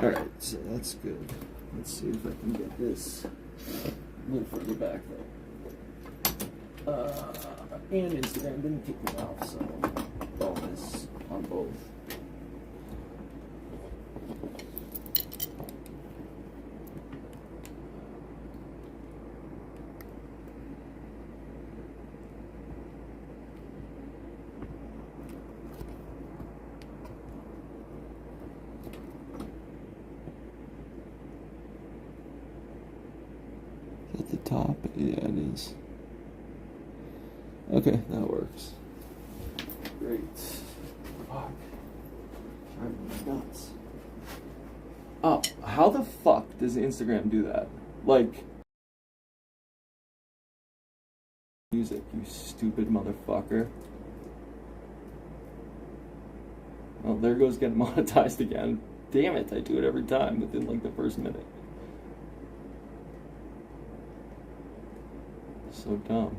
Alright, so that's good. Let's see if I can get this a little further back though. And Instagram didn't kick me off, so bonus on both. At the top? Yeah, it is. Okay, that works. Great. Fuck. Driving me nuts. Oh, how the fuck does Instagram do that? Like, music, you stupid motherfucker. Well, there goes getting monetized again. Damn it, I do it every time within like the first minute. So dumb.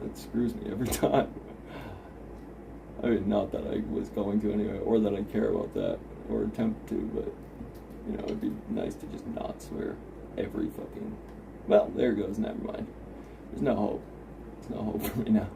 That screws me every time. I mean, not that I was going to anyway, or that I care about that, or attempt to, but, you know, it'd be nice to just not swear every fucking... Well, there goes, never mind. There's no hope. There's no hope for me now.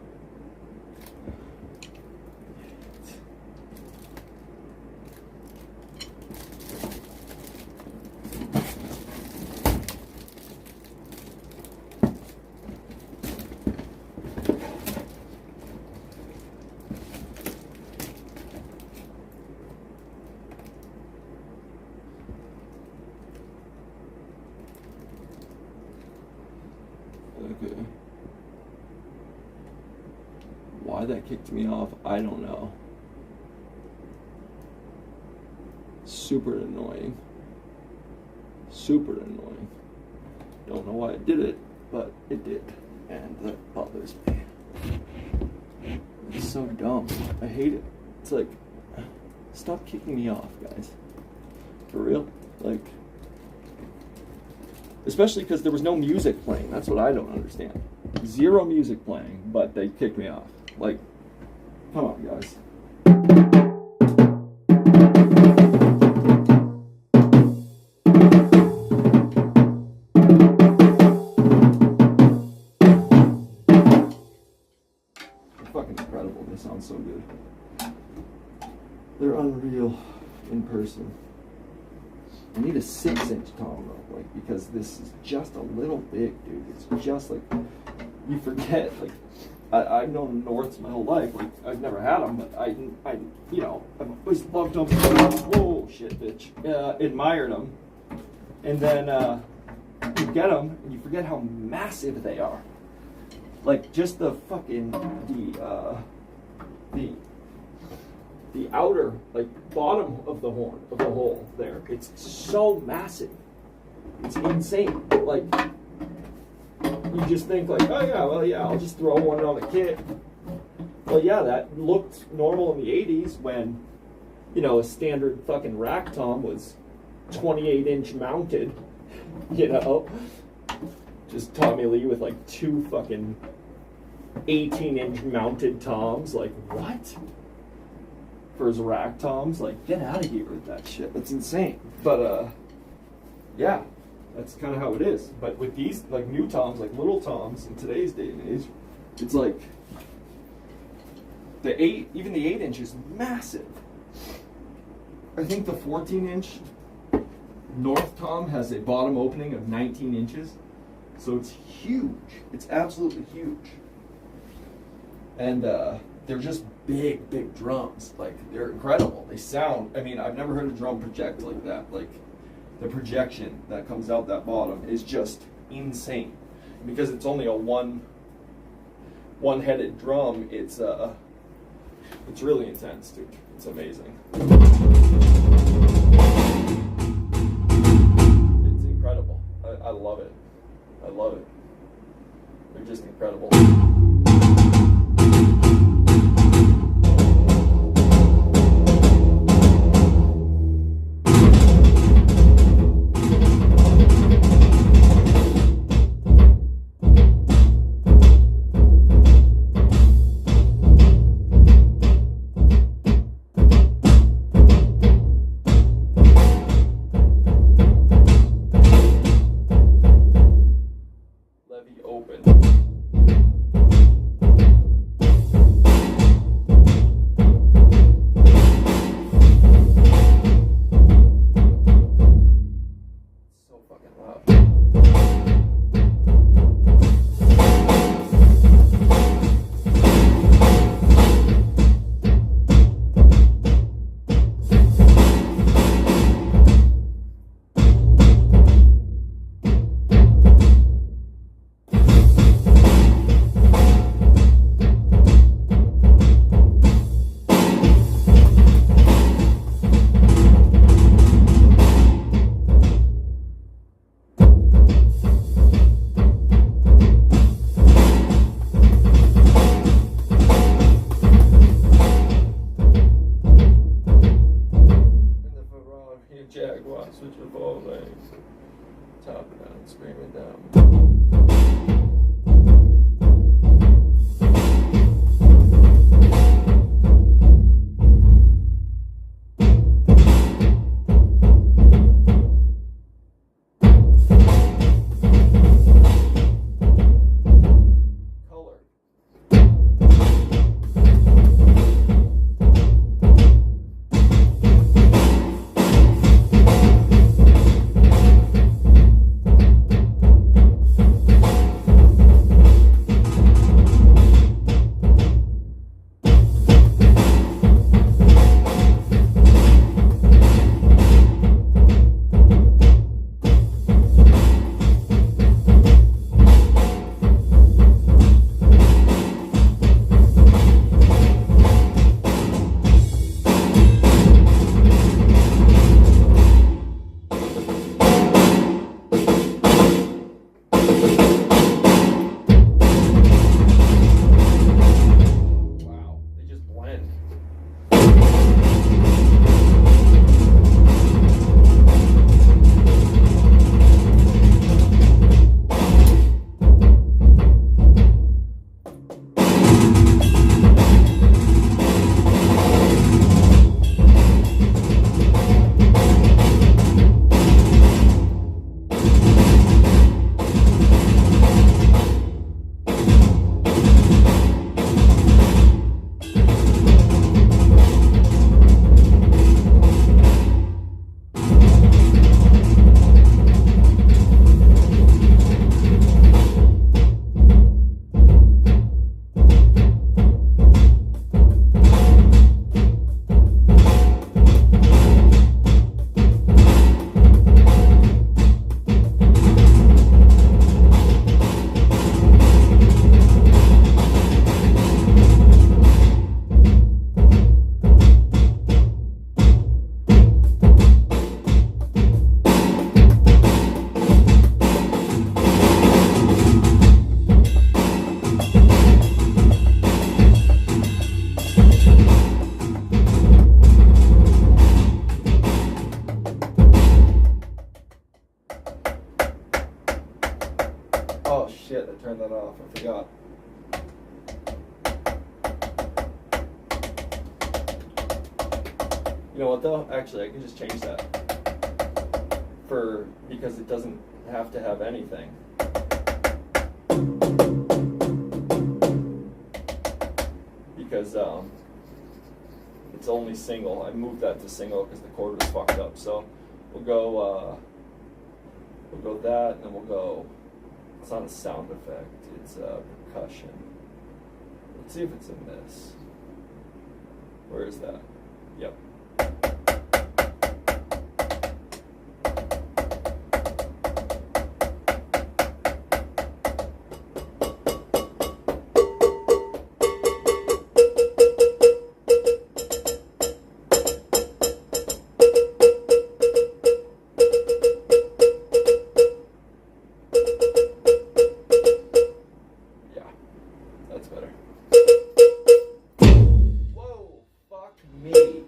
Okay. Why that kicked me off, I don't know. Super annoying. Super annoying. Don't know why I did it, but it did. And that bothers me. It's so dumb. I hate it. It's like, stop kicking me off, guys. For real? Like... Especially because there was no music playing. That's what I don't understand. Zero music playing, but they kicked me off. Like, come on, guys. They're fucking incredible. They sound so good. They're unreal in person. I need a 6-inch tom though, like, because this is just a little big, dude. It's just like, you forget, like, I've known Norths my whole life. Like, I've never had them, but I you know, I've always loved them. Whoa, shit, bitch. Admired them, and then you get them, and you forget how massive they are. Like, just the fucking the outer, like, bottom of the horn, of the hole there. It's so massive. It's insane. Like, you just think like, oh yeah, well yeah, I'll just throw one on the kit. Well yeah, that looked normal in the 80s when, you know, a standard fucking rack tom was 28-inch mounted, you know? Just Tommy Lee with like 2 fucking 18-inch mounted toms. Like, what? For his rack toms, like, get out of here with that shit. That's insane. But yeah, that's kind of how it is. But with these like new toms, like little toms in today's day and age, it's like even the 8-inch is massive. I think the 14-inch North tom has a bottom opening of 19 inches, so it's huge. It's absolutely huge. And they're just big drums. Like, they're incredible. They sound, I mean, I've never heard a drum project like that. Like, the projection that comes out that bottom is just insane. Because it's only a one-headed drum, it's really intense, dude. It's amazing. It's incredible. I love it. I love it. They're just incredible. down, screaming down. Oh shit, I turned that off, I forgot. You know what though? Actually, I can just change that. Because it doesn't have to have anything. Because it's only single. I moved that to single because the cord was fucked up. So we'll go that, and then we'll go. It's not a sound effect. It's a percussion. Let's see if it's in this. Where is that? Yep. That's better. Whoa, fuck me.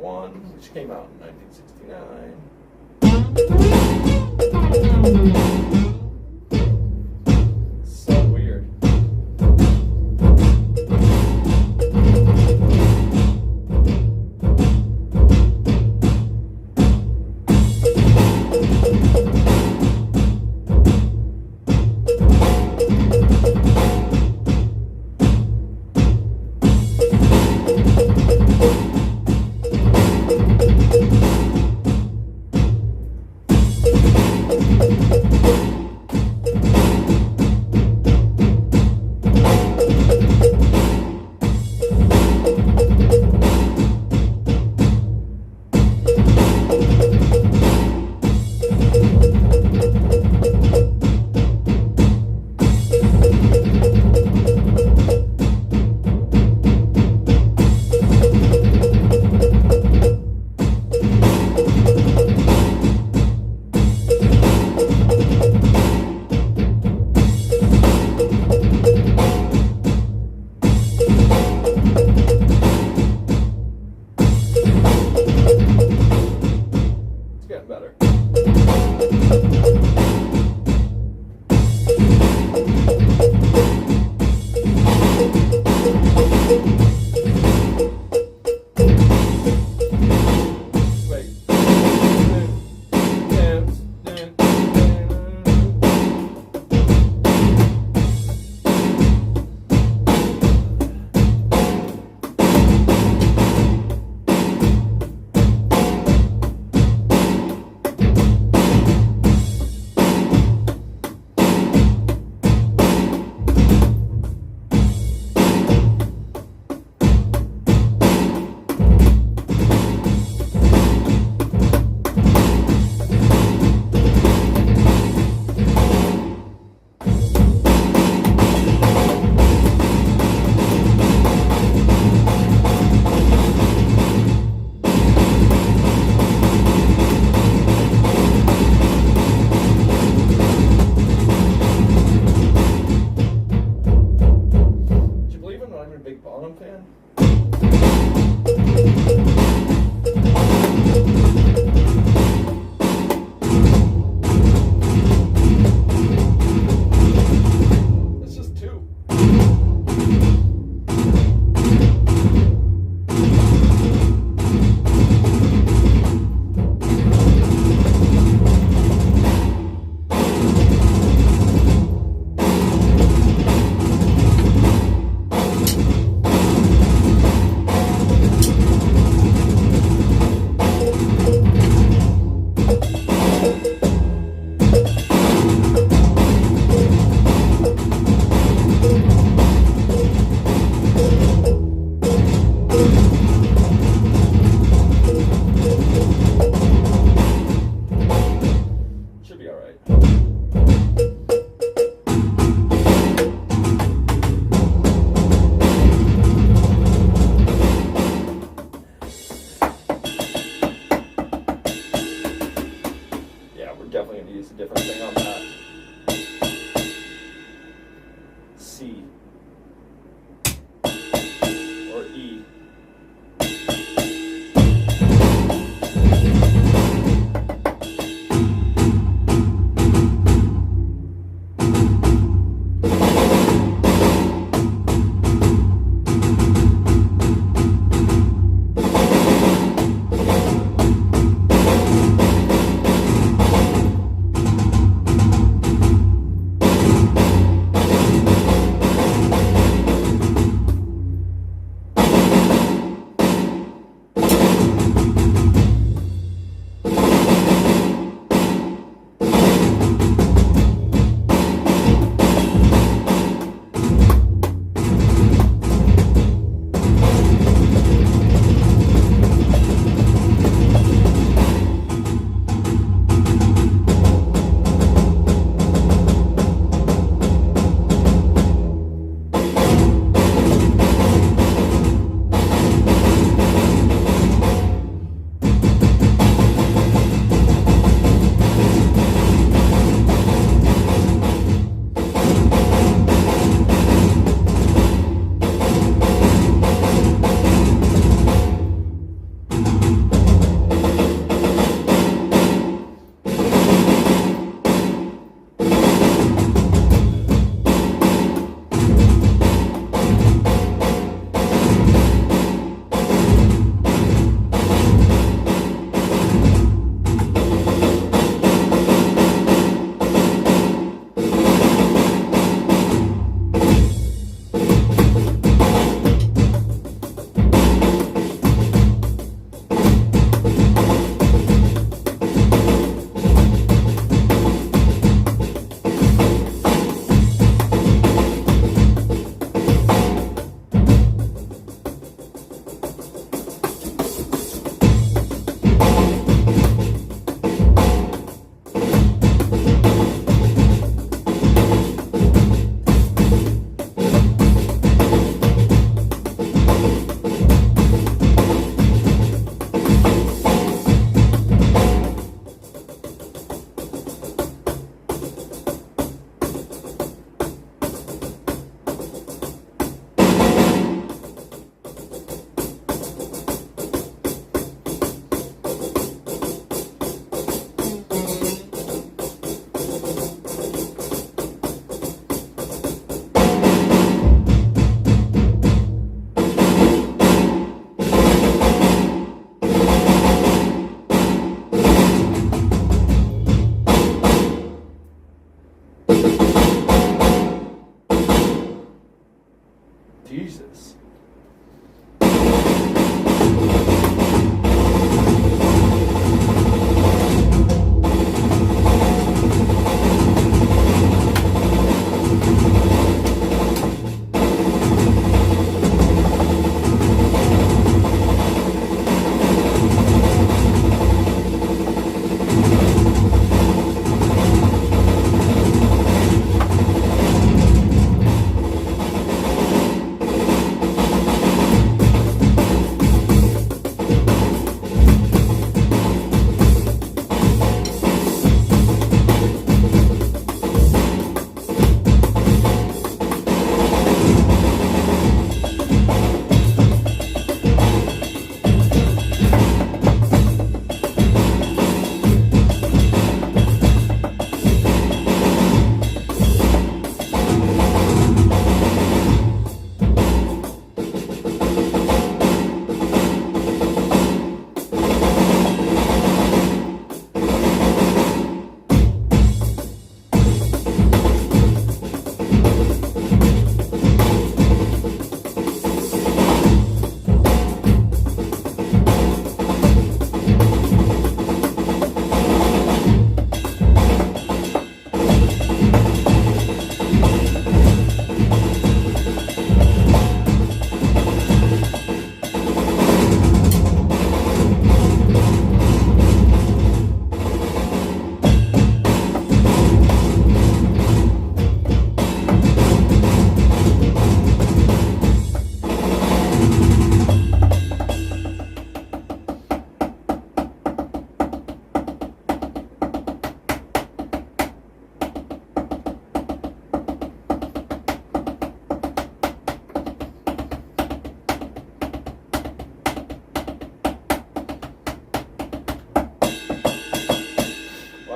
1, which came out in 1969. So weird.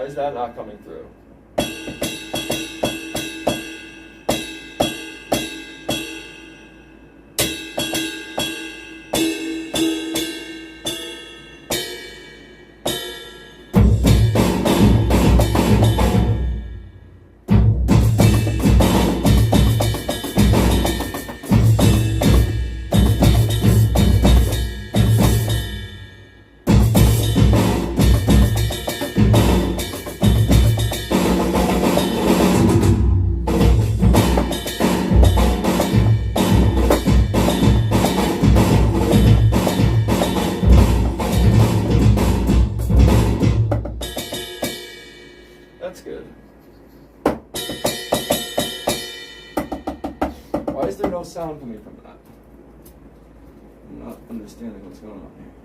Why is that not coming through? That's good. Why is there no sound coming from that? I'm not understanding what's going on here.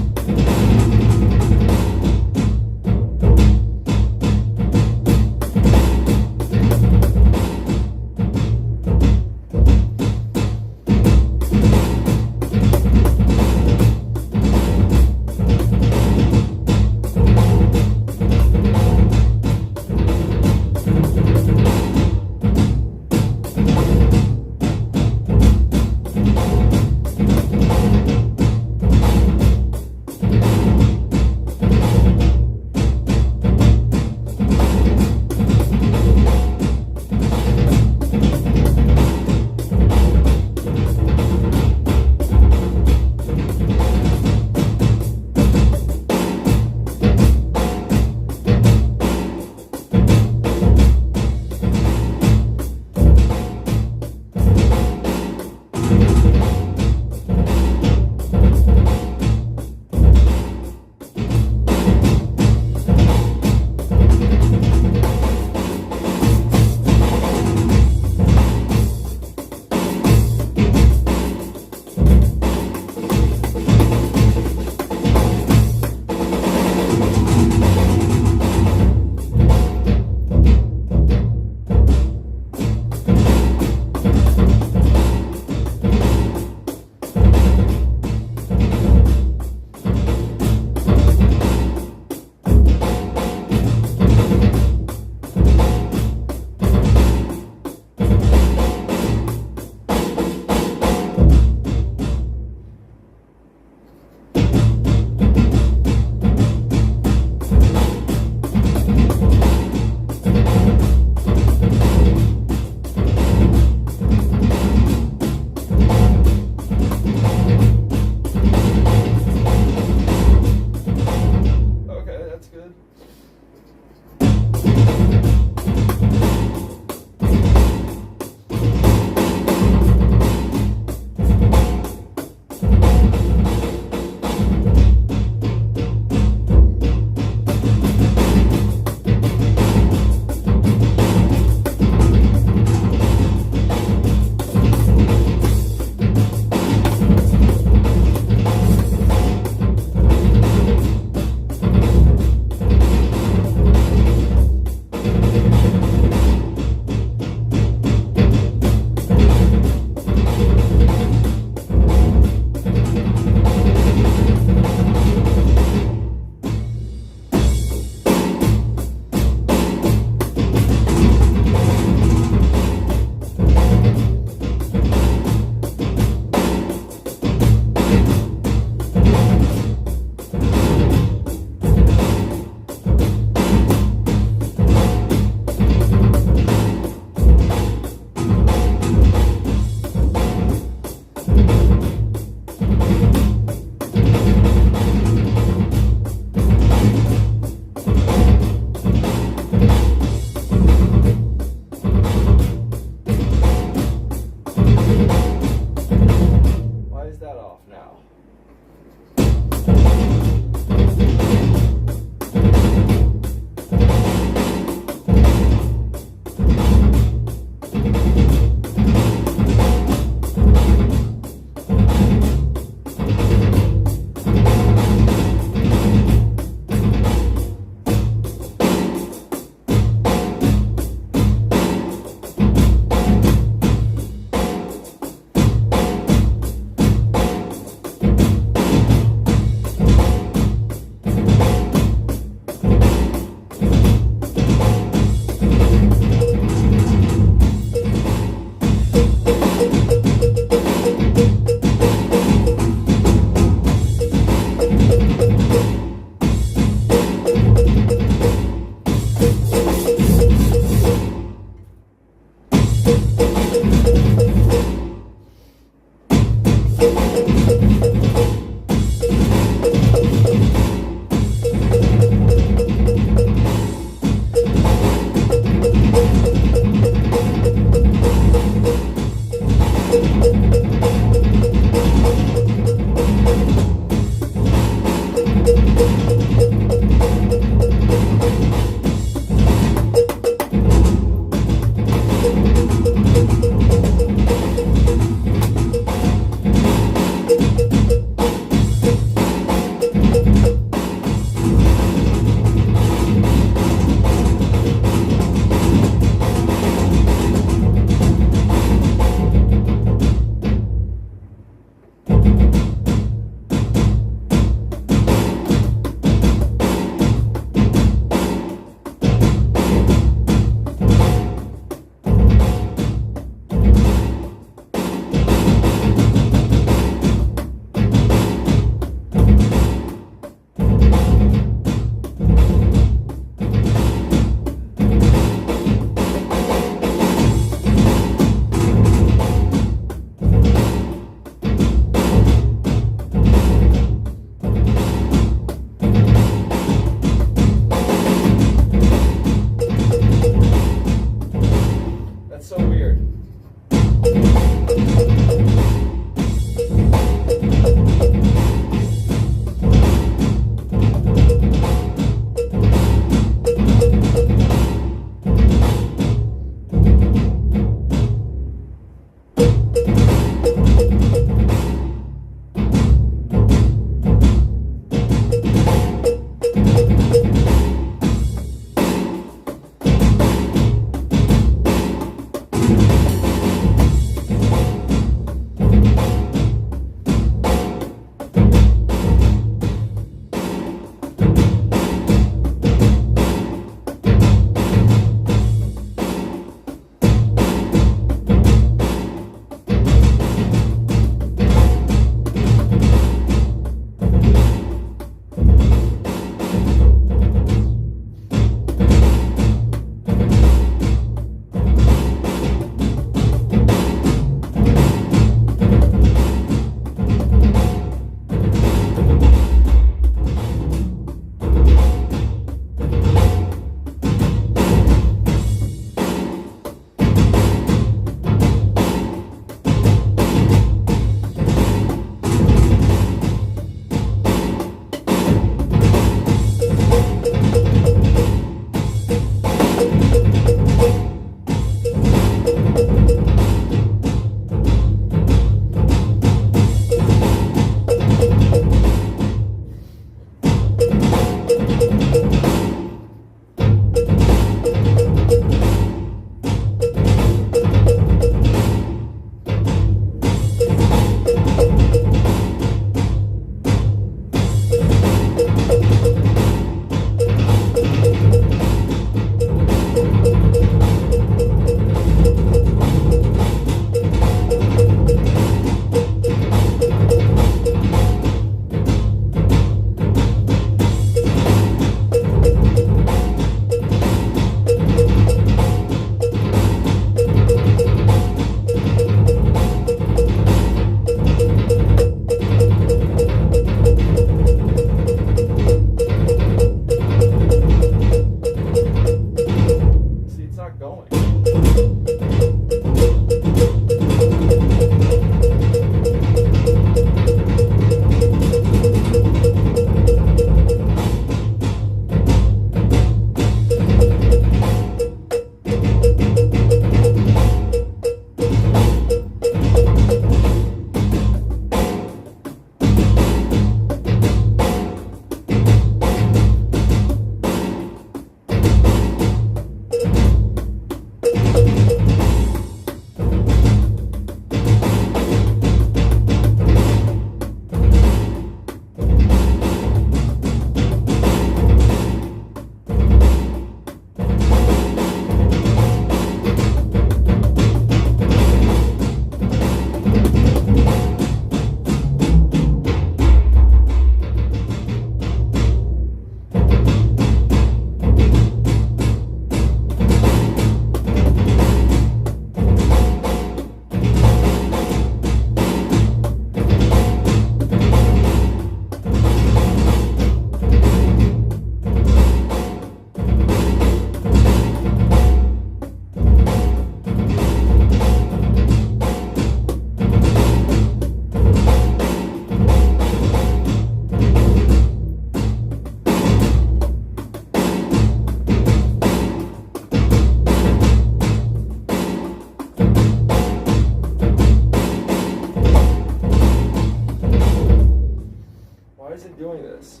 this.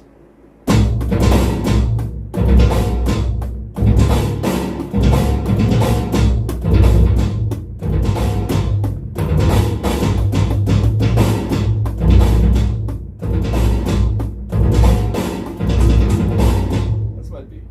That's my beat.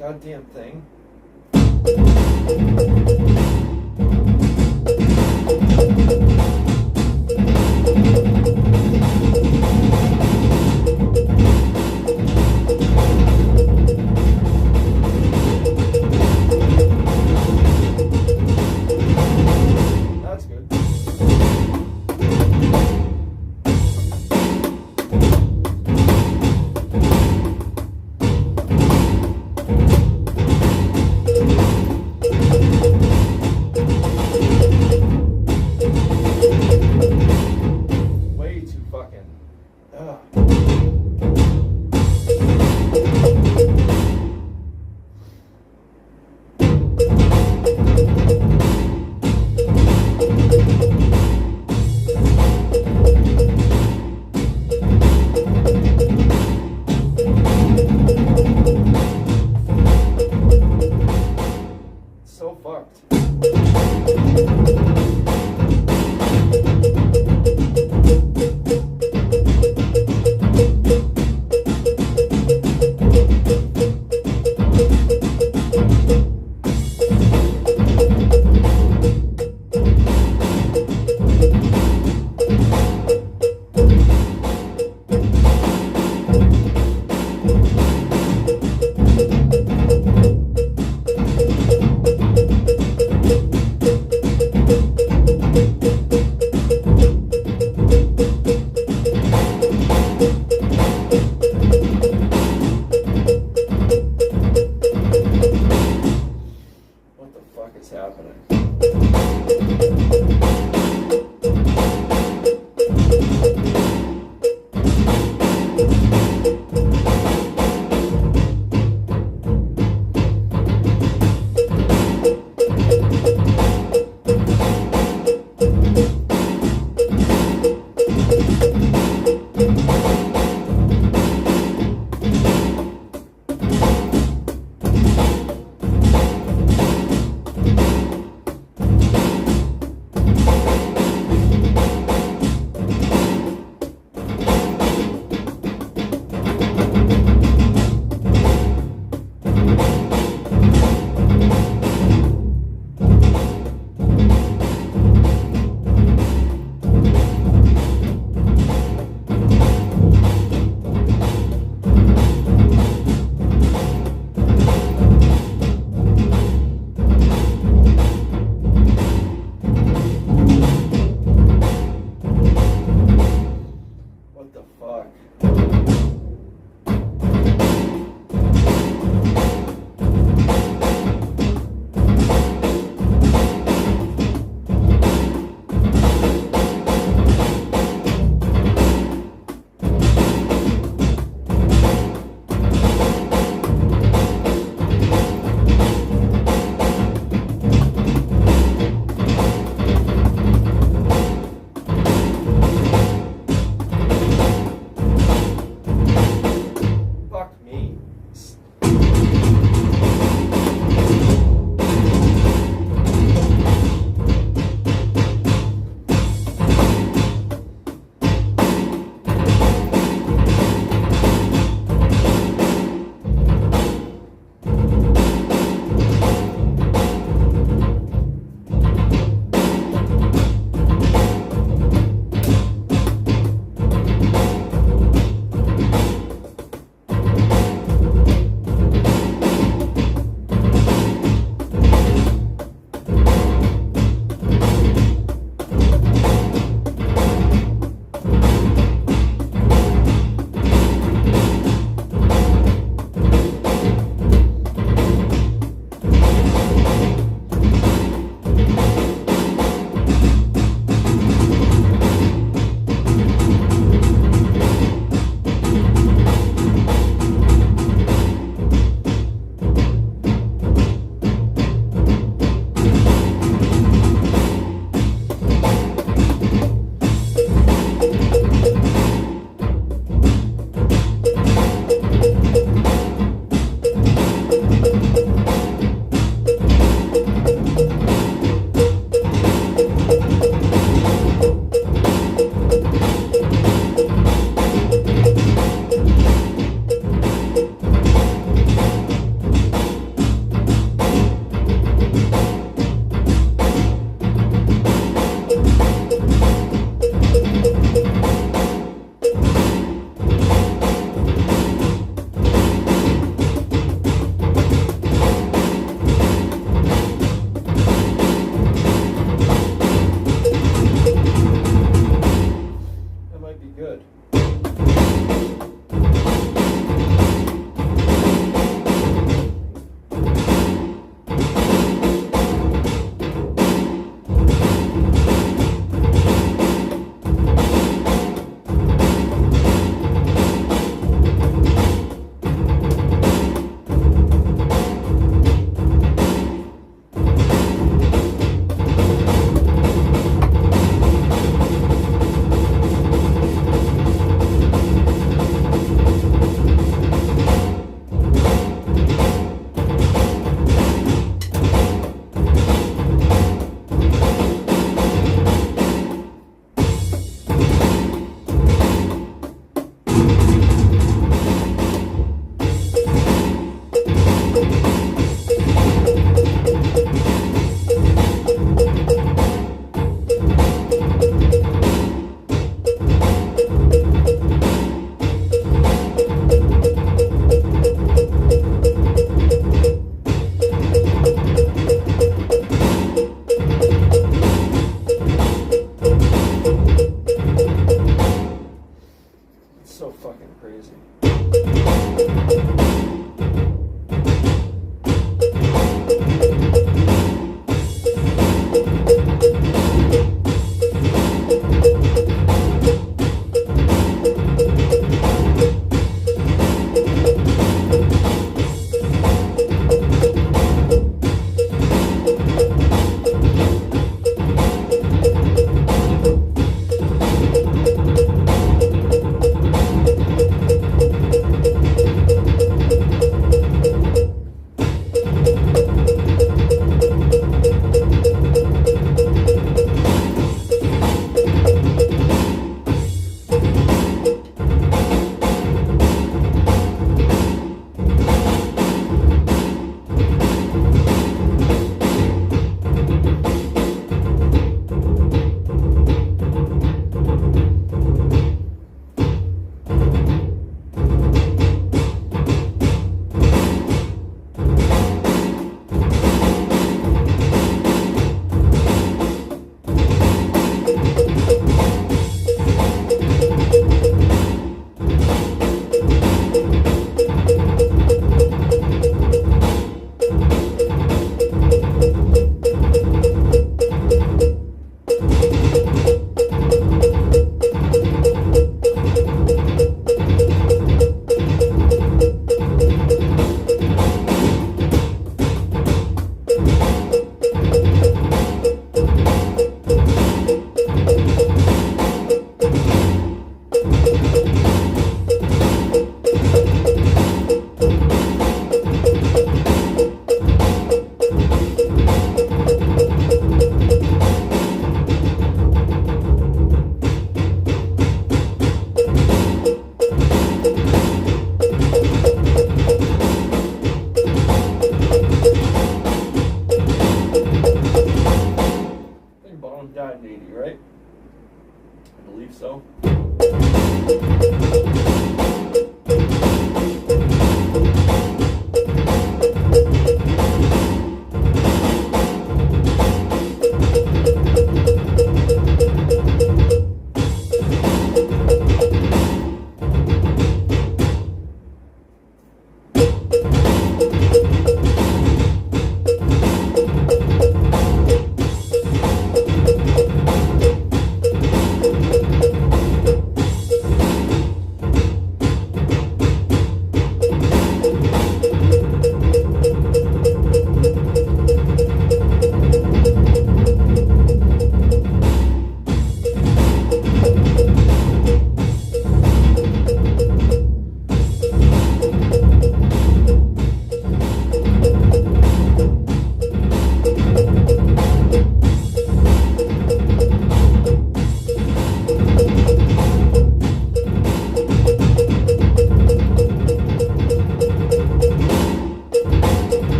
goddamn thing. That's good.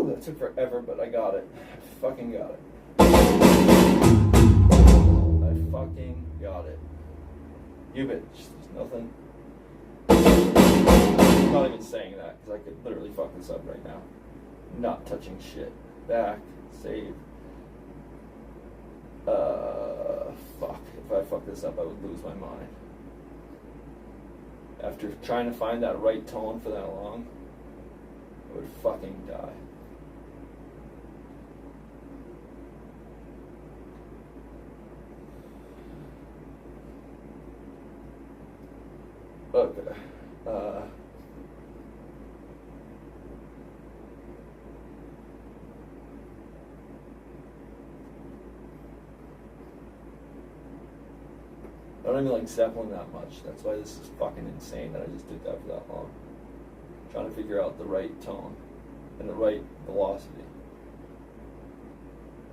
that took forever, but I got it. I fucking got it. I fucking got it. You bitch. There's nothing. I'm not even saying that because I could literally fuck this up right now. Not touching shit. Back. Save. Fuck. If I fuck this up, I would lose my mind. After trying to find that right tone for that long, I would fucking die. Okay. I don't even like sampling that much. That's why this is fucking insane that I just did that for that long. Trying to figure out the right tone and the right velocity.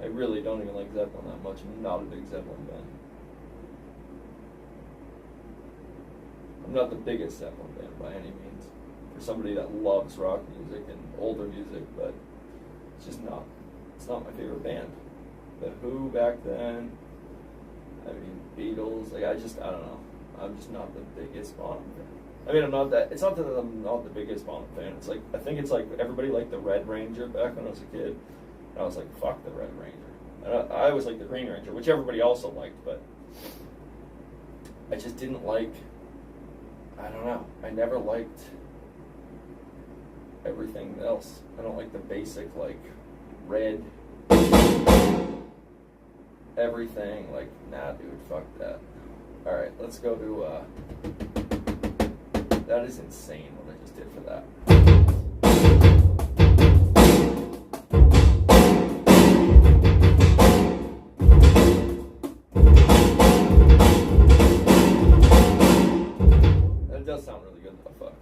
I really don't even like Zeppelin that much. I'm not a big Zeppelin fan. I'm not the biggest Zeppelin fan by any means. For somebody that loves rock music and older music, but it's just not. It's not my favorite band. The Who back then. I mean, Beatles. Like I don't know. I'm just not the biggest Bonham fan. I mean, I'm not that. It's not that I'm not the biggest Bonham fan. It's like I think it's like everybody liked the Red Ranger back when I was a kid. And I was like, fuck the Red Ranger. And I always liked the Green Ranger, which everybody also liked, but I just didn't like. I don't know. I never liked everything else. I don't like the basic like red. Everything, like, nah, dude, fuck that. Alright, let's go to, that is insane what I just did for that. That does sound really good, though, fuck.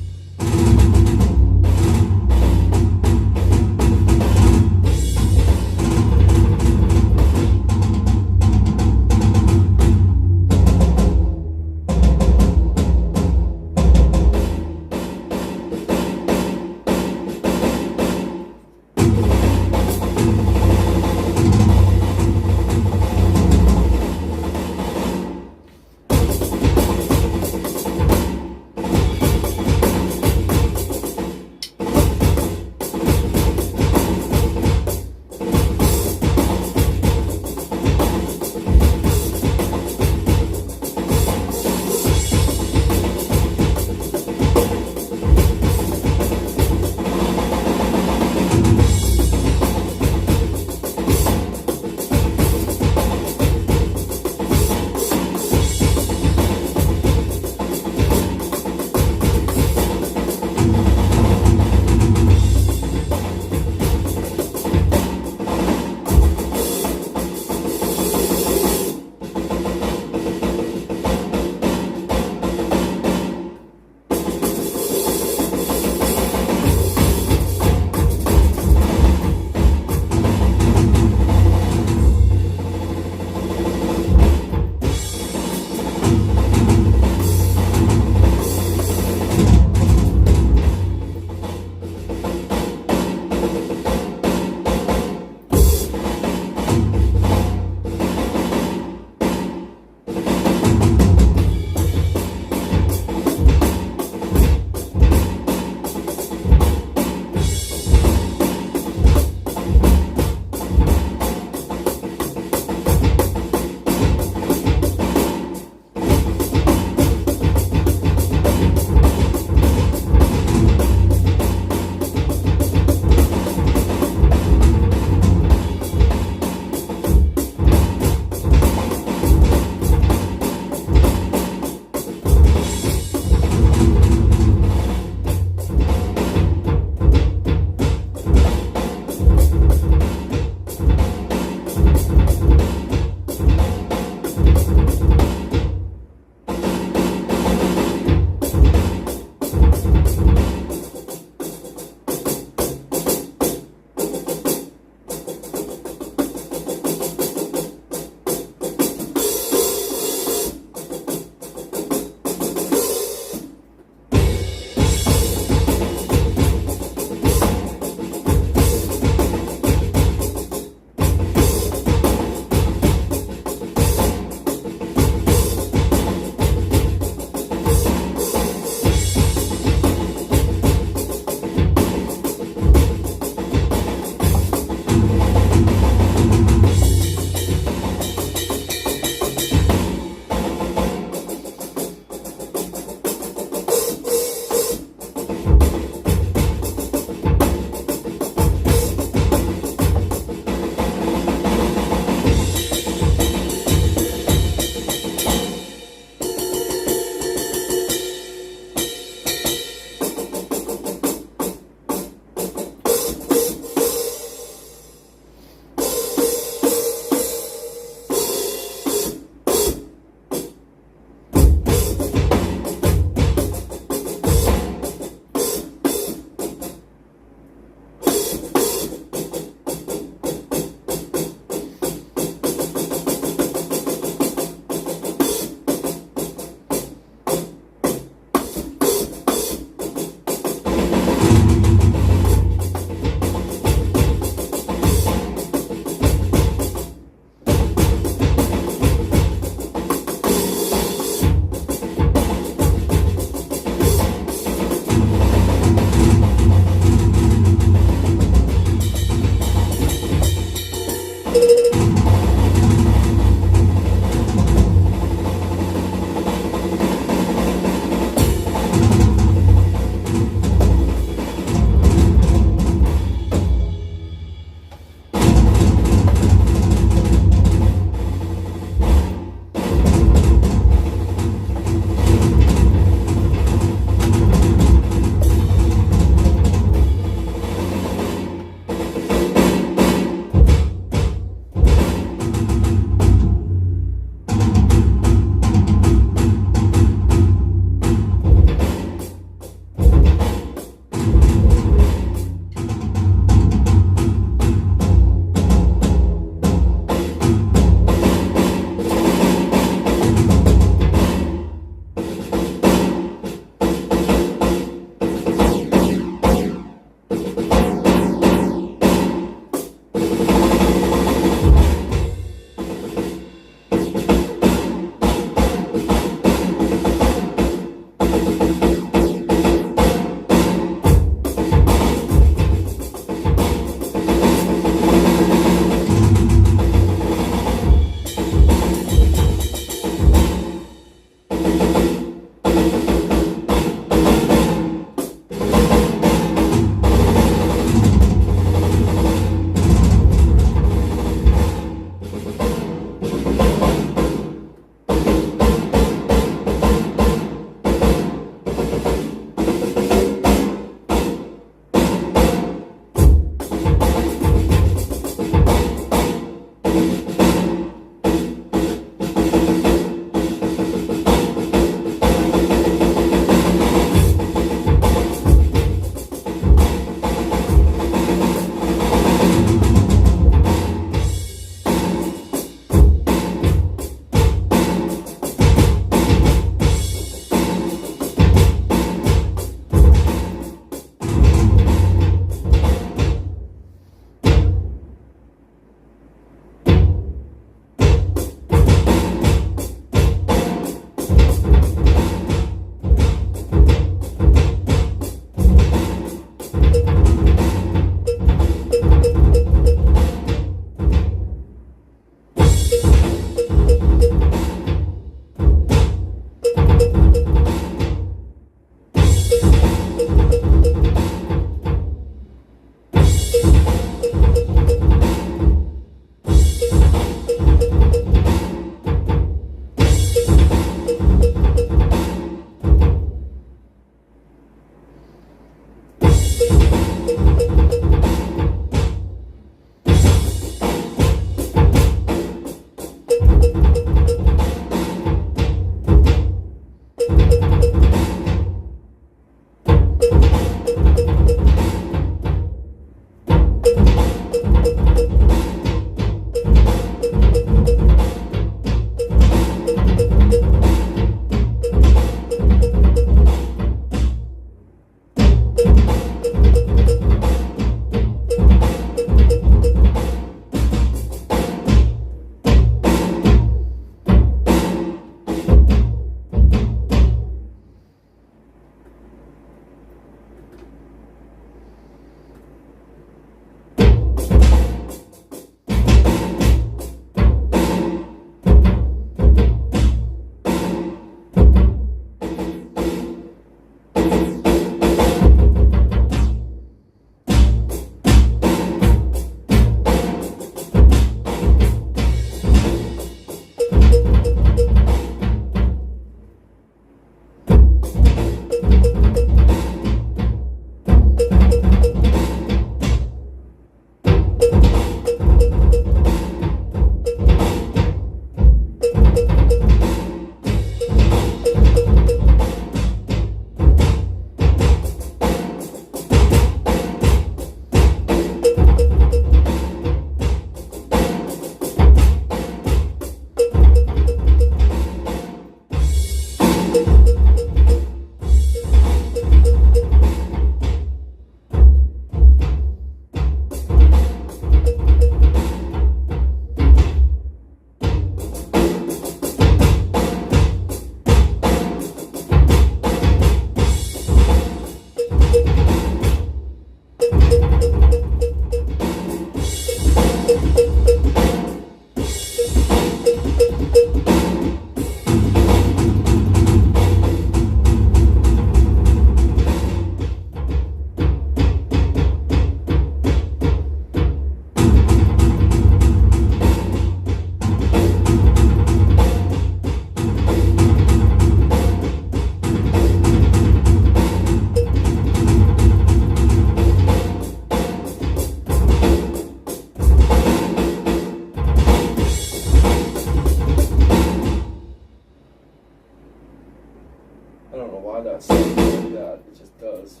that sounds like that. It just does.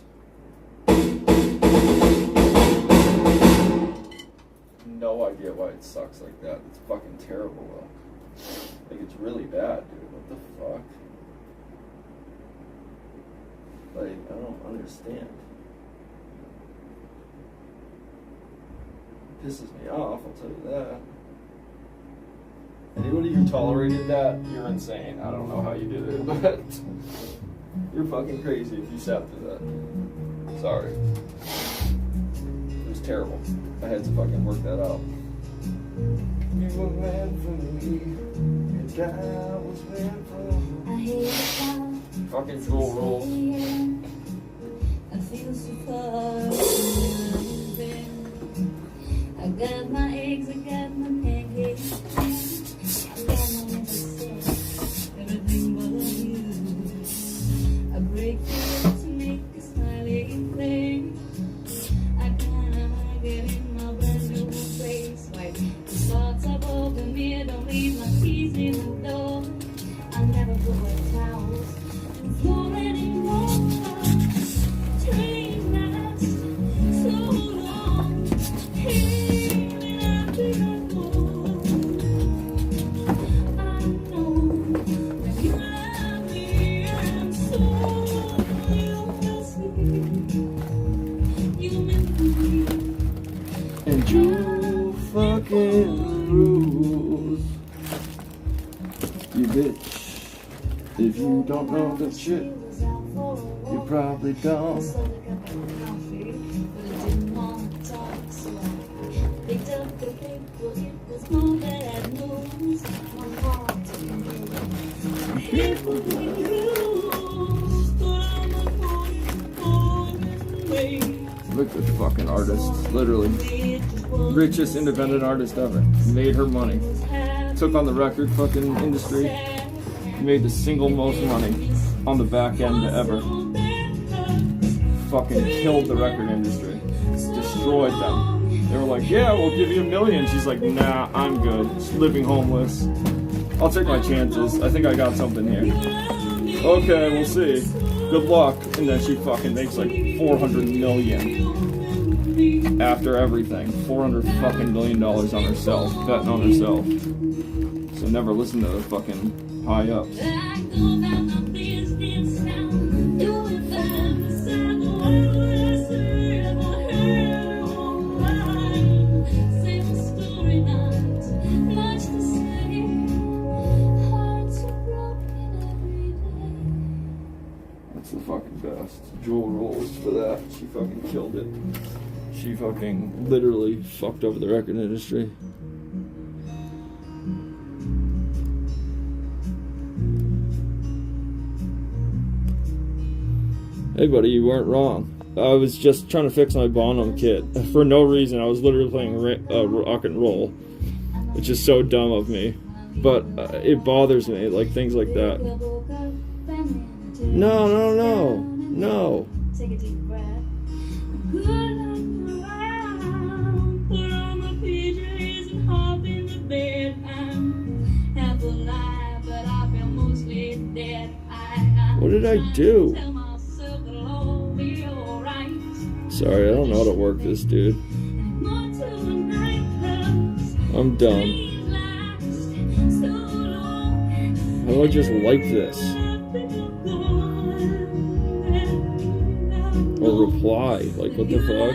No idea why it sucks like that. It's fucking terrible though. Like it's really bad, dude. What the fuck? Like, I don't understand. It pisses me off, I'll tell you that. Anybody who tolerated that, you're insane. I don't know how you did it, but you're fucking crazy if you sat through that. Sorry. It was terrible. I had to fucking work that out. You were meant for me, and I was meant for you. Fucking Jewel rolls. I feel so far. I got my eggs, I got my pancakes. I got my myself, everything but you. I break through to make a smiling face. I kinda get in my brand new place. Like the thoughts of open me, don't leave my keys in the door. I never put my towels. And you fucking rules, you bitch. If you don't know the shit, you probably don't. Look at the fucking artist, literally. Richest independent artist ever. Made her money. Took on the record fucking industry. Made the single most money on the back end ever. Fucking killed the record industry. Destroyed them. They were like, yeah, we'll give you $1 million. She's like, nah, I'm good. Just living homeless. I'll take my chances. I think I got something here. Okay, we'll see. Good luck. And then she fucking makes like $400 million after everything. $400 fucking million on herself, betting on herself. So never listen to the fucking high ups. That's the fucking best. Jewel rolls for that. She fucking killed it. She fucking literally fucked over the record industry. Hey buddy, you weren't wrong. I was just trying to fix my Bonham kit. For no reason, I was literally playing rock and roll. Which is so dumb of me. But it bothers me, like things like that. No, no, no, no. Take a deep breath. Good night around. Put on my PJs and hop in the bed. I'm half alive, but I feel mostly dead. What did I do? Sorry, I don't know how to work this, dude. I'm dumb. How do I just like this? Or reply? Like, what the fuck?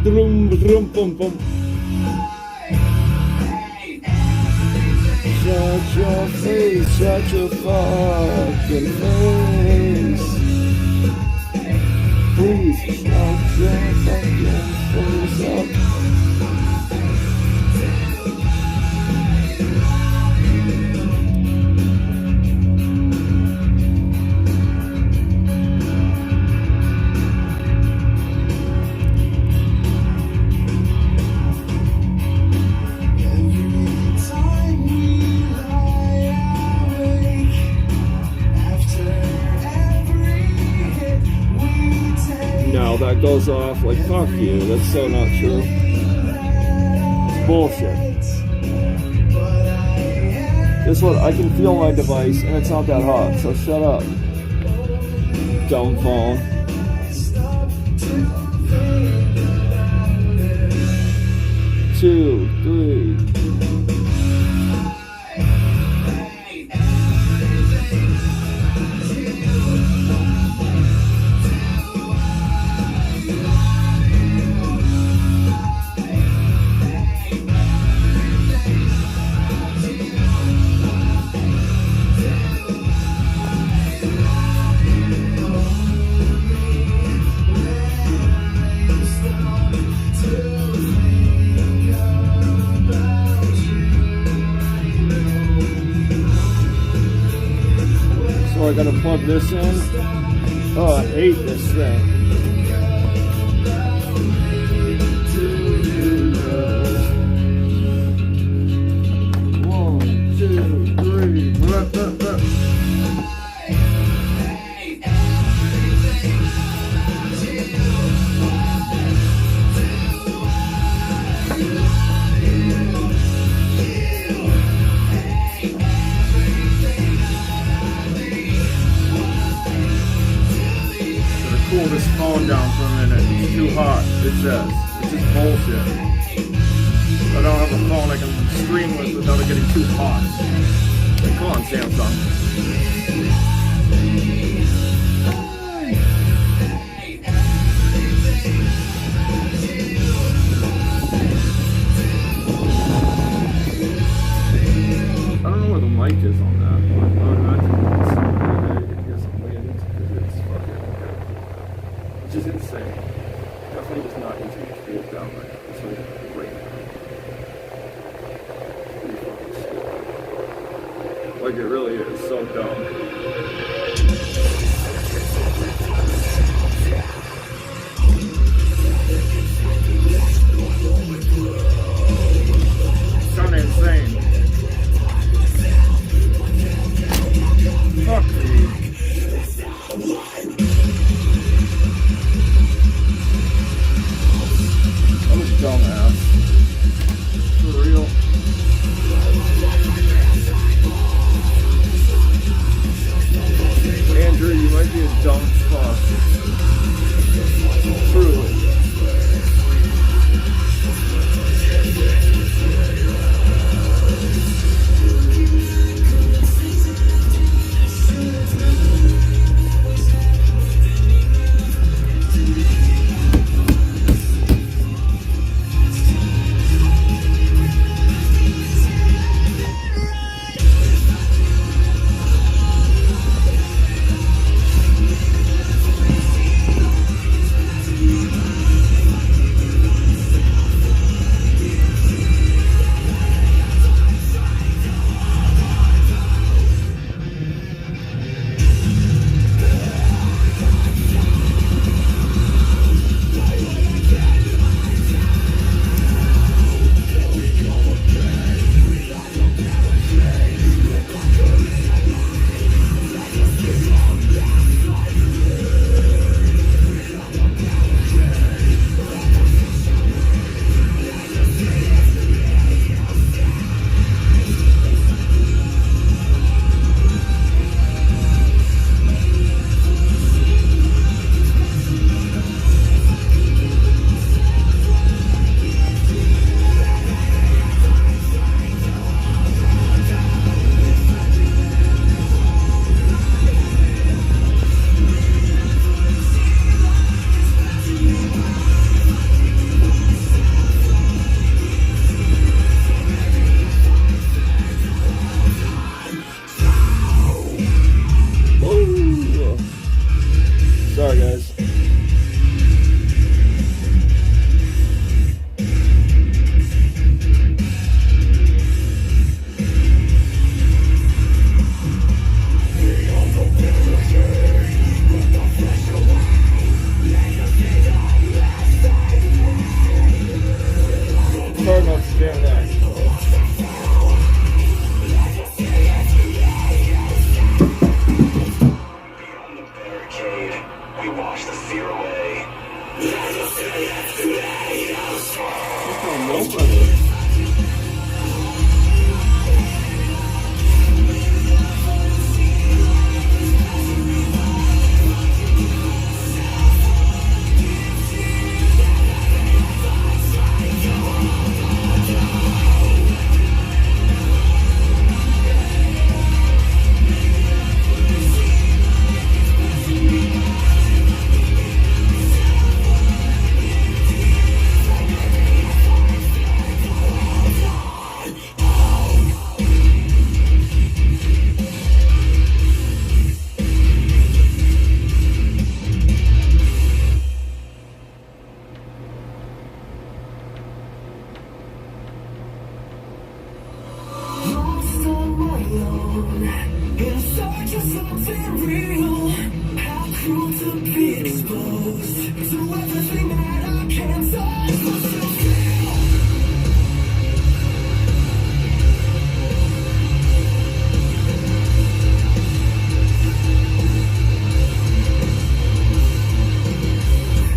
Drum, drum, bum, bum. Shut your face, shut your fucking face. Please shut your fucking face up. No, that goes off like fuck you. That's so not true. It's bullshit. Guess what? I can feel my device and it's not that hot, so shut up. Dumb phone. Two, three. So I gotta plug this in. Oh, I hate this thing. One, two, three. Cool this phone down for a minute. It's too hot, it says. It's just bullshit. I don't have a phone I can stream with without it getting too hot. Like, come on, Samsung. I don't know where the mic is on that, but I would imagine it's which is insane. Definitely just not easy to do it down there. It's like great. Like it really is so dumb. It's kinda insane. Fuck me. Dumbass. For real. In search of something real, how cruel to be exposed to everything that I can't touch, but still feel.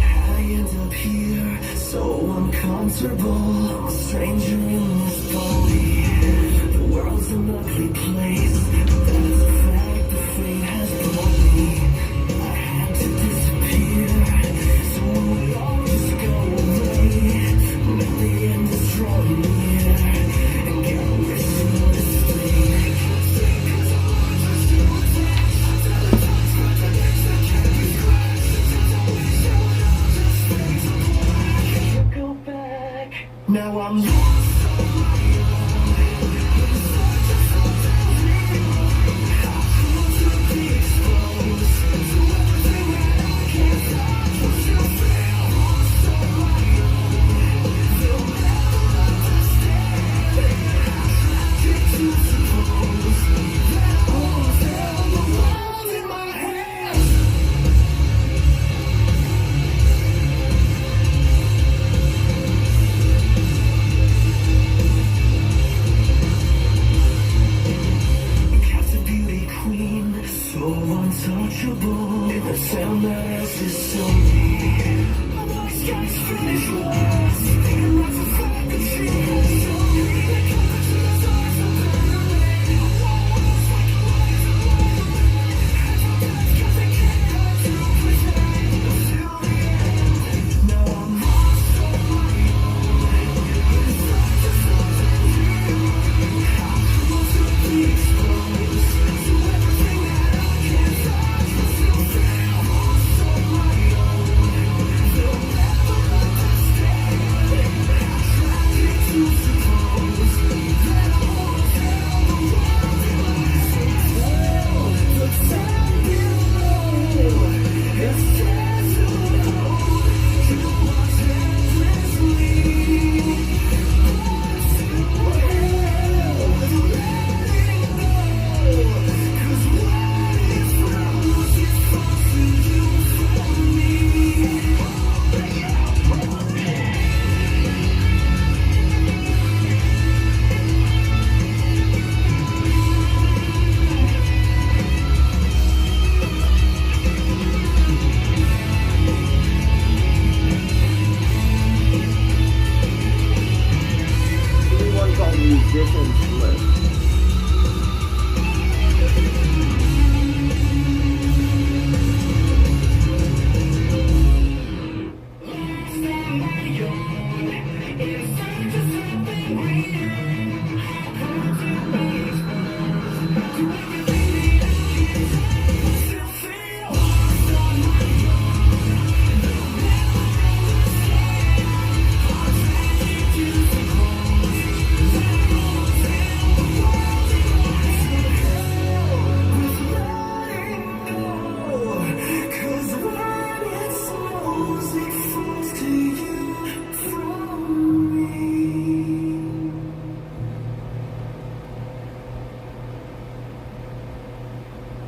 I end up here, so uncomfortable, a stranger in this body. The world's an ugly place, but that's a fact the fate has brought me. I had to disappear, so we all just go away. But the end is drawing near, and God wish you would stay. Cause I want just to attach, until the touch contradicts the can't be scratched. Sometimes I wish I would all just fade to black. Go back, now I'm lost on my own. Untouchable, in the sound that has disowned me. My voice got finished words, and that's a fact that she has shown me. The temperatures are so permanent. I was like a light to light the death, cause I can't hurt to pretend until the end. Now I'm lost on my own, in search of something real. How cruel to be exposed to everything that I can't touch.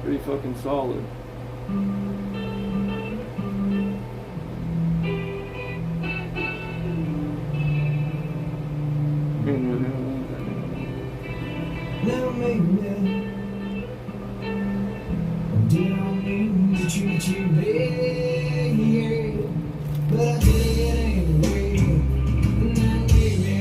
Pretty fucking solid. Now maybe didn't mean to treat you bad, but I did it anyway. And then maybe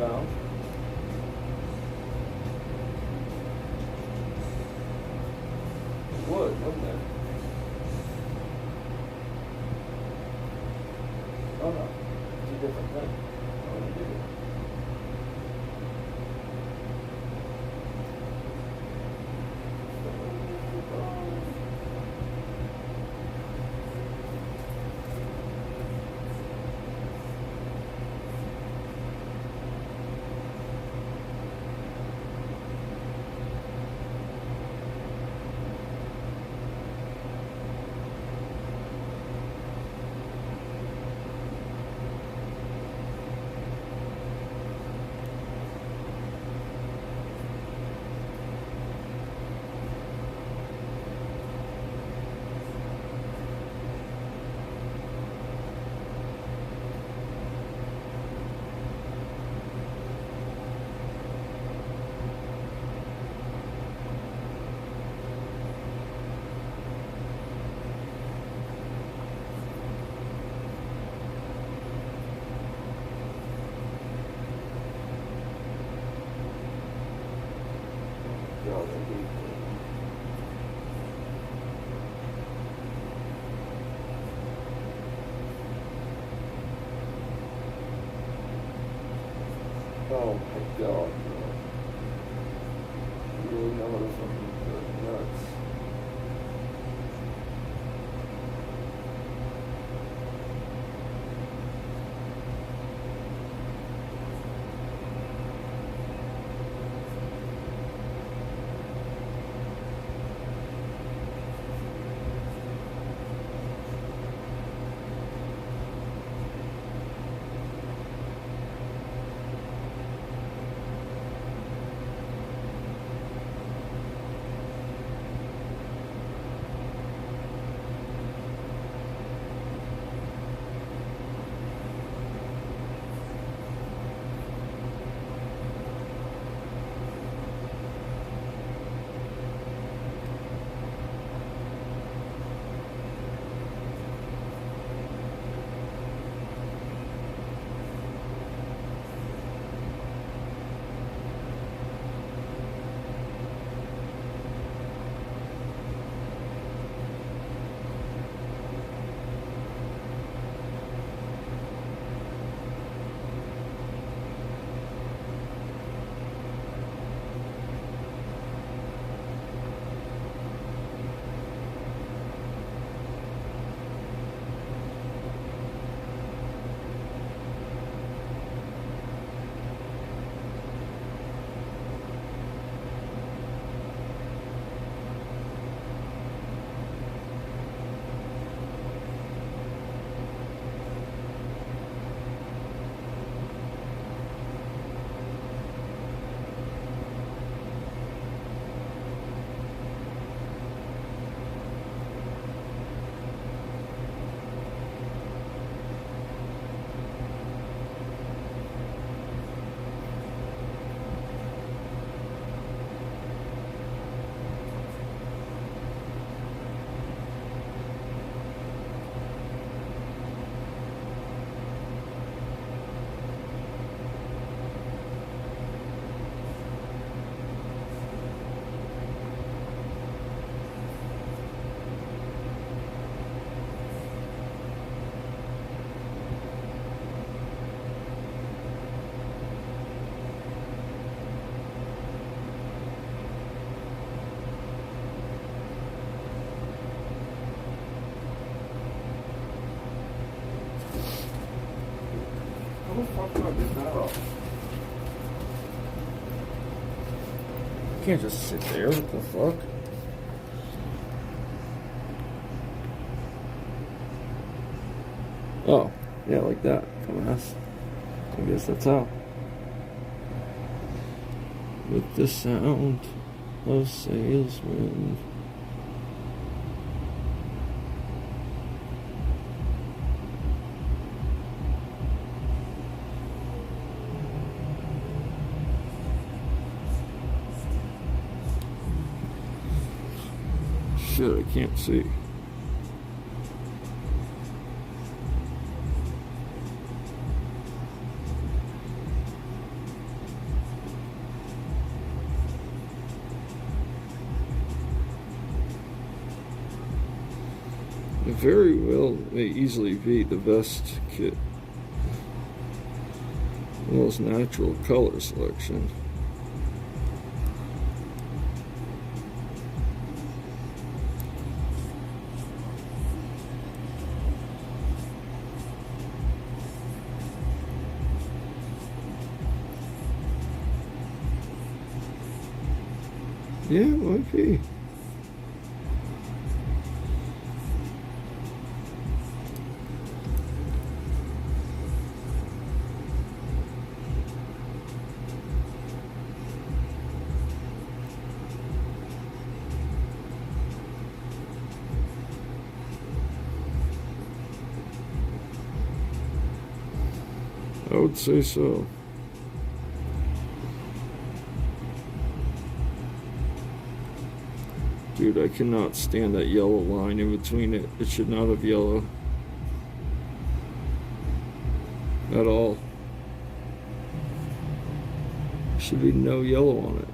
sound. It would, wouldn't it? Oh no, it's a different thing. Oh, you did it. God, I hate that. Oh my God, bro. You really know how to fucking do it. Nuts. How the fuck do I get that off? You can't just sit there. What the fuck? Oh, yeah, like that. Dumbass. I guess that's how. With the sound of salesmen. Shit, I can't see. very well may easily be the best kit. The most natural color selection. Yeah, it might be. I would say so. Dude, I cannot stand that yellow line in between it. It should not have yellow. At all. Should be no yellow on it.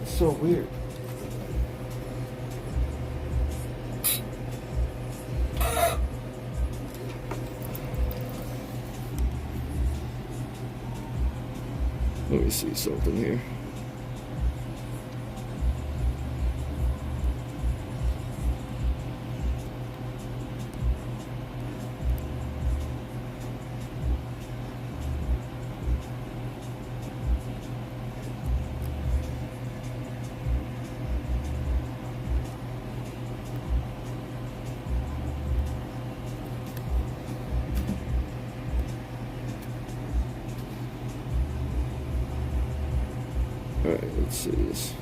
So weird. Let me see something here. Alright, let's see this.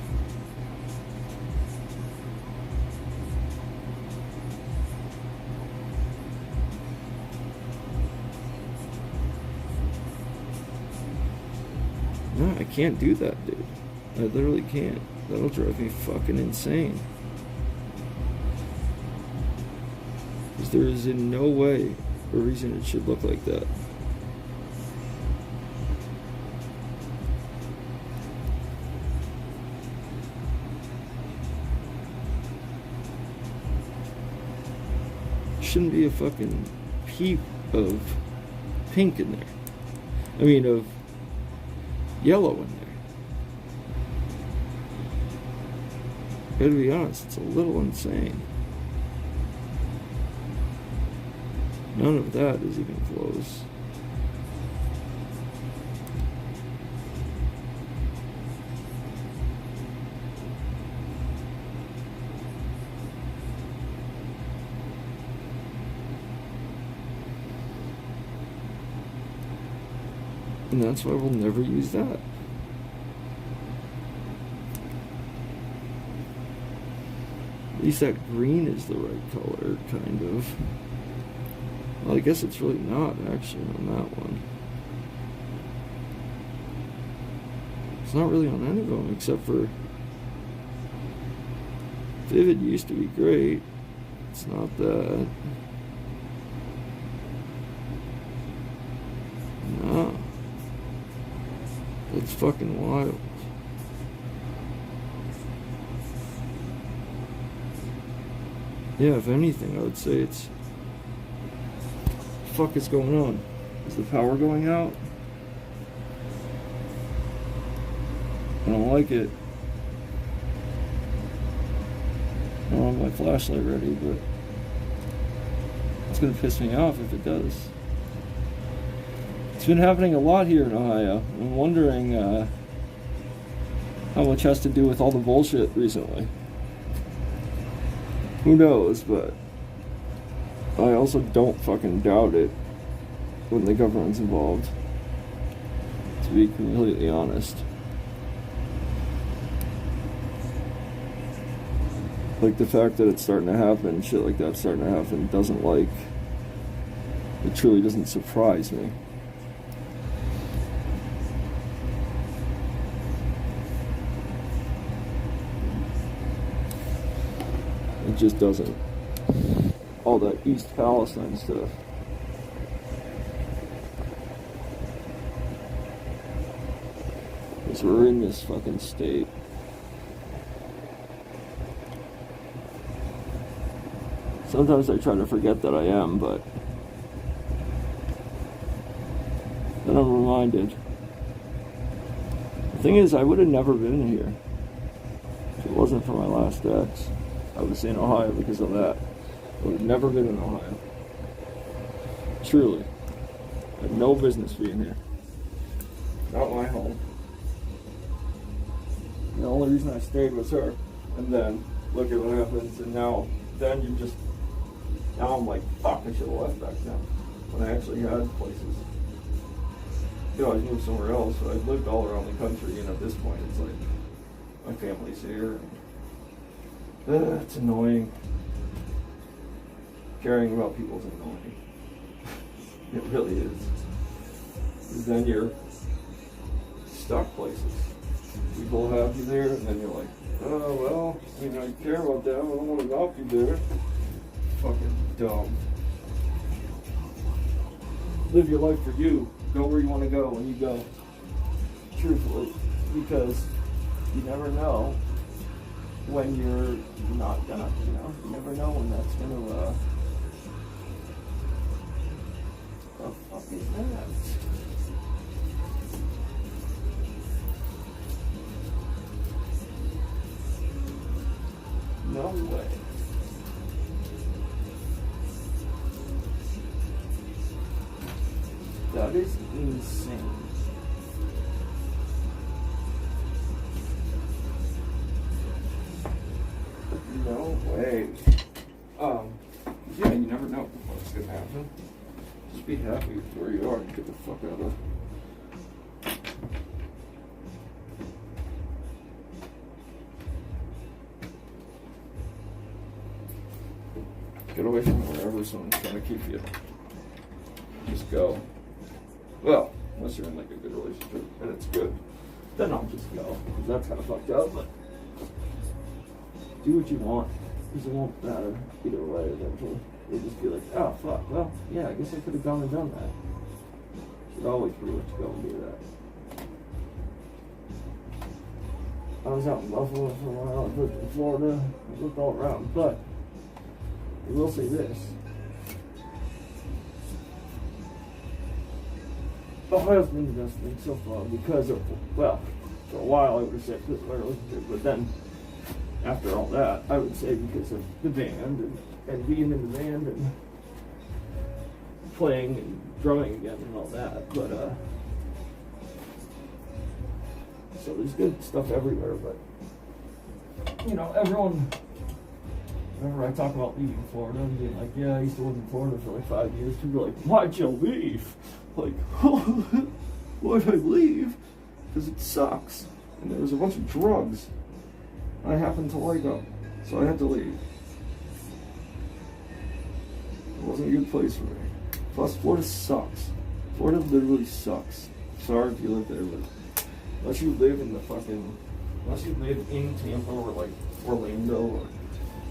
No, I can't do that, dude. I literally can't. That'll drive me fucking insane. Because there is in no way a reason it should look like that. Shouldn't be a fucking peep of pink in there. I mean, of yellow in there. Gotta be honest, it's a little insane. None of that is even close. And that's why we'll never use that. At least that green is the right color, kind of. Well, I guess it's really not, actually, on that one. It's not really on any of them, except for... Vivid used to be great. It's not that. No. It's fucking wild. Yeah, if anything, I would say it's... What the fuck is going on? Is the power going out? I don't like it. I don't have my flashlight ready, but... It's gonna piss me off if it does. It's been happening a lot here in Ohio. I'm wondering how much has to do with all the bullshit recently. Who knows, but I also don't fucking doubt it when the government's involved, to be completely honest. Like the fact that it's starting to happen, shit like that's starting to happen, doesn't like, it truly doesn't surprise me. It just doesn't. All that East Palestine stuff. Because we're in this fucking state. Sometimes I try to forget that I am, but then I'm reminded. The thing is, I would have never been here if it wasn't for my last ex. I was in Ohio because of that. I would have never been in Ohio. Truly. I had no business being here. Not my home. The only reason I stayed was her. And then, look at what happens, and now, then you just, now I'm like, fuck, I should have left back then. When I actually had places. You know, I moved somewhere else, but I've lived all around the country, and at this point, it's like, my family's here. And, it's annoying. Caring about people's annoying. It really is. Because then you're stuck places. People have you there, and then you're like, oh, well, I mean, I care about them, I don't want to not be there. Fucking dumb. Live your life for you. Go where you want to go when you go. Truthfully. Because you never know when you're not gonna, you know, you never know when that's gonna, the fuck is that? No way. That is insane. No way. Yeah, you never know what's gonna happen. Just be happy with where you are and get the fuck out of. Get away from wherever someone's trying to keep you. Just go. Well, unless you're in like a good relationship and it's good, then I'll just go. 'Cause that's kind of fucked up, but do what you want. Because it won't matter either way eventually. You'll just be like, oh fuck, well, yeah, I guess I could have gone and done that. Should always pretty much go and do that. I was out in Buffalo for a while, I lived in Florida, I lived all around, but I will say this. Ohio's been the best thing so far because of, well, for a while I would have said because of my relationship, but then after all that, I would say because of the band and being in the band and playing and drumming again and all that, but so there's good stuff everywhere, but you know, everyone, whenever I talk about leaving Florida and being like, yeah, I used to live in Florida for like 5 years, people are like, why'd you leave? Like, why'd I leave? Because it sucks. And there was a bunch of drugs. I happened to like them, so I had to leave. It wasn't a good place for me. Plus, Florida sucks. Florida literally sucks. Sorry if you live there, but unless you live in the fucking, unless you live in Tampa or like Orlando, or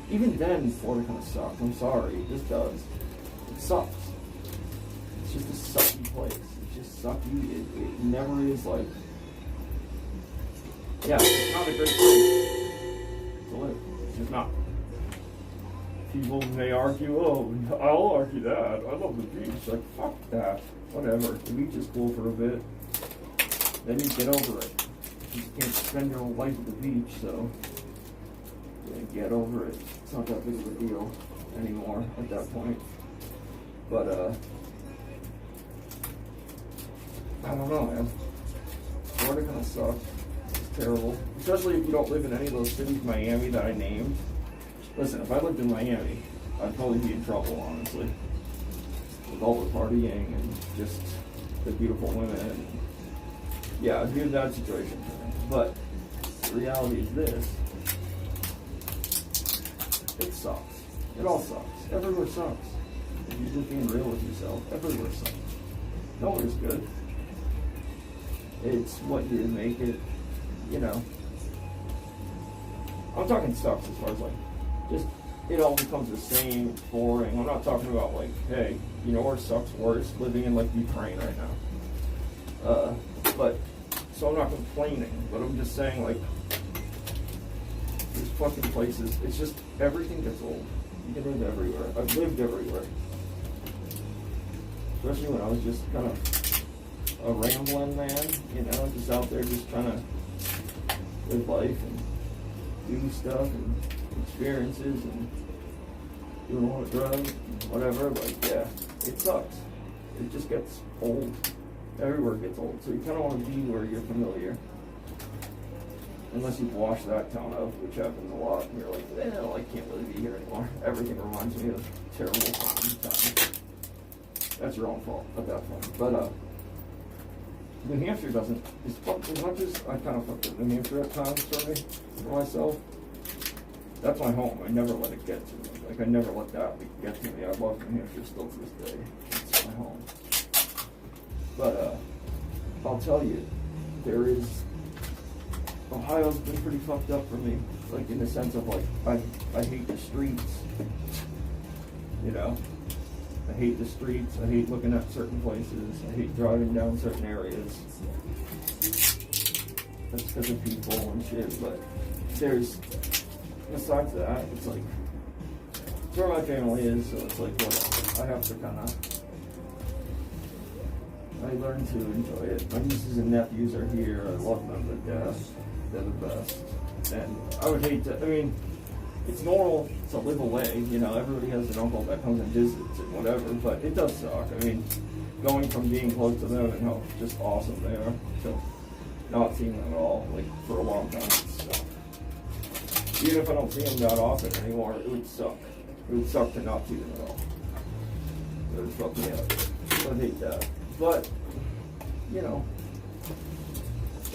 even then, Florida kind of sucks. I'm sorry, it just does. It sucks. It's just a sucky place. It's just sucky. It never is like, yeah, it's not a great place to live. It's just not. People may argue, oh, I'll argue that. I love the beach. Like, fuck that. Whatever. The beach is cool for a bit. Then you get over it. You can't spend your whole life at the beach, so yeah, get over it. It's not that big of a deal anymore at that point. But I don't know, man. Florida kind of sucks. It's terrible. Especially if you don't live in any of those cities, Miami, that I named. Listen, if I lived in Miami, I'd probably be in trouble, honestly. With all the partying and just the beautiful women. And yeah, I'd be in that situation. But the reality is this. It sucks. It all sucks. Everywhere sucks. If you're just being real with yourself, everywhere sucks. Nowhere's good. It's what you make it, you know. I'm talking sucks as far as like, just it all becomes the same, boring. I'm not talking about like, hey, you know where sucks worse? Living in like Ukraine right now. But, so I'm not complaining, but I'm just saying like, these fucking places, it's just, everything gets old. You can live everywhere. I've lived everywhere. Especially when I was just kind of a rambling man, you know, just out there just trying to live life and do stuff and experiences and doing a lot of drugs and whatever. Like, yeah, it sucks. It just gets old. Everywhere gets old. So you kind of want to be where you're familiar. Unless you've washed that town out, which happens a lot, and you're like, well, I can't really be here anymore. Everything reminds me of terrible times. That's your own fault at that point. But New Hampshire doesn't, as much as I kind of fucked with New Hampshire at times for myself, that's my home. I never let it get to me. Like, I never let that get to me. I love New Hampshire still to this day. It's my home. But I'll tell you, Ohio's been pretty fucked up for me. Like, in the sense of, like, I hate the streets. You know? I hate the streets. I hate looking at certain places. I hate driving down certain areas. That's because of people and shit. But besides that, it's like, it's where my family is, so it's like, whatever. I have to kind of, I learn to enjoy it. My nieces and nephews are here. I love them to death. They're the best. And I would hate to, I mean, it's normal to live away, you know, everybody has an uncle that comes and visits and whatever, but it does suck. I mean, going from being close to them and how just awesome they are to not seeing them at all, like, for a long time, it sucks. Even if I don't see them that often anymore, it would suck. It would suck to not see them at all. It would fuck me up. So I hate that. But, you know,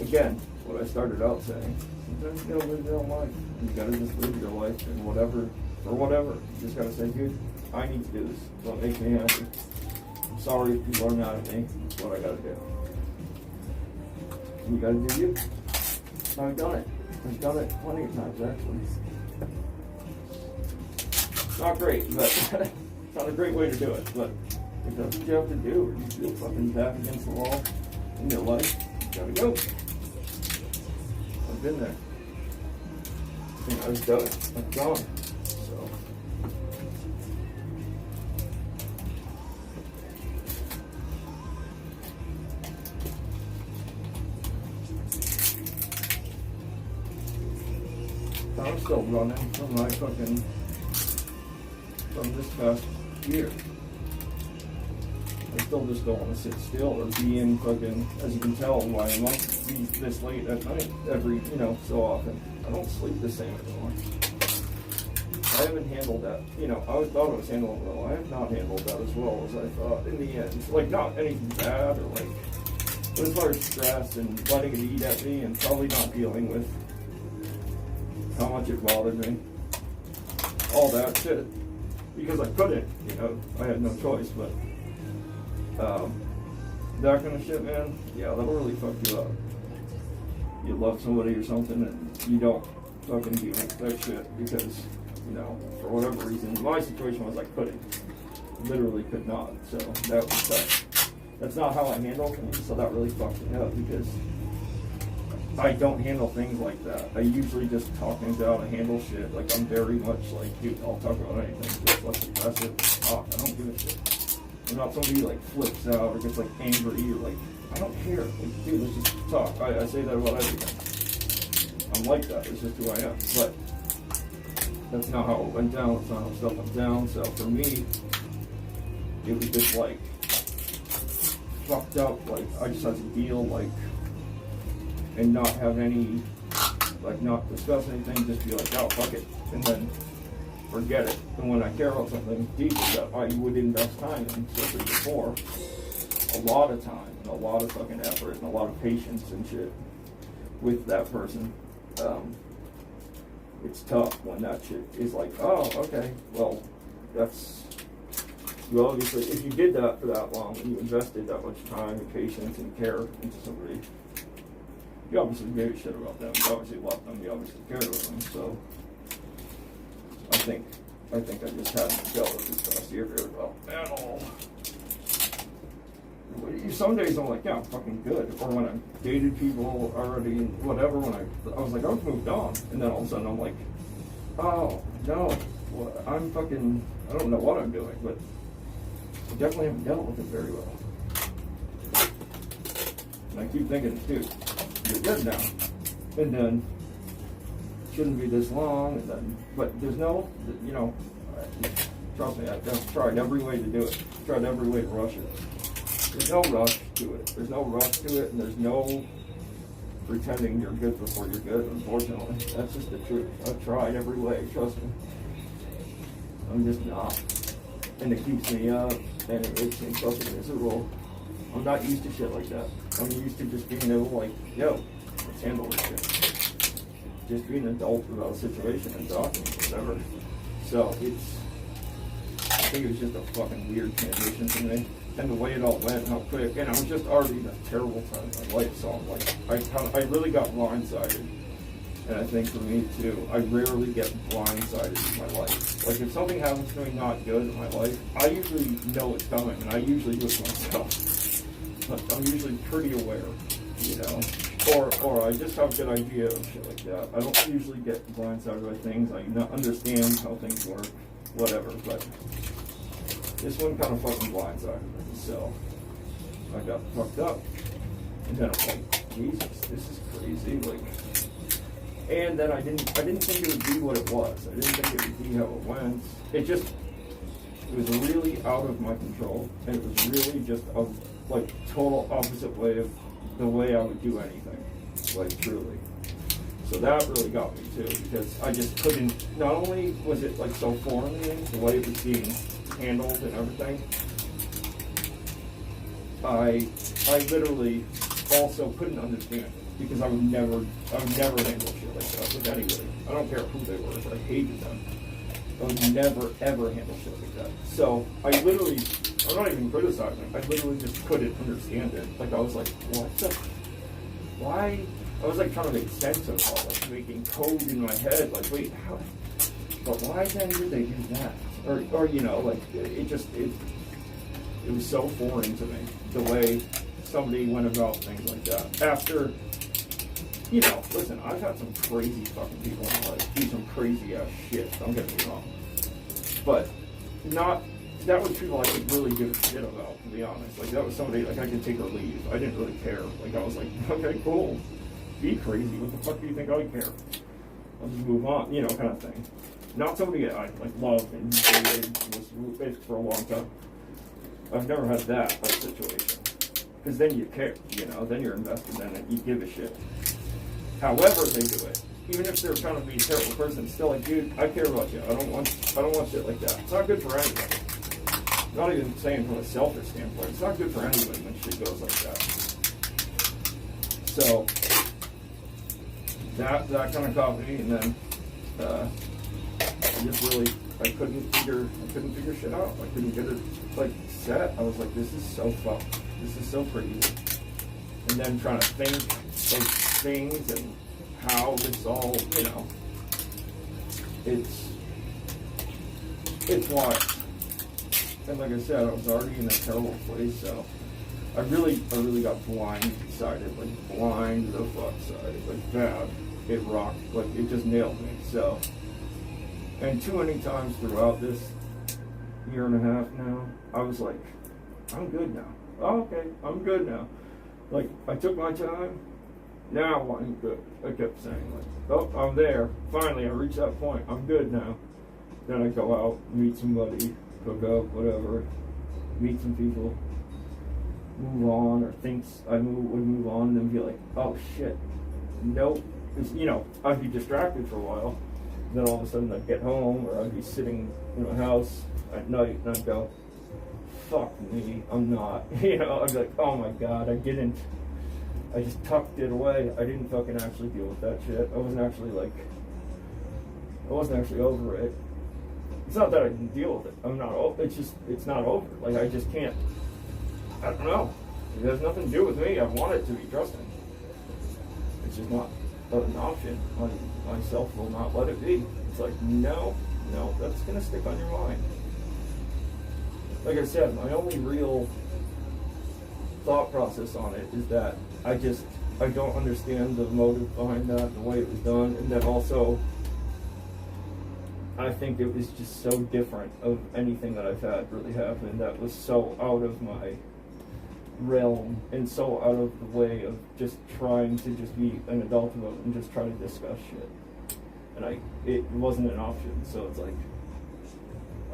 again, what I started out saying, sometimes you gotta live your own life. You gotta just live your life and whatever, for whatever. You just gotta say, dude, I need to do this. What makes me happy. I'm sorry if people are mad at me. It's what I gotta do. And you gotta do you. I've done it. I've done it plenty of times, actually. Not great, but it's not a great way to do it, but if that's what you have to do, or you feel fucking back against the wall in your life, you gotta go. I've been there. And I've done it. I've gone. So. I'm still running from my fucking, from this past year. I still just don't want to sit still or be in fucking, as you can tell why I'm up this late at night every, you know, so often. I don't sleep the same anymore. I haven't handled that, you know, I thought I was handling it well. I have not handled that as well as I thought in the end. Like, not anything bad or like, but as far as stress and letting it eat at me and probably not dealing with how much it bothered me. All that shit. Because I couldn't, you know, I had no choice, but that kind of shit, man, yeah, that'll really fuck you up. You love somebody or something and you don't fucking deal with that shit because, you know, for whatever reason, my situation was I couldn't. Literally could not, so that was tough. That's not how I handle things, so that really fucked me up because I don't handle things like that. I usually just talk things out and handle shit. Like, I'm very much like, dude, I'll talk about anything. Just let's address it. Talk. I don't give a shit. I'm not somebody who like flips out or gets like angry or like, I don't care. Like, dude, let's just talk. I say that about everything. I'm like that. It's just who I am. But that's not how it went down. That's not how stuff went down. So for me, it was just like fucked up. Like, I just had to deal like and not have any, like, not discuss anything, just be like, oh, fuck it, and then forget it. And when I care about something deeply that I would invest time in, especially before, a lot of time, and a lot of fucking effort, and a lot of patience and shit with that person, it's tough when that shit is like, oh, okay, well, that's, you obviously, if you did that for that long, and you invested that much time and patience and care into somebody, you obviously gave a shit about them, you obviously loved them, you obviously cared about them, so I think I think I just haven't dealt with this past year very well at all. Some days I'm like, yeah, I'm fucking good. Or when I dated people already, whatever, when I was like, I've moved on. And then all of a sudden I'm like, oh, no, well, I'm fucking, I don't know what I'm doing, but I definitely haven't dealt with it very well. And I keep thinking, dude, you're good now. And then, shouldn't be this long, and then, but there's no, you know, trust me, I've tried every way to do it. Tried every way to rush it. There's no rush to it. There's no rush to it, and there's no pretending you're good before you're good, unfortunately. That's just the truth. I've tried every way, trust me. I'm just not. And it keeps me up, and it makes me fucking miserable. I'm not used to shit like that. I'm used to just being able to, like, yo, let's handle this shit. Just being an adult about a situation and talking, whatever. So I think it was just a fucking weird transition for me. And the way it all went, how quick, and I was just already in a terrible time in my life, so I'm like, I really got blindsided. And I think for me too, I rarely get blindsided in my life. Like if something happens to me not good in my life, I usually know it's coming, and I usually do it myself. But I'm usually pretty aware, you know, or I just have a good idea of shit like that. I don't usually get blindsided by things. I understand how things work, whatever, but this one kind of fucking blindsided me, so I got fucked up. And then I'm like, Jesus, this is crazy. Like, and then I didn't think it would be what it was. I didn't think it would be how it went. It was really out of my control, and it was really just a like total opposite way of the way I would do anything, like truly. So that really got me too, because I just couldn't. Not only was it like so foreign to me, the way it was being handled and everything, I literally also couldn't understand it, because I would never handle shit like that with anybody. I don't care who they were, I hated them. I would never ever handle shit like that. So I'm not even criticizing, I literally just couldn't understand it. Like I was like, why? I was like trying to make sense of all, like making code in my head, like wait, how, but why then did they do that? Or you know, like it was so foreign to me, the way somebody went about things like that. After, you know, listen, I've had some crazy fucking people in my life do some crazy ass shit, don't get me wrong. But that was people I could really give a shit about, to be honest. Like that was somebody, like I could take or leave. I didn't really care. Like I was like, okay, cool. Be crazy. What the fuck do you think I care? I'll just move on, you know, kind of thing. Not somebody that I like loved and dated was for a long time. I've never had that situation. Because then you care, you know, then you're invested in it, you give a shit. However they do it, even if they're trying to be a terrible person, still like, dude, I care about you. I don't want shit like that. It's not good for anybody. I'm not even saying from a selfish standpoint. It's not good for anybody when shit goes like that. So that kind of caught me, and then I couldn't figure shit out. I couldn't get it like set. I was like, this is so fucked. This is so crazy. And then trying to think of things and how this all, you know, it's wild. And like I said, I was already in a terrible place, so I really got blindsided, like blind the fuck sided, like bad. It rocked, like it just nailed me. So, and too many times throughout this year and a half now, I was like, I'm good now. Oh, okay, I'm good now. Like I took my time. Now I'm good. I kept saying like, oh, I'm there. Finally, I reached that point. I'm good now. Then I go out, meet somebody, hook up, whatever, meet some people, move on, or thinks I would move on, and then be like, oh shit, nope. Because, you know, I'd be distracted for a while. Then all of a sudden I'd get home, or I'd be sitting in my house at night, and I'd go, fuck me, I'm not. You know, I'd be like, oh my god, I just tucked it away. I didn't fucking actually deal with that shit. I wasn't actually over it. It's not that I didn't deal with it. I'm not over. It's not over. Like, I just can't. I don't know. It has nothing to do with me. I want it to be, trust me. It's just not. an option. Myself will not let it be. It's like, no, that's gonna stick on your mind. Like I said, my only real thought process on it is that I don't understand the motive behind that, the way it was done, and then also I think it was just so different of anything that I've had really happen that was so out of my realm and so out of the way of just trying to just be an adult about it and just try to discuss shit. And it wasn't an option, so it's like,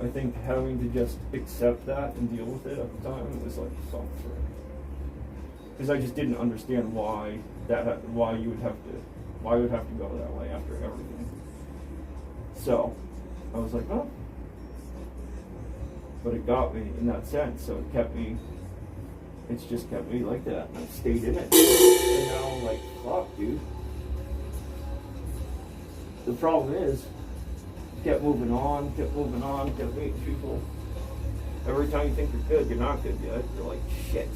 I think having to just accept that and deal with it at the time was like, fuck for it. Because I just didn't understand why you would have to go that way after everything. So I was like, oh. But it got me in that sense, so it's just kept me like that, and I've stayed in it. And now I'm like, fuck, dude. The problem is, kept moving on, kept meeting people. Every time you think you're good, you're not good yet. You're like, shit,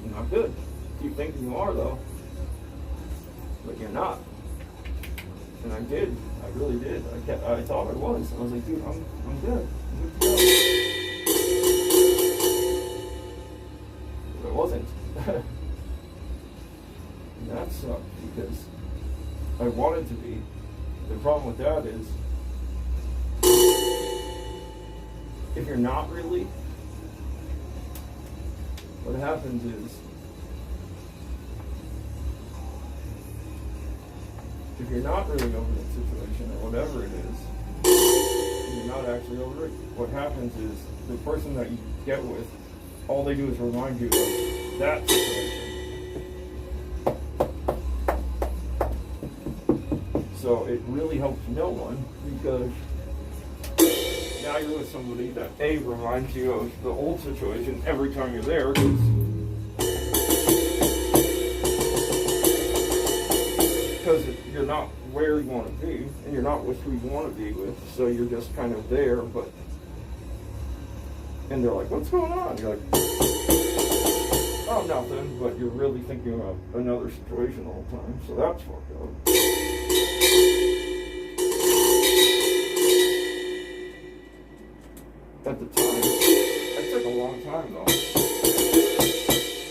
you're not good. Keep thinking you are, though. But you're not. And I really did. I thought I was. I was like, dude, I'm good. I'm good to go. But I wasn't. And that sucked because I wanted to be. The problem with that is, if you're not really, what happens is, if you're not really over that situation or whatever it is, and you're not actually over it, what happens is the person that you get with, all they do is remind you of that situation. So it really helps no one, because now you're with somebody that A, reminds you of the old situation every time you're there, because you're not where you want to be, and you're not with who you want to be with, so you're just kind of there, and they're like, what's going on? You're like, oh, nothing, but you're really thinking about another situation the whole time, so that's fucked up. At the time, it took a long time though.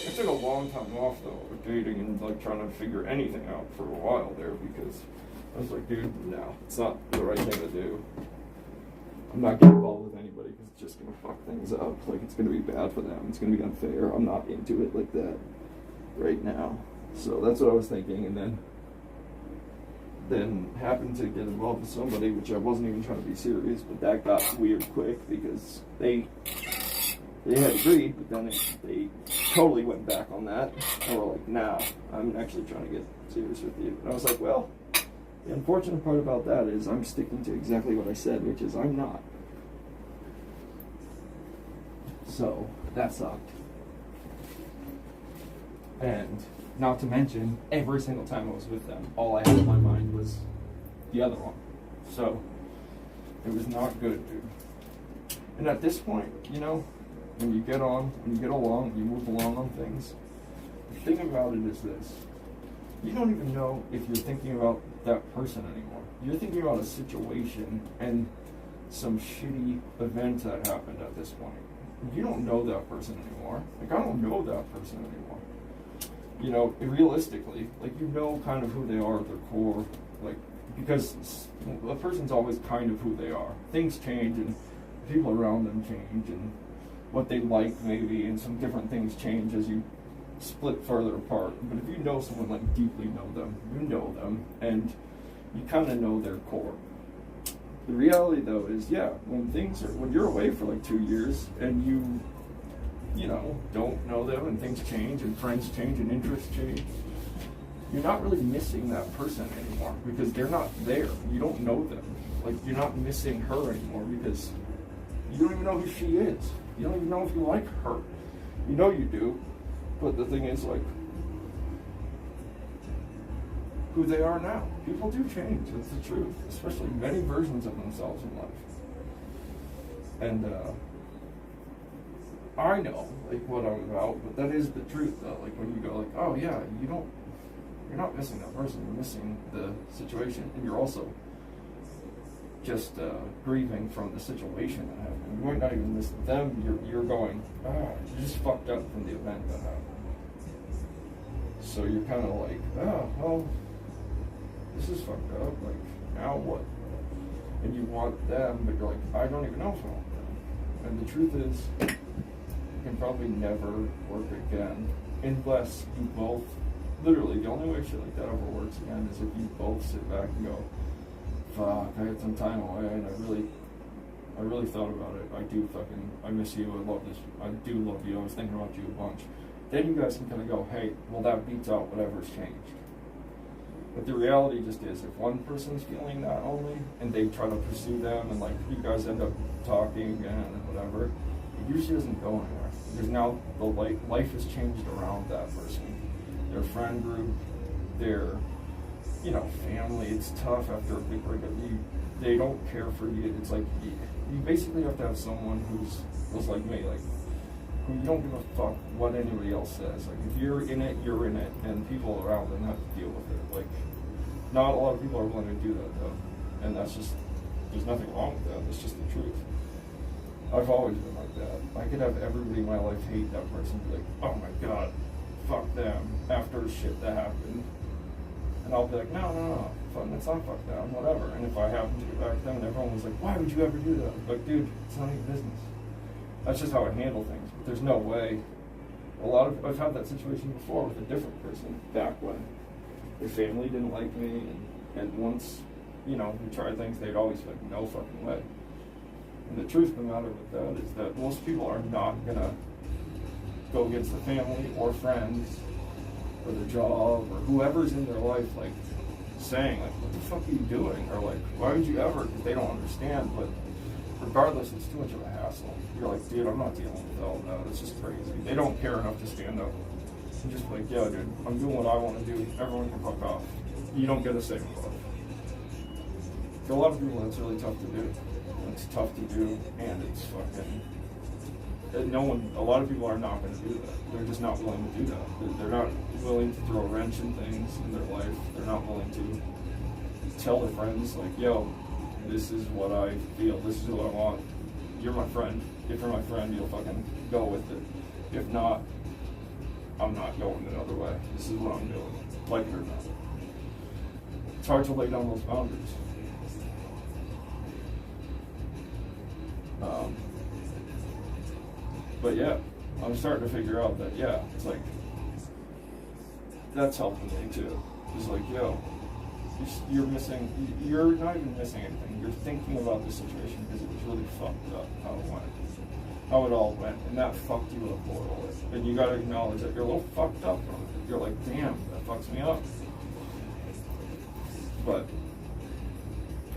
It took a long time off though, with dating and like trying to figure anything out for a while there, because I was like, dude, no, it's not the right thing to do. I'm not getting involved with anybody because it's just gonna fuck things up. Like, it's gonna be bad for them. It's gonna be unfair. I'm not into it like that right now. So that's what I was thinking, and then happened to get involved with somebody, which I wasn't even trying to be serious, but that got weird quick because they had agreed, but then they totally went back on that, and were like, nah, I'm actually trying to get serious with you. And I was like, well, the unfortunate part about that is I'm sticking to exactly what I said, which is I'm not. So that sucked. And not to mention, every single time I was with them, all I had in my mind was the other one. So it was not good, dude. And at this point, you know, when you get along, you move along on things, the thing about it is this: you don't even know if you're thinking about that person anymore. You're thinking about a situation and some shitty event that happened at this point. You don't know that person anymore. Like, I don't know that person anymore. You know, realistically, like, you know kind of who they are at their core, like, because a person's always kind of who they are. Things change, and people around them change, and what they like maybe, and some different things change as you split further apart. But if you know someone, like, deeply know them, and you kind of know their core. The reality, though, is, yeah, when you're away for like 2 years, and you know, don't know them, and things change, and friends change, and interests change, you're not really missing that person anymore, because they're not there. You don't know them. Like, you're not missing her anymore, because you don't even know who she is. You don't even know if you like her. You know you do, but the thing is, like, who they are now. People do change, that's the truth, especially many versions of themselves in life. And, I know, like, what I'm about, but that is the truth, though. Like, when you go, like, oh, yeah, you're not missing that person, you're missing the situation, and you're also just grieving from the situation that happened. You might not even miss them, you're going, you're just fucked up from the event that happened. So you're kind of like, well, this is fucked up, like, now what? And you want them, but you're like, I don't even know if I want them. And the truth is, it can probably never work again, unless you both, literally, the only way shit like that ever works again is if you both sit back and go, fuck, I had some time away, and I really thought about it. I miss you, I love this, I do love you, I was thinking about you a bunch. Then you guys can kind of go, hey, well, that beats out whatever's changed. But the reality just is, if one person's feeling that only, and they try to pursue them, and like you guys end up talking again and whatever, it usually doesn't go anywhere. Because now the life has changed around that person. Their friend group, their family. It's tough after a big breakup. They don't care for you. It's like you basically have to have someone who's like me, like who you don't give a fuck what anybody else says. Like if you're in it, you're in it, and people around them have to deal with it. Like not a lot of people are willing to do that though, and that's just, there's nothing wrong with that. It's just the truth. I've always been like that. I could have everybody in my life hate that person, be like, oh my god, fuck them, after shit that happened. And I'll be like, no, it's not fuck them, whatever. And if I happen to get back to them and everyone was like, why would you ever do that? I'm like, dude, it's not your business. That's just how I handle things. But there's no way. I've had that situation before with a different person back when their family didn't like me, and once, we tried things, they'd always be like, no fucking way. And the truth of the matter with that is that most people are not gonna go against the family or friends or the job or whoever's in their life, like saying like, what the fuck are you doing? Or like, why would you ever? Because they don't understand. But regardless, it's too much of a hassle. You're like, dude, I'm not dealing with all that. It's just crazy. They don't care enough to stand up and just be like, yeah, dude, I'm doing what I want to do. Everyone can fuck off. You don't get a say in life. For a lot of people, that's really tough to do. It's tough to do, and it's fucking. A lot of people are not going to do that. They're just not willing to do that. They're not willing to throw a wrench in things in their life. They're not willing to tell their friends, like, yo, this is what I feel, this is what I want. You're my friend. If you're my friend, you'll fucking go with it. If not, I'm not going another way. This is what I'm doing, like it or not. It's hard to lay down those boundaries. But yeah, I'm starting to figure out that, yeah, it's like, that's helping me too. It's like, yo, you're not even missing anything. You're thinking about the situation because it was really fucked up how it all went, and that fucked you up a little bit. And you gotta acknowledge that you're a little fucked up from it. You're like, damn, that fucks me up. But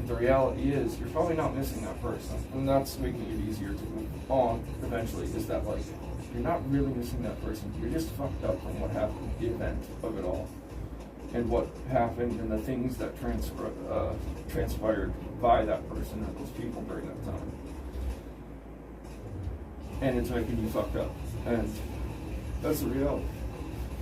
the reality is, you're probably not missing that person, and that's making it easier to move on eventually, is that, like, you're not really missing that person. You're just fucked up from what happened, the event of it all, and what happened, and the things that transpired by that person or those people during that time. And it's making you fucked up, and that's the reality.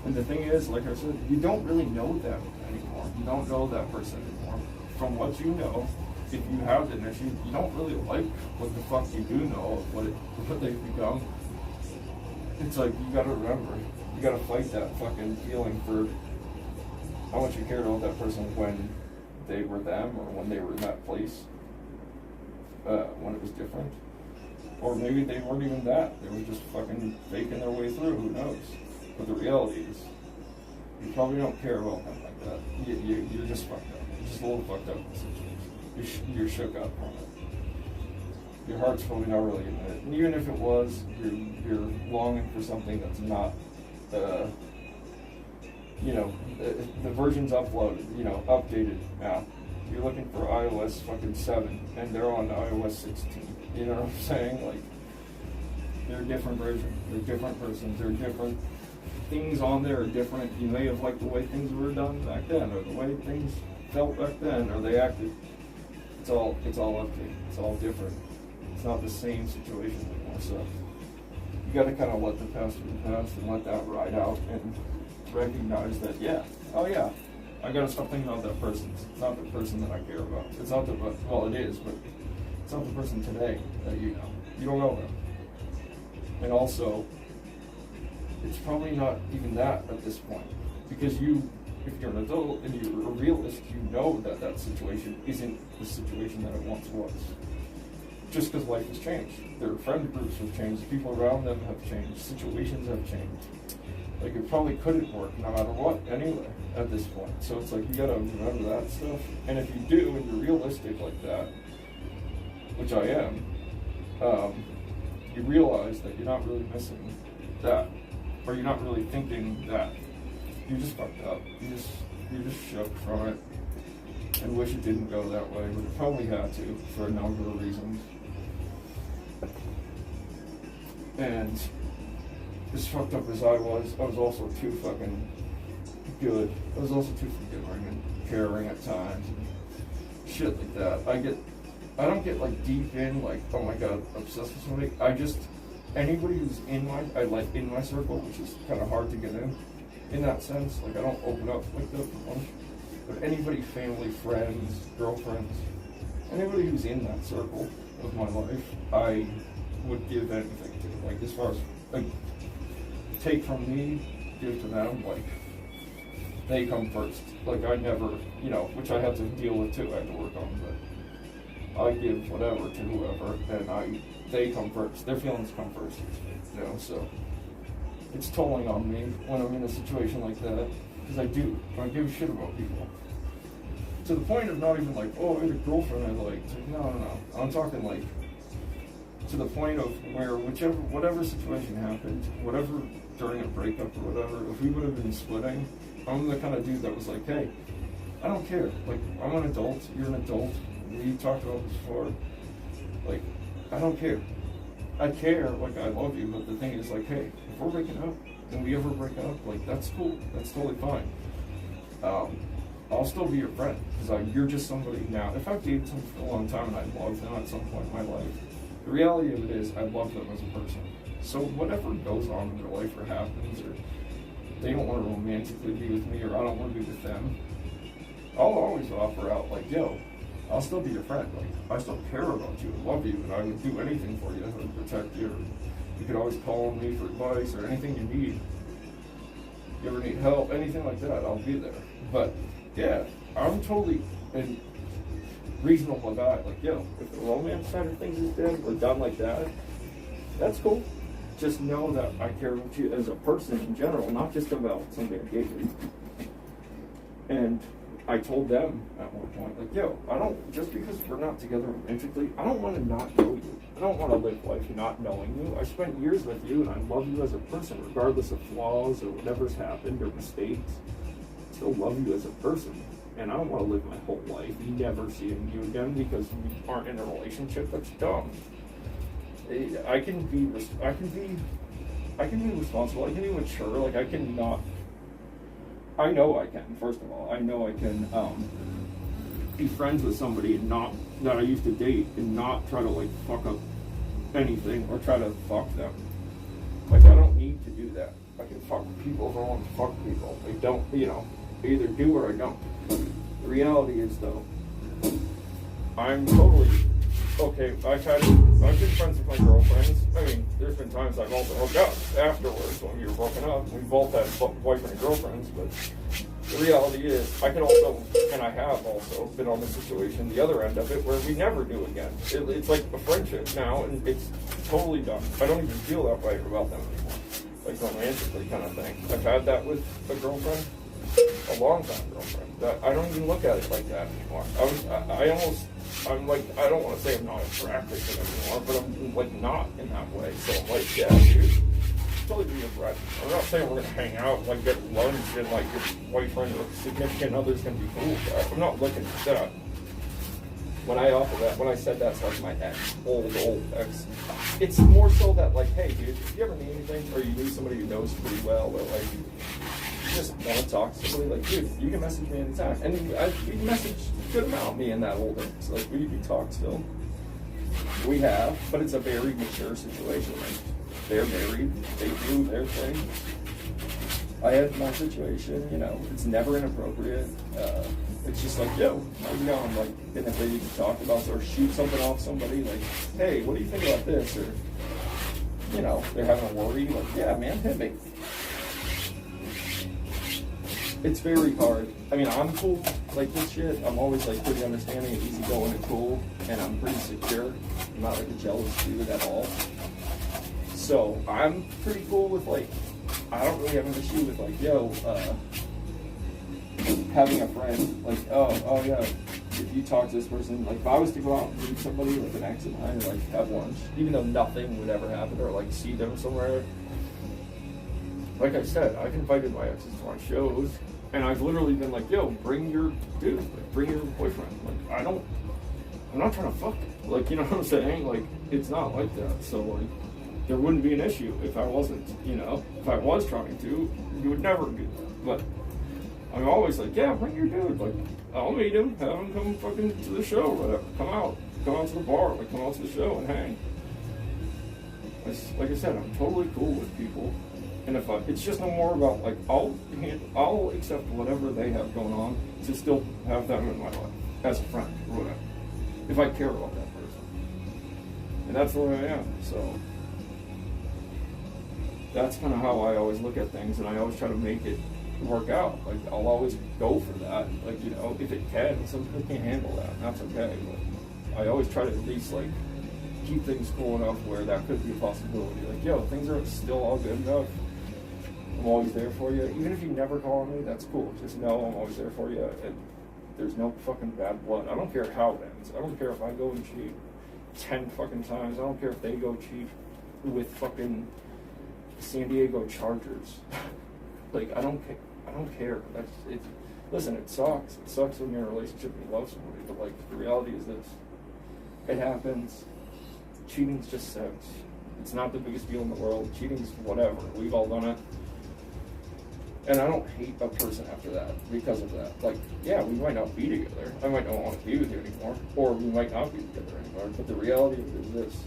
And the thing is, like I said, you don't really know them anymore. You don't know that person anymore. From what you know, if you have an issue, you don't really like what the fuck you do know of what they've become. It's like, you gotta remember, you gotta fight that fucking feeling for how much you cared about that person when they were them, or when they were in that place, when it was different. Or maybe they weren't even that, they were just fucking faking their way through, who knows. But the reality is, you probably don't care about them like that. You're just fucked up. You're just a little fucked up in the situation. You're shook up from it. Your heart's probably not really in it. And even if it was, you're longing for something that's not, the version's uploaded, updated now. You're looking for iOS fucking 7, and they're on iOS 16. You know what I'm saying? Like, they're a different version. They're different persons. They're different. Things on there are different. You may have liked the way things were done back then, or the way things felt back then, or they acted. It's all up to you. It's all different. It's not the same situation anymore. So you got to kind of let the past be the past and let that ride out, and recognize that, yeah, oh yeah, I gotta stop thinking about that person. It's not the person that I care about. It's not the, well, it is, but it's not the person today that you know. You don't know them. And also, it's probably not even that at this point. Because you, if you're an adult and you're a realist, you know that that situation isn't the situation that it once was. Just because life has changed. Their friend groups have changed, people around them have changed, situations have changed. Like, it probably couldn't work no matter what anyway at this point. So it's like, you gotta remember that stuff. And if you do, and you're realistic like that, which I am, you realize that you're not really missing that. Or you're not really thinking that. You just fucked up. You just shook from it. And wish it didn't go that way, but it probably had to for a number of reasons. And as fucked up as I was also too fucking good. I was also too forgiving and caring at times and shit like that. I don't get like deep in, like, oh my god, obsessed with somebody. I just, anybody who's in my circle, which is kind of hard to get in that sense. Like, I don't open up like that for much. But anybody, family, friends, girlfriends, anybody who's in that circle of my life, I would give anything to. Like, as far as, like, take from me, give to them, like, they come first. Like, I never, you know, which I had to deal with too, I had to work on, but I give whatever to whoever, and they come first. Their feelings come first, you know, so it's tolling on me when I'm in a situation like that, because I give a shit about people. To the point of not even like, oh, I had a girlfriend I liked. No. I'm talking like, to the point of where whatever situation happened, whatever during a breakup or whatever, if we would have been splitting, I'm the kind of dude that was like, hey, I don't care. Like, I'm an adult, you're an adult. We talked about this before. Like, I don't care. I care, like, I love you, but the thing is, like, hey, if we're breaking up, and we ever break up, like, that's cool. That's totally fine. I'll still be your friend, because you're just somebody now. If I've dated someone for a long time and I love them at some point in my life, the reality of it is I love them as a person. So whatever goes on in their life or happens, or they don't want to romantically be with me, or I don't want to be with them, I'll always offer out, like, yo, I'll still be your friend. Like, I still care about you and love you, and I would do anything for you to protect you. You could always call on me for advice or anything you need. You ever need help, anything like that, I'll be there. But yeah, I'm totally a reasonable guy. Like, yo, if the romance side of things is dead or done like that, that's cool. Just know that I care about you as a person in general, not just about something I gave you. And I told them at one point, like, yo, just because we're not together romantically, I don't want to not know you. I don't want to live life not knowing you. I spent years with you, and I love you as a person, regardless of flaws or whatever's happened or mistakes. I still love you as a person, and I don't want to live my whole life never seeing you again because we aren't in a relationship. That's dumb. I can be responsible. I can be mature. Like, I know I can, first of all. I know I can be friends with somebody and not, that I used to date, and not try to, like, fuck up anything or try to fuck them. Like, I don't need to do that. I can fuck people if I want to fuck people. I don't, you know, I either do or I don't. The reality is, though, I'm totally, okay, I've been friends with my girlfriends. I mean, there's been times I've also hooked up afterwards when we were broken up. We both had boyfriend and girlfriends, but the reality is, I have also been on the situation, the other end of it, where we never do again. It's like a friendship now, and it's totally done. I don't even feel that way about them anymore. Like, romantically kind of thing. I've had that with a girlfriend, a long-time girlfriend, that I don't even look at it like that anymore. I'm like, I don't want to say I'm not attracted to them anymore, but I'm like not in that way. So I'm like, yeah, dude, totally be a friend. I'm not saying we're gonna hang out, like get lunch, and like your boyfriend or significant other's gonna be cool with that. I'm not looking at that. When I said that's like my ex, old ex, it's more so that, like, hey, dude, if you ever need anything, or you need somebody who knows pretty well, or like you just want to talk to somebody, like, dude, you can message me anytime. And we messaged a good amount, me and that old ex. Like, we talk still. We have, but it's a very mature situation. Like, they're married, they do their thing. I had my situation, you know, it's never inappropriate. It's just like, yo, you know, I'm like, and if they even talk about or shoot something off somebody, like, hey, what do you think about this? Or, you know, they're having a worry, like, yeah, man, hit me. It's very hard. I mean, I'm cool like this shit. I'm always like pretty understanding and easygoing and cool, and I'm pretty secure. I'm not like a jealous dude at all. So I'm pretty cool with like, I don't really have an issue with like, yo, having a friend, like, oh yeah, if you talk to this person, like if I was to go out and meet somebody, like an ex of mine, or like have lunch, even though nothing would ever happen, or like see them somewhere, like I said, I've invited my exes to my shows, and I've literally been like, yo, bring your dude, like, bring your boyfriend. Like, I'm not trying to fuck, like, you know what I'm saying? Like, it's not like that, so like, there wouldn't be an issue if I wasn't, you know, if I was trying to, you would never do that. But I'm always like, yeah, bring your dude, like, I'll meet him, have him come fucking to the show, or whatever, come out to the bar, like, come out to the show and hang. Like I said, I'm totally cool with people. And if it's just no more about like I'll accept whatever they have going on to still have them in my life as a friend or whatever, if I care about that person. And that's where I am. So that's kind of how I always look at things, and I always try to make it work out. Like I'll always go for that. Like, you know, if it can, some people can't handle that, and that's okay. But I always try to at least like keep things cool enough where that could be a possibility. Like, yo, things are still all good enough. I'm always there for you. Even if you never call on me, that's cool. Just know I'm always there for you, and there's no fucking bad blood. I don't care how it ends. I don't care if I go and cheat 10 fucking times. I don't care if they go cheat with fucking San Diego Chargers. Like, I don't care. That's it. Listen, it sucks. It sucks when you're in a relationship and you love somebody, but like the reality is this: it happens. Cheating's just sex. It's not the biggest deal in the world. Cheating's whatever. We've all done it. And I don't hate a person after that because of that. Like, yeah, we might not be together. I might not want to be with you anymore. Or we might not be together anymore. But the reality of it is this: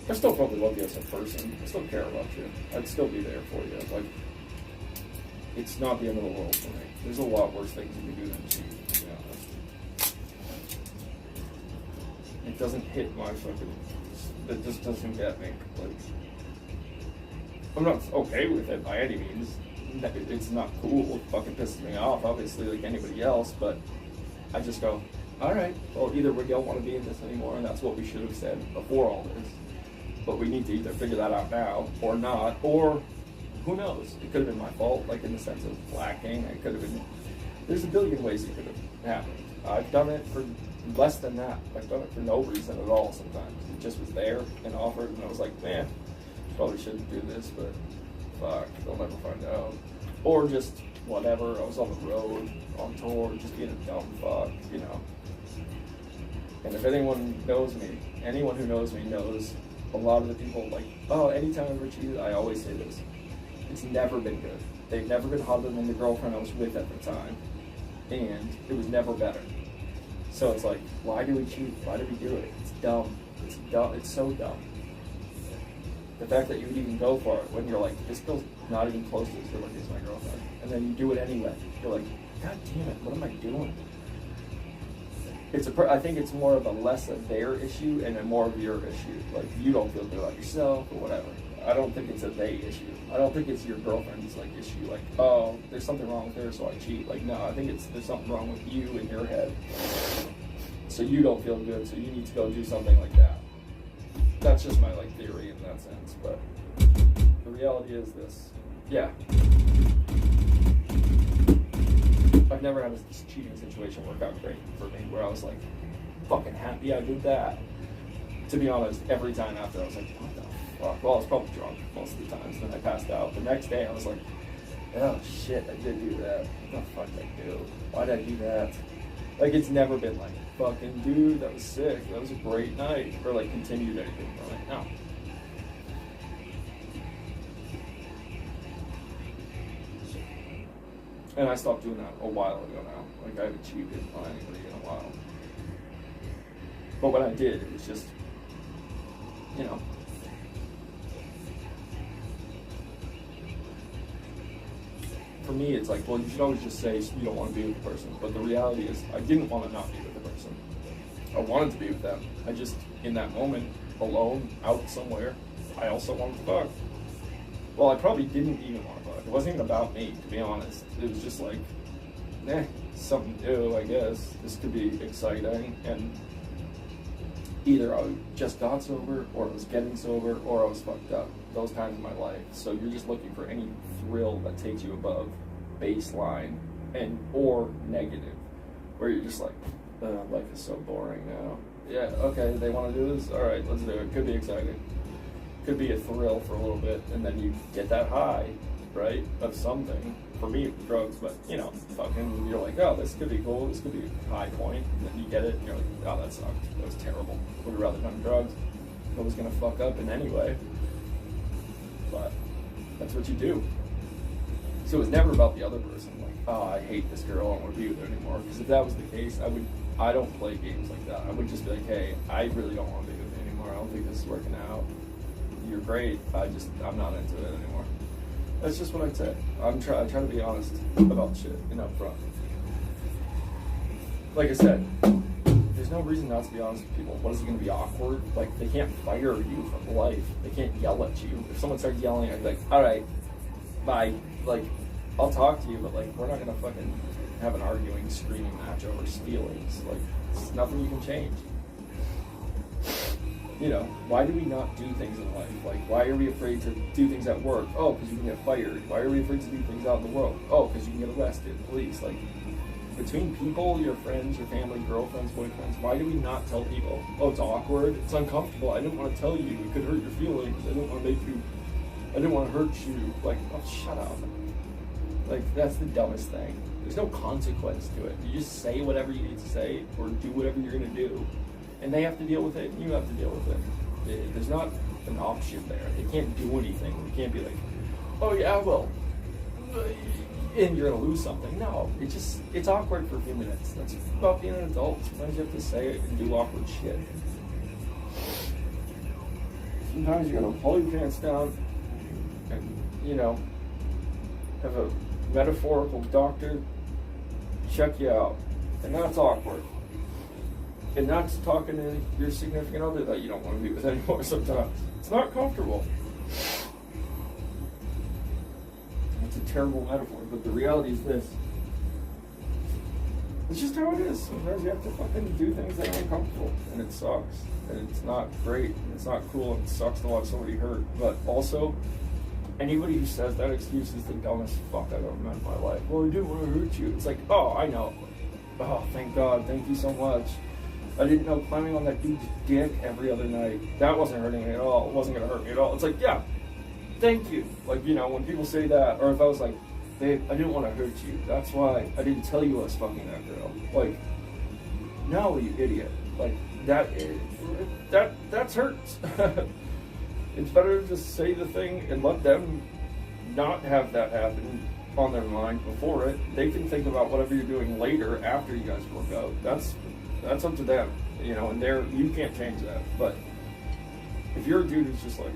I still probably love you as a person. I still care about you. I'd still be there for you. Like, it's not the end of the world for me. There's a lot worse things you can do than cheat, to be honest. It doesn't hit my fucking... It just doesn't get me. Like, I'm not okay with it by any means. It's not cool. It fucking pisses me off, obviously, like anybody else, but I just go, alright, well, either we don't want to be in this anymore, and that's what we should have said before all this, but we need to either figure that out now, or not, or who knows? It could have been my fault, like in the sense of lacking. It could have been, there's a billion ways it could have happened. I've done it for less than that. I've done it for no reason at all sometimes. It just was there and offered, and I was like, man, probably shouldn't do this, but fuck, they'll never find out. Or just whatever, I was on the road, on tour, just being a dumb fuck, you know. And if anyone knows me, anyone who knows me knows a lot of the people, like, oh, anytime I ever cheated, I always say this: it's never been good. They've never been hotter than the girlfriend I was with at the time, and it was never better. So it's like, why do we cheat? Why do we do it? It's dumb. It's dumb. It's so dumb. The fact that you would even go for it when you're like, this girl's not even close to as good looking as my girlfriend, and then you do it anyway. You're like, God damn it, what am I doing? I think it's more of a less of their issue and a more of your issue. Like, you don't feel good about yourself or whatever. I don't think it's a they issue. I don't think it's your girlfriend's like issue. Like, oh, there's something wrong with her, so I cheat. Like, no, I think there's something wrong with you in your head. So you don't feel good, so you need to go do something like that. That's just my like theory in that sense. But the reality is this: yeah, I've never had a cheating situation work out great for me where I was like fucking happy I did that. To be honest, every time after I was like, what the fuck? Well, I was probably drunk most of the times. Then I passed out. The next day I was like, oh shit, I did do that. What the fuck did I do? Why did I do that? Like, it's never been like, fucking dude, that was sick. That was a great night. Or like continued anything. I'm like, no. And I stopped doing that a while ago now. Like, I haven't cheated on anybody in a while. But when I did, it was just, you know. me, it's like, well, you should always just say you don't want to be with the person. But the reality is, I didn't want to not be with the person. I wanted to be with them. I just, in that moment, alone, out somewhere, I also wanted to fuck. Well, I probably didn't even want to fuck. It wasn't even about me, to be honest. It was just like, something new, I guess. This could be exciting. And either I just got sober, or I was getting sober, or I was fucked up. Those times in my life. So you're just looking for any thrill that takes you above baseline and or negative, where you're just like, life is so boring now. Yeah, okay, they want to do this? All right, let's do it. Could be exciting. Could be a thrill for a little bit, and then you get that high, right, of something. For me, it was drugs, but, you know, fucking, you're like, oh, this could be cool, this could be a high point, and then you get it, and you're like, oh, that sucked, that was terrible. Would have rather done drugs. I was going to fuck up in any way. But that's what you do. So it was never about the other person, like, oh, I hate this girl, I don't want to be with her anymore. Because if that was the case, I don't play games like that. I would just be like, hey, I really don't want to be with you anymore. I don't think this is working out. You're great. I'm not into it anymore. That's just what I'd say. I try to be honest about shit and upfront. Like I said, there's no reason not to be honest with people. What is it going to be awkward? Like, they can't fire you from life. They can't yell at you. If someone starts yelling, I'd be like, all right, bye. Like, I'll talk to you, but like, we're not going to fucking have an arguing, screaming match over feelings. Like, it's nothing you can change. You know, why do we not do things in life? Like, why are we afraid to do things at work? Oh, because you can get fired. Why are we afraid to do things out in the world? Oh, because you can get arrested, police. Like, between people, your friends, your family, girlfriends, boyfriends, why do we not tell people? Oh, it's awkward, it's uncomfortable, I didn't want to tell you, it could hurt your feelings, I didn't want to hurt you. Like, oh, shut up. Like, that's the dumbest thing. There's no consequence to it. You just say whatever you need to say, or do whatever you're going to do. And they have to deal with it, and you have to deal with it. There's not an option there. They can't do anything. You can't be like, oh yeah, well, and you're going to lose something. No, it's awkward for a few minutes. That's about being an adult. Sometimes you have to say it and do awkward shit. Sometimes you're going to pull your pants down and, you know, have a metaphorical doctor check you out. And that's awkward. And that's talking to your significant other that you don't want to be with anymore sometimes. It's not comfortable. It's a terrible metaphor, but the reality is this. It's just how it is. Sometimes you have to fucking do things that are uncomfortable, and it sucks. And it's not great, and it's not cool, and it sucks to watch somebody hurt. But also, anybody who says that excuse is the dumbest fuck I've ever met in my life. Well, I didn't want to hurt you. It's like, oh, I know. Oh, thank God. Thank you so much. I didn't know climbing on that dude's dick every other night, that wasn't hurting me at all. It wasn't going to hurt me at all. It's like, yeah, thank you. Like, you know, when people say that, or if I was like, babe, I didn't want to hurt you. That's why I didn't tell you I was fucking that girl. Like, no, you idiot. Like, that hurts. It's better to just say the thing and let them not have that happen on their mind before it. They can think about whatever you're doing later after you guys work out. That's up to them, you know, and you can't change that. But if you're a dude who's just like,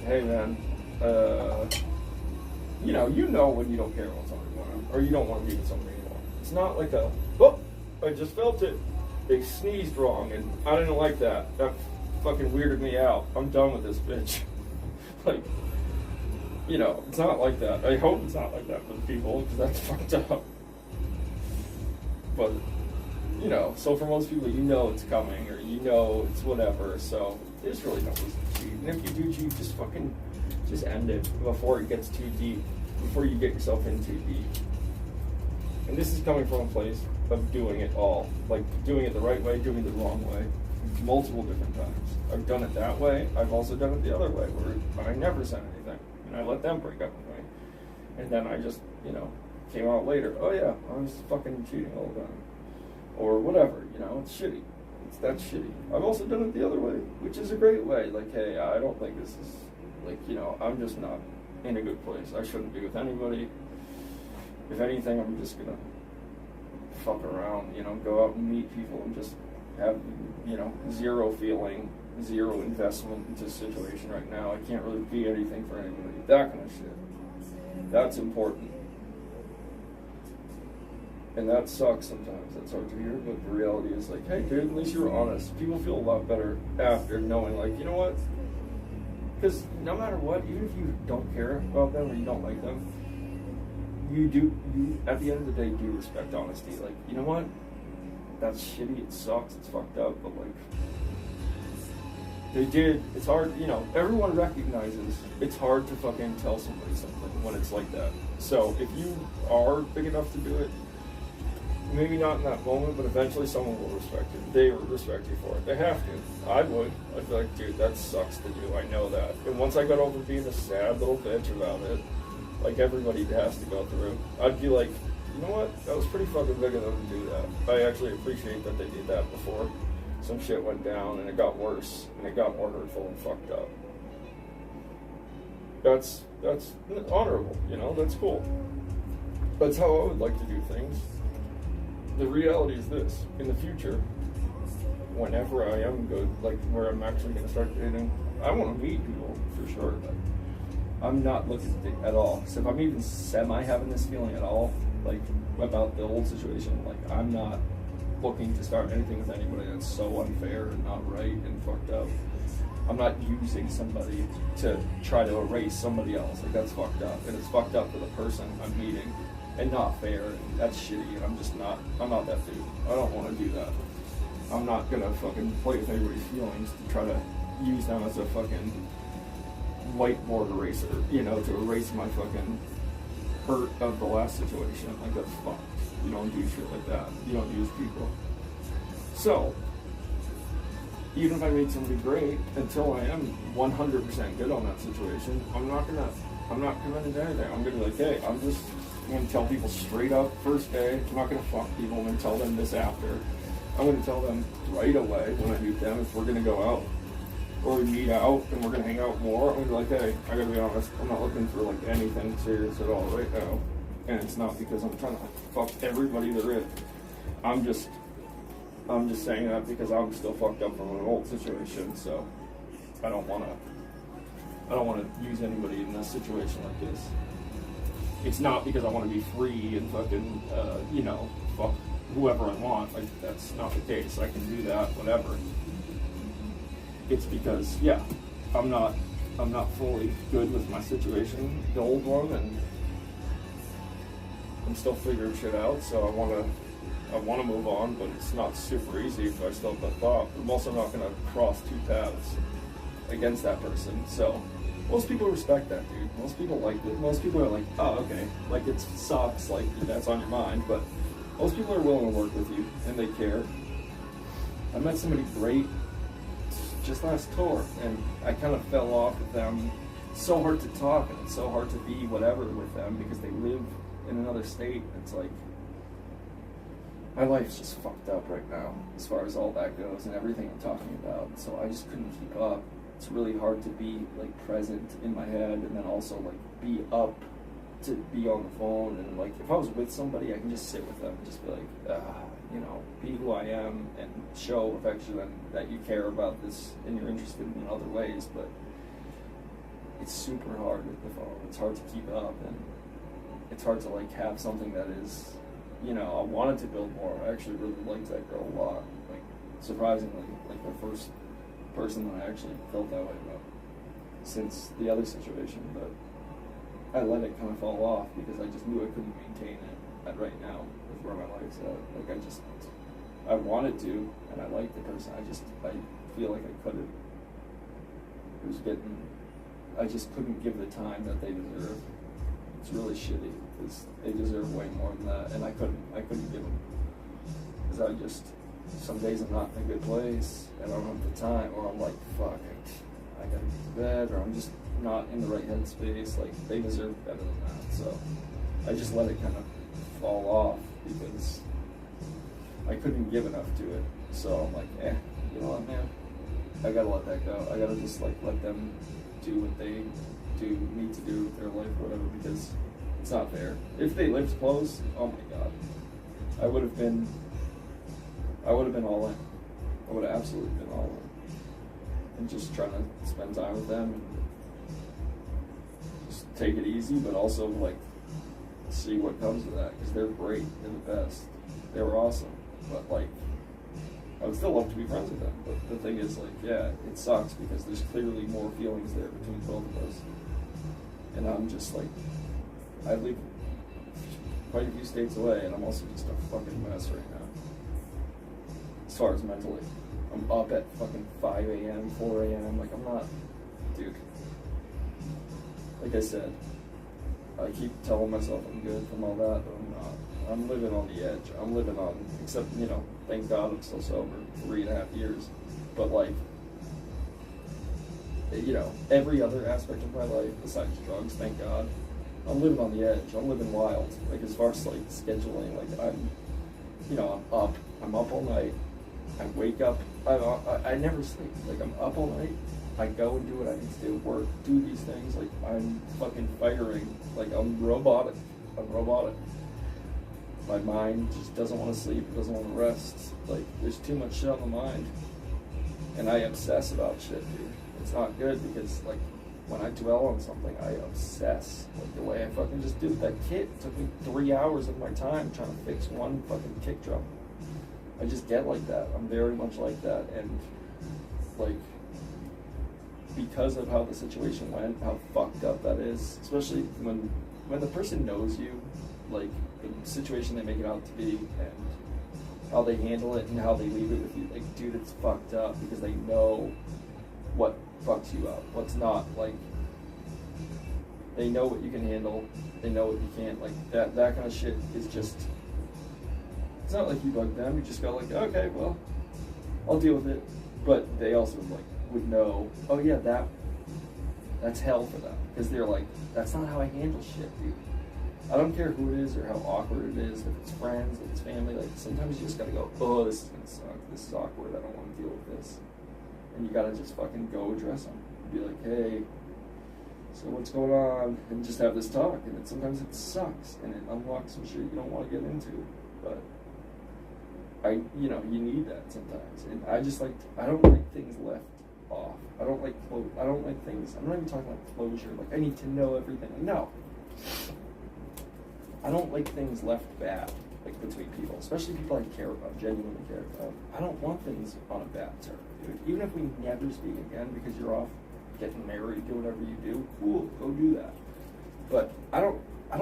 hey man, you know when you don't care about somebody anymore, or you don't want to be with somebody anymore. It's not like I just felt it. They sneezed wrong, and I didn't like that. That fucking weirded me out. I'm done with this bitch. Like, you know, it's not like that. I hope it's not like that for the people, because that's fucked up. But, you know, so for most people, you know it's coming, or you know it's whatever, so there's really no reason to cheat. And if you do cheat, just end it before it gets too deep, before you get yourself in too deep. And this is coming from a place of doing it all, like doing it the right way, doing it the wrong way, multiple different times. I've done it that way. I've also done it the other way, where I never said anything, and I let them break up with me. And then I just, you know, came out later, oh yeah, I was fucking cheating all the time. Or whatever, you know, it's shitty. That's shitty. I've also done it the other way, which is a great way. Like, hey, I don't think this is, like, you know, I'm just not in a good place. I shouldn't be with anybody. If anything, I'm just gonna fuck around, you know, go out and meet people and just have, you know, zero feeling, zero investment into the situation right now. I can't really be anything for anybody. That kind of shit. That's important. And that sucks sometimes. That's hard to hear, but the reality is like, hey, dude, at least you were honest. People feel a lot better after knowing, like, you know what? Because no matter what, even if you don't care about them or you don't like them, you at the end of the day do respect honesty. Like, you know what? That's shitty. It sucks. It's fucked up. But like, they did. It's hard. You know, everyone recognizes it's hard to fucking tell somebody something when it's like that. So if you are big enough to do it, maybe not in that moment, but eventually someone will respect you. They will respect you for it. They have to. I would. I'd be like, dude, that sucks to do. I know that. And once I got over being a sad little bitch about it, like everybody has to go through, I'd be like, you know what? That was pretty fucking big of them to do that. I actually appreciate that they did that before some shit went down and it got worse and it got more hurtful and fucked up. That's honorable, you know? That's cool. That's how I would like to do things. The reality is this: in the future, whenever I am good, like where I'm actually going to start dating, I want to meet people for sure, but I'm not looking to date at all. So if I'm even semi having this feeling at all, like about the old situation, like I'm not looking to start anything with anybody that's so unfair and not right and fucked up. I'm not using somebody to try to erase somebody else. Like that's fucked up, and it's fucked up for the person I'm meeting. And not fair, and that's shitty, and I'm not that dude. I don't want to do that. I'm not gonna fucking play with everybody's feelings to try to use them as a fucking whiteboard eraser, you know, to erase my fucking hurt of the last situation. Like, that's fucked. You don't do shit like that. You don't use people. So, even if I meet somebody great, until I am 100% good on that situation, I'm not committing to anything. I'm gonna be like, hey, I'm going to tell people straight up first day. I'm not going to fuck people. I'm going to tell them this after. I'm going to tell them right away when I meet them if we're going to go out or we meet out and we're going to hang out more. I'm going to be like, hey, I got to be honest, I'm not looking for like anything serious at all right now. And it's not because I'm trying to fuck everybody there is. I'm just saying that because I'm still fucked up from an old situation. So I don't want to use anybody in a situation like this. It's not because I want to be free and fucking, you know, fuck whoever I want. Like, that's not the case. I can do that, whatever. It's because, yeah, I'm not fully good with my situation, the old one, and I'm still figuring shit out. So I want to move on, but it's not super easy if I still have that thought. I'm also not going to cross two paths against that person. So most people respect that, dude. Most people like it. Most people are like, oh, okay, like it sucks, like that's on your mind, but most people are willing to work with you and they care. I met somebody great just last tour, and I kind of fell off with them. It's so hard to talk, and it's so hard to be whatever with them because they live in another state. It's like, my life's just fucked up right now as far as all that goes and everything I'm talking about. So I just couldn't keep up. It's really hard to be like present in my head and then also like be up to be on the phone. And like if I was with somebody, I can just sit with them and just be like, you know, be who I am and show affection and that you care about this and you're interested in other ways. But it's super hard with the phone. It's hard to keep up, and it's hard to like have something that is, you know, I wanted to build more. I actually really liked that girl a lot. Like surprisingly, like the first person that I actually felt that way about since the other situation, but I let it kind of fall off because I just knew I couldn't maintain it at right now with where my life's at. Like I wanted to, and I liked the person. I feel like I couldn't. I just couldn't give the time that they deserve. It's really shitty because they deserve way more than that, and I couldn't give them because some days I'm not in a good place and I don't have the time, or I'm like, fuck it, I gotta get to bed, or I'm just not in the right headspace. Like, they deserve better than that. So I just let it kind of fall off because I couldn't give enough to it. So I'm like, you know what, man, I gotta let that go. I gotta just like let them do what they need to do with their life or whatever, because it's not fair. If they lived close, oh my god, I would have been all in. I would have absolutely been all in. And just trying to spend time with them and just take it easy, but also like see what comes of that, because they're great, they're the best, they were awesome, but like, I would still love to be friends with them. But the thing is, like, yeah, it sucks because there's clearly more feelings there between both of us, and I'm just like, I live quite a few states away, and I'm also just a fucking mess right now. As far as mentally, I'm up at fucking 5 a.m., 4 a.m. Like, I'm not, dude. Like I said, I keep telling myself I'm good from all that, but I'm not. I'm living on the edge. I'm living on, except, you know, thank God I'm still sober 3.5 years. But like, you know, every other aspect of my life besides drugs, thank God, I'm living on the edge. I'm living wild. Like, as far as like scheduling, like I'm, you know, I'm up all night. I wake up. I never sleep. Like, I'm up all night. I go and do what I need to do, work, do these things. Like, I'm fucking firing. Like, I'm robotic. My mind just doesn't want to sleep. It doesn't want to rest. Like, there's too much shit on the mind. And I obsess about shit, dude. It's not good because, like, when I dwell on something, I obsess. Like, the way I fucking just do that kit took me 3 hours of my time trying to fix one fucking kick drum. I just get like that. I'm very much like that. And, like, because of how the situation went, how fucked up that is, especially when the person knows you, like, the situation they make it out to be, and how they handle it and how they leave it with you, like, dude, it's fucked up because they know what fucks you up, what's not. Like, they know what you can handle, they know what you can't. Like, that kind of shit is just, it's not like you bug them, you just go like, okay, well, I'll deal with it. But they also, like, would know, oh yeah, that's hell for them, because they're like, that's not how I handle shit, dude. I don't care who it is or how awkward it is, if it's friends, if it's family. Like, sometimes you just gotta go, oh, this is gonna suck, this is awkward, I don't want to deal with this. And you gotta just fucking go address them. Be like, hey, so what's going on? And just have this talk. And then sometimes it sucks, and it unlocks some shit you don't want to get into. But you know, you need that sometimes. And I just like, I don't like things left off. I don't like things, I'm not even talking like closure, like I need to know everything. No. I don't like things left bad, like between people, especially people I care about, genuinely care about. I don't want things on a bad term, dude. Even if we never speak again because you're off getting married, do whatever you do, cool, go do that. But I don't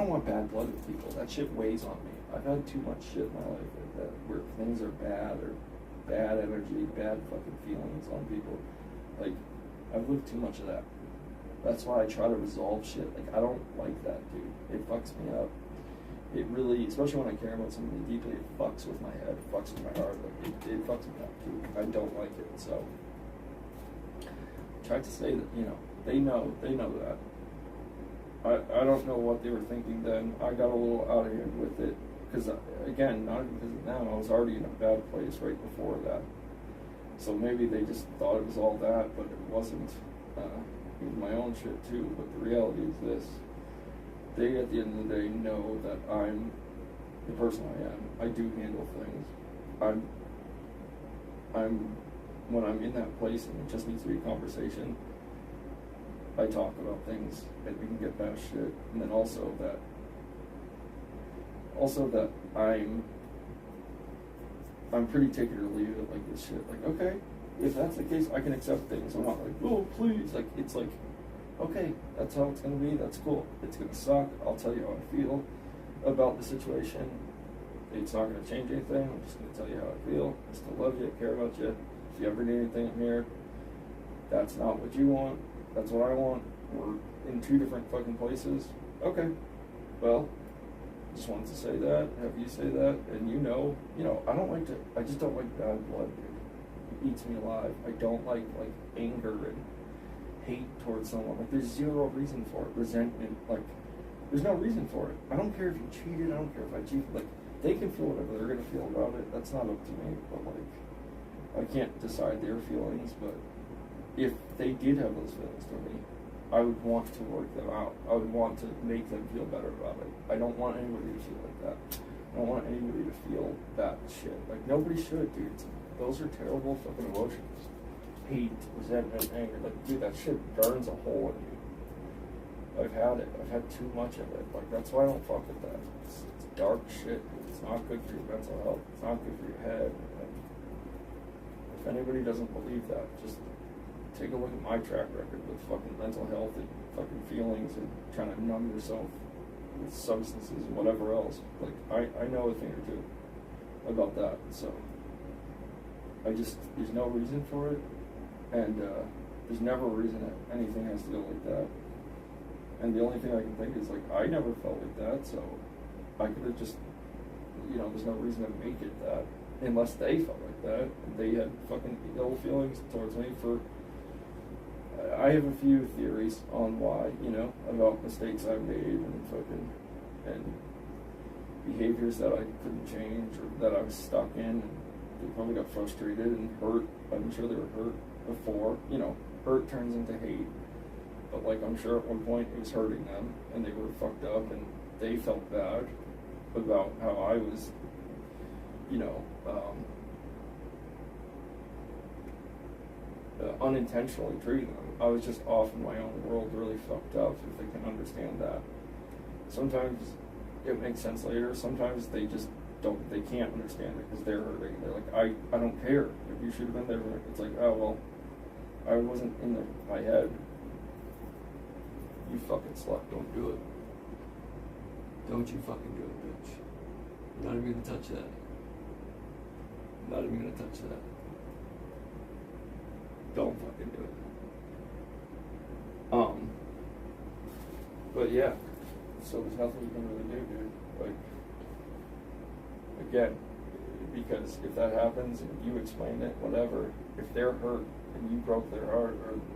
want bad blood with people. That shit weighs on me. I've had too much shit in my life like that, where things are bad, or bad energy, bad fucking feelings on people. Like, I've lived too much of that. That's why I try to resolve shit. Like, I don't like that, dude. It fucks me up. It really, especially when I care about something deeply, it fucks with my head, it fucks with my heart. Like, it fucks me up, dude. I don't like it. So, I tried to say that, you know, they know that. I don't know what they were thinking then. I got a little out of hand with it. Because, again, not even because of them, I was already in a bad place right before that. So maybe they just thought it was all that, but it wasn't. It was my own shit too, but the reality is this. They, at the end of the day, know that I'm the person I am. I do handle things. When I'm in that place and it just needs to be a conversation, I talk about things and we can get past shit. And then also that I'm pretty take it or leave it, like this shit. Like, okay, if that's the case, I can accept things. I'm not like, oh, please. Like, it's like, okay, that's how it's going to be. That's cool. It's going to suck. I'll tell you how I feel about the situation. It's not going to change anything. I'm just going to tell you how I feel. I still love you. I care about you. If you ever need anything, I'm here. That's not what you want. That's what I want. We're in two different fucking places. Okay. Well, just wanted to say that, have you say that, and you know, I just don't like bad blood, dude. It eats me alive. I don't like anger and hate towards someone. Like, there's zero reason for it. Resentment, like, there's no reason for it. I don't care if you cheated, I don't care if I cheated. Like, they can feel whatever they're gonna feel about it. That's not up to me, but like, I can't decide their feelings, but if they did have those feelings for me, I would want to work them out. I would want to make them feel better about it. I don't want anybody to feel like that. I don't want anybody to feel that shit. Like, nobody should, dude. Those are terrible fucking emotions. Hate, resentment, anger. Like, dude, that shit burns a hole in you. I've had it. I've had too much of it. Like, that's why I don't fuck with that. It's dark shit. It's not good for your mental health. It's not good for your head. And if anybody doesn't believe that, just take a look at my track record with fucking mental health and fucking feelings and trying to numb yourself with substances and whatever else. Like, I know a thing or two about that. So, there's no reason for it. And there's never a reason that anything has to go like that. And the only thing I can think is, like, I never felt like that, so I could have just, there's no reason to make it that, unless they felt like that. They had fucking ill feelings towards me for, I have a few theories on why, about mistakes I've made and behaviors that I couldn't change or that I was stuck in. And they probably got frustrated and hurt. I'm sure they were hurt before. Hurt turns into hate. But, like, I'm sure at one point it was hurting them and they were fucked up and they felt bad about how I was, unintentionally treating them. I was just off in my own world, really fucked up, if they can understand that. Sometimes it makes sense later. Sometimes they just they can't understand it because they're hurting. They're like, I don't care. If you should have been there. It's like, oh, well, I wasn't in my head. You fucking slut, don't do it. Don't you fucking do it, bitch. I'm not even gonna touch that. I'm not even gonna touch that. Don't fucking do it. But yeah, so there's nothing you can really do, dude. Like, again, because if that happens and you explain it, whatever, if they're hurt and you broke their heart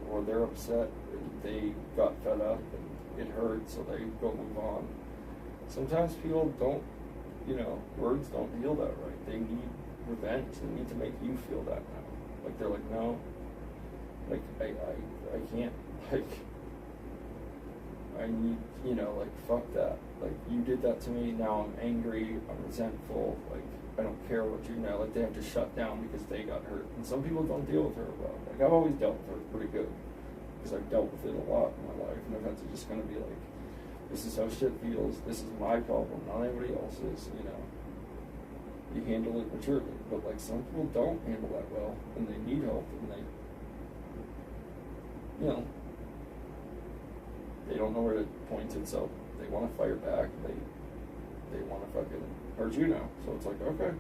or they're upset and they got fed up and it hurt, so they go move on. Sometimes people don't, words don't heal that right. They need revenge. They need to make you feel that now. Like, they're like, no, like, I can't, like, I need, fuck that. Like, you did that to me, now I'm angry, I'm resentful, like, I don't care what you know. Like, they have to shut down because they got hurt. And some people don't deal with her well. Like, I've always dealt with her pretty good because I've dealt with it a lot in my life, and I've had to just kind of be like, this is how shit feels, this is my problem, not anybody else's, You handle it maturely. But, like, some people don't handle that well, and they need help, and they don't know where to point it, so they want to fire back, and they want to fucking hurt you now. So it's like, okay,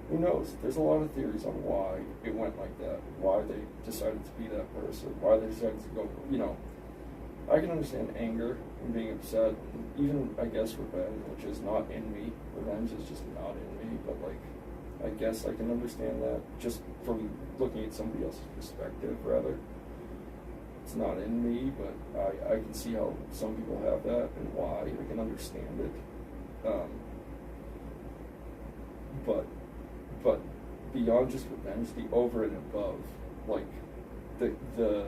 who knows? There's a lot of theories on why it went like that, why they decided to be that person, why they decided to go, I can understand anger and being upset, and even, I guess, revenge, which is not in me. Revenge is just not in me, but, like, I guess I can understand that just from looking at somebody else's perspective, rather. It's not in me, but I can see how some people have that and why. I can understand it. But beyond just revenge, the over and above, like, the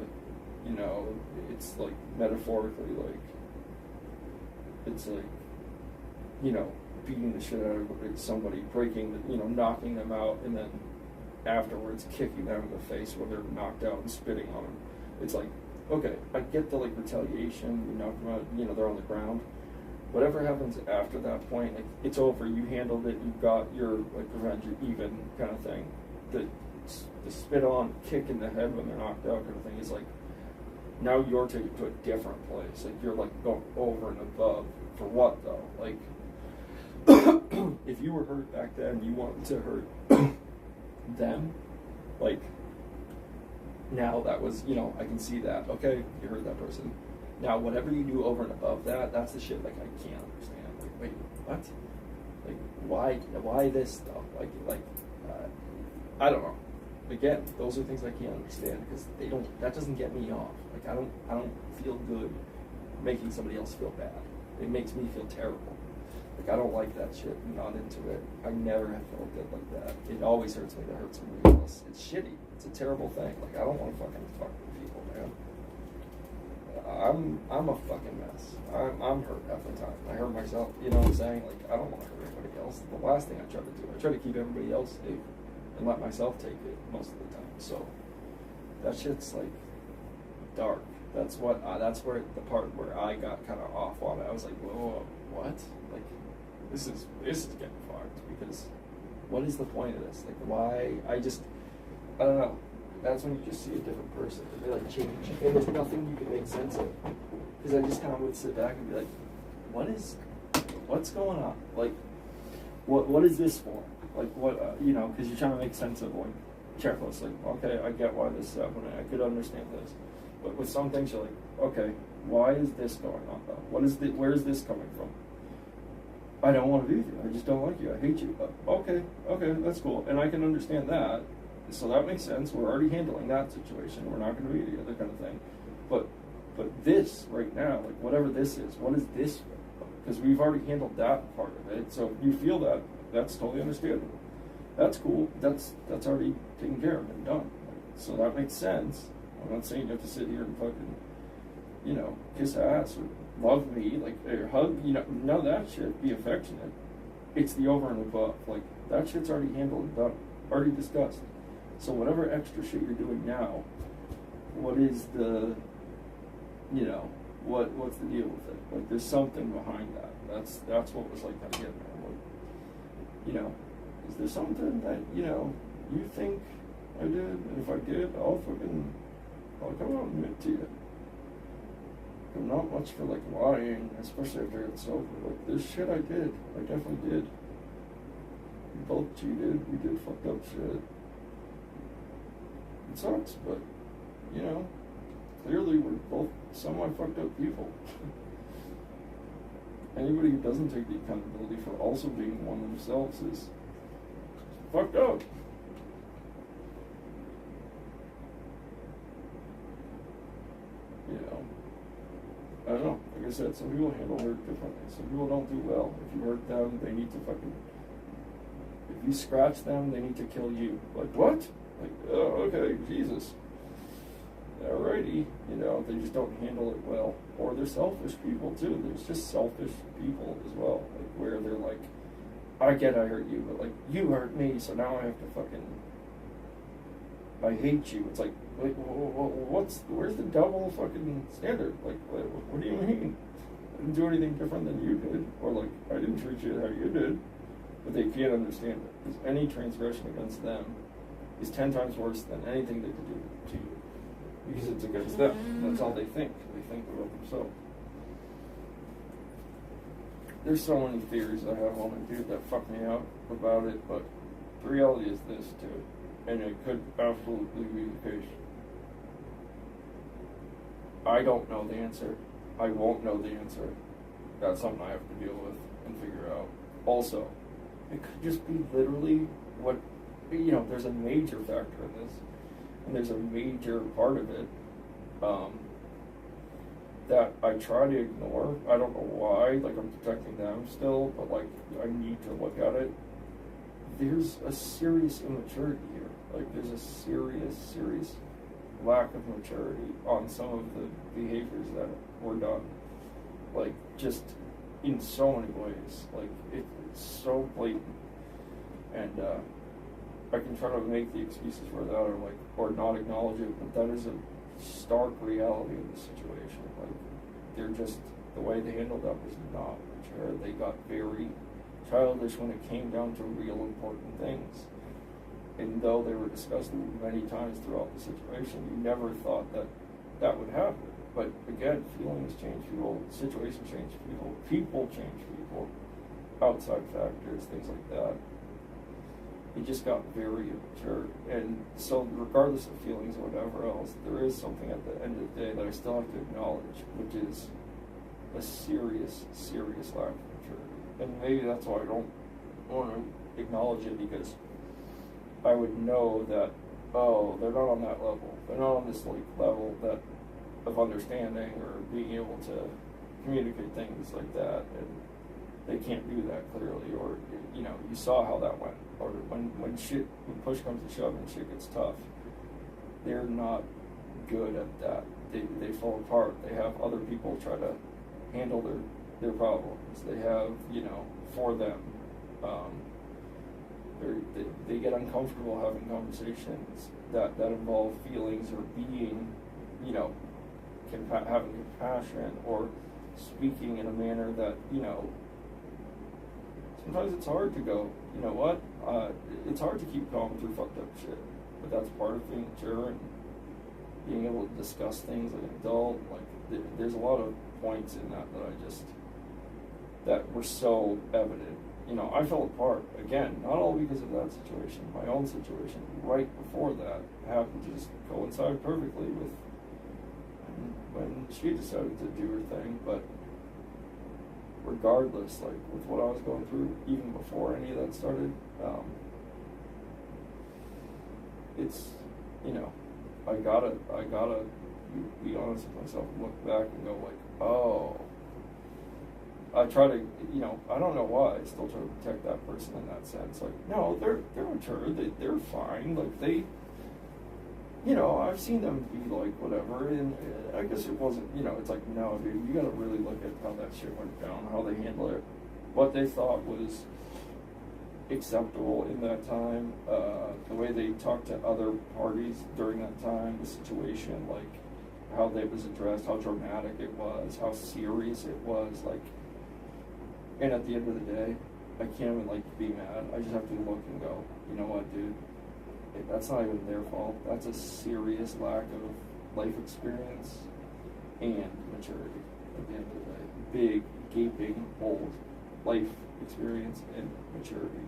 it's like metaphorically, like, it's like, beating the shit out of somebody, breaking, knocking them out, and then afterwards kicking them in the face when they're knocked out and spitting on them. It's like, okay, I get the, like, retaliation, you knock them out, they're on the ground. Whatever happens after that point, like, it's over, you handled it, you got your, like, revenge, you're even kind of thing. The spit on, kick in the head when they're knocked out kind of thing is like, now you're taken to a different place. Like, you're, like, going over and above. For what, though? Like, if you were hurt back then, you wanted to hurt them, like, now that was, I can see that. Okay, you hurt that person. Now, whatever you do over and above that, that's the shit, like, I can't understand. Like, wait, what? Like, why this stuff? I don't know. Again, those are things I can't understand because that doesn't get me off. Like, I don't feel good making somebody else feel bad. It makes me feel terrible. Like, I don't like that shit. I'm not into it. I never have felt good like that. It always hurts me to hurt somebody else. It's shitty. It's a terrible thing. Like, I don't want to fucking fuck with people, man. I'm a fucking mess. I'm hurt half the time. I hurt myself. You know what I'm saying? Like, I don't want to hurt anybody else. The last thing I try to do, I try to keep everybody else safe and let myself take it most of the time. So that shit's, like, dark. That's where the part where I got kind of off on it. I was like, whoa, what? Like, this is getting fucked, because what is the point of this? Like, why? I don't know. That's when you just see a different person. They like change, and there's nothing you can make sense of. Because I just kind of would sit back and be like, what's going on? Like, what is this for? Like, what, you know, because you're trying to make sense of, like, checklists. Like, okay, I get why this is happening. I could understand this. But with some things, you're like, okay, why is this going on, though? Where is this coming from? I don't want to be with you. I just don't like you. I hate you. Okay, that's cool. And I can understand that. So that makes sense. We're already handling that situation. We're not going to be together, kind of thing. But this right now, like whatever this is, what is this? Because we've already handled that part of it. So if you feel that, that's totally understandable. That's cool. That's already taken care of and done. So that makes sense. I'm not saying you have to sit here and fucking, you know, kiss ass or love me, like, or hug, you know, none of that shit. Be affectionate. It's the over and above. Like, that shit's already handled and done, already discussed. So whatever extra shit you're doing now, what is the, you know, what's the deal with it? Like, there's something behind that. That's what was like that again, man. Like, you know, is there something that, you know, you think I did? And if I did, I'll come out and admit to you. I'm not much for like lying, especially after it's over. Like, this shit I did. I definitely did. We both cheated. We did fucked up shit. It sucks, but, you know, clearly we're both semi-fucked up people. Anybody who doesn't take the accountability for also being one themselves is fucked up. You know, I don't know. Like I said, some people handle hurt differently. Some people don't do well. If you hurt them, they need to fucking... If you scratch them, they need to kill you. Like, what? Like, oh, okay, Jesus. Alrighty. You know, they just don't handle it well. Or they're selfish people, too. There's just selfish people as well. Like, where they're like, I get I hurt you, but, like, you hurt me, so now I have to fucking... I hate you. It's like, where's the double fucking standard? Like, what do you mean? I didn't do anything different than you did. Or, like, I didn't treat you how you did. But they can't understand it. Because any transgression against them is 10 times worse than anything they could do to you. Because it's against them. That's all they think. They think about themselves. There's so many theories I have on it, dude, that fuck me out about it, but the reality is this, too. And it could absolutely be the case. I don't know the answer. I won't know the answer. That's something I have to deal with and figure out. Also, it could just be literally what, you know, there's a major factor in this. And there's a major part of it that I try to ignore. I don't know why. Like, I'm protecting them still, but, like, I need to look at it. There's a serious immaturity here. Like, there's a serious lack of maturity on some of the behaviors that were done. Like, just in so many ways. Like, it's so blatant. And, I can try to make the excuses for that or not acknowledge it, but that is a stark reality of the situation. Like, they're just, the way they handled that was not mature. They got very childish when it came down to real important things. And though they were discussed many times throughout the situation, you never thought that that would happen. But again, feelings change people, situations change people change people, outside factors, things like that. It just got very immature. And so regardless of feelings or whatever else, there is something at the end of the day that I still have to acknowledge, which is a serious lack of maturity. And maybe that's why I don't want to acknowledge it, because I would know that, oh, they're not on that level. They're not on this like level that of understanding or being able to communicate things like that, and they can't do that clearly. Or, you know, you saw how that went. Or when push comes to shove and shit gets tough, they're not good at that. They fall apart. They have other people try to handle their problems. They have, you know, for them. They get uncomfortable having conversations that involve feelings or being, you know, having compassion or speaking in a manner that, you know, sometimes it's hard to go, you know what, it's hard to keep going through fucked up shit, but that's part of being mature and being able to discuss things like an adult. Like, there's a lot of points in that that were so evident. You know, I fell apart, again, not all because of that situation, my own situation right before that happened to just coincide perfectly with when she decided to do her thing. But regardless, like, with what I was going through, even before any of that started, it's, you know, I gotta be honest with myself and look back and go like, oh, I try to, you know, I don't know why I still try to protect that person in that sense. Like, no, they're mature, they're fine, like, they, you know, I've seen them be like whatever, and I guess it wasn't, you know, it's like, no, dude, you gotta really look at how that shit went down, how they handled it, what they thought was acceptable in that time, the way they talked to other parties during that time, the situation, like, how that was addressed, how dramatic it was, how serious it was, like, and at the end of the day, I can't even, like, be mad. I just have to look and go, you know what, dude? That's not even their fault. That's a serious lack of life experience and maturity at the end of the day. Big, gaping, old life experience and maturity.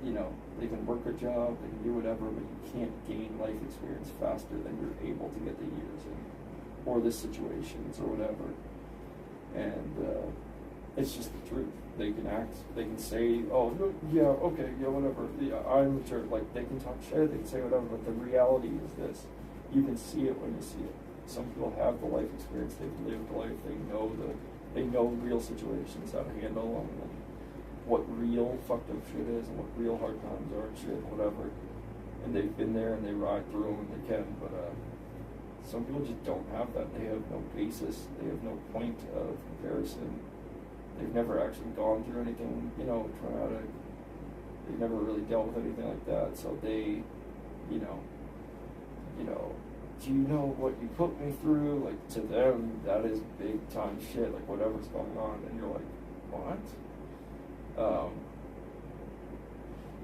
You know, they can work a job, they can do whatever, but you can't gain life experience faster than you're able to get the years in, or the situations, or whatever. And it's just the truth. They can act, they can say, oh, no, yeah, okay, yeah, whatever, yeah, I'm mature. Like, they can talk shit, they can say whatever, but the reality is this. You can see it when you see it. Some people have the life experience, they've lived life, they know real situations, how to handle them, and what real fucked up shit is, and what real hard times are, and shit, whatever. And they've been there, and they ride through them, and they can, but some people just don't have that. They have no basis, they have no point of comparison. They've never actually gone through anything, you know, traumatic. They've never really dealt with anything like that, so they, you know, do you know what you put me through? Like, to them, that is big time shit, like, whatever's going on, and you're like, what?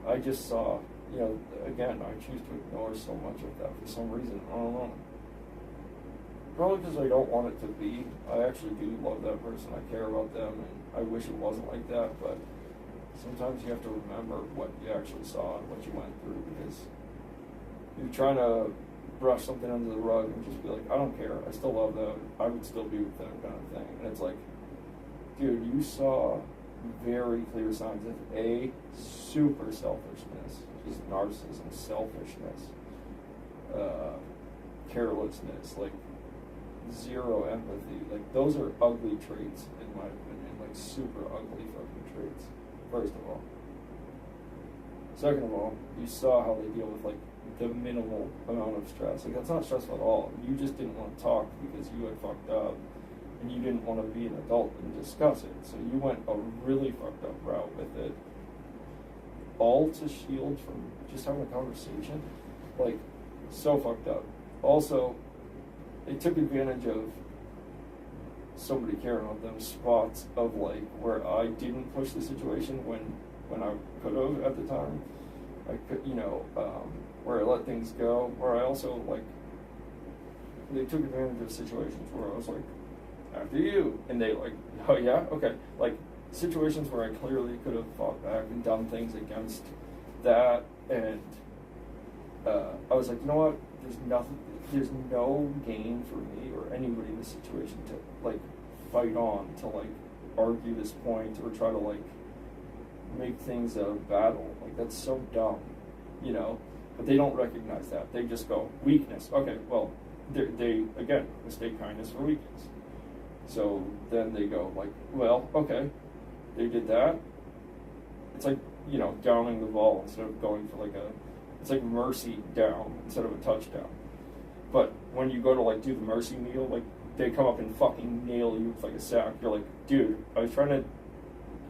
I just saw, you know, again, I choose to ignore so much of that for some reason. I don't know. Probably because I don't want it to be. I actually do love that person. I care about them, and I wish it wasn't like that, but sometimes you have to remember what you actually saw and what you went through, because you're trying to brush something under the rug and just be like, I don't care. I still love them. I would still be with them, kind of thing. And it's like, dude, you saw very clear signs of super selfishness, just narcissism, selfishness, carelessness, like zero empathy. Like, those are ugly traits in my opinion, like super ugly fucking traits, first of all. Second of all, you saw how they deal with like the minimal amount of stress. Like, that's not stressful at all. You just didn't want to talk because you had fucked up, and you didn't want to be an adult and discuss it. So you went a really fucked up route with it, all to shield from just having a conversation. Like, so fucked up. Also, they took advantage of somebody caring about them, spots of like where I didn't push the situation when I could have at the time. I could, you know, where I let things go, where I also, like, they took advantage of situations where I was like, after you, and they like, oh yeah, okay, like situations where I clearly could have fought back and done things against that, and I was like, you know what, there's no gain for me or anybody in this situation to like fight on, to like argue this point or try to like make things a battle. Like, that's so dumb, you know. But they don't recognize that. They just go, weakness. Okay, well, they again mistake kindness for weakness. So then they go like, well, okay, they did that. It's like, you know, downing the ball instead of going for like it's like mercy down instead of a touchdown. But when you go to like do the mercy kneel, like they come up and fucking nail you with like a sack. You're like, dude, I was trying to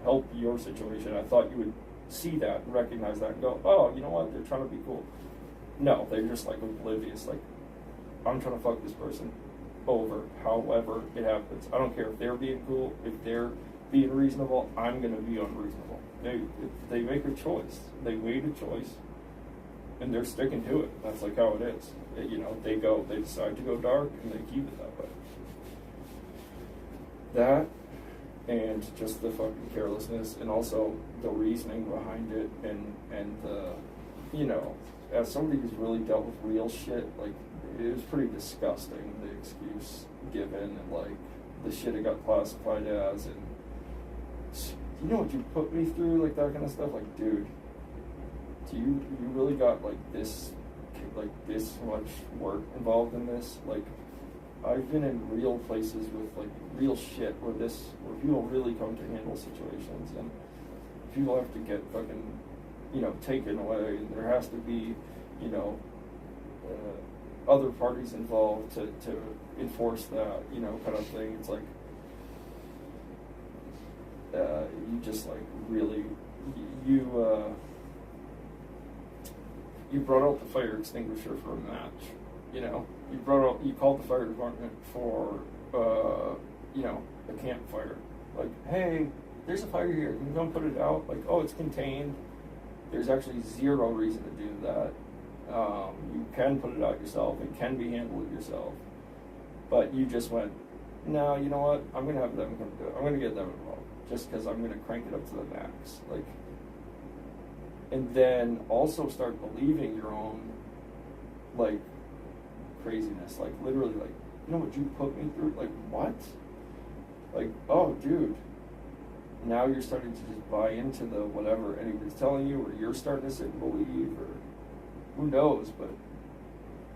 help your situation. I thought you would see that and recognize that and go, oh, you know what, they're trying to be cool. No, they're just like oblivious, like, I'm trying to fuck this person. over however it happens. I don't care if they're being cool, if they're being reasonable, I'm going to be unreasonable. They make a choice. They made a choice, and they're sticking to it. That's like how it is. They decide to go dark, and they keep it that way. That, and just the fucking carelessness, and also the reasoning behind it, and as somebody who's really dealt with real shit, like, it was pretty disgusting, the excuse given, and like the shit it got classified as, and you know what you put me through, like that kind of stuff. Like, dude, you really got like this much work involved in this? Like, I've been in real places with like real shit where people really come to handle situations, and people have to get fucking taken away, and there has to be other parties involved to enforce that kind of thing. It's like you just like really you brought out the fire extinguisher for a match. You called the fire department for a campfire. Like, hey, there's a fire here, can you come put it out? Like, oh, it's contained. There's actually zero reason to do that. You can put it out yourself. It can be handled yourself. But you just went, no, you know what? I'm going to have them come do it. I'm going to get them involved just because I'm going to crank it up to the max. Like, and then also start believing your own, like, craziness. Like, literally, like, you know what you put me through? Like, what? Like, oh, dude. Now you're starting to just buy into the whatever anybody's telling you, or you're starting to sit and believe, or who knows, but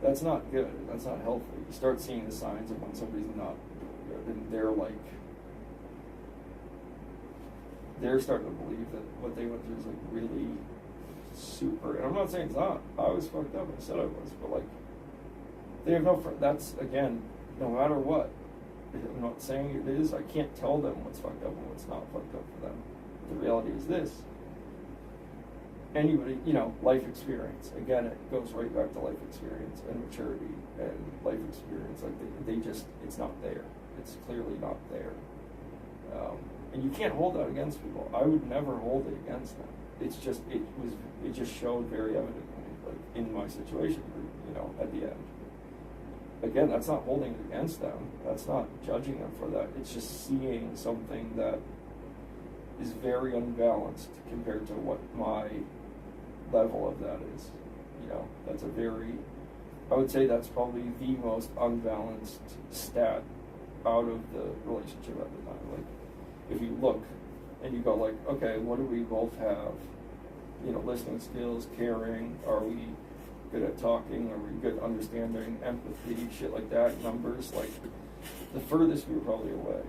that's not good. That's not healthy. You start seeing the signs of when somebody's not doing good, and they're starting to believe that what they went through is like really super. And I'm not saying it's not. I was fucked up. I said I was, but like they have no. That's again, no matter what. I'm not saying it is. I can't tell them what's fucked up and what's not fucked up for them. The reality is this. Anybody, life experience. Again, it goes right back to life experience and maturity and life experience. Like they just, it's not there. It's clearly not there. And you can't hold that against people. I would never hold it against them. It's just, it just showed very evidently, like in my situation, at the end. Again, that's not holding it against them. That's not judging them for that. It's just seeing something that is very unbalanced compared to what my level of that is. That's I would say that's probably the most unbalanced stat out of the relationship at the time. Like, if you look and you go like, okay, what do we both have? Listening skills, caring, are we good at talking, are we good at understanding, empathy, shit like that, numbers, like, the furthest we were probably away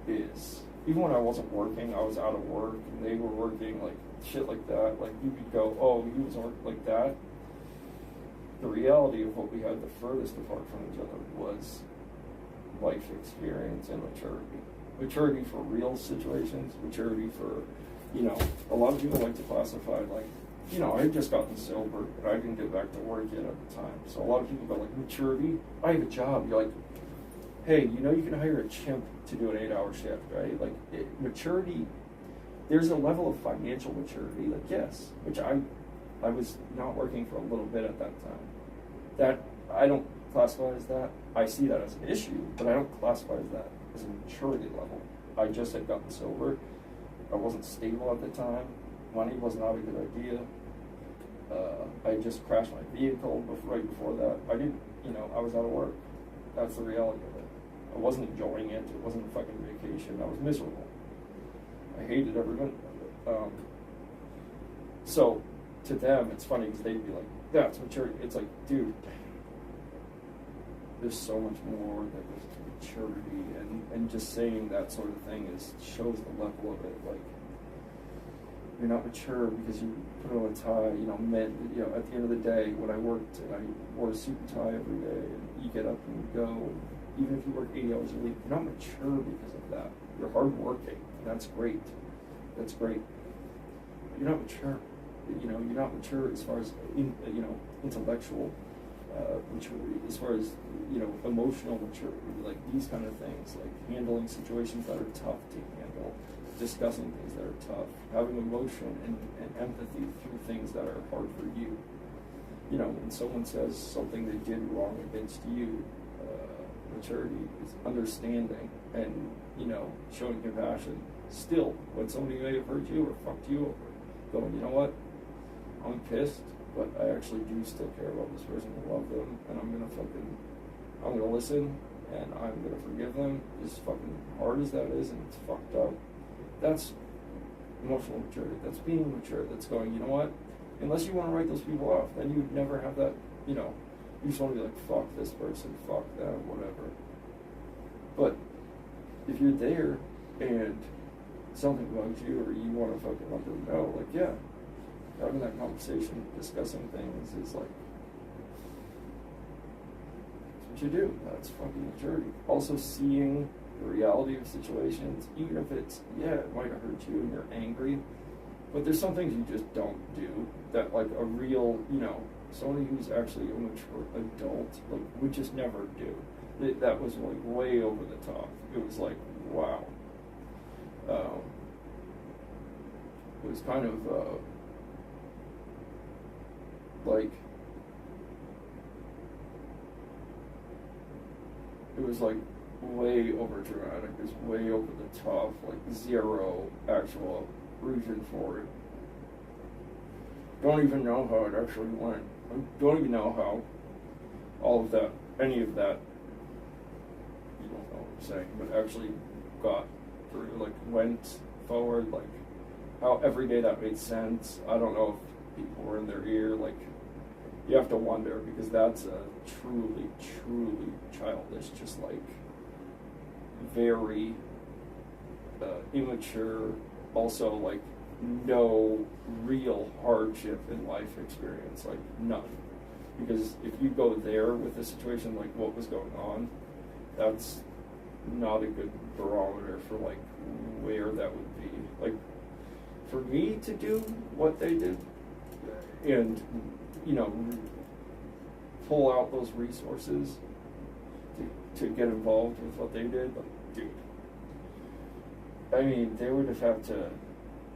is, even when I wasn't working, I was out of work, and they were working, like, shit like that, like, you could go, oh, he was working like that. The reality of what we had the furthest apart from each other was life experience and maturity. Maturity for real situations, maturity for, a lot of people like to classify, like, I had just gotten sober, and I didn't get back to work yet at the time. So a lot of people go like, maturity? I have a job. You're like, hey, you can hire a chimp to do an 8-hour shift, right? Like, maturity, there's a level of financial maturity, like, yes, which I was not working for a little bit at that time. That, I don't classify as that. I see that as an issue, but I don't classify as that as a maturity level. I just had gotten sober. I wasn't stable at the time. Money was not a good idea. I just crashed my vehicle right before that. I didn't, I was out of work. That's the reality of it. I wasn't enjoying it. It wasn't a fucking vacation. I was miserable. I hated every minute of it. So, to them, it's funny because they'd be like, that's maturity. It's like, dude, there's so much more that goes to maturity, and just saying that sort of thing shows the level of it. Like, you're not mature because you put on a tie, at the end of the day, when I worked, and I wore a suit and tie every day, and you get up and you go, and even if you work 80 hours a week, you're not mature because of that. You're hardworking, and that's great. That's great. But you're not mature. You're not mature as far as, intellectual maturity, as far as, you know, emotional maturity, like these kind of things, like handling situations that are tough to handle, discussing things that are tough, having emotion and empathy through things that are hard for you. You know, when someone says something they did wrong against you, maturity is understanding and, you know, showing compassion. Still, when somebody may have hurt you or fucked you over, going, you know what, I'm pissed, but I actually do still care about this person and love them, and I'm gonna listen, and I'm gonna forgive them, as fucking hard as that is, and it's fucked up. That's emotional maturity. That's being mature. That's going, you know what, unless you want to write those people off, then you would never have that, you know, you just want to be like, fuck this person, fuck them, whatever. But if you're there and something bugs you or you want to fucking let them know, like, yeah, having that conversation, discussing things is like, that's what you do. That's fucking maturity. Also seeing the reality of situations, even if it's, yeah, it might have hurt you and you're angry, but there's some things you just don't do that, like, a real, you know, somebody who's actually a mature adult, like, would just never do. That was, like, way over the top. It was like, wow. It was kind of, like, it was, like, way over dramatic. It was way over the top, like, zero actual reason for it. Don't even know how it actually went. I don't even know how all of that, any of that, you don't know what I'm saying, but actually got through, like, went forward, like, how every day that made sense. I don't know if people were in their ear, like, you have to wonder, because that's a truly, truly childish, just, like, very immature, also, like, no real hardship in life experience, like, none. Because if you go there with a situation like what was going on, that's not a good barometer for, like, where that would be. Like, for me to do what they did and, you know, pull out those resources to get involved with what they did, like, dude, I mean, they would have had to,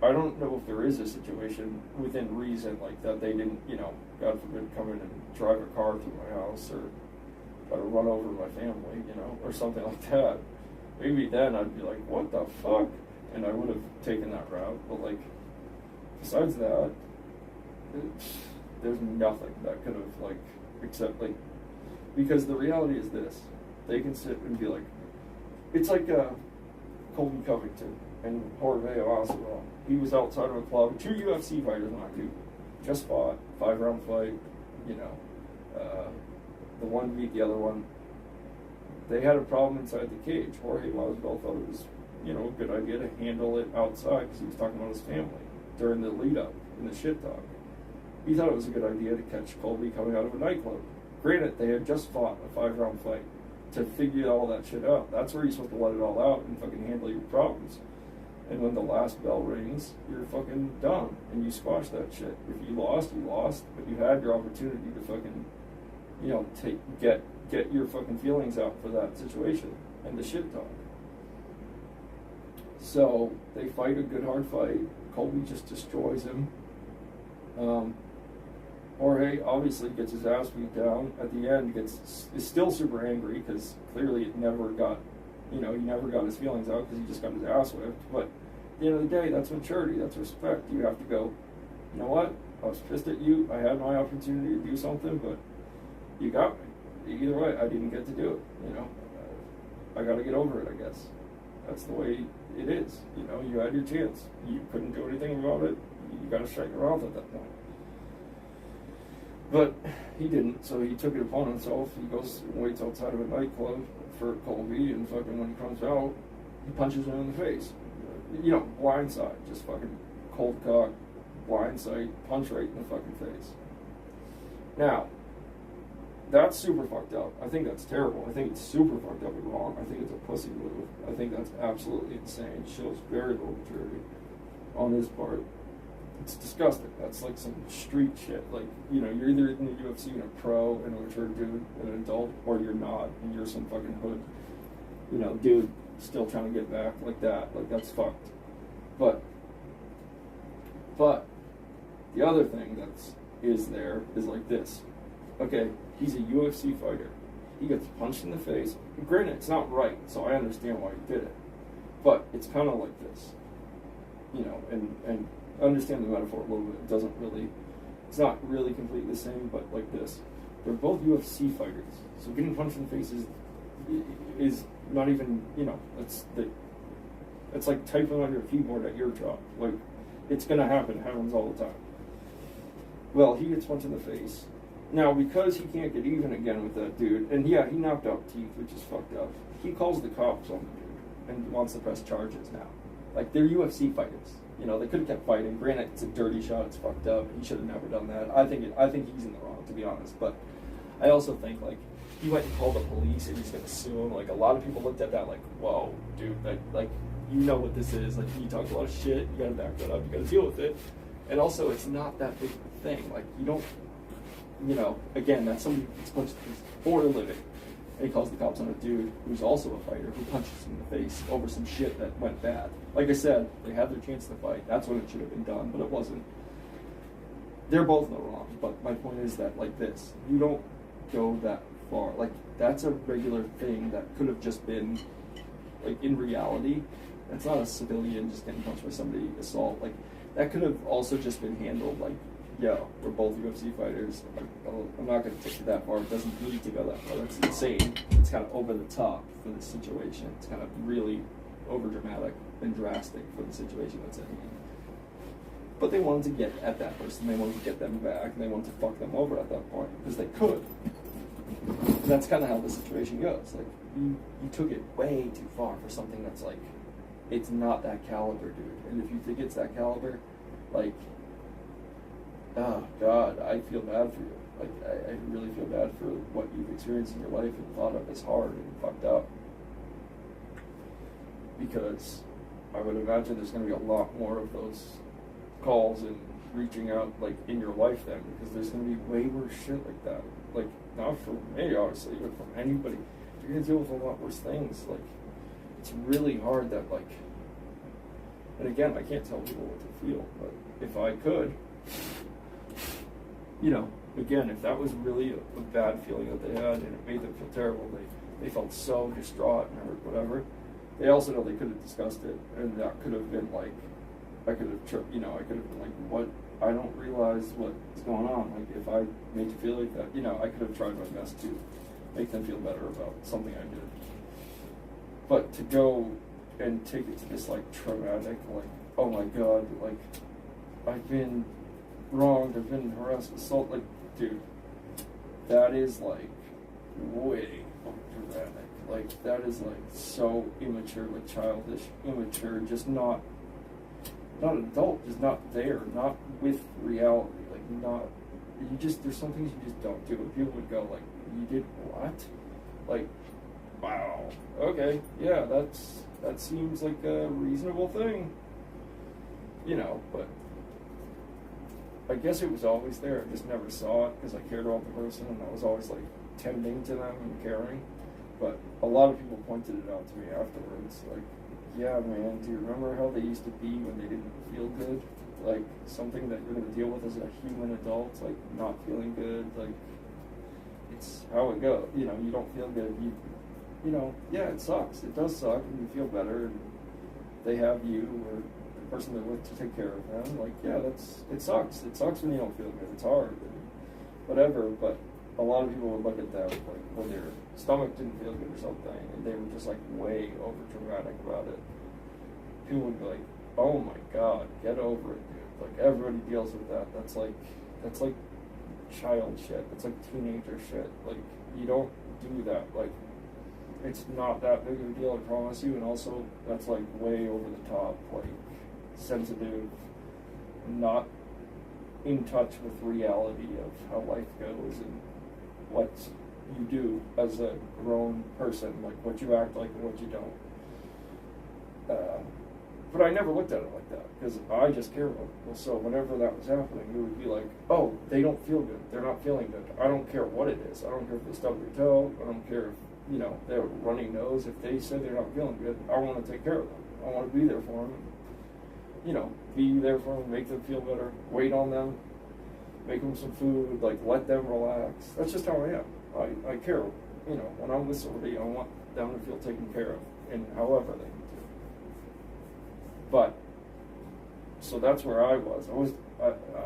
I don't know if there is a situation within reason like that they didn't, you know, God forbid, come in and drive a car through my house or try to run over my family, you know, or something like that. Maybe then I'd be like, what the fuck? And I would have taken that route. But, like, besides that, there's nothing that could have, like, except, like, because the reality is this. They can sit and be like, it's like Colby Covington and Jorge Masvidal. He was outside of a club. 2 UFC fighters, not two, just fought, 5-round fight, you know. The one beat the other one. They had a problem inside the cage. Jorge Masvidal thought it was, you know, a good idea to handle it outside because he was talking about his family during the lead-up in the shit talk. He thought it was a good idea to catch Colby coming out of a nightclub. Granted, they had just fought a 5-round fight to figure all that shit out. That's where you're supposed to let it all out and fucking handle your problems. And when the last bell rings, you're fucking done, and you squash that shit. If you lost, you lost, but you had your opportunity to fucking, you know, get your fucking feelings out for that situation and the shit talk. So they fight a good hard fight. Colby just destroys him. Jorge obviously gets his ass beat down. At the end, is still super angry because clearly it never got, you know, he never got his feelings out because he just got his ass whipped. But at the end of the day, that's maturity, that's respect. You have to go, you know what? I was pissed at you. I had my opportunity to do something, but you got me. Either way, I didn't get to do it. You know, I got to get over it, I guess. That's the way it is. You know, you had your chance. You couldn't do anything about it. You got to shut your mouth at that point. But he didn't, so he took it upon himself. He goes and waits outside of a nightclub for Colby, and fucking when he comes out, he punches him in the face. You know, blindside, just fucking cold cock, blindside, punch right in the fucking face. Now, that's super fucked up. I think that's terrible. I think it's super fucked up and wrong. I think it's a pussy move. I think that's absolutely insane. It shows very little maturity on his part. It's disgusting. That's like some street shit. Like, you know, you're either in the UFC and a pro and a mature dude and an adult, or you're not, and you're some fucking hood, you know, dude still trying to get back like that. Like, that's fucked. But the other thing is like this. Okay, he's a UFC fighter. He gets punched in the face. Granted, it's not right, so I understand why he did it. But it's kind of like this, you know, and understand the metaphor a little bit. It's not really completely the same, but like this. They're both UFC fighters, so getting punched in the face is not even, you know, it's like typing on your keyboard at your job. Like, it's gonna happen. It happens all the time. Well, he gets punched in the face. Now, because he can't get even again with that dude, and yeah, he knocked out teeth, which is fucked up. He calls the cops on the dude and wants to press charges now. Like, they're UFC fighters. You know, they could have kept fighting. Granted, it's a dirty shot. It's fucked up. He should have never done that. I think he's in the wrong, to be honest. But I also think, like, he went and called the police and he's going to sue him. Like, a lot of people looked at that like, whoa, dude, like, you know what this is. Like, you talk a lot of shit. You got to back that up. You got to deal with it. And also, it's not that big of a thing. Like, you don't, you know, again, that's somebody who's punched for a living. And he calls the cops on a dude who's also a fighter who punches him in the face over some shit that went bad. Like I said, they had their chance to fight. That's when it should have been done, but it wasn't. They're both in the wrong, but my point is that, like this, you don't go that far. Like, that's a regular thing that could have just been, like, in reality, that's not a civilian just getting punched by somebody, assault. Like, that could have also just been handled, like, yo, we're both UFC fighters. Like, I'm not going to take it that far. It doesn't need to go that far. That's insane. It's kind of over the top for this situation. It's kind of really over dramatic and drastic for the situation that's at hand. But they wanted to get at that person. They wanted to get them back. And they wanted to fuck them over at that point because they could. And that's kind of how the situation goes. Like, you took it way too far for something that's like, it's not that caliber, dude. And if you think it's that caliber, like, oh God, I feel bad for you. Like, I really feel bad for what you've experienced in your life and thought of as hard and fucked up. Because I would imagine there's going to be a lot more of those calls and reaching out, like, in your life then, because there's going to be way worse shit like that. Like, not for me, obviously, but for anybody. You're going to deal with a lot worse things. Like, it's really hard that, like, and again, I can't tell people what to feel, but if I could, you know, again, if that was really a bad feeling that they had and it made them feel terrible, they felt so distraught and whatever, they also know they could have discussed it, and that could have been like, I could have been like, what, I don't realize what's going on. Like, if I made you feel like that, you know, I could have tried my best to make them feel better about something I did. But to go and take it to this, like, traumatic, like, oh my God, like, I've been wronged, I've been harassed, assault, like, dude, that is, like, way dramatic. Like, that is, like, so immature, like, childish, immature, just not adult, just not there, not with reality, like, not, there's some things you just don't do. And people would go, like, you did what? Like, wow, okay, yeah, that seems like a reasonable thing, you know, but I guess it was always there. I just never saw it because I cared about the person and I was always, like, tending to them and caring. But a lot of people pointed it out to me afterwards, like, yeah, man, do you remember how they used to be when they didn't feel good? Like, something that you're going to deal with as a human adult, like, not feeling good, like, it's how it goes. You know, you don't feel good. You know, yeah, it sucks. It does suck, and you feel better, and they have you or the person they're with to take care of them. Like, yeah, it sucks. It sucks when you don't feel good. It's hard, and whatever. But a lot of people would look at that like when their stomach didn't feel good or something, and they were just like way over dramatic about it. People would be like, "Oh my God, get over it, dude!" Like, everybody deals with that. That's like child shit. That's like teenager shit. Like, you don't do that. Like, it's not that big of a deal, I promise you. And also, that's like way over the top, like sensitive, not in touch with reality of how life goes and what you do as a grown person, like what you act like and what you don't. But I never looked at it like that because I just care about people. So whenever that was happening, it would be like, oh, they don't feel good. They're not feeling good. I don't care what it is. I don't care if they stub their toe. I don't care if, they have a runny nose. If they say they're not feeling good, I want to take care of them. I want to be there for them. Be there for them, make them feel better, wait on them, make them some food, let them relax. That's just how I am. I care. When I'm with somebody, I want them to feel taken care of in however they need to. But, so that's where I was.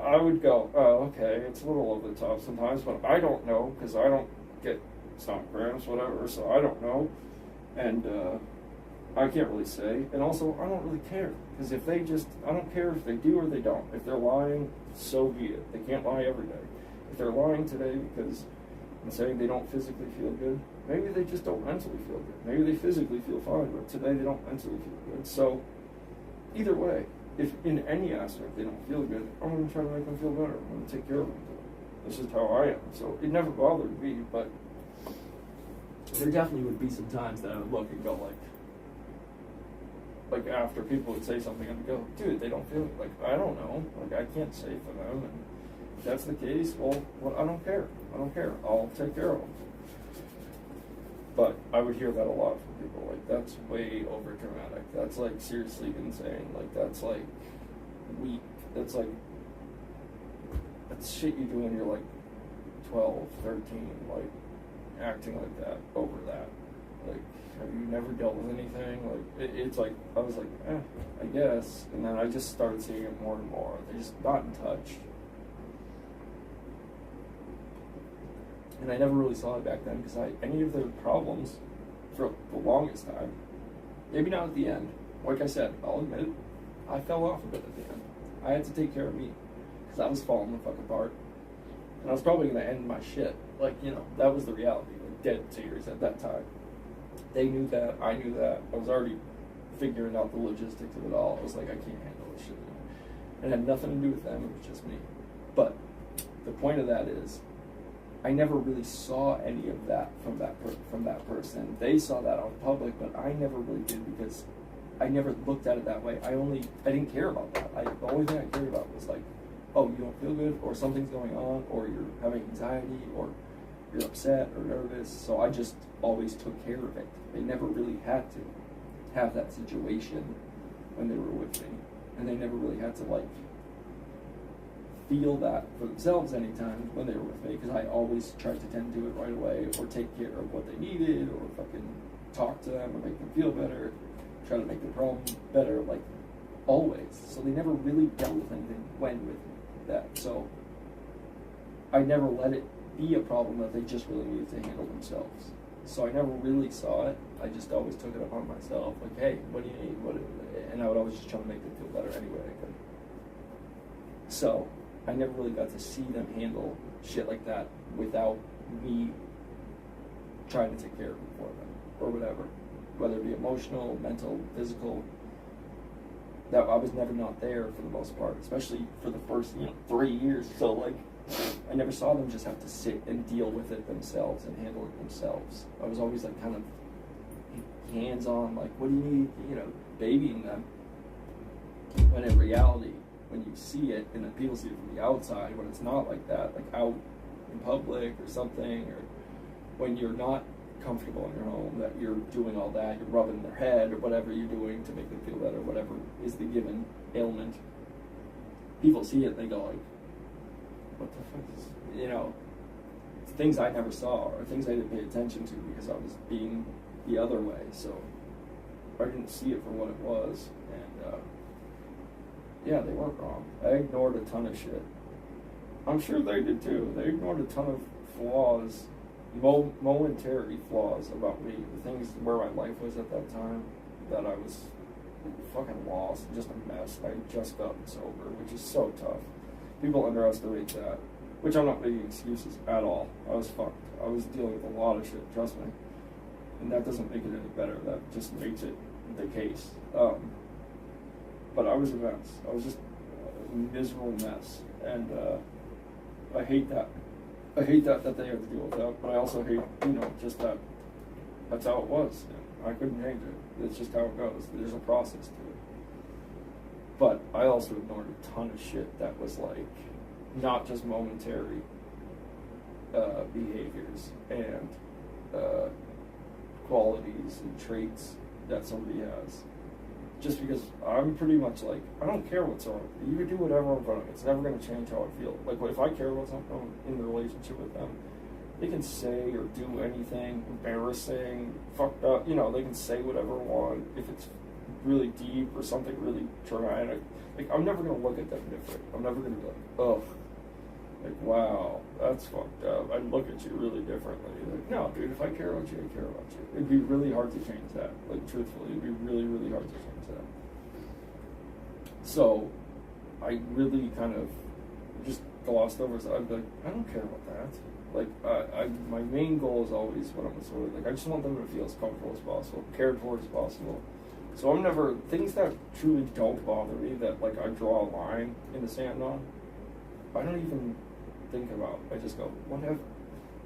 I would go, oh, okay, it's a little over the top sometimes, but I don't know, because I don't get stomach cramps, whatever, so I don't know. And I can't really say. And also, I don't really care. Because I don't care if they do or they don't. If they're lying, so be it. They can't lie every day. If they're lying today because and saying they don't physically feel good, maybe they just don't mentally feel good. Maybe they physically feel fine, but today they don't mentally feel good. So, either way, if in any aspect they don't feel good, I'm going to try to make them feel better. I'm going to take care of them. This is how I am. So, it never bothered me, but there definitely would be some times that I would look and go like after people would say something, I'd go, dude, they don't feel it. I don't know. I can't say for them. And if that's the case, well, I don't care. I don't care. I'll take care of them. But I would hear that a lot from people. That's way over dramatic. That's seriously insane. That's weak. That's shit you do when you're 12, 13, acting like that over that. Have you never dealt with anything? I was I guess. And then I just started seeing it more and more. They just got in touch. And I never really saw it back then because any of their problems for the longest time, maybe not at the end. Like I said, I'll admit it, I fell off a bit at the end. I had to take care of me because I was falling the fuck apart. And I was probably going to end my shit. That was the reality. Dead serious at that time. They knew that, I knew that. I was already figuring out the logistics of it all. I was I can't handle this shit anymore. It had nothing to do with them, it was just me. But the point of that is, I never really saw any of that from that person. They saw that out in public, but I never really did because I never looked at it that way. I didn't care about that. The only thing I cared about was oh, you don't feel good, or something's going on, or you're having anxiety, or you're upset or nervous, so I just always took care of it. They never really had to have that situation when they were with me, and they never really had to feel that for themselves anytime when they were with me, because I always tried to tend to it right away, or take care of what they needed, or fucking talk to them, or make them feel better, try to make the problem better, always. So they never really dealt with anything when with that. So I never let it be a problem that they just really needed to handle themselves. So I never really saw it. I just always took it upon myself. Hey, what do you need? And I would always just try to make them feel better any way I could. So I never really got to see them handle shit like that without me trying to take care of them for them or whatever, whether it be emotional, mental, physical. That I was never not there for the most part, especially for the first 3 years. So I never saw them just have to sit and deal with it themselves and handle it themselves. I was always kind of hands-on, what do you need, babying them. When in reality, when you see it, and then people see it from the outside, when it's not like that, out in public or something, or when you're not comfortable in your home, that you're doing all that, you're rubbing their head or whatever you're doing to make them feel better, whatever is the given ailment. People see it and they go what the fuck is, things I never saw or things I didn't pay attention to because I was being the other way. So I didn't see it for what it was, and yeah, they weren't wrong. I ignored a ton of shit. I'm sure they did too. They ignored a ton of flaws, momentary flaws about me, the things where my life was at that time, that I was fucking lost, just a mess. I had just gotten sober, which is so tough. People underestimate that, which I'm not making excuses at all. I was fucked. I was dealing with a lot of shit, trust me. And that doesn't make it any better. That just makes it the case. But I was a mess. I was just a miserable mess. And I hate that. I hate that they have to deal with that. But I also hate, just that that's how it was. I couldn't change it. It's just how it goes. There's a process to it. But I also ignored a ton of shit that was like not just momentary behaviors and qualities and traits that somebody has. Just because I'm pretty much like, I don't care what's wrong with you. You can do whatever in front of me. It's never going to change how I feel. Like, if I care about something in the relationship with them, they can say or do anything embarrassing, fucked up, you know, they can say whatever they want. If it's really deep or something really traumatic, like, I'm never going to look at them different. I'm never going to be like, oh, like, wow, that's fucked up. I look at you really differently. Like, no, dude, if I care about you, I care about you. It'd be really hard to change that. Like, truthfully, it'd be really, really hard to change that. So, I really kind of just glossed over. So I'd be like, I don't care about that. Like, my main goal is always when I'm sort of like, I just want them to feel as comfortable as possible, cared for as possible. So I'm never, things that truly don't bother me, that like I draw a line in the sand on, I don't even think about. I just go, whatever,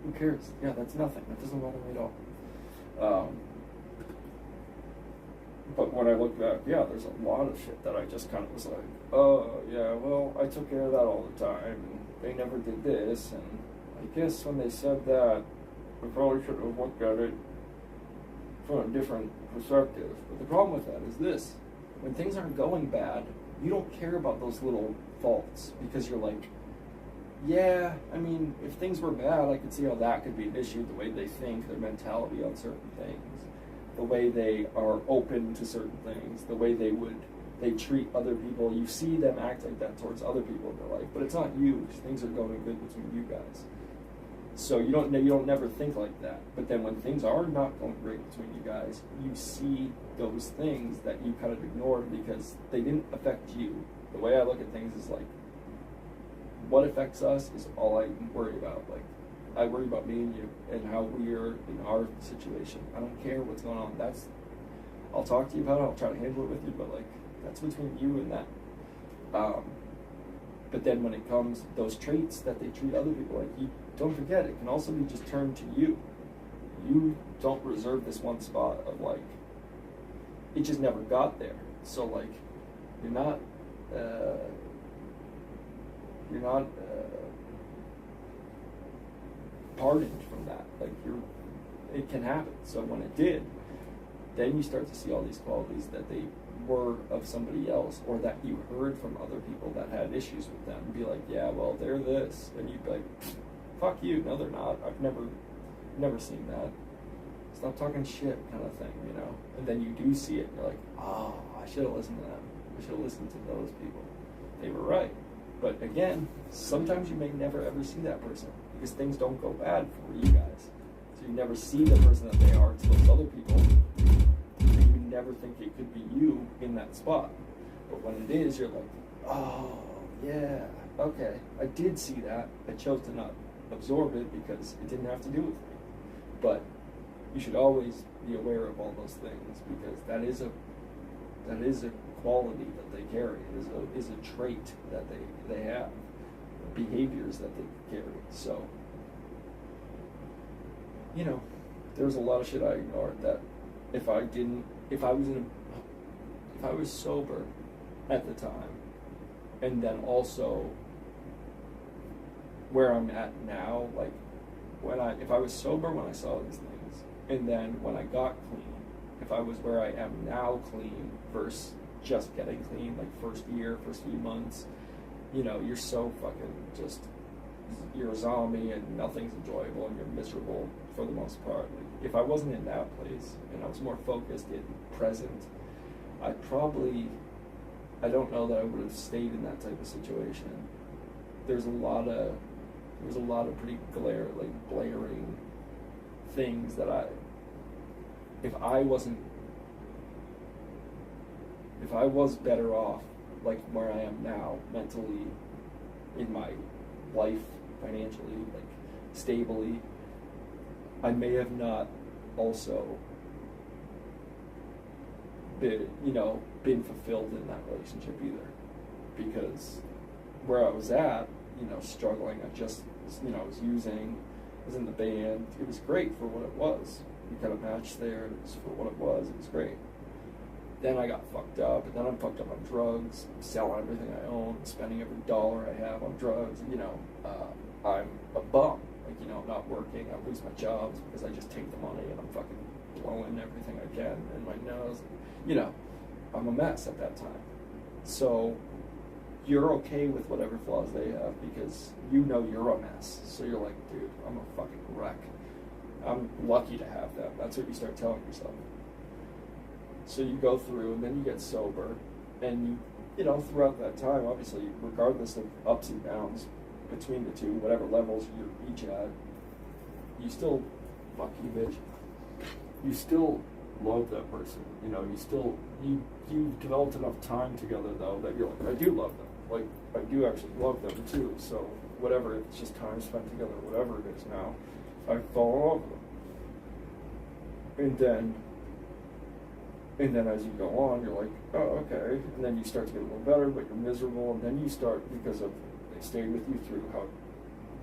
who cares? Yeah, that's nothing. That doesn't bother me at all. But when I look back, yeah, there's a lot of shit that I just kind of was like, oh, yeah, well, I took care of that all the time, and they never did this, and I guess when they said that, we probably should have looked at it from a different perspective. But the problem with that is this: when things aren't going bad, you don't care about those little faults, because you're like, yeah, I mean, if things were bad, I could see how that could be an issue, the way they think, their mentality on certain things, the way they are open to certain things, the way they treat other people. You see them act like that towards other people in their life, but it's not you. Things are going good between you guys. So you don't never think like that. But then when things are not going great between you guys, you see those things that you kind of ignored because they didn't affect you. The way I look at things is like, what affects us is all I worry about. Like, I worry about me and you and how we are in our situation. I don't care what's going on. I'll talk to you about it. I'll try to handle it with you, but like, that's between you and that. But then when it comes those traits that they treat other people like, you don't forget, it can also be just turned to you. You don't reserve this one spot of like, it just never got there. So like, you're not pardoned from that. Like, it can happen. So when it did, then you start to see all these qualities that they were of somebody else, or that you heard from other people that had issues with them. Be like, yeah, well, they're this, and you'd be like, fuck you. No, they're not. I've never seen that. Stop talking shit, kind of thing, you know. And then you do see it, and you're like, oh, I should have listened to them. I should have listened to those people. They were right. But again, sometimes you may never ever see that person, because things don't go bad for you guys. So you never see the person that they are to those other people. You never think it could be you in that spot. But when it is, you're like, oh, yeah, okay, I did see that. I chose to not absorb it because it didn't have to do with me. But you should always be aware of all those things, because that is a quality that they carry. It is a trait that they have, behaviors that they carry. So, you know, there's a lot of shit I ignored that if I was sober at the time, and then also where I'm at now, like if I was sober when I saw these things, and then when I got clean, if I was where I am now clean versus just getting clean, like first few months, you know, you're so fucking just, you're a zombie and nothing's enjoyable and you're miserable for the most part. Like, if I wasn't in that place and I was more focused and present, I don't know that I would have stayed in that type of situation. There's a lot of pretty glaring things that if I was better off, like where I am now, mentally, in my life, financially, like stably, I may have not also been fulfilled in that relationship either, because where I was at, struggling, I was using, I was in the band, it was great for what it was. We kind of matched there, it was for what it was great. then I got fucked up, and then I'm fucked up on drugs, selling everything I own, spending every dollar I have on drugs. You know, I'm a bum. Like, you know, I'm not working. I lose my jobs because I just take the money and I'm fucking blowing everything I can in my nose. You know, I'm a mess at that time. So you're okay with whatever flaws they have because you know you're a mess. So you're like, dude, I'm a fucking wreck. I'm lucky to have them. That's what you start telling yourself. So you go through, and then you get sober, and you know, throughout that time, obviously, regardless of ups and downs between the two, whatever levels you're each at, you still, fuck you, bitch. You still love that person. You know, you developed enough time together though that you're like, I do love them. Like, I do actually love them too. So whatever, it's just time spent together, whatever it is now, I fall in love with them. And then as you go on, you're like, oh, okay. And then you start to get a little better, but you're miserable. And then you start, because of they stayed with you through how,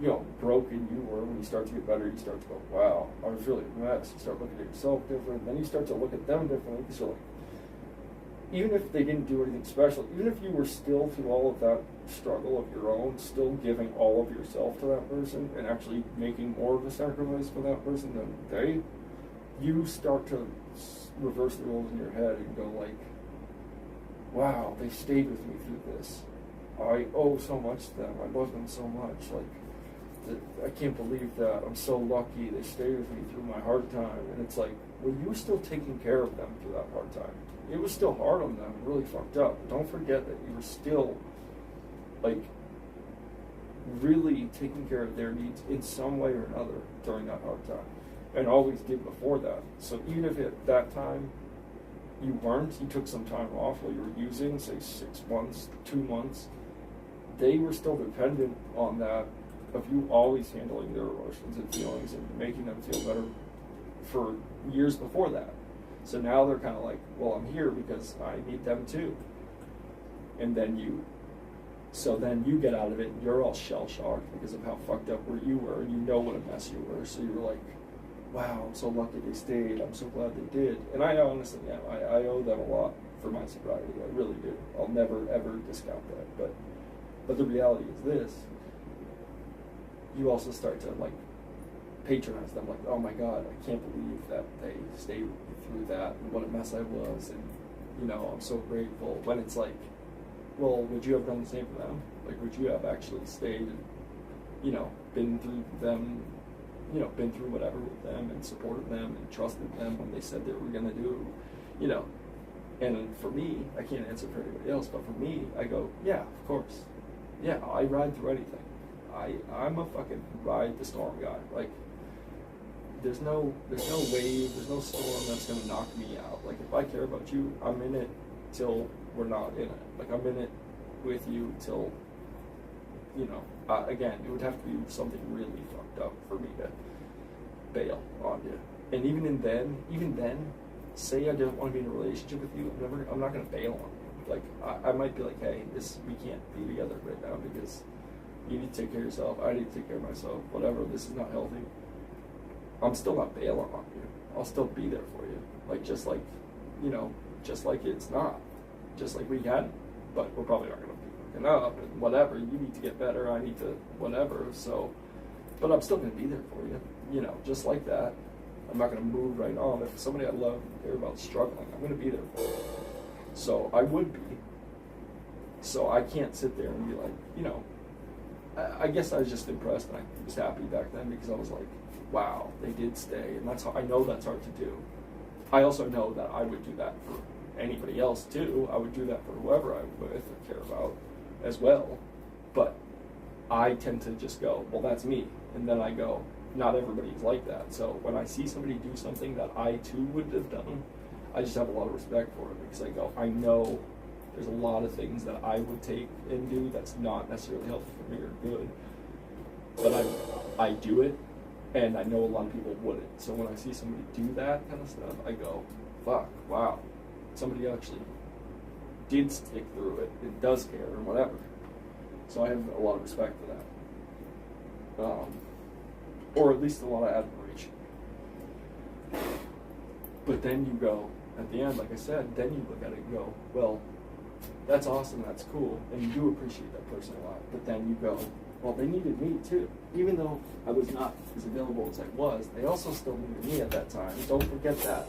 you know, broken you were. When you start to get better, you start to go, wow, I was really a mess. You start looking at yourself different. Then you start to look at them differently because you're like, even if they didn't do anything special, even if you were still through all of that struggle of your own, still giving all of yourself to that person and actually making more of a sacrifice for that person than they, you start to reverse the roles in your head and go like, wow, they stayed with me through this. I owe so much to them. I love them so much. Like, I can't believe that. I'm so lucky they stayed with me through my hard time. And it's like, well, you were still taking care of them through that hard time. It was still hard on them, really fucked up. Don't forget that you were still, like, really taking care of their needs in some way or another during that hard time. And always did before that. So even if at that time you weren't, you took some time off while you were using, say 6 months, 2 months, they were still dependent on that, of you always handling their emotions and feelings and making them feel better for years before that. So now they're kind of like, well, I'm here because I need them too. And then then you get out of it and you're all shell-shocked because of how fucked up where you were, and you know what a mess you were. So you're like, wow, I'm so lucky they stayed. I'm so glad they did. And I honestly am. I owe them a lot for my sobriety. I really do. I'll never, ever discount that. But the reality is this. You also start to, like, patronize them. Like, oh my God, I can't believe that they stayed with me through that, and what a mess I was. And, you know, I'm so grateful. When it's like, well, would you have done the same for them? Like, would you have actually stayed and, you know, been through them, you know, been through whatever with them and supported them and trusted them when they said they were going to do, you know. And for me, I can't answer for anybody else, but for me, I go, yeah, of course. Yeah, I ride through anything. I'm a fucking ride the storm guy. Like, there's no wave, there's no storm that's going to knock me out. Like, if I care about you, I'm in it till we're not in it. Like, I'm in it with you till, you know, again, it would have to be something really fucked up for me to bail on you. And even then, say I don't want to be in a relationship with you, I'm not going to bail on you. Like, I might be like, hey, we can't be together right now because you need to take care of yourself, I need to take care of myself, whatever, this is not healthy. I'm still not bailing on you. I'll still be there for you. Like, just like, you know, just like it's not. Just like we hadn't. But we're probably not going to be hooking up and whatever. You need to get better, I need to whatever. So, but I'm still going to be there for you. You know, just like that. I'm not going to move right on. If somebody I love and care about struggling, I'm going to be there for you. So I would be. So I can't sit there and be like, you know, I guess I was just impressed and I was happy back then because I was like, wow, they did stay. And I know that's hard to do. I also know that I would do that for anybody else too. I would do that for whoever I'm with or care about as well. But I tend to just go, well, that's me. And then I go, not everybody's like that. So when I see somebody do something that I too would have done, I just have a lot of respect for it because I go, I know there's a lot of things that I would take and do that's not necessarily healthy for me or good. But I do it, and I know a lot of people wouldn't. So when I see somebody do that kind of stuff, I go, fuck, wow. Somebody actually did stick through it and does care or whatever. So I have a lot of respect for that. Or at least a lot of admiration. But then you go, at the end, like I said, then you look at it and go, well, that's awesome, that's cool, and you do appreciate that person a lot. But then you go, well, they needed me too. Even though I was not as available as I was, they also still needed me at that time. Don't forget that.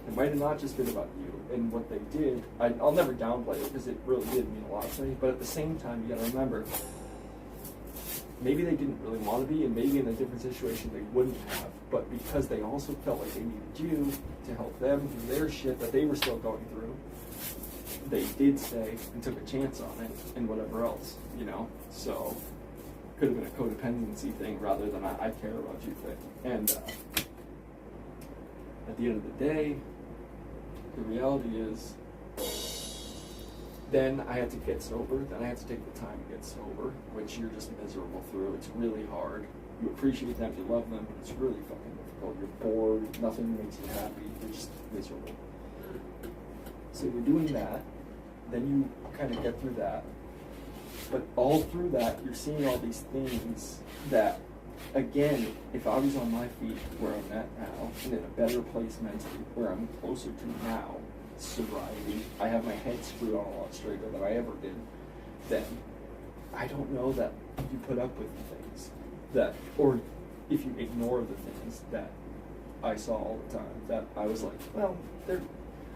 It might have not just been about you and what they did. I'll never downplay it because it really did mean a lot to me. But at the same time, you got to remember, maybe they didn't really want to be, and maybe in a different situation they wouldn't have. But because they also felt like they needed you to help them through their shit that they were still going through, they did stay and took a chance on it and whatever else, you know? So, could have been a codependency thing rather than I care about you thing. And at the end of the day, the reality is, then I had to get sober, then I had to take the time to get sober, which you're just miserable through. It's really hard. You appreciate them, you love them, but it's really fucking difficult. You're bored, nothing makes you happy, you're just miserable. So you're doing that, then you kind of get through that. But all through that, you're seeing all these things that, again, if I was on my feet where I'm at now, and in a better place mentally, where I'm closer to now, sobriety, I have my head screwed on a lot straighter than I ever did, then I don't know that you put up with the things that, or if you ignore the things that I saw all the time, that I was like, well,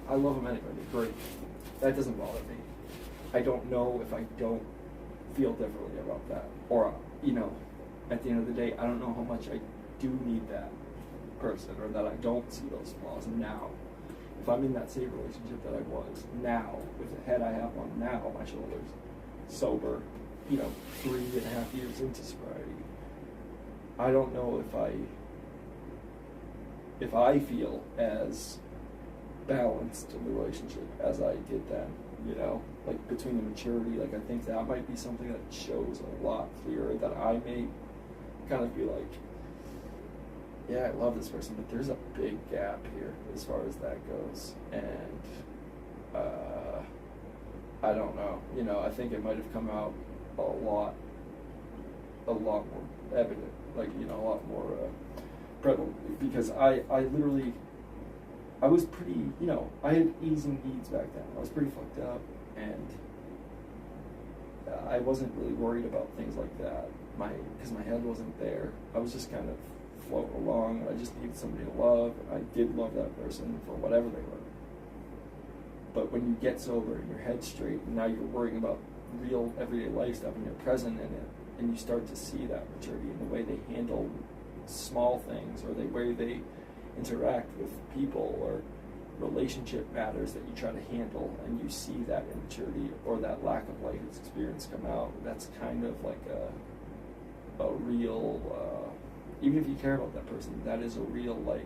I love them anyway, they're great. That doesn't bother me. I don't know if I don't feel differently about that. Or, you know, at the end of the day, I don't know how much I do need that person, or that I don't see those flaws now. If I'm in that same relationship that I was now, with the head I have on now on my shoulders, sober, you know, 3.5 years into sobriety, I don't know if I feel as balanced in the relationship as I did then, you know, like between the maturity, like I think that might be something that shows a lot clearer, that I may kind of be like, yeah, I love this person, but there's a big gap here as far as that goes, and I don't know, you know, I think it might have come out a lot more evident, like, you know, a lot more prevalent, because I literally, I was pretty, you know, I had easing needs back then. I was pretty fucked up, and I wasn't really worried about things like that. Because my head wasn't there. I was just kind of floating along. I just needed somebody to love. I did love that person for whatever they were. But when you get sober and your head's straight, and now you're worrying about real everyday life stuff, and you're present in it, and you start to see that maturity in the way they handle small things, or the way they interact with people, or relationship matters that you try to handle, and you see that immaturity or that lack of life experience come out. That's kind of like a real, even if you care about that person, that is a real, like,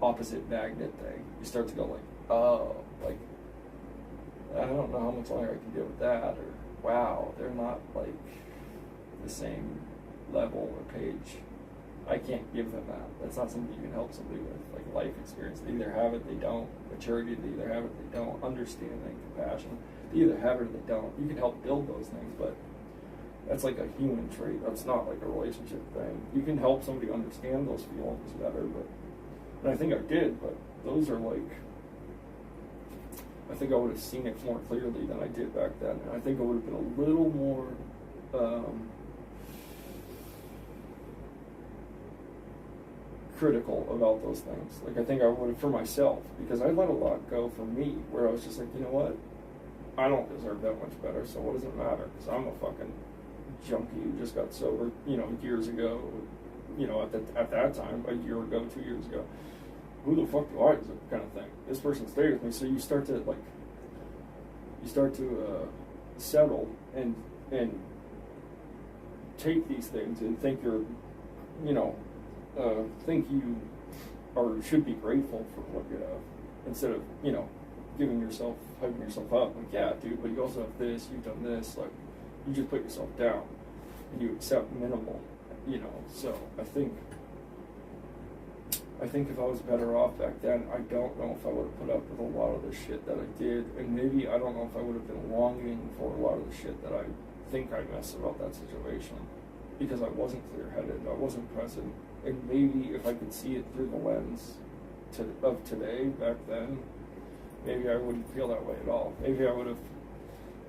opposite magnet thing. You start to go like, oh, like, I don't know how much longer I can deal with that, or wow, they're not like the same level or page. I can't give them that. That's not something you can help somebody with. Like life experience, they either have it, they don't. Maturity, they either have it, they don't. Understanding, compassion, they either have it or they don't. You can help build those things, but that's like a human trait. That's not like a relationship thing. You can help somebody understand those feelings better, but, and I think I did, but those are like, I think I would have seen it more clearly than I did back then. And I think I would have been a little more, critical about those things. Like I think I would have for myself, because I let a lot go for me, where I was just like, you know what, I don't deserve that much better, so what does it matter, because I'm a fucking junkie who just got sober, you know, years ago, you know, at that time, a year ago, 2 years ago. Who the fuck do I deserve, kind of thing. This person stayed with me, so you start to like, settle and take these things and think you're, you know, think you or should be grateful for what you have, instead of, you know, hyping yourself up, like, yeah, dude, but you also have this, you've done this, like, you just put yourself down, and you accept minimal, you know, so I think if I was better off back then, I don't know if I would have put up with a lot of the shit that I did, and maybe I don't know if I would have been longing for a lot of the shit that I think I miss about that situation, because I wasn't clear-headed, I wasn't present. And maybe if I could see it through the lens of today back then, maybe I wouldn't feel that way at all. Maybe I would have,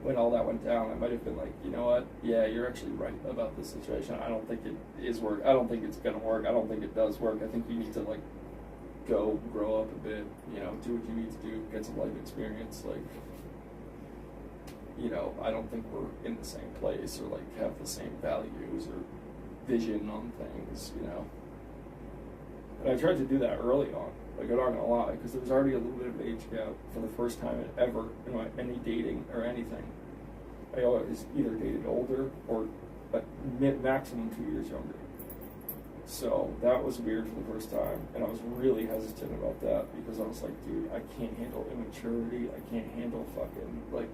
when all that went down, I might have been like, you know what? Yeah, you're actually right about this situation. I don't think it is work. I don't think it's gonna work. I don't think it does work. I think you need to like go grow up a bit. You know, do what you need to do, get some life experience. Like, you know, I don't think we're in the same place or like have the same values or vision on things. You know, and I tried to do that early on. Like, I'm not gonna lie, because there was already a little bit of age gap for the first time ever in any dating or anything. I always either dated older or maximum 2 years younger. So that was weird for the first time, and I was really hesitant about that because I was like, dude, I can't handle immaturity. I can't handle fucking like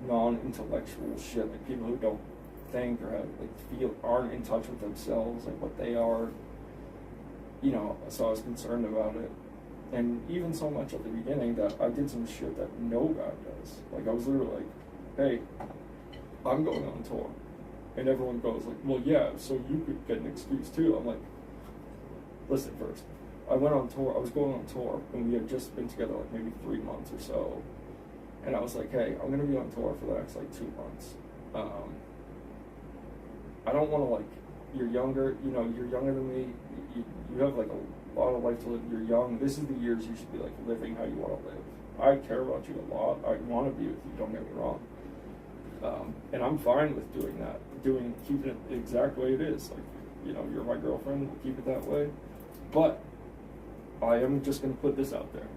non-intellectual shit, like people who don't think or have like aren't in touch with themselves, like what they are. You know, so I was concerned about it. And even so much at the beginning that I did some shit that no guy does. Like, I was literally like, hey, I'm going on tour. And everyone goes like, well, yeah, so you could get an excuse too. I'm like, listen first. I went on tour, I was going on tour, and we had just been together like maybe 3 months or so. And I was like, hey, I'm gonna be on tour for the next like 2 months. I don't wanna like, you're younger, you know, you're younger than me, you have like a lot of life to live, you're young, this is the years you should be like living how you want to live. I care about you a lot, I want to be with you, don't get me wrong. And I'm fine with doing that, keeping it the exact way it is, like, you know, you're my girlfriend, we'll keep it that way. But I am just going to put this out there.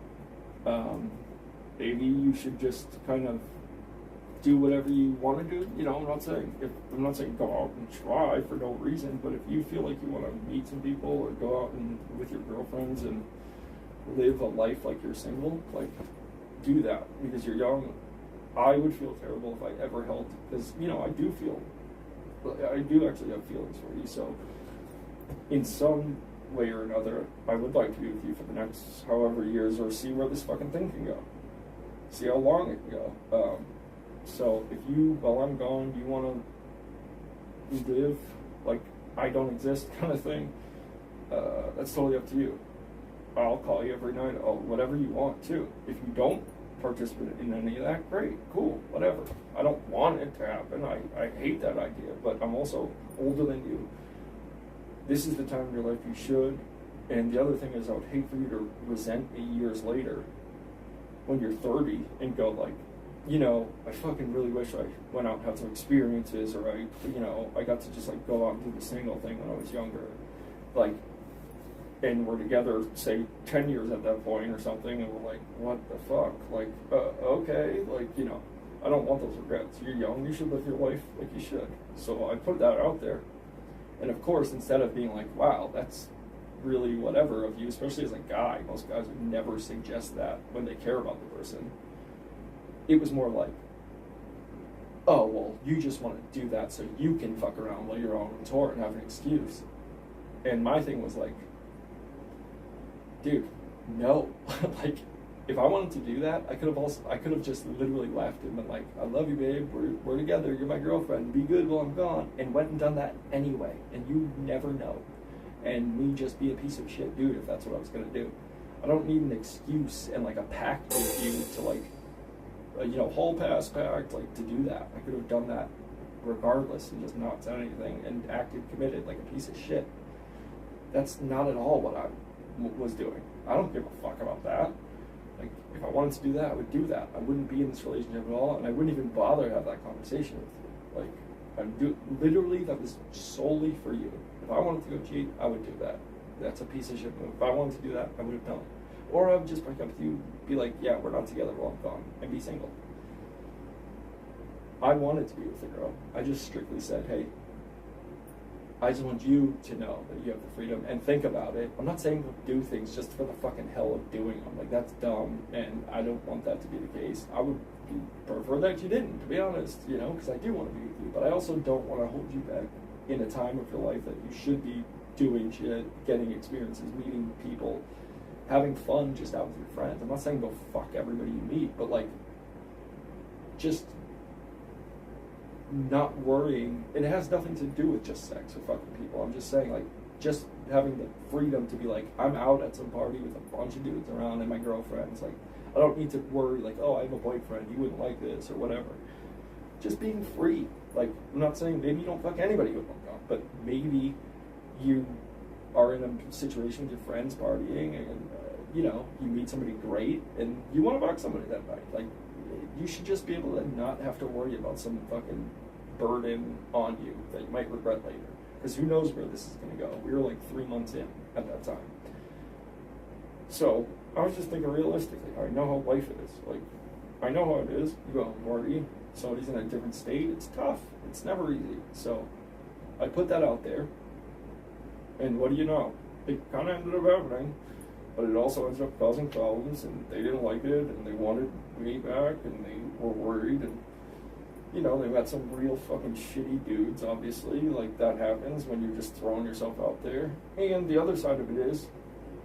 Maybe you should just kind of do whatever you want to do. You know, I'm not saying go out and try for no reason, but if you feel like you want to meet some people or go out and with your girlfriends and live a life like you're single, like, do that because you're young. I would feel terrible if I ever held, because, you know, I do actually have feelings for you, so in some way or another, I would like to be with you for the next however years, or see where this fucking thing can go, see how long it can go. So if you, while I'm gone, you want to live like I don't exist kind of thing, that's totally up to you. I'll call you every night, whatever you want too. If you don't participate in any of that, great, cool, whatever. I don't want it to happen. I hate that idea, but I'm also older than you. This is the time in your life you should. And the other thing is, I would hate for you to resent me years later when you're 30 and go like, you know, I fucking really wish I went out and had some experiences, or I got to just like go out and do the single thing when I was younger, like, and we're together, say 10 years at that point or something, and we're like, what the fuck, like, okay, like, you know, I don't want those regrets. You're young, you should live your life like you should. So I put that out there, and of course, instead of being like, wow, that's really whatever of you, especially as a guy, most guys would never suggest that when they care about the person. It was more like, oh, well, you just want to do that so you can fuck around while you're on tour and have an excuse. And my thing was like, dude, no. Like, if I wanted to do that, I could have just literally left and been like, I love you, babe, we're together, you're my girlfriend, be good while I'm gone, and went and done that anyway, and you never know. And me just be a piece of shit dude if that's what I was gonna do. I don't need an excuse and like a pact with you to like, hall pass pact, like, to do that. I could have done that regardless and just not said anything and acted committed like a piece of shit. That's not at all what I was doing. I don't give a fuck about that. Like, if I wanted to do that, I would do that. I wouldn't be in this relationship at all, and I wouldn't even bother to have that conversation with you. Like, literally, that was solely for you. If I wanted to go cheat, I would do that. That's a piece of shit move. If I wanted to do that, I would have done it. Or I would just break up with you, be like, yeah, we're not together while I'm gone, and be single. I wanted to be with a girl. I just strictly said, hey, I just want you to know that you have the freedom and think about it. I'm not saying do things just for the fucking hell of doing them. Like, that's dumb, and I don't want that to be the case. I would prefer that you didn't, to be honest, because I do want to be with you, but I also don't want to hold you back in a time of your life that you should be doing shit, getting experiences, meeting people, having fun just out with your friends. I'm not saying go fuck everybody you meet, but like, just not worrying. It has nothing to do with just sex or fucking people. I'm just saying, like, just having the freedom to be like, I'm out at some party with a bunch of dudes around and my girlfriend's like, I don't need to worry like, oh, I have a boyfriend, he wouldn't like this or whatever. Just being free. Like, I'm not saying maybe you don't fuck anybody you don't know, but maybe you are in a situation with your friends partying and, you know, you meet somebody great and you want to fuck somebody that night. Like, you should just be able to not have to worry about some fucking burden on you that you might regret later. Because who knows where this is going to go. We were like 3 months in at that time. So, I was just thinking realistically, I know how life is. Like, I know how it is. You go out and party, somebody's in a different state, it's tough. It's never easy. So, I put that out there. And what do you know? It kind of ended up happening. But it also ended up causing problems, and they didn't like it, and they wanted me back, and they were worried, and, you know, they met some real fucking shitty dudes, obviously. Like, that happens when you're just throwing yourself out there. And the other side of it is,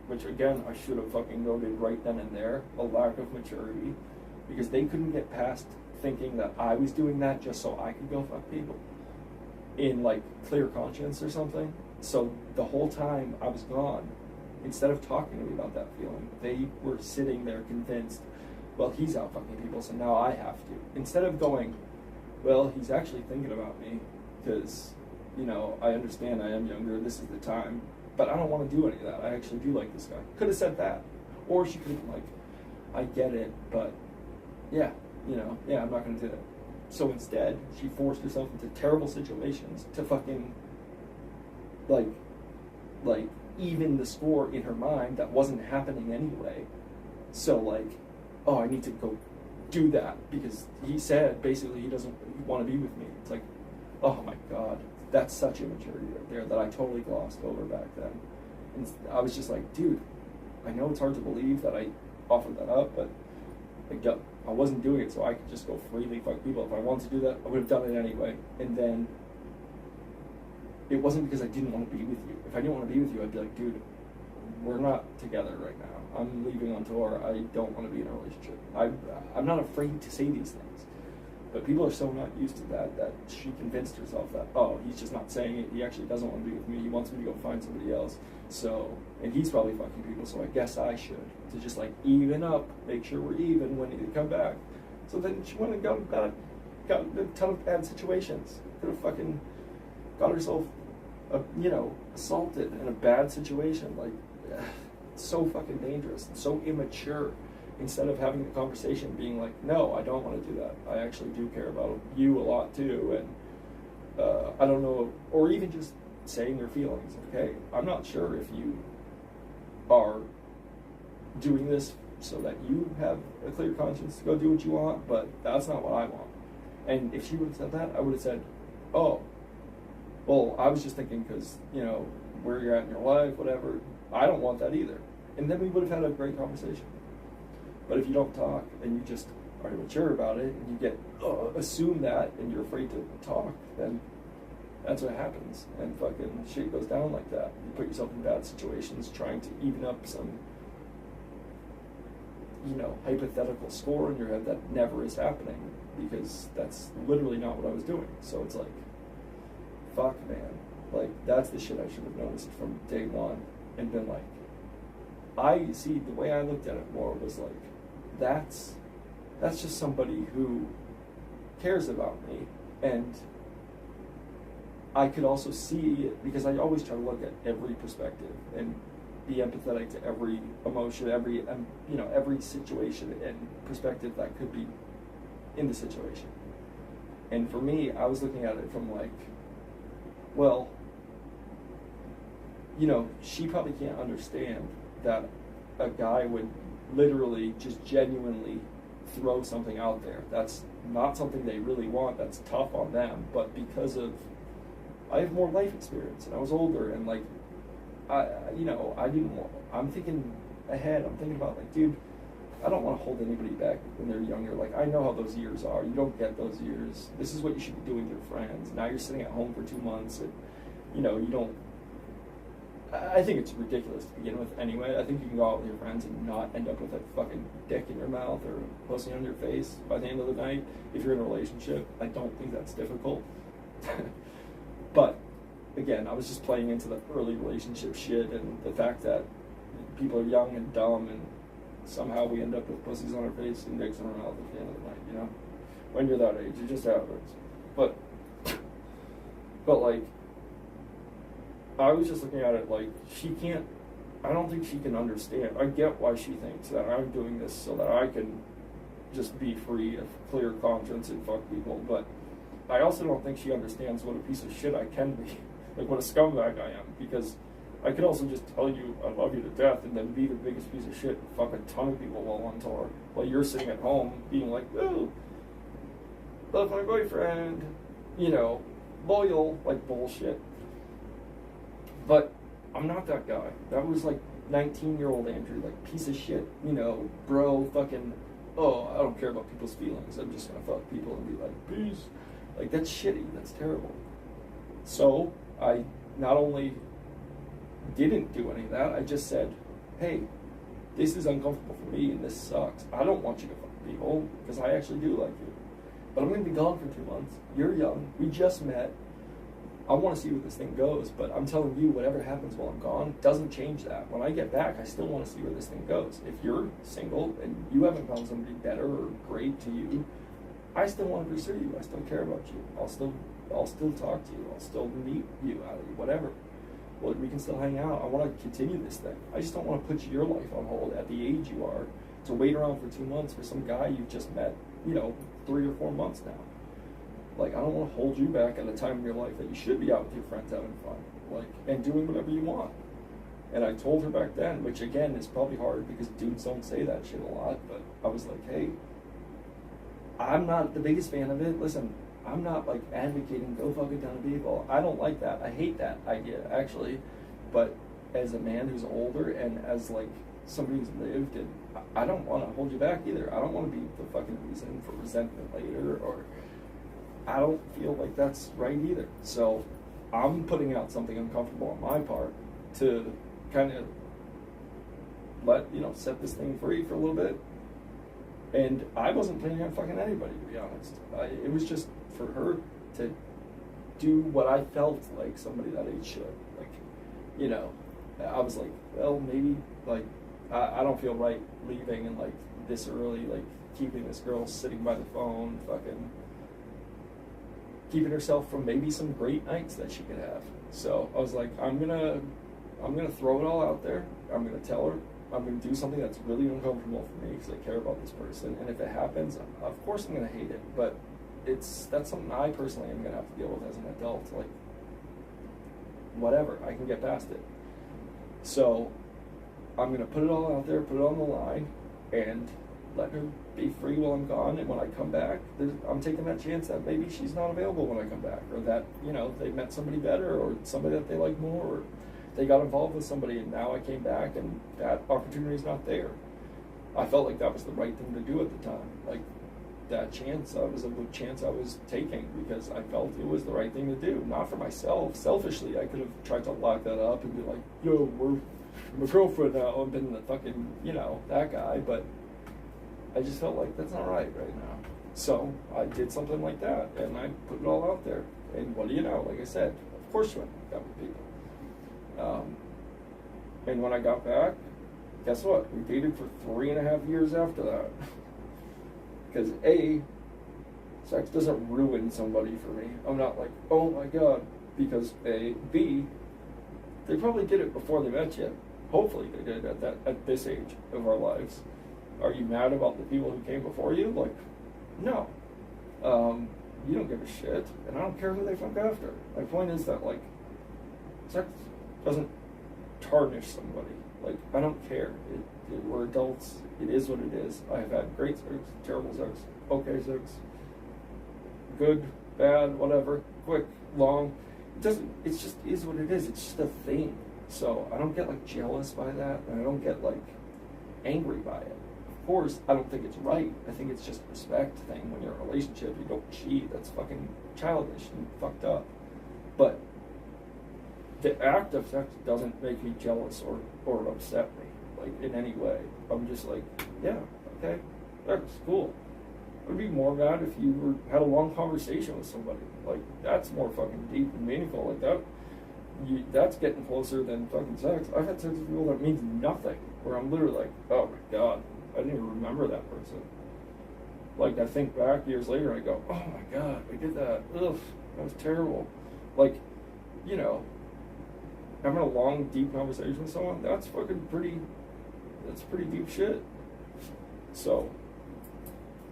which again, I should have fucking noted right then and there, a lack of maturity, because they couldn't get past thinking that I was doing that just so I could go fuck people in, like, clear conscience or something. So the whole time I was gone, instead of talking to me about that feeling, they were sitting there convinced, well, he's out fucking people, so now I have to. Instead of going, well, he's actually thinking about me, because, you know, I understand I am younger, this is the time, but I don't want to do any of that. I actually do like this guy. Could have said that. Or she could have been like, I get it, but yeah, you know, yeah, I'm not going to do that. So instead, she forced herself into terrible situations to fucking, like, even the score in her mind that wasn't happening anyway. So, like, oh, I need to go do that because he said basically he doesn't want to be with me. It's like, oh my God, that's such immaturity right there that I totally glossed over back then. And I was just like, dude, I know it's hard to believe that I offered that up, but I wasn't doing it so I could just go freely fuck people. If I wanted to do that, I would have done it anyway. And then it wasn't because I didn't want to be with you. If I didn't want to be with you, I'd be like, dude, we're not together right now. I'm leaving on tour. I don't want to be in a relationship. I'm not afraid to say these things. But people are so not used to that she convinced herself that, oh, he's just not saying it. He actually doesn't want to be with me. He wants me to go find somebody else. So, and he's probably fucking people, so I guess I should. To just like even up, make sure we're even when you come back. So then she went and got a ton of bad situations. Could have fucking got herself, assaulted in a bad situation. Like, so fucking dangerous and so immature. Instead of having the conversation being like, no, I don't want to do that. I actually do care about you a lot too. And I don't know, or even just saying your feelings. Okay, I'm not sure if you are doing this so that you have a clear conscience to go do what you want, but that's not what I want. And if she would have said that, I would have said, oh, well, I was just thinking because, you know, where you're at in your life, whatever, I don't want that either. And then we would have had a great conversation. But if you don't talk and you just are immature about it and you get assume that and you're afraid to talk, then that's what happens. And fucking shit goes down like that. You put yourself in bad situations trying to even up some, hypothetical score in your head that never is happening because that's literally not what I was doing. So it's like, fuck, man. Like, that's the shit I should have noticed from day one and been like, the way I looked at it more was like, that's just somebody who cares about me. And I could also see it because I always try to look at every perspective and be empathetic to every emotion, every situation and perspective that could be in the situation. And for me, I was looking at it from like, well, she probably can't understand that a guy would literally just genuinely throw something out there. That's not something they really want. That's tough on them. But because of, I have more life experience and I was older and like, I'm thinking ahead. I'm thinking about like, dude, I don't want to hold anybody back when they're younger. Like, I know how those years are. You don't get those years. This is what you should be doing with your friends. Now you're sitting at home for 2 months and, you don't, I think it's ridiculous to begin with anyway. I think you can go out with your friends and not end up with a fucking dick in your mouth or pussy on your face by the end of the night if you're in a relationship. I don't think that's difficult. But again, I was just playing into the early relationship shit and the fact that people are young and dumb and somehow we end up with pussies on our face and dicks in our mouth at the end of the night, you know? When you're that age, it just happens. But like, I was just looking at it like, I don't think she can understand. I get why she thinks that I'm doing this so that I can just be free of clear conscience and fuck people, but I also don't think she understands what a piece of shit I can be, like what a scumbag I am, because I could also just tell you I love you to death and then be the biggest piece of shit and fuck a ton of people while on tour, while you're sitting at home being like, ooh, love my boyfriend, you know, loyal, like bullshit. But I'm not that guy. That was like 19-year-old Andrew, like piece of shit, you know, bro, fucking, oh, I don't care about people's feelings. I'm just gonna fuck people and be like, peace. Like, that's shitty. That's terrible. So I not only didn't do any of that, I just said, hey, this is uncomfortable for me and this sucks. I don't want you to fuck people because I actually do like you. But I'm going to be gone for 2 months. You're young. We just met. I want to see where this thing goes, but I'm telling you, whatever happens while I'm gone doesn't change that. When I get back, I still want to see where this thing goes. If you're single and you haven't found somebody better or great to you, I still want to pursue you. I still care about you. I'll still talk to you. I'll still meet you, whatever. Well, we can still hang out. I want to continue this thing. I just don't want to put your life on hold at the age you are to wait around for 2 months for some guy you've just met, you know, 3 or 4 months now. Like, I don't want to hold you back at a time in your life that you should be out with your friends having fun, like, and doing whatever you want. And I told her back then, which again is probably hard because dudes don't say that shit a lot, but I was like, hey, I'm not the biggest fan of it. Listen, I'm not like advocating go fuck a ton of people. I don't like that. I hate that idea, actually. But as a man who's older and as like somebody who's lived, and I don't want to hold you back either. I don't want to be the fucking reason for resentment later, or I don't feel like that's right either. So I'm putting out something uncomfortable on my part to kind of set this thing free for a little bit. And I wasn't planning on fucking anybody, to be honest. It was just for her to do what I felt like somebody that age should. Like, you know, I was like, well, maybe, like, I don't feel right leaving and, like, this early, like, keeping this girl sitting by the phone, fucking keeping herself from maybe some great nights that she could have. So I was like, I'm gonna throw it all out there. I'm gonna tell her. I'm going to do something that's really uncomfortable for me because I care about this person. And if it happens, of course I'm going to hate it. But that's something I personally am going to have to deal with as an adult. Like, whatever, I can get past it. So I'm going to put it all out there, put it on the line, and let her be free while I'm gone. And when I come back, I'm taking that chance that maybe she's not available when I come back. Or that, you know, they met somebody better or somebody that they like more, or they got involved with somebody and now I came back and that opportunity's not there. I felt like that was the right thing to do at the time. Like, that chance, was a chance I was taking because I felt it was the right thing to do. Not for myself. Selfishly, I could have tried to lock that up and be like, yo, we're my girlfriend now. I've been the fucking, you know, that guy. But I just felt like that's not right now. So I did something like that and I put it all out there. And what do you know? Like I said, of course you went and got with people. And when I got back, guess what? We dated for 3.5 years after that. Because A, sex doesn't ruin somebody for me. I'm not like, oh my God, because A. B, they probably did it before they met you. Hopefully they did at this age of our lives. Are you mad about the people who came before you? Like, no. You don't give a shit, and I don't care who they fuck after. My point is that, like, sex doesn't tarnish somebody. Like, I don't care. We're adults. It is what it is. I have had great sex, terrible sex, okay sex, good, bad, whatever, quick, long. It just is what it is. It's just a thing. So I don't get, like, jealous by that, and I don't get, like, angry by it. Of course, I don't think it's right. I think it's just a respect thing. When you're in a relationship, you don't cheat. That's fucking childish and fucked up. But the act of sex doesn't make me jealous or upset me, like, in any way. I'm just like, yeah, okay, that's cool. I'd be more mad if you had a long conversation with somebody. Like, that's more fucking deep and meaningful. Like, that that's getting closer than fucking sex. I've had sex with people that means nothing, where I'm literally like, oh my god, I didn't even remember that person. Like, I think back years later, and I go, oh my god, I did that. Ugh, that was terrible. Like, you know, having a long, deep conversation with someone, that's pretty deep shit. So,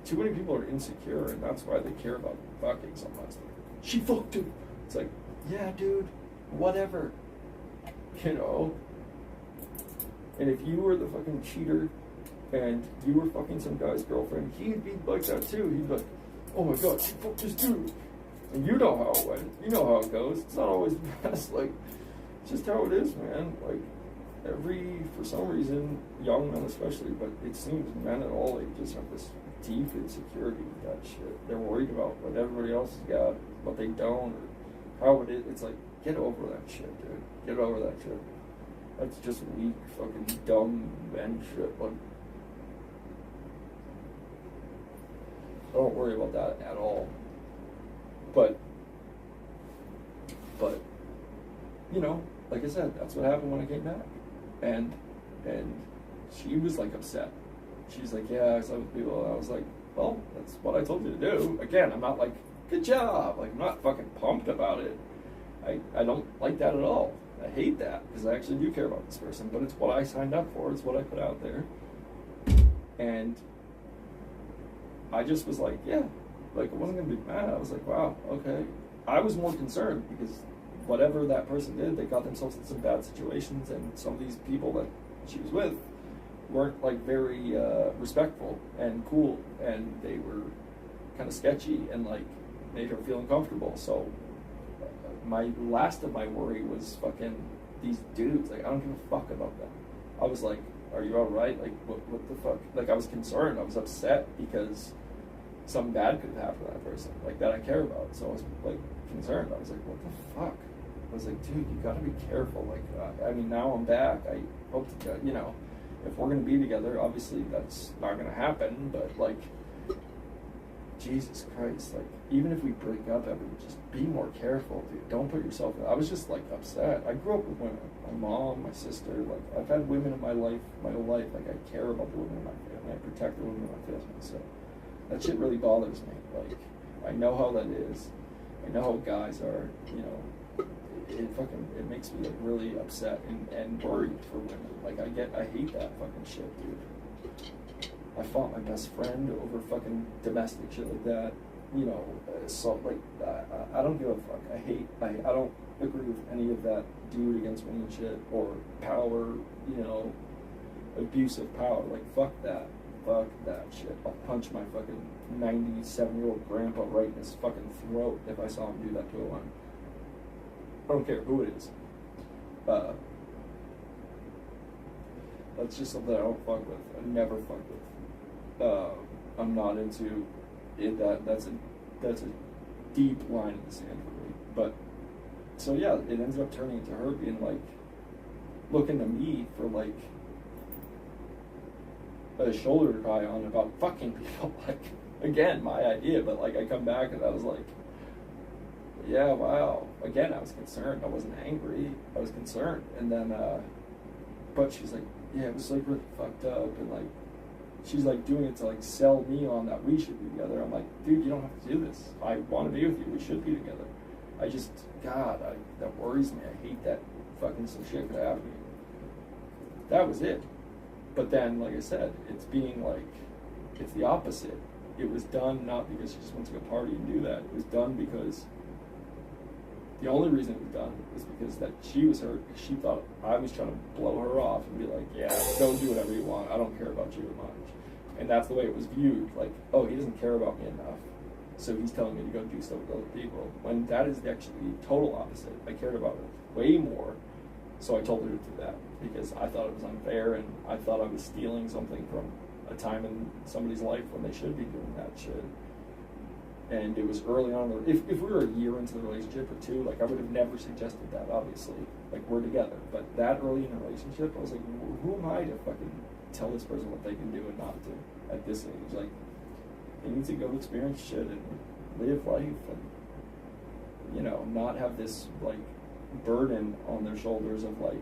too many people are insecure, and that's why they care about fucking so much. Like, she fucked him. It's like, yeah, dude, whatever. You know? And if you were the fucking cheater, and you were fucking some guy's girlfriend, he'd be like that too. He'd be like, oh my god, she fucked this dude. And you know how it went. You know how it goes. It's not always the best. Like, it's just how it is, man. Like, for some reason, young men especially, but it seems men at all ages have this deep insecurity with that shit. They're worried about what everybody else has got, what they don't, or how it is. It's like, get over that shit, dude. Get over that shit. That's just weak, fucking dumb men shit. Like, don't worry about that at all. But, you know, like I said, that's what happened when I came back. And she was like upset. She's like, yeah, I slept with people. And I was like, well, that's what I told you to do. Again, I'm not like, good job. Like, I'm not fucking pumped about it. I don't like that at all. I hate that because I actually do care about this person, but it's what I signed up for. It's what I put out there. And I just was like, yeah, like, I wasn't going to be mad. I was like, wow, okay. I was more concerned because whatever that person did, they got themselves in some bad situations, and some of these people that she was with weren't, like, very respectful and cool, and they were kind of sketchy and, like, made her feel uncomfortable. So my last of my worry was fucking these dudes. Like, I don't give a fuck about them. I was like, are you all right? Like, what the fuck? Like, I was concerned. I was upset because something bad could have happened to that person, like, that I care about. So I was, like, concerned. I was like, what the fuck? I was like, dude, you gotta be careful. Like, I mean, now I'm back. I hope to, you know, if we're gonna be together, obviously that's not gonna happen, but, like, Jesus Christ, like, even if we break up ever, just be more careful, dude. Don't put yourself in. I was just, like, upset. I grew up with women. My mom, my sister, like, I've had women in my life, my whole life. Like, I care about the women in my family. I protect the women in my family. So that shit really bothers me. Like, I know how that is. I know how guys are, you know. It makes me, like, really upset and worried for women. Like, I hate that fucking shit, dude. I fought my best friend over fucking domestic shit like that. You know, so, like, I don't give a fuck. I don't agree with any of that dude against women shit or power, you know, abuse of power. Like, fuck that. Fuck that shit. I'll punch my fucking 97-year-old grandpa right in his fucking throat if I saw him do that to a woman. I don't care who it is. That's just something I don't fuck with. I never fuck with. I'm not into it. That's a deep line in the sand for me. But so yeah, it ends up turning into her being like looking to me for like a shoulder to cry on about fucking people. Like, again, my idea, but like I come back and I was like, yeah, wow. Again, I was concerned. I wasn't angry. I was concerned. And then, but she's like, yeah, it was like really fucked up. And like, she's like doing it to like sell me on that we should be together. I'm like, dude, you don't have to do this. I want to be with you. We should be together. I just, God, that worries me. I hate that fucking some shit could happen to me. That was it. But then, like I said, it's being like, it's the opposite. It was done not because she just went to a party and do that. It was done because the only reason it was done was because that she was hurt. She thought I was trying to blow her off and be like, yeah, go do whatever you want. I don't care about you as much. And that's the way it was viewed. Like, oh, he doesn't care about me enough, so he's telling me to go do stuff with other people. When that is actually the total opposite. I cared about it way more, so I told her to do that because I thought it was unfair and I thought I was stealing something from a time in somebody's life when they should be doing that shit. And it was early on. If we were a year into the relationship or two, like, I would have never suggested that, obviously. Like, we're together. But that early in a relationship, I was like, who am I to fucking tell this person what they can do and not do at this age? Like, they need to go experience shit and live life and, you know, not have this, like, burden on their shoulders of like,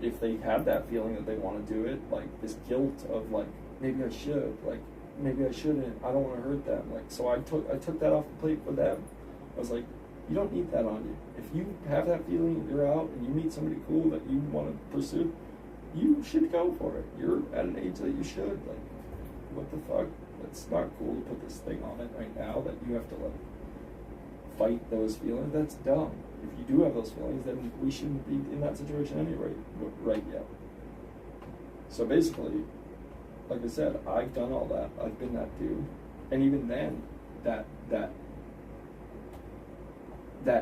if they have that feeling that they want to do it, like this guilt of like, maybe I should, like maybe I shouldn't, I don't want to hurt them. Like, so I took that off the plate for them. I was like, you don't need that on you. If you have that feeling, you're out and you meet somebody cool that you want to pursue, you should go for it. You're at an age that you should. Like, what the fuck? It's not cool to put this thing on it right now that you have to like fight those feelings. That's dumb. If you do have those feelings, then we shouldn't be in that situation anyway, right yet. So basically, like I said, I've done all that. I've been that dude, and even then, that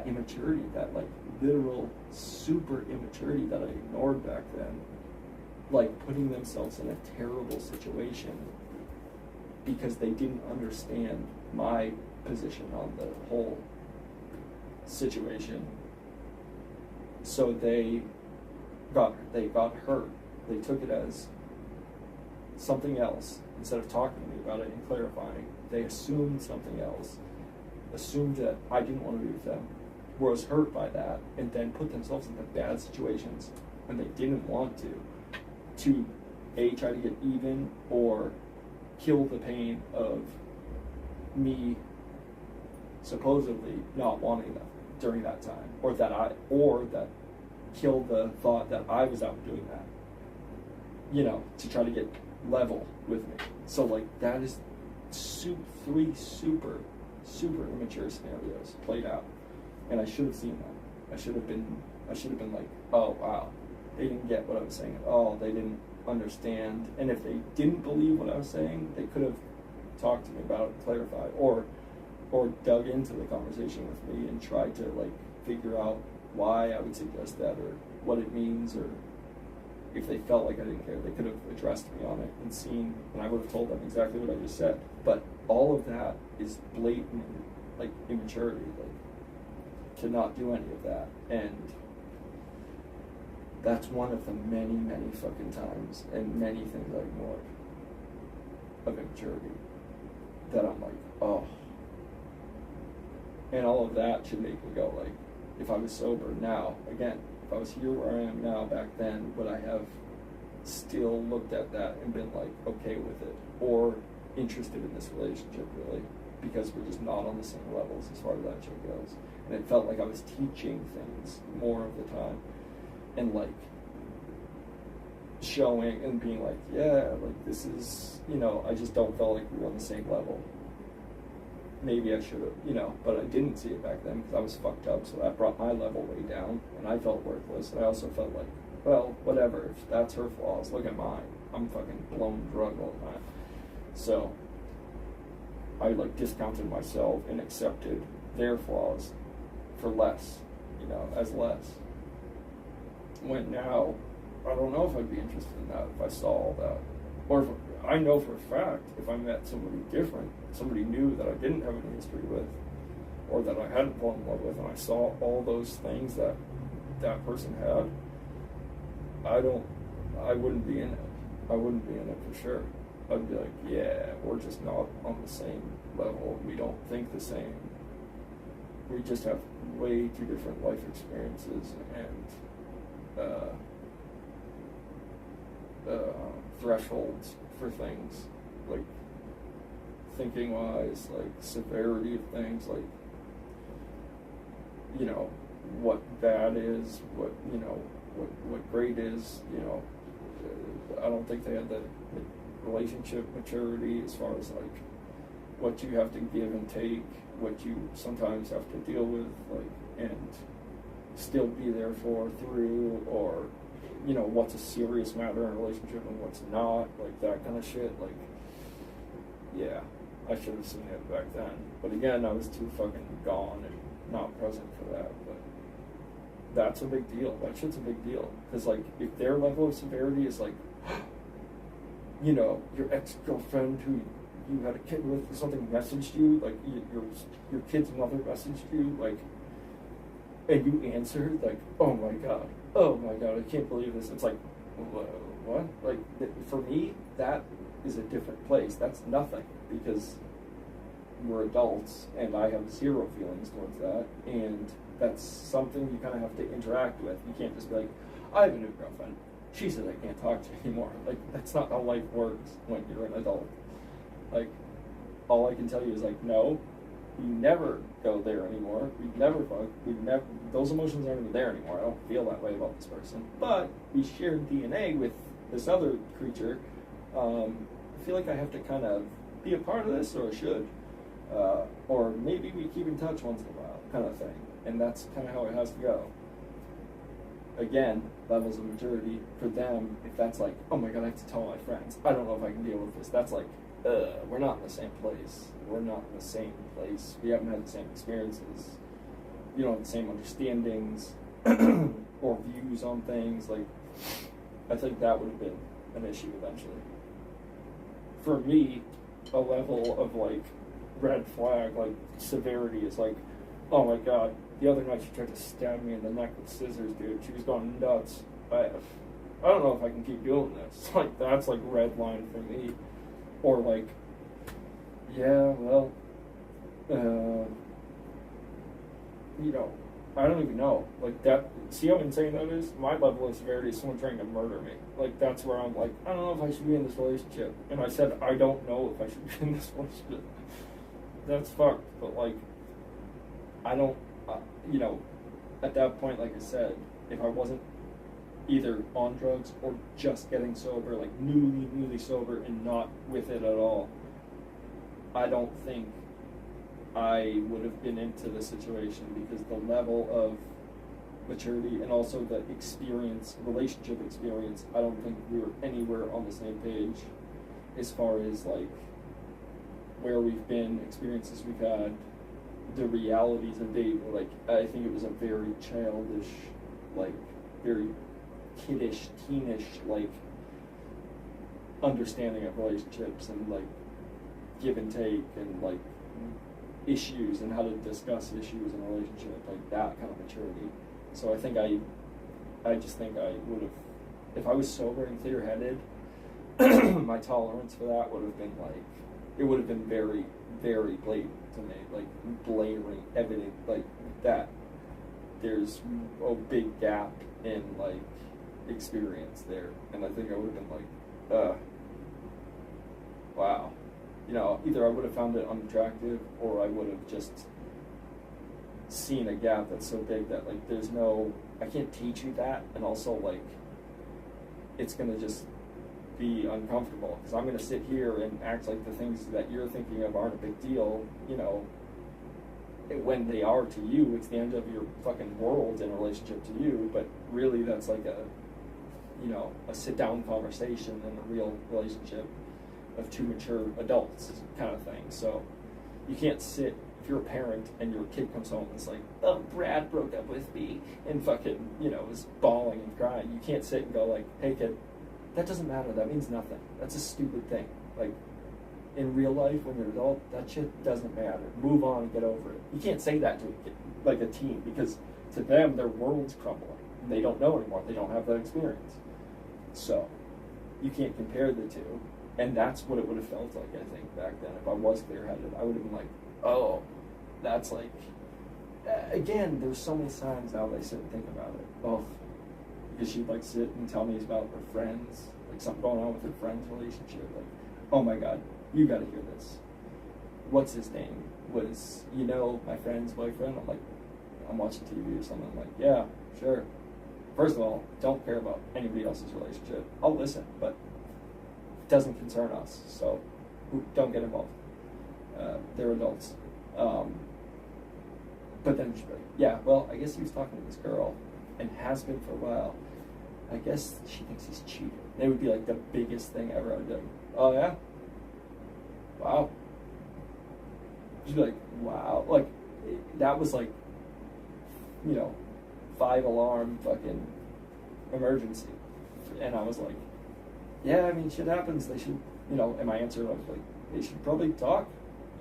immaturity, that like literal super immaturity that I ignored back then, like putting themselves in a terrible situation because they didn't understand my position on the whole situation. So they got hurt. They took it as something else instead of talking to me about it and clarifying. They assumed something else. Assumed that I didn't want to be with them, was hurt by that, and then put themselves into bad situations when they didn't want to A, try to get even, or kill the pain of me supposedly not wanting them during that time, or that kill the thought that I was out doing that, you know, to try to get level with me. So like that is three super immature scenarios played out, and I should have seen that. I should have been like, oh wow, they didn't get what I was saying at all. They didn't understand, and if they didn't believe what I was saying, they could have talked to me about it, clarified, or dug into the conversation with me and tried to like figure out why I would suggest that, or what it means, or if they felt like I didn't care, they could have addressed me on it and seen, and I would have told them exactly what I just said. But all of that is blatant, like, immaturity, like, to not do any of that. And that's one of the many fucking times and many things I ignored of immaturity that I'm like, oh. And all of that should make me go, like, if I was sober now, again, if I was here where I am now back then, would I have still looked at that and been like, okay with it, or interested in this relationship really, because we're just not on the same levels as far as that shit goes. And it felt like I was teaching things more of the time, and like showing and being like, yeah, like this is, you know, I just don't feel like we were on the same level. Maybe I should have, you know, but I didn't see it back then because I was fucked up, so that brought my level way down, and I felt worthless, and I also felt like, well, whatever, if that's her flaws, look at mine. I'm fucking blown drug all the time. So I like discounted myself and accepted their flaws for less, you know, as less. When now, I don't know if I'd be interested in that if I saw all that. Or if, I know for a fact, if I met somebody different, somebody new that I didn't have any history with, or that I hadn't fallen in love with, and I saw all those things that that person had, I wouldn't be in it. I wouldn't be in it for sure. I'd be like, yeah, we're just not on the same level. We don't think the same. We just have way too different life experiences and thresholds for things, like thinking wise, like severity of things, like, you know, what bad is, what, you know, what great is, you know. I don't think they had the relationship maturity as far as like what you have to give and take, what you sometimes have to deal with, like, and still be there for through, or, you know, what's a serious matter in a relationship and what's not, like that kind of shit. Like, yeah, I should have seen it back then. But again, I was too fucking gone and not present for that. But that's a big deal. That shit's a big deal. Because, like, if their level of severity is like, you know, your ex-girlfriend who you had a kid with or something messaged you, like, your kid's mother messaged you, like, and you answered, like, oh my god, I can't believe this. It's like, what? Like, for me, that is a different place. That's nothing, because we're adults, and I have zero feelings towards that, and that's something you kind of have to interact with. You can't just be like, I have a new girlfriend. She says I can't talk to you anymore. Like, that's not how life works when you're an adult. Like, all I can tell you is like, no, we never go there anymore. We never fuck. We never. Those emotions aren't even there anymore. I don't feel that way about this person. But we shared DNA with this other creature. I feel like I have to kind of be a part of this, or should, or maybe we keep in touch once in a while, kind of thing. And that's kind of how it has to go. Again, levels of maturity for them. If that's like, oh my god, I have to tell my friends, I don't know if I can deal with this. That's like, we're not in the same place. We're not in the same place. We haven't had the same experiences. You don't have the same understandings or views on things. Like, I think that would have been an issue eventually. For me, a level of like red flag, like severity, is like, oh my god, the other night she tried to stab me in the neck with scissors, dude. She was going nuts. I don't know if I can keep doing this. Like, that's like red line for me. Or like, yeah, well, you know, I don't even know. Like, that, see how insane that is? My level of severity is someone trying to murder me. Like, that's where I'm like, I don't know if I should be in this relationship. And I said, I don't know if I should be in this relationship. That's fucked. But like, I don't, you know, at that point, like I said, if I wasn't either on drugs or just getting sober, like newly sober and not with it at all, I don't think I would have been into the situation, because the level of maturity and also the experience, relationship experience, I don't think we were anywhere on the same page as far as like where we've been, experiences we've had, the realities of dating. Like, I think it was a very childish, like very kiddish, teenish, like understanding of relationships and like give and take and like issues and how to discuss issues in a relationship, like that kind of maturity. So I think I just think I would have, if I was sober and clear-headed, my tolerance for that would have been like, it would have been very, very blatant to me, like blaring, evident, like that there's a big gap in like experience there. And I think I would have been like, wow. You know, either I would have found it unattractive, or I would have just seen a gap that's so big that like there's no, I can't teach you that, and also like it's gonna just be uncomfortable, because I'm gonna sit here and act like the things that you're thinking of aren't a big deal, you know, when they are to you. It's the end of your fucking world in a relationship to you, but really that's like a, you know, a sit down conversation in a real relationship of two mature adults kind of thing. So you can't sit, if you're a parent and your kid comes home and it's like, oh, Brad broke up with me, and fucking, you know, is bawling and crying. You can't sit and go like, hey kid, that doesn't matter, that means nothing. That's a stupid thing. Like, in real life, when you're an adult, that shit doesn't matter. Move on and get over it. You can't say that to a kid, like a teen, because to them, their world's crumbling. And they don't know anymore. They don't have that experience. So, you can't compare the two. And that's what it would have felt like, I think, back then. If I was clear-headed, I would have been like, oh, that's like... Again, there's so many times now that I sit and think about it. Oh, because she'd like sit and tell me about her friends, like something going on with her friend's relationship. Like, oh my god, you gotta hear this. What's his name? Was, you know, my friend's boyfriend? I'm like, I'm watching TV or something. I'm like, yeah, sure. First of all, don't care about anybody else's relationship. I'll listen, but it doesn't concern us, so don't get involved. They're adults. But then she'd be like, yeah, well, I guess he was talking to this girl, and has been for a while. I guess she thinks he's cheating. It would be like the biggest thing ever. I'd be like, oh yeah? Wow. She'd be like, wow. Like, that was like, you know, 5-alarm fucking emergency. And I was like, yeah, I mean, shit happens. They should, you know, and my answer was like, they should probably talk.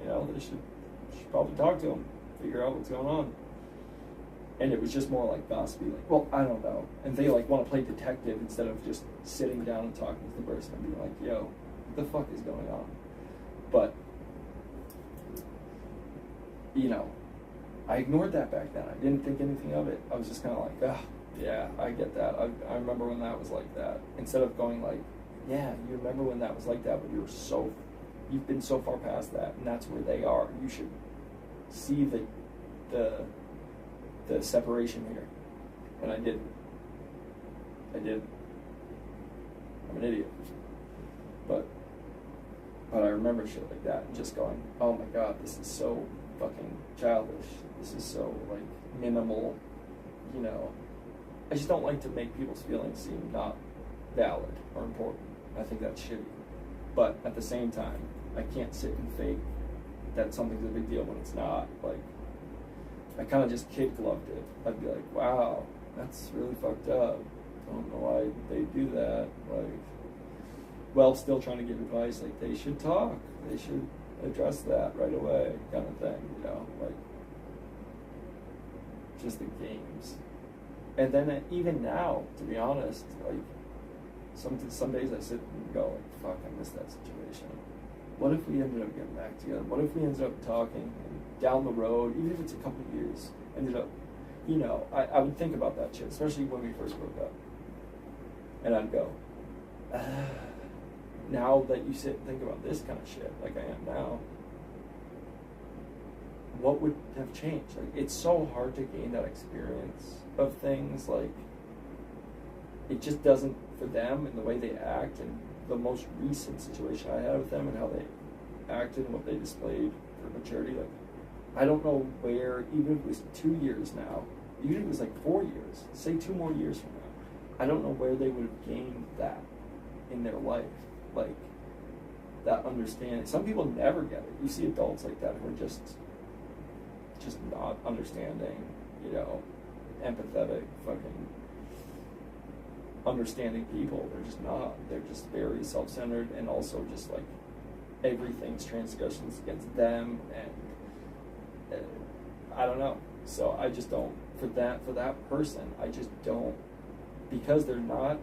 You know, they should probably talk to him, figure out what's going on. And it was just more like gossipy, like, well, I don't know. And they like want to play detective instead of just sitting down and talking to the person and being like, yo, what the fuck is going on? But, you know, I ignored that back then. I didn't think anything of it. I was just kind of like, ah, yeah, I get that. I remember when that was like that. Instead of going like, yeah, you remember when that was like that, but you've been so far past that, and that's where they are. You should see the separation here. And I didn't. I'm an idiot. But I remember shit like that and just going, oh my god, this is so fucking childish. This is so like minimal, you know. I just don't like to make people's feelings seem not valid or important. I think that's shitty. But at the same time, I can't sit and fake that something's a big deal when it's not. Like, I kind of just kid-gloved it. I'd be like, wow, that's really fucked up. I don't know why they do that. Like, well, still trying to give advice, like, they should talk. They should address that right away, kind of thing, you know, like, just the games. And then even now, to be honest, like, some days I sit and go, like, fuck, I miss that situation. What if we ended up getting back together? What if we ended up talking and down the road, even if it's a couple of years, ended up, you know, I would think about that shit, especially when we first broke up. And I'd go, now that you sit and think about this kind of shit, like I am now, what would have changed? Like, it's so hard to gain that experience of things. Like, it just doesn't, for them and the way they act, and the most recent situation I had with them and how they acted and what they displayed for maturity, like, I don't know where, even if it was 2 years now, even if it was like 4 years, say 2 more years from now, I don't know where they would have gained that in their life. Like, that understanding. Some people never get it. You see adults like that who are just not understanding, you know, empathetic, fucking understanding people. They're just not. They're just very self-centered, and also just like everything's transgressions against them, and I don't know. So I just don't, for that person, I just don't, because they're not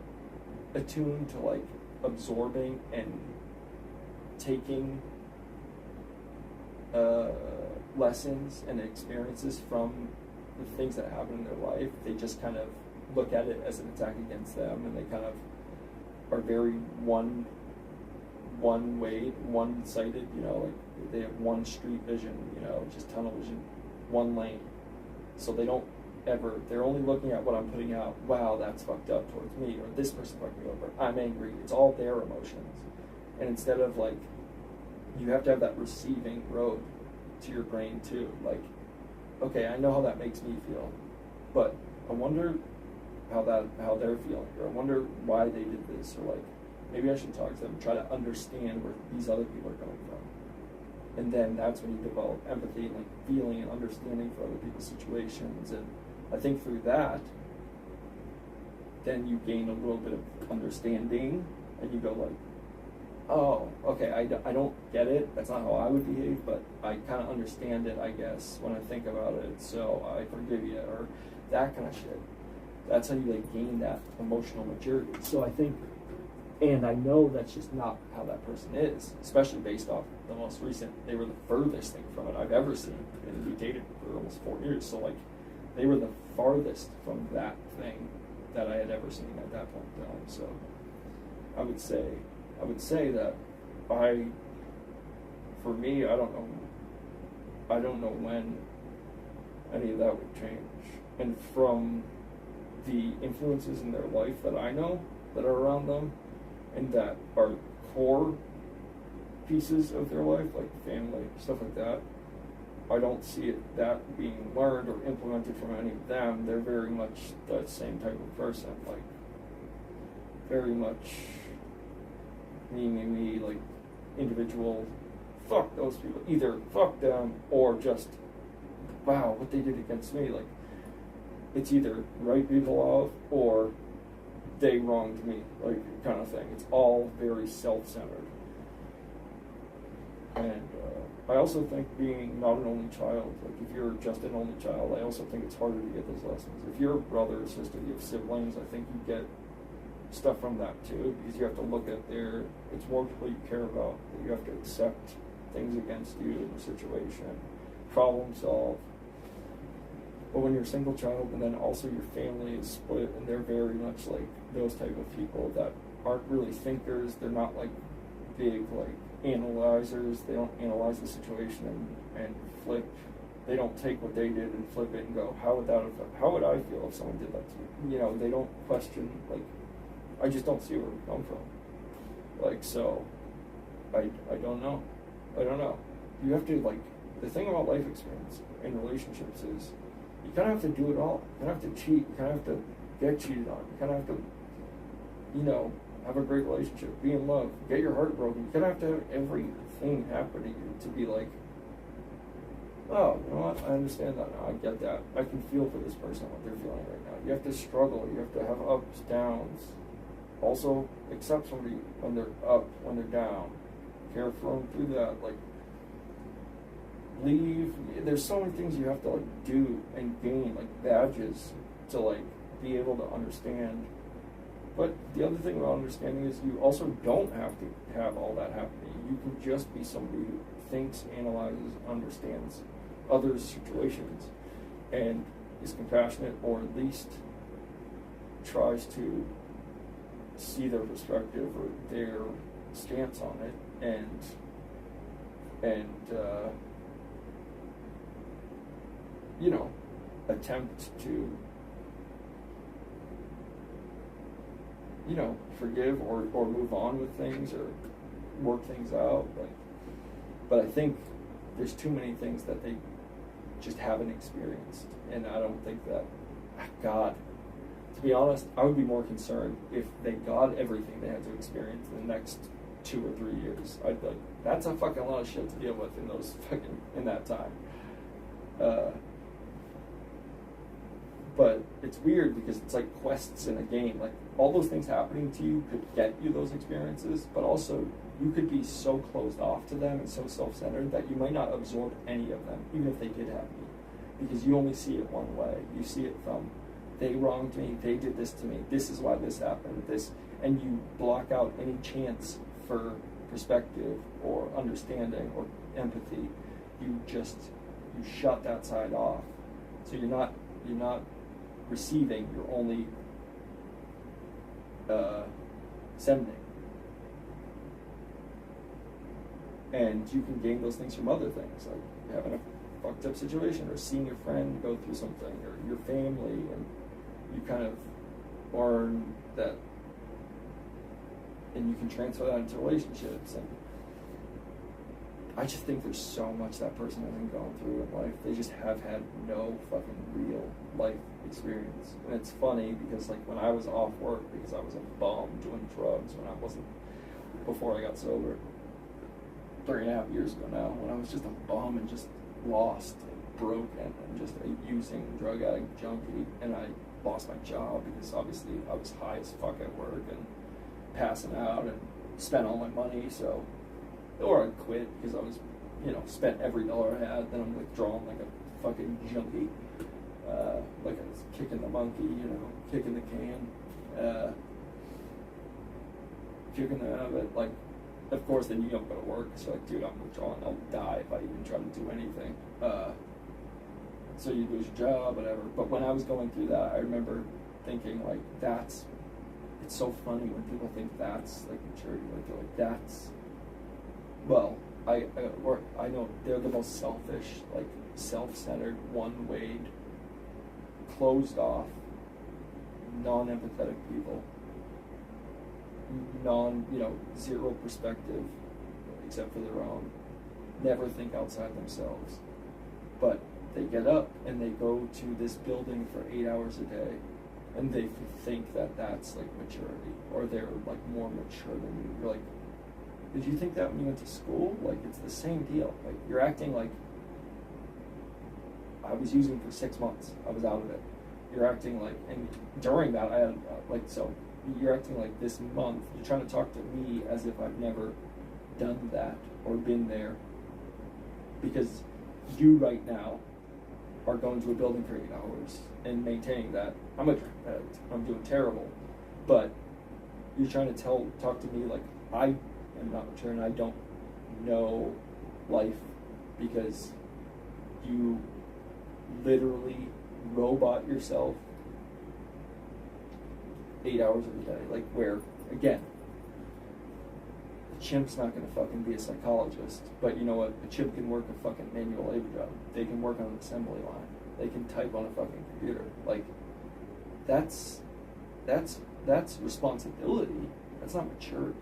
attuned to like absorbing and taking lessons and experiences from the things that happen in their life. They just kind of look at it as an attack against them, and they kind of are very one-sided, you know, like they have one street vision, you know, just tunnel vision, one lane. So they don't ever, they're only looking at what I'm putting out. Wow, that's fucked up towards me, or this person fucked me over, I'm angry. It's all their emotions. And instead of like, you have to have that receiving road to your brain too. Like, okay, I know how that makes me feel, but I wonder how they're feeling, or I wonder why they did this, or like, maybe I should talk to them, try to understand where these other people are coming from. And then that's when you develop empathy and like feeling and understanding for other people's situations. And I think through that, then you gain a little bit of understanding, and you go like, oh, okay, I don't get it, that's not how I would behave, but I kind of understand it, I guess, when I think about it, so I forgive you, or that kind of shit. That's how you like gain that emotional maturity. So I think, and I know that's just not how that person is, especially based off the most recent, they were the furthest thing from it I've ever seen, and we dated for almost 4 years, so like, they were the farthest from that thing that I had ever seen at that point in time. So I would say that for me, I don't know when any of that would change. And from the influences in their life that I know that are around them, and that are core pieces of their life, like family, stuff like that, I don't see that being learned or implemented from any of them. They're very much the same type of person, like very much me, like individual, fuck those people. Either fuck them or just, wow, what they did against me. Like, it's either write people off or they wronged me, like, kind of thing. It's all very self-centered. And I also think being not an only child, like if you're just an only child, I also think it's harder to get those lessons. If you're a brother or sister, you have siblings, I think you get stuff from that too, because you have to look at it's more people you care about, that you have to accept things against you in the situation, problem solve, But when you're a single child and then also your family is split and they're very much like those type of people that aren't really thinkers, they're not like big like analyzers, they don't analyze the situation and flip. They don't take what they did and flip it and go, how would I feel if someone did that to me? You know, they don't question, like, I just don't see where we come from. Like, so, I don't know. I don't know. You have to, like, the thing about life experience in relationships is you kind of have to do it all. You kind of have to cheat. You kind of have to get cheated on. You kind of have to, you know, have a great relationship, be in love, get your heart broken. You kind of have to have everything happen to you to be like, oh, you know what, I understand that now, I get that. I can feel for this person, what they're feeling right now. You have to struggle, you have to have ups, downs. Also, accept somebody when they're up, when they're down. Care for them through that, like, leave. There's so many things you have to, like, do and gain, like, badges to, like, be able to understand. But the other thing about understanding is you also don't have to have all that happening. You can just be somebody who thinks, analyzes, understands others' situations, and is compassionate, or at least tries to see their perspective or their stance on it, and you know, attempt to, you know, forgive or move on with things or work things out. But I think there's too many things that they just haven't experienced, and I don't think that, God, to be honest, I would be more concerned if they got everything they had to experience in the next 2 or 3 years. I'd be like, that's a fucking lot of shit to deal with in that time. But it's weird because it's like quests in a game. Like, all those things happening to you could get you those experiences, but also you could be so closed off to them and so self-centered that you might not absorb any of them, even if they did happen, because you only see it one way. You see it from, they wronged me, they did this to me, this is why this happened, and you block out any chance for perspective or understanding or empathy. You shut that side off. So you're not receiving, you're only sending. And you can gain those things from other things, like having a fucked up situation, or seeing your friend go through something, or your family, and you kind of learn that, and you can transfer that into relationships. And I just think there's so much that person hasn't gone through in life. They just have had no fucking real life experience. And it's funny because, like, when I was off work because I was a bum doing drugs before I got sober, 3.5 years ago now, when I was just a bum and just lost and broken and just a using drug addict junkie, and I lost my job because obviously I was high as fuck at work and passing out and spent all my money, or I quit because I was, spent every dollar I had, then I'm withdrawing like a fucking junkie, like I was kicking the monkey, kicking the can, kicking the habit, like, of course, then you don't go to work, so like, dude, I'm withdrawing, I'll die if I even try to do anything, so you lose your job, whatever. But when I was going through that, I remember thinking, like, it's so funny when people think that's, like, maturity, like, they're like, that's, well, I know they're the most selfish, like, self-centered, one-way, closed off, non-empathetic people, zero perspective, except for their own, never think outside themselves. But they get up and they go to this building for 8 hours a day, and they think that that's, like, maturity, or they're, like, more mature than you. You're like, did you think that when you went to school? Like, it's the same deal. Like, you're acting like, I was using for 6 months. I was out of it. You're acting like, and during that, I had, so you're acting like this month, you're trying to talk to me as if I've never done that or been there, because you right now are going to a building for 8 hours and maintaining that. I'm a drug addict. I'm doing terrible. But you're trying to talk to me like I am not mature and I don't know life, because you literally robot yourself 8 hours of the day, like where, again, a chimp's not gonna fucking be a psychologist, but you know what, a chimp can work a fucking manual labor job. They can work on an assembly line. They can type on a fucking computer. Like, that's responsibility. That's not maturity.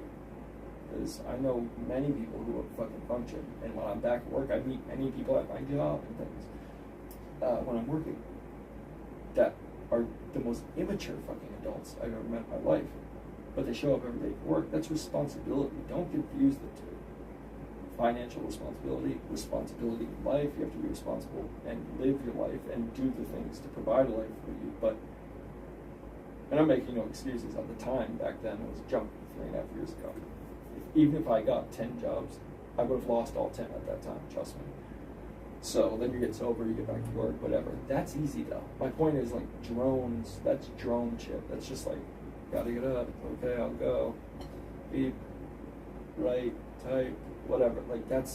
Because I know many people who fucking function, and when I'm back at work, I meet many people at my job and things when I'm working that are the most immature fucking adults I've ever met in my life. But they show up every day for work. That's responsibility. Don't confuse the two. Financial responsibility, responsibility in life. You have to be responsible and live your life and do the things to provide a life for you. But, and I'm making no excuses. At the time, back then, I was jumping 3.5 years ago. Even if I got 10 jobs, I would have lost all 10 at that time, trust me. So then you get sober, you get back to work, whatever. That's easy though. My point is, like, drones, that's drone shit. That's just like, gotta get up, okay, I'll go. Beep, write, type, whatever. Like, that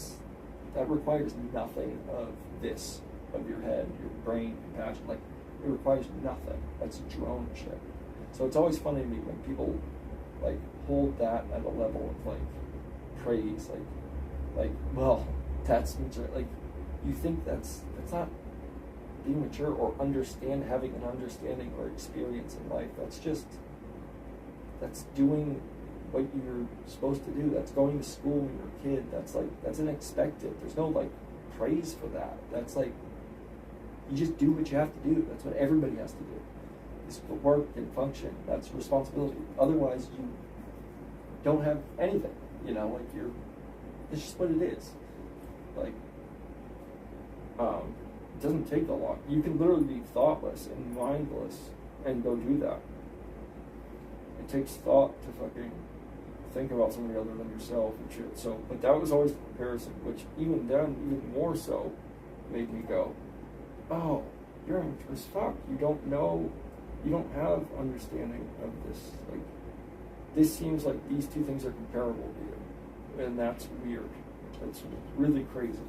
requires nothing of this, of your head, your brain, compassion. Like, it requires nothing. That's drone shit. So it's always funny to me when people, like, hold that at a level of, like, praise, like, well, that's mature. Like, you think that's not being mature or having an understanding or experience in life. That's doing what you're supposed to do. That's going to school when you're a kid. That's unexpected. There's no, like, praise for that. That's like, you just do what you have to do. That's what everybody has to do. Is work and function. That's responsibility. Otherwise, you don't have anything. You know, like, it's just what it is. Like, it doesn't take a lot. You can literally be thoughtless and mindless and go do that. It takes thought to fucking think about somebody other than yourself and shit. So, but that was always the comparison, which even then, even more so, made me go, oh, you're immature as fuck. You don't know, you don't have understanding of this. Like, this seems like these two things are comparable to you. And that's weird. That's really crazy.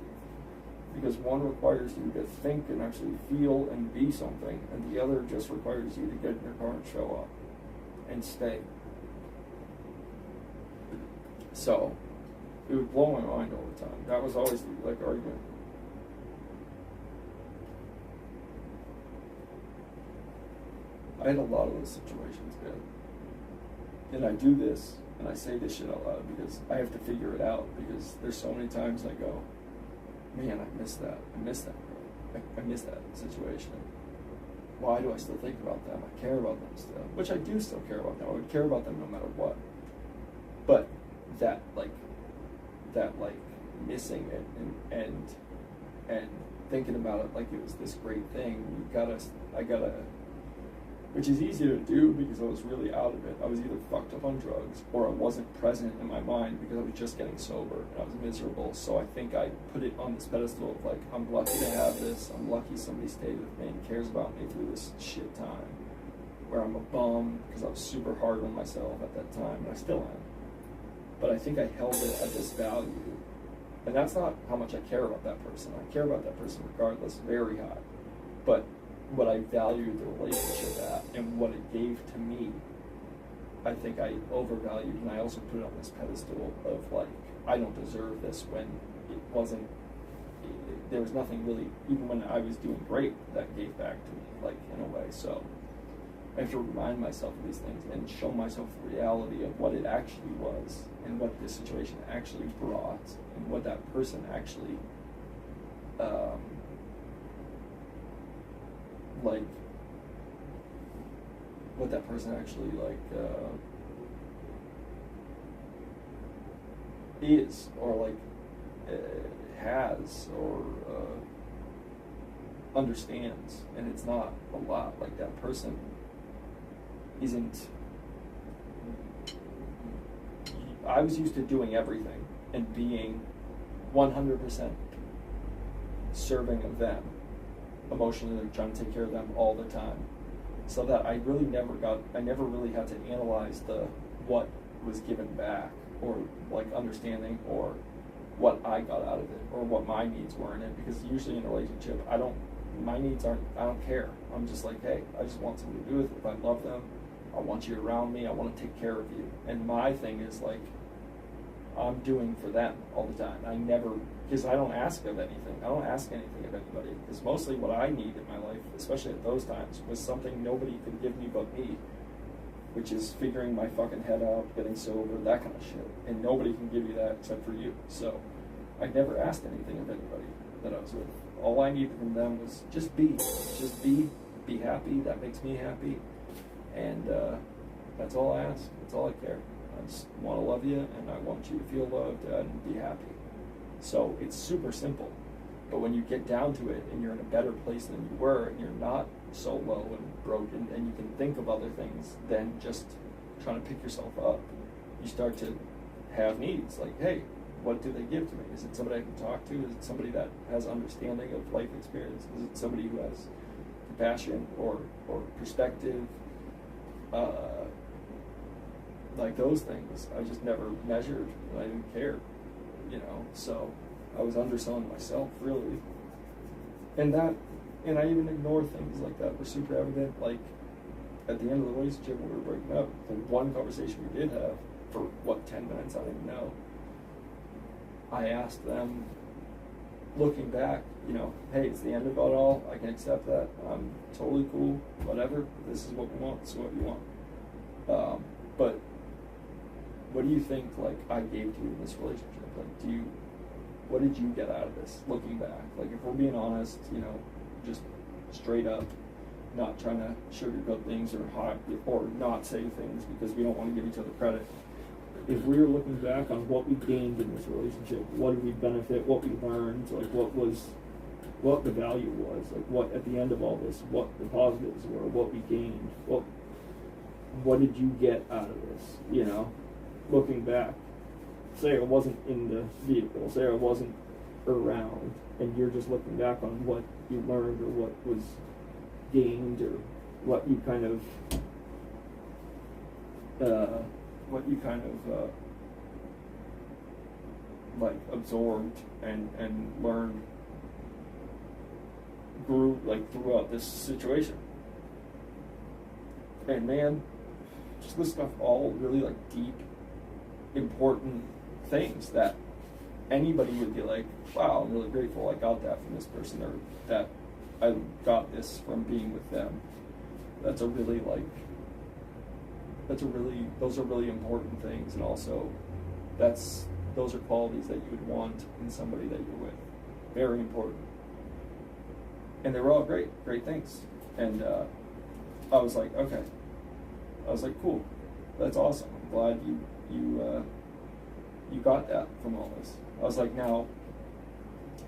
Because one requires you to think and actually feel and be something, and the other just requires you to get in your car and show up and stay. So, it would blow my mind all the time. That was always the, like, argument. I had a lot of those situations, man. And I do this, and I say this shit out loud because I have to figure it out, because there's so many times I go, man, I miss that. I miss that, bro. I miss that situation. Why do I still think about them? I care about them still, which I do still care about them. I would care about them no matter what. But that missing it and thinking about it like it was this great thing. I gotta, which is easy to do because I was really out of it. I was either fucked up on drugs or I wasn't present in my mind because I was just getting sober and I was miserable. So I think I put it on this pedestal of, like, I'm lucky to have this. I'm lucky somebody stayed with me and cares about me through this shit time. Where I'm a bum because I was super hard on myself at that time, and I still am. But I think I held it at this value. And that's not how much I care about that person. I care about that person regardless, very high. But what I valued the relationship at and what it gave to me, I think I overvalued, and I also put it on this pedestal of, like, I don't deserve this, when it wasn't, there was nothing really, even when I was doing great, that gave back to me, like, in a way. So I have to remind myself of these things and show myself the reality of what it actually was and what this situation actually brought and what that person actually what that person actually is, or has, or understands. And it's not a lot. Like, that person isn't, I was used to doing everything and being 100% serving of them, emotionally, like, trying to take care of them all the time, so that I never really had to analyze what was given back, or, like, understanding, or what I got out of it, or what my needs were in it, because usually in a relationship, I don't my needs aren't, I don't care. I'm just like, hey, I just want something to do with it. If I love them, I want you around me, I want to take care of you. And my thing is like, I'm doing for them all the time. I never, because I don't ask of anything. I don't ask anything of anybody. Because mostly what I need in my life, especially at those times, was something nobody could give me but me, which is figuring my fucking head out, getting sober, that kind of shit. And nobody can give you that except for you. So I never asked anything of anybody that I was with. All I needed from them was just be happy. That makes me happy. And that's all I ask. That's all I care. I just want to love you, and I want you to feel loved and be happy. So it's super simple. But when you get down to it, and you're in a better place than you were, and you're not so low and broken, and you can think of other things than just trying to pick yourself up, you start to have needs. Like, hey, what do they give to me? Is it somebody I can talk to? Is it somebody that has understanding of life experience? Is it somebody who has compassion or perspective? Like those things, I just never measured, and I didn't care, you know. So I was underselling myself, really. And I even ignored things like that were super evident. Like at the end of the relationship when we were breaking up, the one conversation we did have for 10 minutes, I don't even know. I asked them, looking back, you know, hey, it's the end of it all. I can accept that. I'm totally cool. Whatever. This is what we want. This is what you want. But what do you think, like, I gave to you in this relationship? Like, what did you get out of this, looking back? Like, if we're being honest, you know, just straight up, not trying to sugarcoat things or not say things because we don't want to give each other credit. If we were looking back on what we gained in this relationship, what did we benefit, what we learned, like what the value was, like what at the end of all this, what the positives were, what we gained, what did you get out of this, you know? Looking back, say I wasn't in the vehicle, say I wasn't around, and you're just looking back on what you learned or what was gained or what you kind of like absorbed and learned, grew like throughout this situation. And man, just list off all really like deep, important things that anybody would be like, wow, I'm really grateful I got that from this person, or that I got this from being with them. Those are really important things, and also those are qualities that you would want in somebody that you're with. Very important. And they were all great things. And I was like, okay. I was like, cool. That's awesome. I'm glad you got that from all this. I was like, now,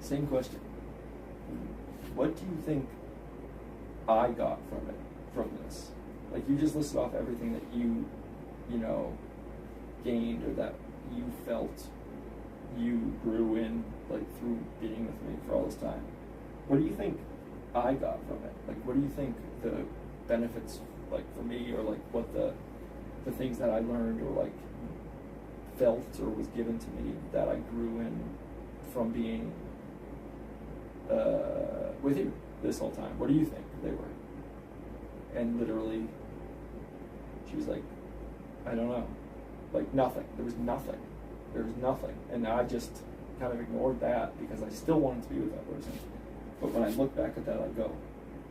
same question. What do you think I got from this? Like, you just listed off everything that you know, gained, or that you felt you grew in, like, through being with me for all this time. What do you think I got from it? Like, what do you think the benefits, like, for me, or like what the things that I learned or like felt or was given to me that I grew in from being with you this whole time? What do you think they were? And literally, she was like, I don't know. Like, nothing. There was nothing. And I just kind of ignored that because I still wanted to be with that person. But when I look back at that, I go,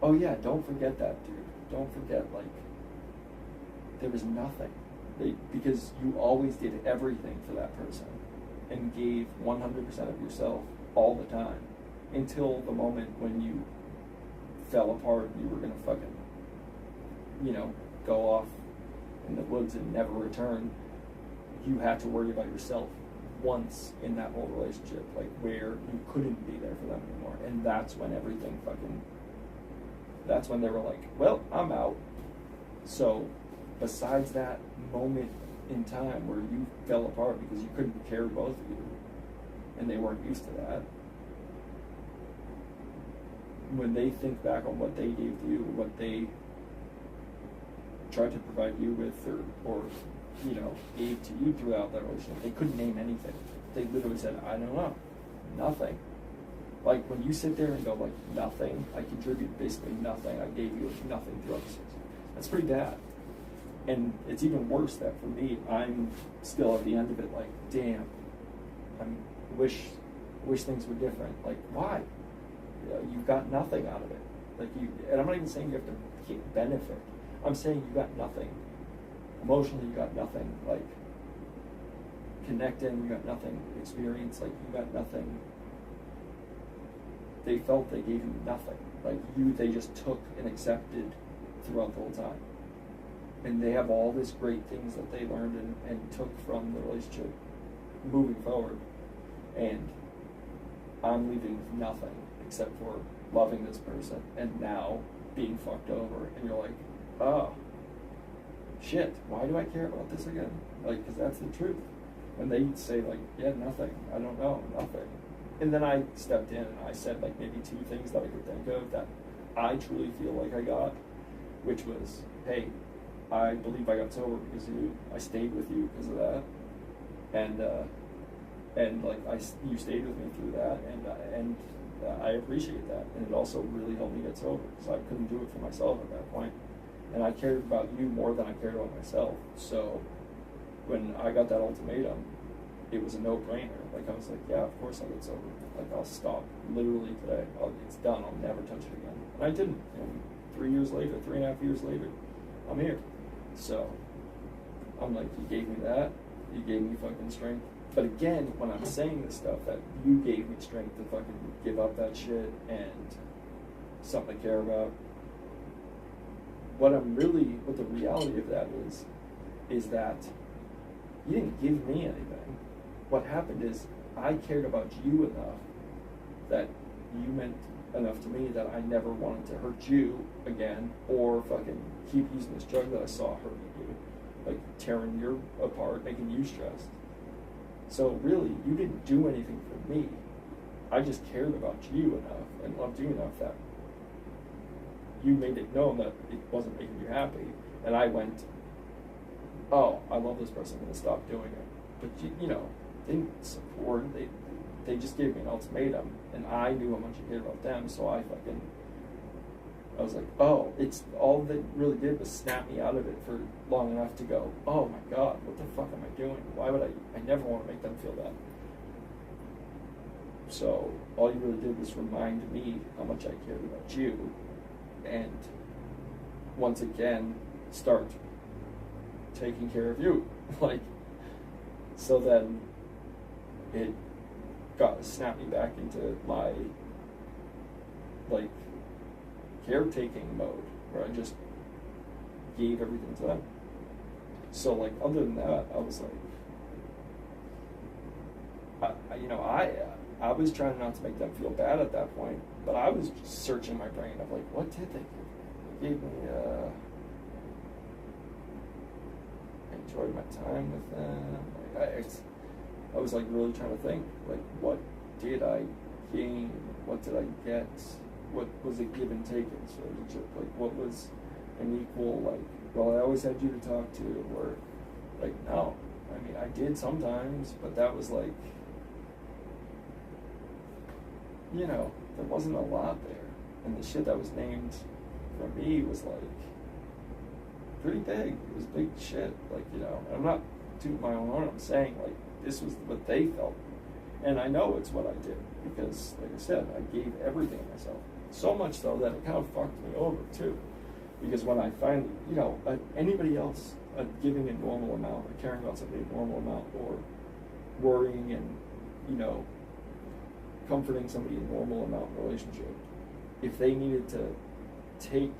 oh yeah, don't forget that, dude. Don't forget, like, there was nothing. Because you always did everything for that person and gave 100% of yourself all the time until the moment when you fell apart and you were going to fucking, you know, go off in the woods and never return. You had to worry about yourself once in that whole relationship, like where you couldn't be there for them anymore. And that's when everything that's when they were like, well, I'm out. So besides that moment in time where you fell apart because you couldn't carry both of you and they weren't used to that, when they think back on what they gave to you, what they tried to provide you with, or you know, gave to you throughout that relationship, they couldn't name anything. They literally said, I don't know, nothing. Like, when you sit there and go, like, nothing, I contributed basically nothing, I gave you nothing throughout the season. That's pretty bad. And it's even worse that for me, I'm still at the end of it like, damn, I wish things were different. Like, why? You got nothing out of it. Like, and I'm not even saying you have to get benefit. I'm saying you got nothing. Emotionally, you got nothing. Like, connecting, you got nothing. Experience, like, you got nothing. They felt they gave you nothing. Like, they just took and accepted throughout the whole time. And they have all these great things that they learned and took from the relationship moving forward. And I'm leaving with nothing except for loving this person and now being fucked over. And you're like, oh, shit, why do I care about this again? Like, because that's the truth. When they say, like, yeah, nothing, I don't know, nothing. And then I stepped in and I said, like, maybe 2 things that I could think of that I truly feel like I got, which was, hey, I believe I got sober because of you. I stayed with you because of that, and like you stayed with me through that, and I appreciate that. And it also really helped me get sober because I couldn't do it for myself at that point, and I cared about you more than I cared about myself. So when I got that ultimatum, it was a no-brainer. Like, I was like, yeah, of course I'll get sober. Like, I'll stop literally today. It's done. I'll never touch it again. And I didn't. And 3 years later, 3.5 years later, I'm here. So I'm like, you gave me that. You gave me fucking strength. But again, when I'm saying this stuff, that you gave me strength to fucking give up that shit and something I care about. What the reality of that is that you didn't give me anything. What happened is I cared about you enough that you meant enough to me that I never wanted to hurt you again or fucking keep using this drug that I saw hurting you, like tearing you apart, making you stressed. So really, you didn't do anything for me. I just cared about you enough and loved you enough that you made it known that it wasn't making you happy. And I went, oh, I love this person, I'm going to stop doing it. But you know, they didn't support, they just gave me an ultimatum, and I knew how much I cared about them, so I was like, oh, it's all they really did was snap me out of it for long enough to go, oh my God, what the fuck am I doing? Why would I never want to make them feel bad. So all you really did was remind me how much I cared about you, and once again, start taking care of you. Like, so then it snapped me back into my, like, caretaking mode, where I just gave everything to them. So, like, other than that, I was like, I was trying not to make them feel bad at that point, but I was just searching my brain of, like, what did they give me? They gave me, I enjoyed my time with them. Like, I was, like, really trying to think, like, what did I gain? What did I get? What was a give and take in this relationship? Like, what was an equal, like, well, I always had you to talk to, or, like, no. I mean, I did sometimes, but that was, like, you know, there wasn't a lot there. And the shit that was named for me was, like, pretty big. It was big shit, like, you know. I'm not tooting my own horn. I'm saying, like, this was what they felt. And I know it's what I did because, like I said, I gave everything of myself. So much so that it kind of fucked me over, too. Because when I finally, you know, anybody else giving a normal amount or caring about somebody a normal amount or worrying and, you know, comforting somebody a normal amount in a relationship, if they needed to take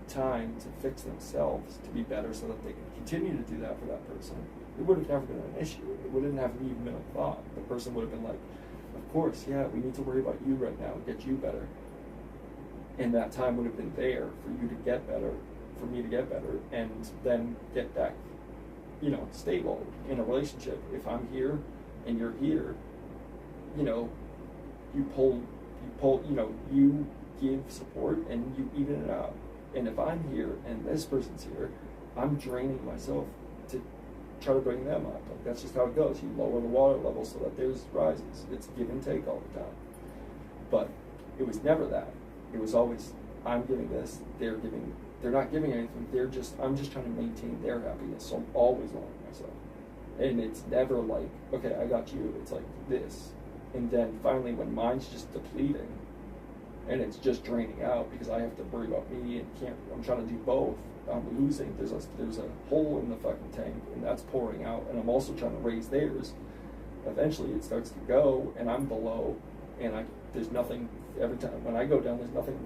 time to fix themselves to be better so that they could continue to do that for that person, it would have never been an issue. It wouldn't have even been a thought. The person would have been like, of course, yeah, we need to worry about you right now, get you better. And that time would have been there for you to get better, for me to get better, and then get back, you know, stable in a relationship. If I'm here and you're here, you know, you pull, you know, you give support and you even it out. And if I'm here and this person's here, I'm draining myself to try to bring them up. Like, that's just how it goes. You lower the water level so that theirs rises. It's give and take all the time. But it was never that. It was always, I'm giving this, they're not giving anything, I'm just trying to maintain their happiness, so I'm always lowering myself. And it's never like, okay, I got you, it's like this. And then finally when mine's just depleting, and it's just draining out because I have to worry about me and I'm trying to do both. I'm losing, there's a hole in the fucking tank, and that's pouring out, and I'm also trying to raise theirs. Eventually it starts to go, and I'm below, and there's nothing, every time when I go down, there's nothing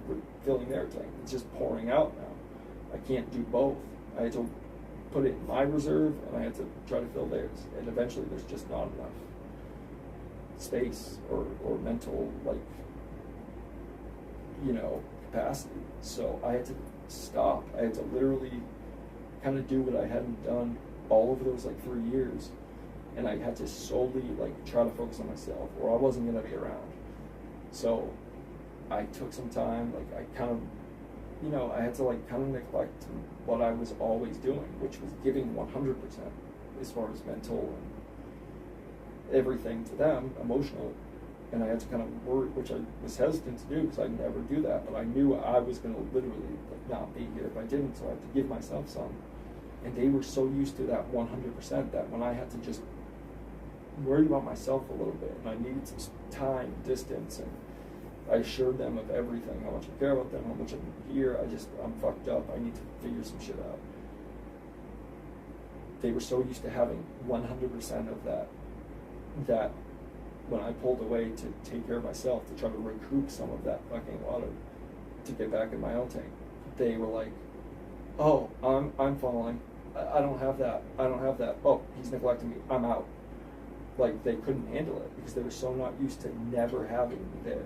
filling their tank. It's just pouring out now. I can't do both. I had to put it in my reserve, and I had to try to fill theirs, and eventually there's just not enough space or mental, like, capacity. So I had to stop. I had to literally kind of do what I hadn't done all over those 3 years, and I had to solely try to focus on myself, or I wasn't going to be around. So I took some time, I kind of, I had to kind of neglect what I was always doing, which was giving 100% as far as mental and everything to them, emotional. And I had to kind of work, which I was hesitant to do because I'd never do that, but I knew I was going to literally not be here if I didn't, so I had to give myself some. And they were so used to that 100% that when I had to just worry about myself a little bit, and I needed some time, distance, and I assured them of everything, how much I care about them, how much I'm here, I'm fucked up, I need to figure some shit out. They were so used to having 100% of that when I pulled away to take care of myself, to try to recoup some of that fucking water, to get back in my own tank, they were like, oh, I'm falling, I don't have that, oh, he's neglecting me, I'm out. They couldn't handle it because they were so not used to never having me there,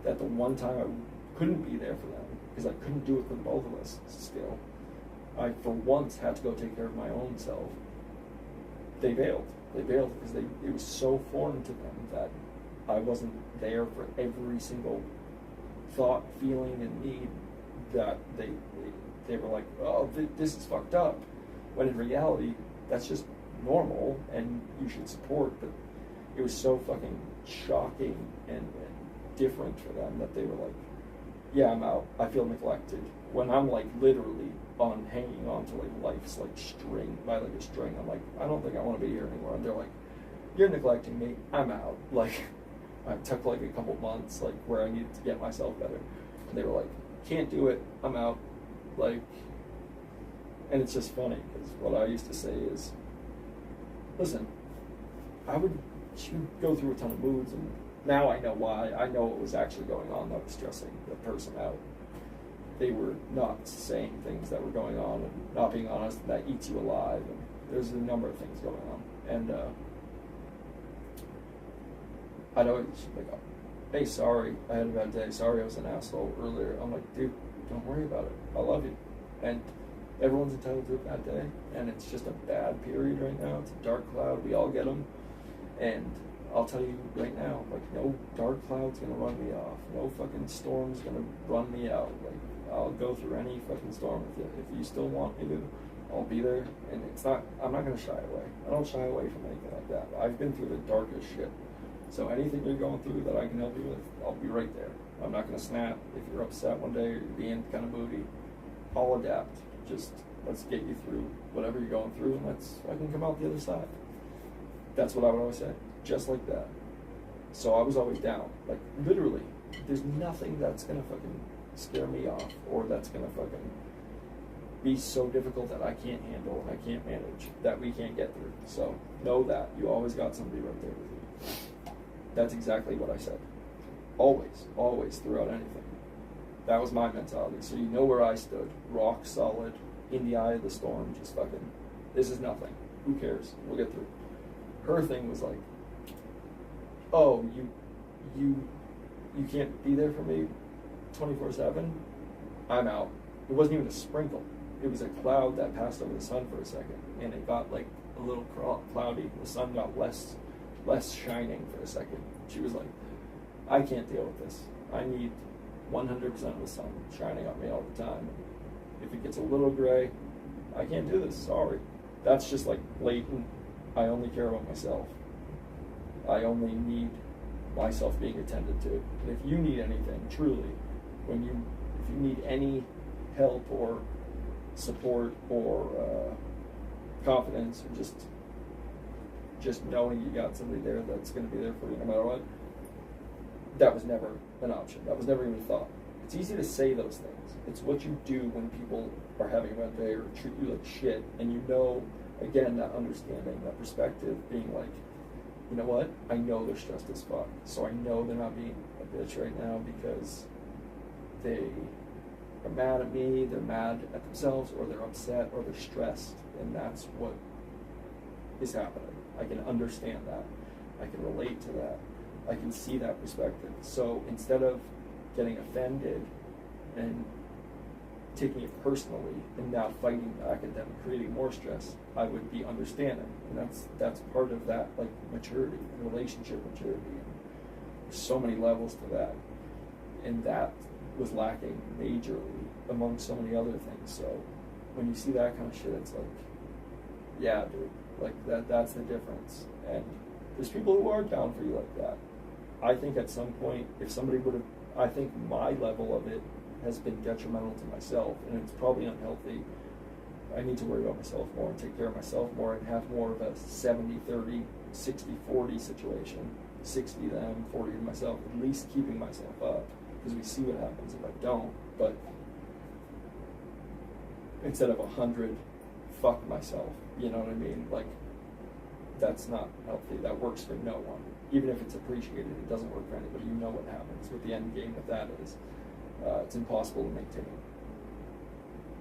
that the one time I couldn't be there for them because I couldn't do it for both of us still, I for once had to go take care of my own self. They bailed because it was so foreign to them that I wasn't there for every single thought, feeling, and need, that they were like, oh, this is fucked up, when in reality that's just normal and you should support. But it was so fucking shocking and different for them that they were like, yeah, I'm out, I feel neglected, when I'm literally hanging on to life's string, by a string. I'm like, I don't think I want to be here anymore. And they're like, you're neglecting me, I'm out. I took a couple months where I needed to get myself better, and they were like, can't do it, I'm out. And it's just funny because what I used to say is, listen, she would go through a ton of moods, and now I know why. I know what was actually going on that was stressing the person out. They were not saying things that were going on and not being honest, and that eats you alive. And there's a number of things going on. And I'd always hey, sorry, I had a bad day. Sorry, I was an asshole earlier. I'm like, dude, don't worry about it. I love you. And everyone's entitled to a bad day, and it's just a bad period right now. It's a dark cloud. We all get them. And I'll tell you right now, no dark cloud's gonna run me off. No fucking storm's gonna run me out. I'll go through any fucking storm with you. If you still want me to, I'll be there. And I'm not gonna shy away. I don't shy away from anything like that. I've been through the darkest shit. So anything you're going through that I can help you with, I'll be right there. I'm not gonna snap. If you're upset one day or you're being kind of moody, I'll adapt. Just let's get you through whatever you're going through, and I can come out the other side. That's what I would always say. Just like that. So I was always down. Literally, there's nothing that's gonna fucking scare me off, or that's gonna fucking be so difficult that I can't handle and I can't manage, that we can't get through. So know that you always got somebody right there with you. That's exactly what I said. Always, throughout anything. That was my mentality. So you know where I stood, rock solid, in the eye of the storm, just fucking, this is nothing. Who cares? We'll get through. Her thing was oh, you can't be there for me 24/7? I'm out. It wasn't even a sprinkle. It was a cloud that passed over the sun for a second, and it got a little cloudy. The sun got less shining for a second. She was like, I can't deal with this. I need 100% of the sun shining on me all the time. If it gets a little gray, I can't do this, sorry. That's just blatant, I only care about myself. I only need myself being attended to. And if you need anything, truly, if you need any help or support or confidence, or just knowing you got somebody there that's going to be there for you no matter what, that was never an option. That was never even a thought. It's easy to say those things. It's what you do when people are having a bad day or treat you like shit, and you know, again, that understanding, that perspective, being like, you know what? I know they're stressed as fuck, so I know they're not being a bitch right now because they are mad at me, they're mad at themselves, or they're upset, or they're stressed, and that's what is happening. I can understand that. I can relate to that. I can see that perspective. So instead of getting offended and taking it personally and now fighting back at them, creating more stress, I would be understanding. And that's part of that, like, maturity, relationship maturity. And there's so many levels to that. And that was lacking majorly among so many other things. So when you see that kind of shit, it's like, yeah, dude, like that's the difference. And there's people who are down for you like that. I think at some point, if somebody would have, I think my level of it has been detrimental to myself, and it's probably unhealthy. I need to worry about myself more and take care of myself more and have more of a 70-30, 60-40 situation. 60 them, 40 to myself, at least keeping myself up, because we see what happens if I don't. But instead of 100, fuck myself, you know what I mean? Like, that's not healthy. That works for no one. Even if it's appreciated, it doesn't work for anybody. You know what happens, what the end game of that is. It's impossible to maintain.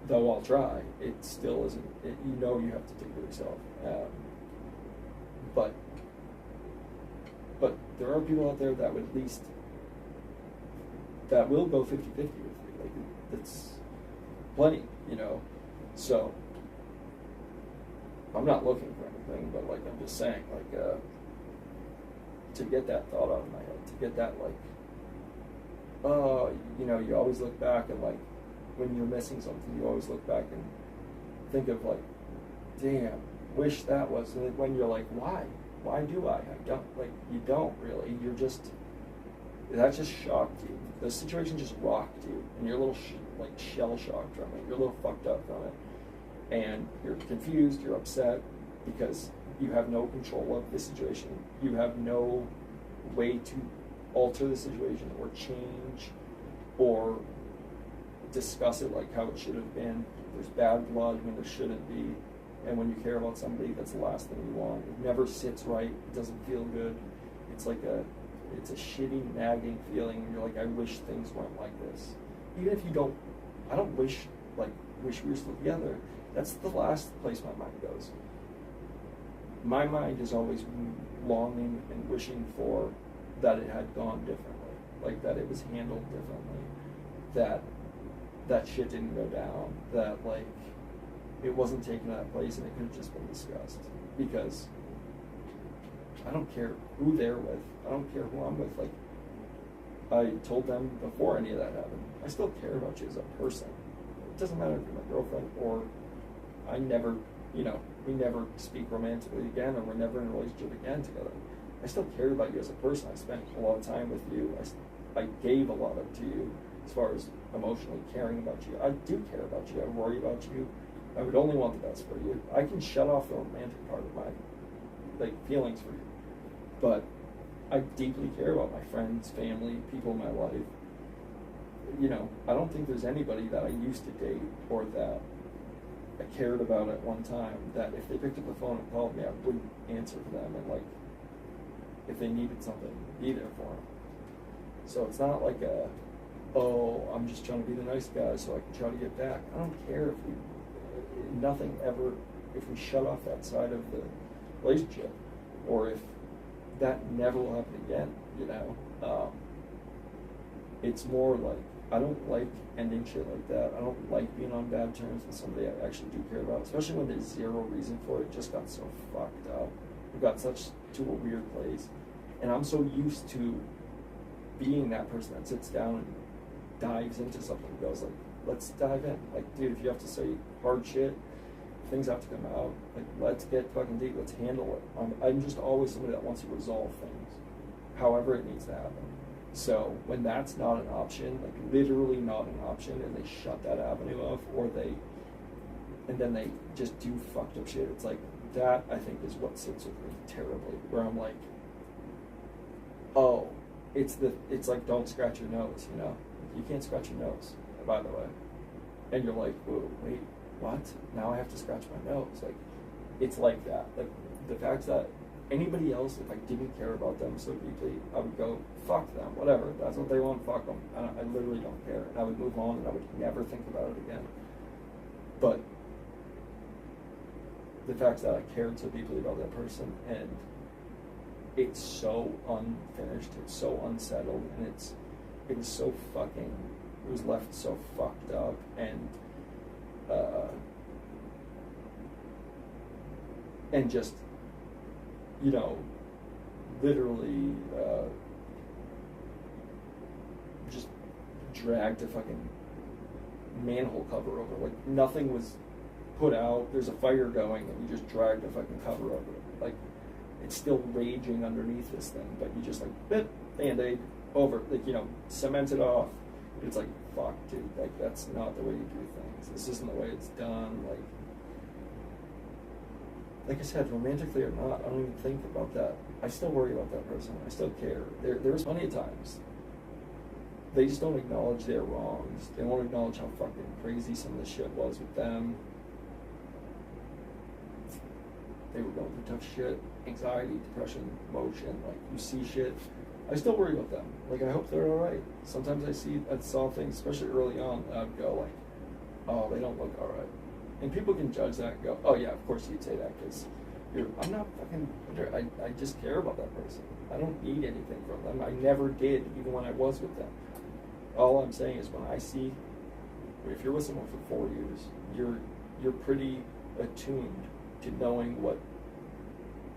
Though I'll try, it still isn't. You know you have to take care of yourself. But there are people out there that would at least, that will go 50-50 with you. Like, that's plenty, you know. So I'm not looking for anything, but like, I'm just saying, like, to get that thought out of my head, to get that, like, you know, you always look back and, like, when you're missing something, you always look back and think of, like, damn, wish that was, and when you're like, why do I don't, like, you don't really, you're just, that just shocked you, the situation just rocked you, and you're a little like shell shocked from it, you're a little fucked up from it, and you're confused, you're upset, because you have no control of the situation, you have no way to alter the situation or change or discuss it like how it should have been. There's bad blood when there shouldn't be, and when you care about somebody, that's the last thing you want. It never sits right, it doesn't feel good. It's like it's a shitty, nagging feeling, and you're like, I wish things weren't like this. Even if you don't, I don't wish we were still together. That's the last place my mind goes. My mind is always longing and wishing for that it had gone differently, like that it was handled differently, that shit didn't go down, that, like, it wasn't taken to that place and it could have just been discussed. Because I don't care who they're with, I don't care who I'm with. Like, I told them before any of that happened, I still care about you as a person. It doesn't matter if you're my girlfriend or I never, you know, we never speak romantically again, or we're never in a relationship again together. I still care about you as a person. I spent a lot of time with you. I gave a lot of to you as far as emotionally caring about you. I do care about you. I worry about you. I would only want the best for you. I can shut off the romantic part of my, like, feelings for you. But I deeply care about my friends, family, people in my life. You know, I don't think there's anybody that I used to date or that I cared about at one time that if they picked up the phone and called me, I wouldn't answer for them, and, like, if they needed something, be there for them. So it's not like I'm just trying to be the nice guy so I can try to get back. I don't care if we shut off that side of the relationship, or if that never will happen again, you know. It's more like, I don't like ending shit like that. I don't like being on bad terms with somebody I actually do care about, especially when there's zero reason for it. It just got so fucked up. It got such to a weird place. And I'm so used to being that person that sits down and dives into something and goes, like, let's dive in. Like, dude, if you have to say hard shit, things have to come out. Like, let's get fucking deep. Let's handle it. I'm just always somebody that wants to resolve things. however it needs to happen. So when that's not an option, like literally not an option, and they shut that avenue off, and then they just do fucked up shit, it's like, that I think is what sits with me terribly, where I'm like, oh, it's like, don't scratch your nose, you know? You can't scratch your nose, by the way. And you're like, whoa, wait, what? Now I have to scratch my nose. Like, it's like that. Like, the fact that anybody else, if I didn't care about them so deeply, I would go, fuck them, whatever. That's what they want, fuck them. I literally don't care. And I would move on, and I would never think about it again. But the fact that I cared so deeply about that person, and it's so unfinished, it's so unsettled, and it was so fucking, it was left so fucked up, and just, you know, literally just dragged a fucking manhole cover over. Like, nothing was put out, there's a fire going, and you just dragged a fucking cover over it. Like, it's still raging underneath this thing, but you just, like, Band-Aid over, like, you know, cement it off. It's like, fuck, dude, like, that's not the way you do things. This isn't the way it's done. Like I said, romantically or not, I don't even think about that. I still worry about that person. I still care. There's plenty of times they just don't acknowledge their wrongs. They won't acknowledge how fucking crazy some of the shit was with them. They were going through tough shit, anxiety, depression, emotion. Like, you see shit. I still worry about them. Like, I hope they're all right. Sometimes I saw things, especially early on, I'd go like, oh, they don't look all right. And people can judge that and go, oh yeah, of course you'd say that, because I'm not fucking, I just care about that person. I don't need anything from them. I never did, even when I was with them. All I'm saying is, when I see, if you're with someone for 4 years, you're pretty attuned to knowing what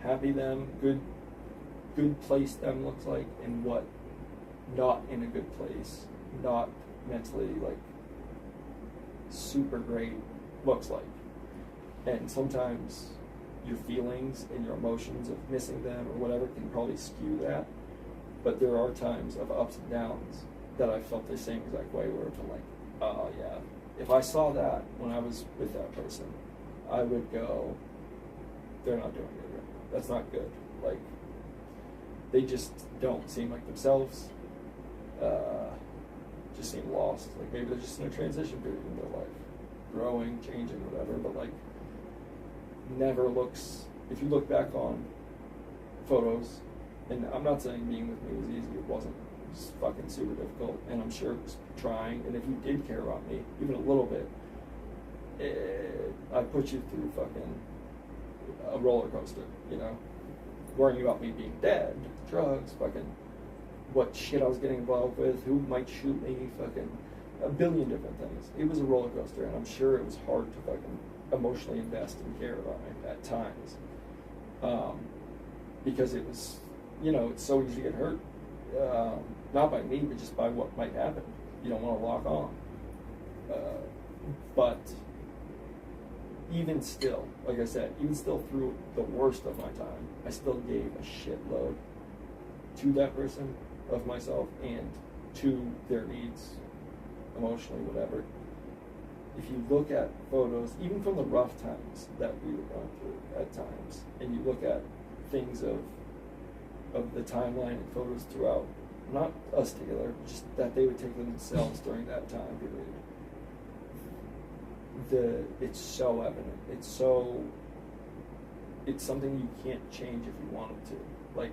happy them, good place them looks like, and what not in a good place, not mentally, like, super great looks like. And sometimes your feelings and your emotions of missing them or whatever can probably skew that, but there are times of ups and downs that I felt the same exact way, where it's like, oh yeah, if I saw that when I was with that person, I would go, they're not doing it right. That's not good. Like, they just don't seem like themselves, just seem lost. Like, maybe they're just in a transition period in their life, growing, changing, whatever, but like, never looks, if you look back on photos, and I'm not saying being with me was easy, it wasn't. It was fucking super difficult, and I'm sure it was trying, and if you did care about me, even a little bit, I put you through fucking a roller coaster, you know? Worrying about me being dead, drugs, fucking what shit I was getting involved with, who might shoot me, fucking a billion different things. It was a roller coaster, and I'm sure it was hard to fucking emotionally invest and care about me at times. Because it was, you know, it's so easy to get hurt. Not by me, but just by what might happen. You don't want to lock on. But even still, like I said, even still through the worst of my time, I still gave a shitload to that person of myself and to their needs, emotionally, whatever. If you look at photos, even from the rough times that we were going through at times, and you look at things of the timeline and photos throughout, not us together, just that they would take themselves during that time period, it's so evident. It's something you can't change if you wanted to. Like,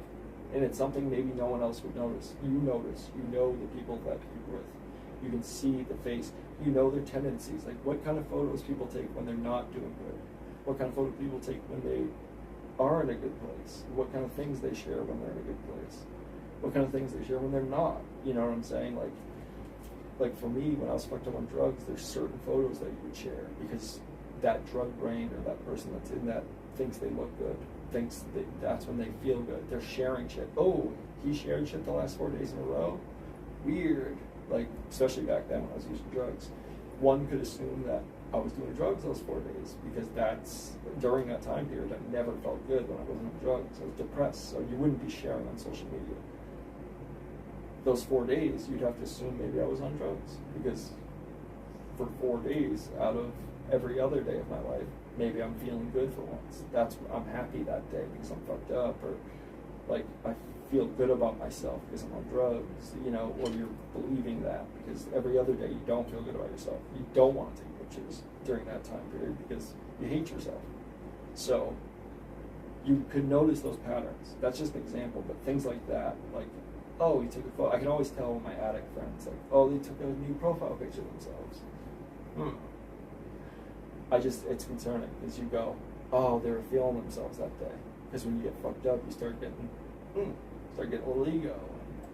and it's something maybe no one else would notice. You notice. You know the people that you're with. You can see the face. You know their tendencies. Like, what kind of photos people take when they're not doing good. What kind of photos people take when they are in a good place. What kind of things they share when they're in a good place. What kind of things they share when they're not. You know what I'm saying? Like for me, when I was fucked up on drugs, there's certain photos that you would share because that drug brain or that person that's in that thinks they look good, thinks that's when they feel good. They're sharing shit. Oh, he shared shit the last 4 days in a row? Weird. Like, especially back then when I was using drugs. One could assume that I was doing drugs those 4 days because that's, during that time period, I never felt good when I wasn't on drugs. I was depressed, so you wouldn't be sharing on social media. those 4 days, you'd have to assume maybe I was on drugs, because for 4 days out of every other day of my life, maybe I'm feeling good for once. I'm happy that day because I'm fucked up, or like I feel good about myself because I'm on drugs, you know, or you're believing that because every other day you don't feel good about yourself. You don't want to take pictures during that time period because you hate yourself. So you could notice those patterns. That's just an example, but things like that, like, oh, he took a photo. I can always tell with my addict friends, like, oh, they took a new profile picture of themselves. It's concerning because you go, oh, they were feeling themselves that day. Because when you get fucked up, you start getting a little ego.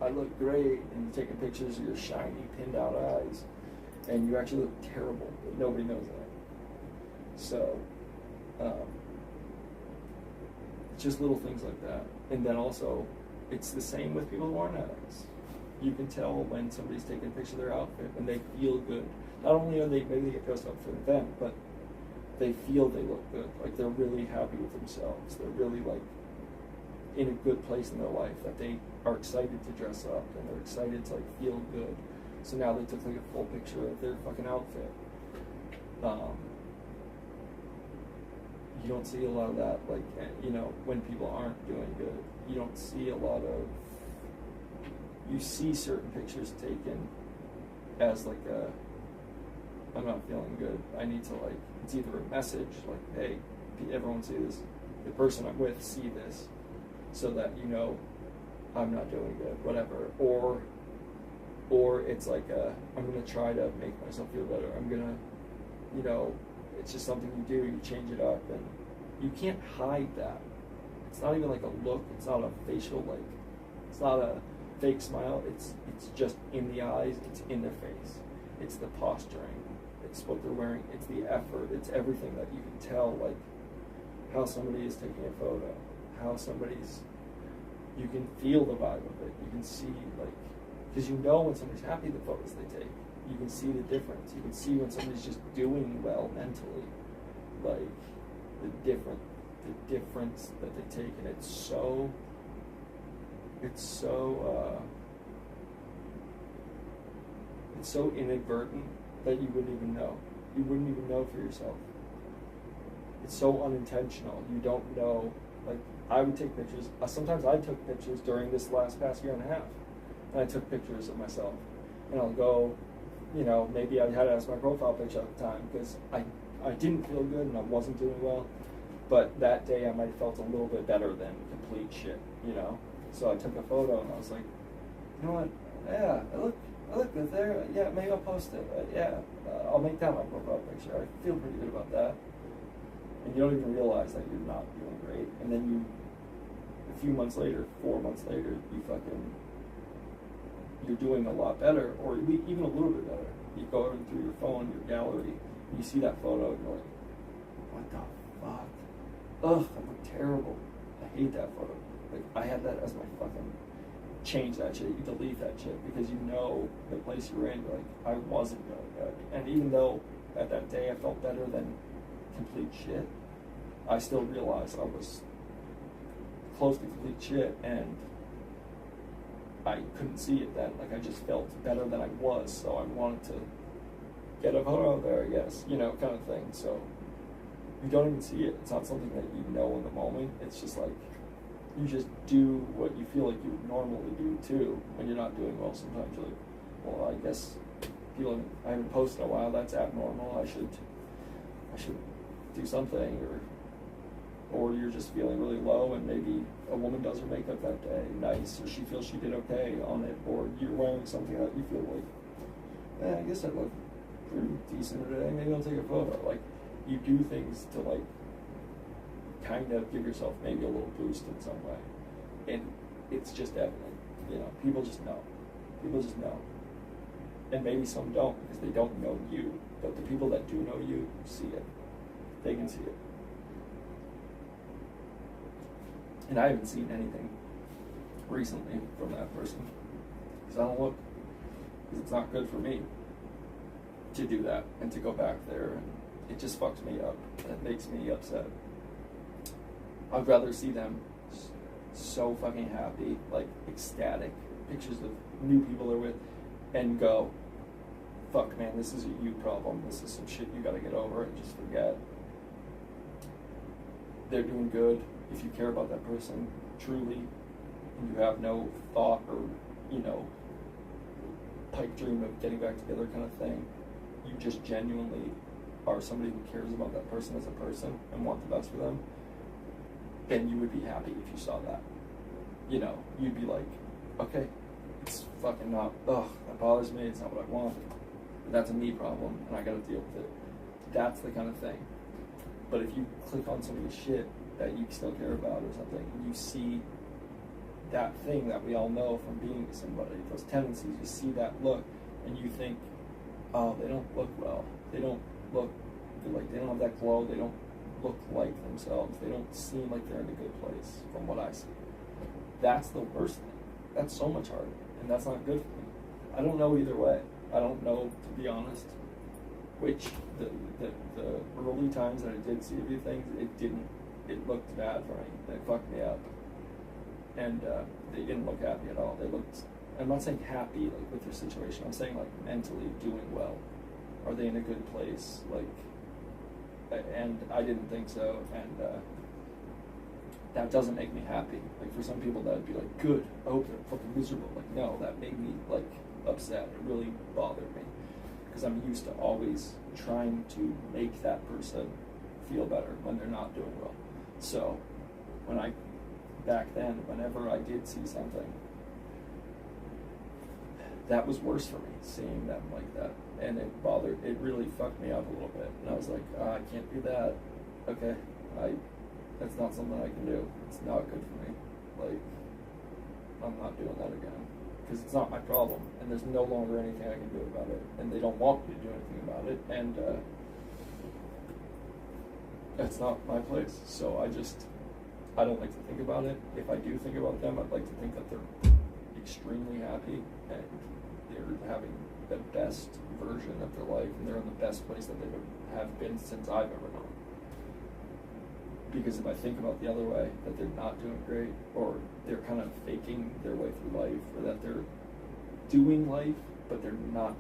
I look great, and you're taking pictures of your shiny, pinned out eyes, and you actually look terrible, but nobody knows that. So, it's just little things like that. And then also, it's the same with people who aren't addicts. You can tell when somebody's taking a picture of their outfit and they feel good. Not only are maybe they get dressed up for an event, but they feel they look good. Like they're really happy with themselves. They're really like in a good place in their life, that they are excited to dress up and they're excited to like feel good. So now they took like a full picture of their fucking outfit. You don't see a lot of that, like, you know, when people aren't doing good. You don't see a lot of, you see certain pictures taken as like I'm not feeling good. I need to like, it's either a message like, hey, everyone see this, the person I'm with see this, so that you know I'm not doing good, whatever. Or it's like I'm gonna try to make myself feel better. I'm gonna, you know, it's just something you do. You change it up, and you can't hide that. It's not even like a look. It's not a facial, like, it's not a fake smile. It's just in the eyes. It's in their face. It's the posturing. It's what they're wearing. It's the effort. It's everything that you can tell, like how somebody is taking a photo, how somebody's. You can feel the vibe of it. You can see, like, because you know when somebody's happy, the photos they take. You can see the difference. You can see when somebody's just doing well mentally, like the difference that they take, and it's so inadvertent that you wouldn't even know. You wouldn't even know for yourself. It's so unintentional. You don't know. Like, I would take pictures. Sometimes I took pictures during this past year and a half, and I took pictures of myself, and I'll go. You know, maybe I had it as my profile picture at the time because I didn't feel good and I wasn't doing well. But that day I might have felt a little bit better than complete shit, you know? So I took a photo and I was like, you know what? Yeah, I look good there. Yeah, maybe I'll post it. I'll make that my profile picture. I feel pretty good about that. And you don't even realize that you're not doing great. And then a few months later, 4 months later, you're doing a lot better, or even a little bit better. You go through your phone, your gallery, and you see that photo, and you're like, what the fuck? Ugh, I look terrible. I hate that photo. Like, I had that as my fucking, change that shit. You delete that shit, because you know the place you're in, you're like, I wasn't really good. And even though at that day I felt better than complete shit, I still realized I was close to complete shit, and I couldn't see it then. Like, I just felt better than I was, so I wanted to get a photo there, I guess, you know, kind of thing. So you don't even see it. It's not something that you know in the moment. It's just like, you just do what you feel like you would normally do too when you're not doing well. Sometimes you're like, well, I guess I haven't posted in a while, that's abnormal. I should do something, or you're just feeling really low, and maybe a woman does her makeup that day nice, or she feels she did okay on it, or you're wearing something that you feel like, I guess I look pretty decent today, maybe I'll take a photo. Like, you do things to, like, kind of give yourself maybe a little boost in some way, and it's just evident, you know, people just know, and maybe some don't, because they don't know you, but the people that do know you see it, they can see it. And I haven't seen anything recently from that person, because I don't look, because it's not good for me to do that and to go back there, and it just fucks me up, and it makes me upset. I'd rather see them so fucking happy, like ecstatic, pictures of new people they're with, and go, fuck man, this is a you problem, this is some shit you gotta get over and just forget. They're doing good. If you care about that person truly, and you have no thought or, you know, pipe dream of getting back together kind of thing, you just genuinely are somebody who cares about that person as a person and want the best for them, then you would be happy if you saw that. You know, you'd be like, okay, it's fucking not, ugh, that bothers me, it's not what I want, but that's a me problem, and I gotta deal with it. That's the kind of thing. But if you click on somebody's shit that you still care about or something, and you see that thing that we all know from being with somebody, those tendencies, you see that look, and you think, oh, they don't look well, they don't look, like, they don't have that glow, they don't look like themselves, they don't seem like they're in a good place from what I see. That's the worst thing. That's so much harder, and that's not good for me. I don't know either way. I don't know, to be honest, which the early times that I did see a few things, it looked bad for me. It fucked me up. And they didn't look happy at all. They looked, I'm not saying happy like with their situation, I'm saying like mentally doing well. Are they in a good place? Like, and I didn't think so, and that doesn't make me happy. Like for some people that'd be like, good, I hope they're fucking miserable. Like no, that made me like upset. It really bothered me. Because I'm used to always trying to make that person feel better when they're not doing well. So back then, whenever I did see something, that was worse for me, seeing them like that. And it really fucked me up a little bit. And I was like, I can't do that. Okay, that's not something I can do. It's not good for me. Like, I'm not doing that again. Because it's not my problem, and there's no longer anything I can do about it, and they don't want me to do anything about it, and that's not my place. So I don't like to think about it. If I do think about them, I'd like to think that they're extremely happy, and they're having the best version of their life, and they're in the best place that they have been since I've ever known. Because if I think about the other way, that they're not doing great, or they're kind of faking their way through life, or that they're doing life, but they're not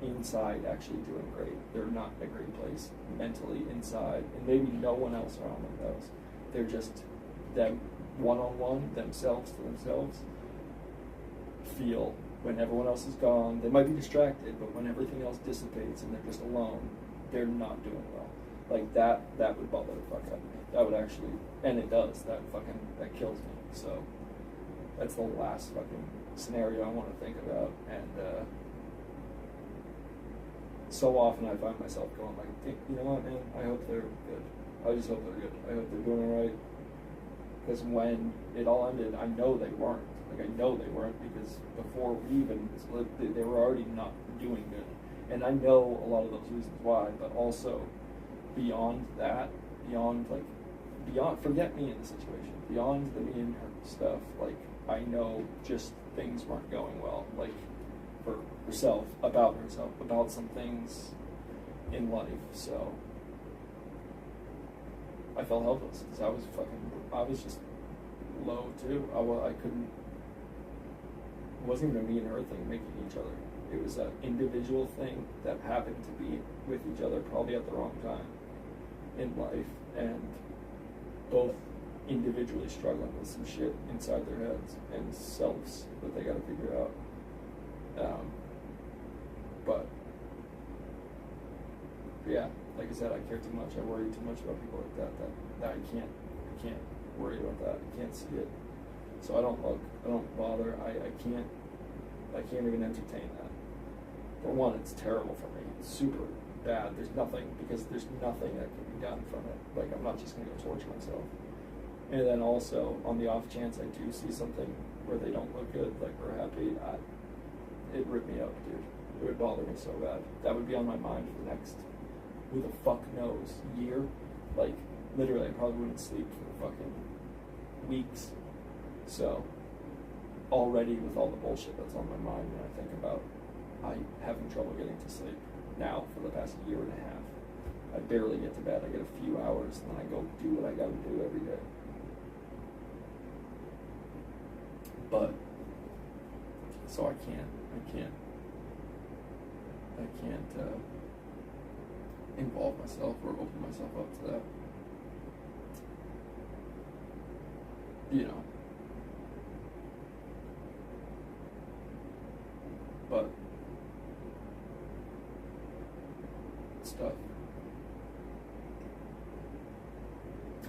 inside actually doing great. They're not in a great place mentally inside, and maybe no one else around them knows. They're just them one-on-one, themselves to themselves, feel when everyone else is gone. They might be distracted, but when everything else dissipates and they're just alone, they're not doing well. Like that would bother the fuck out of me. That would actually, and it does, that kills me. So that's the last fucking scenario I want to think about. And so often I find myself going like, you know what, man, I hope they're good. I just hope they're good. I hope they're doing all right. Because when it all ended, I know they weren't. Like, I know they weren't, because before we even split, they were already not doing good. And I know a lot of those reasons why, but also beyond that, beyond, forget me in the situation, beyond the me and her stuff, like, I know just things weren't going well, like, for herself, about some things in life, so I felt helpless, because I was just low, too. It wasn't even a me and her thing making each other. It was an individual thing that happened to be with each other probably at the wrong time in life, and both individually struggling with some shit inside their heads and selves that they gotta figure out. But yeah, like I said, I care too much. I worry too much about people like that I can't worry about that. I can't see it. So I don't look, I don't bother. I can't even entertain that. For one, it's terrible for me. It's super bad. There's nothing that can be done from it. Like, I'm not just gonna go torture myself. And then also, on the off chance I do see something where they don't look good, like we're happy, it ripped me up, dude. It would bother me so bad. That would be on my mind for the next, who the fuck knows, year. Like, literally, I probably wouldn't sleep for fucking weeks. So, already with all the bullshit that's on my mind when I think about having trouble getting to sleep now for the past year and a half. I barely get to bed. I get a few hours, and then I go do what I gotta do every day. But So I can't involve myself or open myself up to that. You know. But it's tough.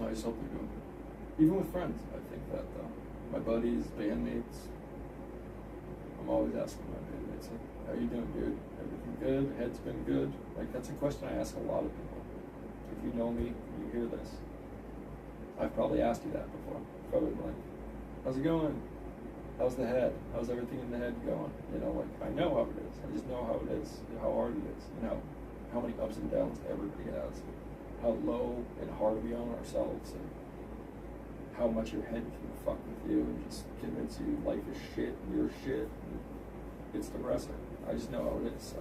I just hope they're doing good. Even with friends, I think that my buddies, bandmates, I'm always asking my bandmates, like, how you doing, dude? Everything good? Head's been good? Like, that's a question I ask a lot of people. If you know me, you hear this. I've probably asked you that before. Probably been like, how's it going? How's the head? How's everything in the head going? You know, like, I know how it is. I just know how it is, how hard it is, and how many ups and downs everybody has. How low and hard we are on ourselves, and how much your head can fuck with you and just convince you life is shit, you're shit. It's depressing. I just know how it is. So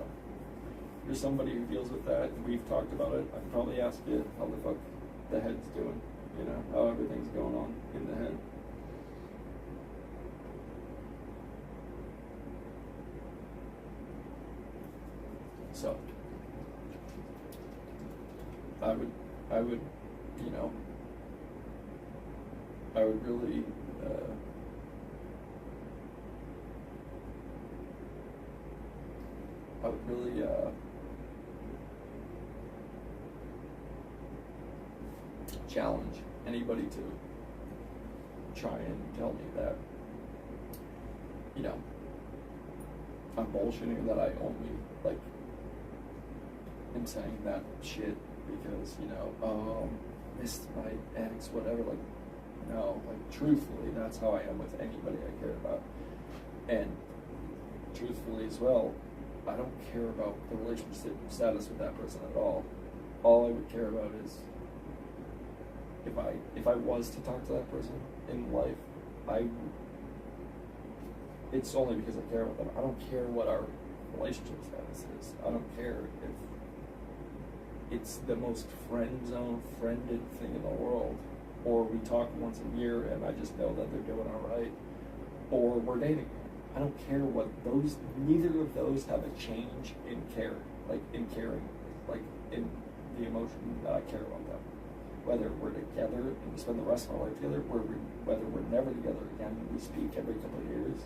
if you're somebody who deals with that, and we've talked about it, I'd probably ask you how the fuck the head's doing, you know, how everything's going on in the head. So I would, you know, I would really, challenge anybody to try and tell me that, you know, I'm bullshitting, that I only, like, am saying that shit because, you know, oh, missed my ex, whatever. Like, no, like, truthfully, that's how I am with anybody I care about. And truthfully as well, I don't care about the relationship status with that person at all. All I would care about is if I was to talk to that person in life, it's only because I care about them. I don't care what our relationship status is. I don't care if it's the most friended thing in the world, or we talk once a year and I just know that they're doing all right, or we're dating. I don't care what those, neither of those have a change in care, like in caring, like in the emotion that I care about them. Whether we're together and we spend the rest of our life together, whether we're never together again and we speak every couple of years,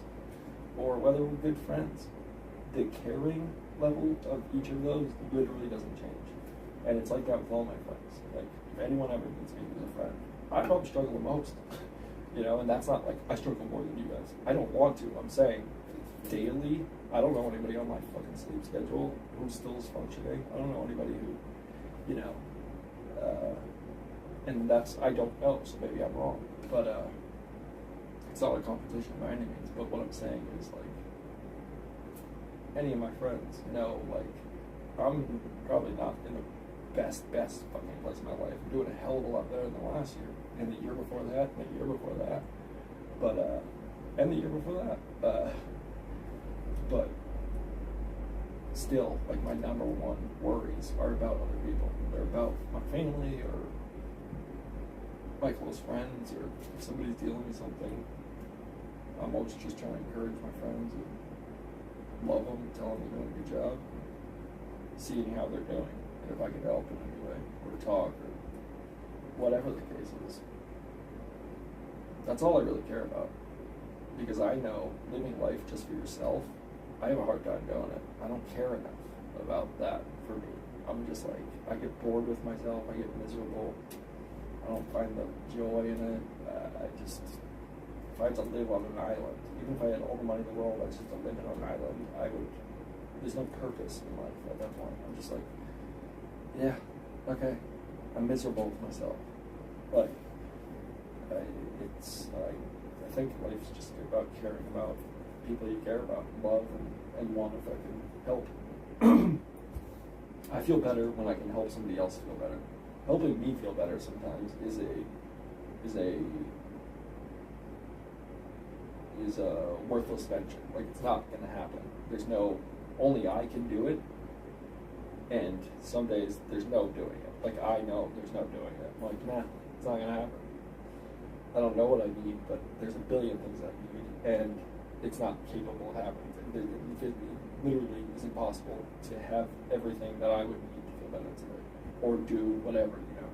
or whether we're good friends. The caring level of each of those literally doesn't change. And it's like that with all my friends. Like, if anyone ever meets me as a friend, I probably struggle the most. You know, and that's not like I struggle more than you guys. I don't want to. I'm saying daily, I don't know anybody on my fucking sleep schedule who still is functioning. I don't know anybody who, you know, and that's, I don't know, so maybe I'm wrong. But it's not a competition by any means. But what I'm saying is, like, any of my friends know, like, I'm probably not in the best fucking place in my life. I'm doing a hell of a lot better than last year, and the year before that, and the year before that, but and the year before that, but still, like, my number one worries are about other people. They're about my family or my close friends, or if somebody's dealing with something. I'm always just trying to encourage my friends and love them, tell them they're doing a good job, seeing how they're doing, and if I can help in any way, or talk, or whatever the case is. That's all I really care about. Because I know living life just for yourself, I have a hard time doing it. I don't care enough about that for me. I'm just like, I get bored with myself, I get miserable, I don't find the joy in it. If I had to live on an island, even if I had all the money in the world, I just to live on an island, there's no purpose in life at that point. I'm just like, yeah, okay, I'm miserable with myself. Like, I think life's just about caring about people you care about, love, and want if I can help. I feel better when I can help somebody else feel better. Helping me feel better sometimes is a worthless venture. Like, it's not gonna happen. There's no, only I can do it, and some days there's no doing it. Like, I know there's no doing it. I'm like, nah, it's not gonna happen. I don't know what I need, but there's a billion things I need, and it's not capable of happening. It literally is impossible to have everything that I would need to feel better today, or do whatever, you know.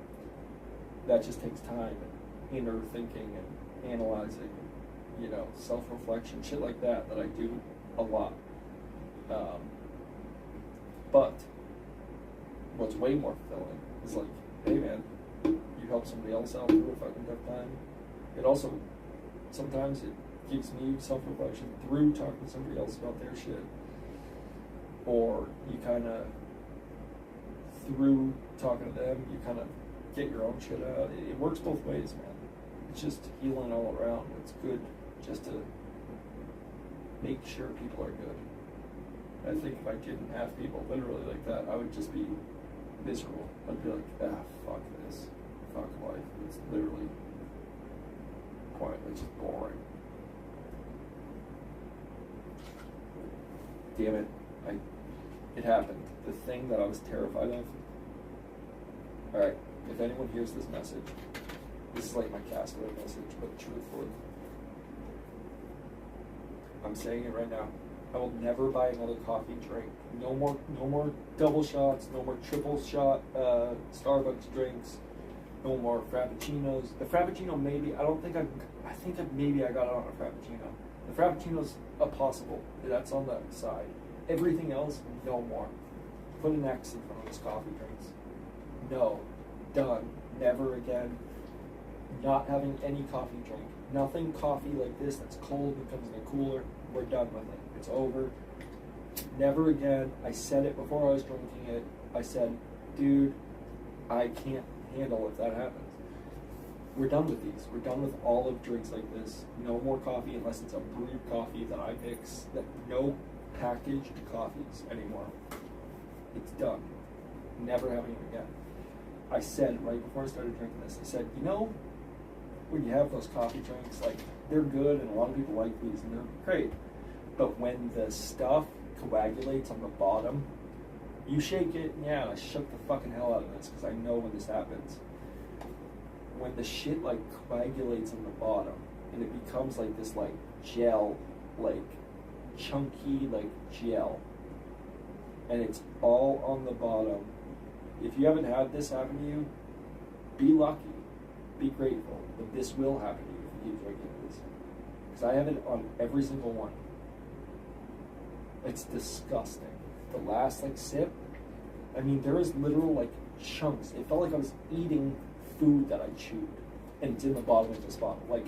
That just takes time and inner thinking and analyzing, and, you know, self-reflection, shit like that I do a lot. But what's way more fulfilling is like, hey man, you help somebody else out through a fucking tough time. It also, sometimes it gives me self-reflection through talking to somebody else about their shit. Or you kind of, through talking to them, you kind of get your own shit out. It works both ways, man. It's just healing all around. It's good just to make sure people are good. I think if I didn't have people literally like that, I would just be miserable. I'd be like, fuck this. Fuck life. It's literally quietly just boring. Damn it. It happened. The thing that I was terrified of. Alright, if anyone hears this message, this is like my castaway message, but truthfully, I'm saying it right now. I will never buy another coffee drink. No more double shots, no more triple shot Starbucks drinks, no more frappuccinos. The frappuccino maybe, maybe I got it on a frappuccino. The frappuccino's a possible, that's on the side. Everything else, no more. Put an X in front of those coffee drinks. No, done, never again. Not having any coffee drink. Nothing coffee like this that's cold and comes in a cooler. We're done with it. It's over. Never again. I said it before I was drinking it. I said, dude, I can't handle if that happens. We're done with these. We're done with all of drinks like this. No more coffee unless it's a brewed coffee that I mix. No packaged coffees anymore. It's done. Never having it again. I said right before I started drinking this, I said, you know, when you have those coffee drinks, like, they're good and a lot of people like these and they're great. But when the stuff coagulates on the bottom, you shake it, and yeah, I shook the fucking hell out of this because I know when this happens. When the shit like coagulates on the bottom and it becomes like this like gel, like chunky like gel, and it's all on the bottom. If you haven't had this happen to you, be lucky, be grateful, but this will happen to you if you keep drinking this. Because I have it on every single one. It's disgusting. The last like sip, I mean, there was literal like chunks. It felt like I was eating food that I chewed, and it's in the bottom of this bottle. Like,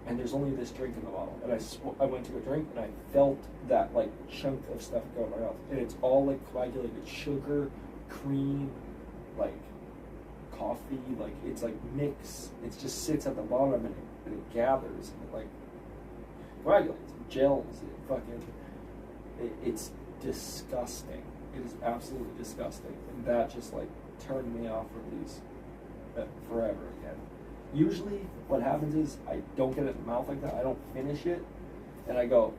and there's only this drink in the bottle. And I went to a drink, and I felt that like chunk of stuff go in my mouth, and it's all like coagulated sugar, cream, like coffee, like it's like mix. It just sits at the bottom and it gathers and it like coagulates, it gels, it's disgusting. It is absolutely disgusting, and that just like turned me off from these forever again. Usually what happens is I don't get it in the mouth like that. I don't finish it, and I go,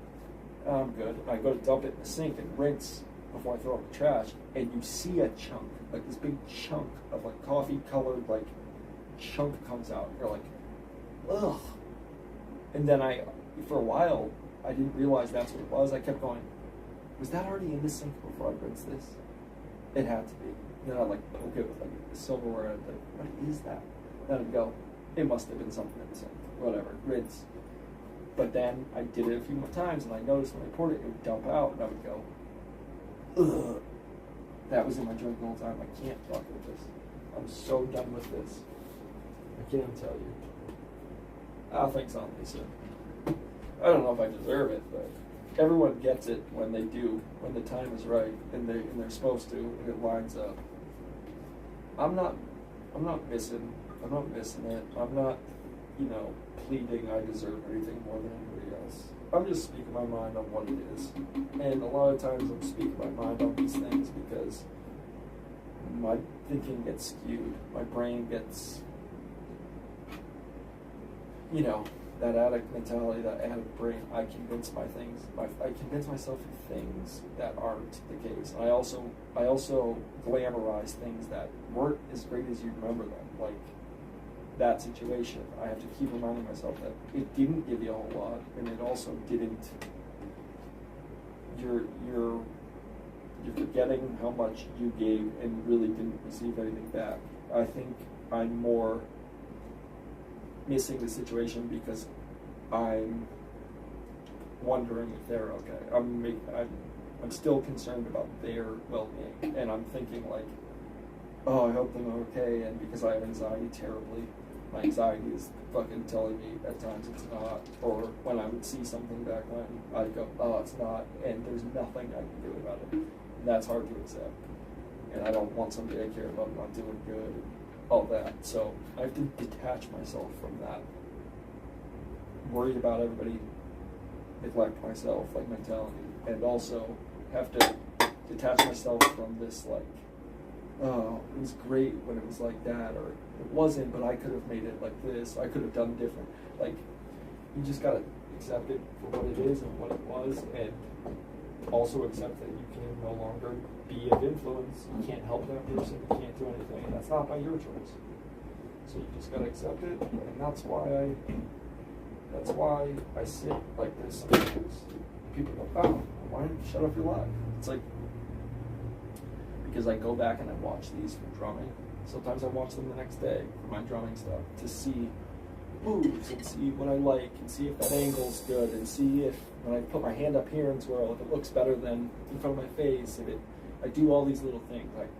oh, I'm good. And I go to dump it in the sink and rinse before I throw it in the trash, and you see a chunk, like this big chunk of like coffee colored like chunk comes out. You're like, ugh. And then for a while, I didn't realize that's what it was. I kept going, was that already in the sink before I rinsed this? It had to be. Then I'd like poke it with like silverware and I'd like, what is that? Then I'd go, it must have been something in the sink. Whatever, rinse. But then I did it a few more times and I noticed when I poured it, it would dump out and I would go, ugh. That was in my drink the whole time. I can't fuck with this. I'm so done with this. I can't tell you. Thanks on Lisa. I don't know if I deserve it, but everyone gets it when they do, when the time is right, and they're supposed to, and it lines up. I'm not missing it. I'm not, pleading I deserve anything more than anybody else. I'm just speaking my mind on what it is. And a lot of times I'm speaking my mind on these things because my thinking gets skewed. My brain gets, that addict mentality, that addict brain. I convince myself of things that aren't the case. I also glamorize things that weren't as great as you remember them. Like that situation, I have to keep reminding myself that it didn't give you a whole lot, and it also didn't. You're forgetting how much you gave and really didn't receive anything back. I think I'm more missing the situation because I'm wondering if they're okay. I'm still concerned about their well-being, and I'm thinking like, oh, I hope they're okay, and because I have anxiety terribly, my anxiety is fucking telling me at times it's not, or when I would see something back when, I'd go, oh, it's not, and there's nothing I can do about it. And that's hard to accept. And I don't want somebody I care about not doing good, and all that. So I have to detach myself from that. Worry about everybody, neglect myself, like mentality, and also have to detach myself from this, like, oh, it was great when it was like that, or it wasn't, but I could have made it like this, I could have done different. Like, you just gotta accept it for what it is and what it was, and also accept that you can no longer be of influence. You can't help that person, you can't do anything, and that's not by your choice. So you just gotta accept it, and that's why I sit like this sometimes. People go, oh, why don't you shut up your life? It's like, because I go back and I watch these for drumming. Sometimes I watch them the next day for my drumming stuff to see moves and see what I like and see if that angle's good and see if when I put my hand up here and twirl, if it looks better than in front of my face. I do all these little things like,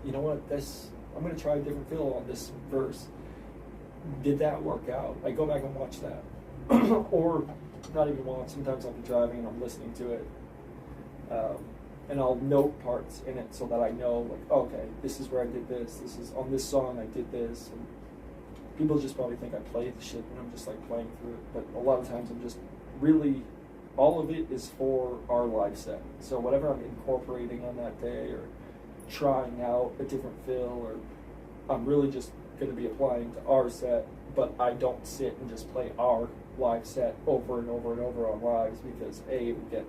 you know what, I'm going to try a different fill on this verse. Did that work out? I go back and watch that. Or not even watch. Sometimes I'll be driving and I'm listening to it. And I'll note parts in it so that I know, like, okay, this is where I did this. This is on this song I did this. And people just probably think I play the shit and I'm just like playing through it. But a lot of times I'm just really, all of it is for our live set. So whatever I'm incorporating on that day or trying out a different fill, or I'm really just going to be applying to our set. But I don't sit and just play our live set over and over and over on lives because A, it would get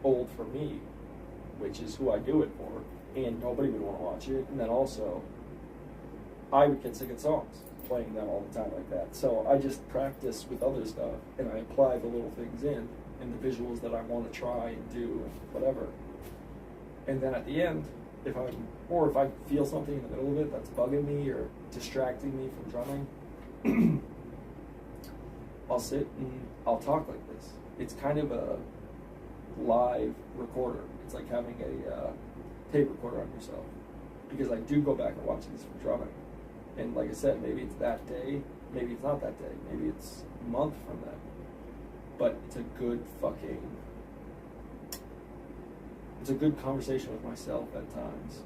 old for me, which is who I do it for, and nobody would want to watch it. And then also, I would get sick of songs playing them all the time like that. So I just practice with other stuff, and I apply the little things in the visuals that I want to try and do, and whatever. And then at the end, if I feel something in the middle of it that's bugging me or distracting me from drumming, I'll sit and I'll talk like this. It's kind of a live recorder. It's like having a tape recorder on yourself, because I do go back and watch these for drumming. And like I said, maybe it's that day, maybe it's not that day, maybe it's a month from then. But it's a good conversation with myself at times.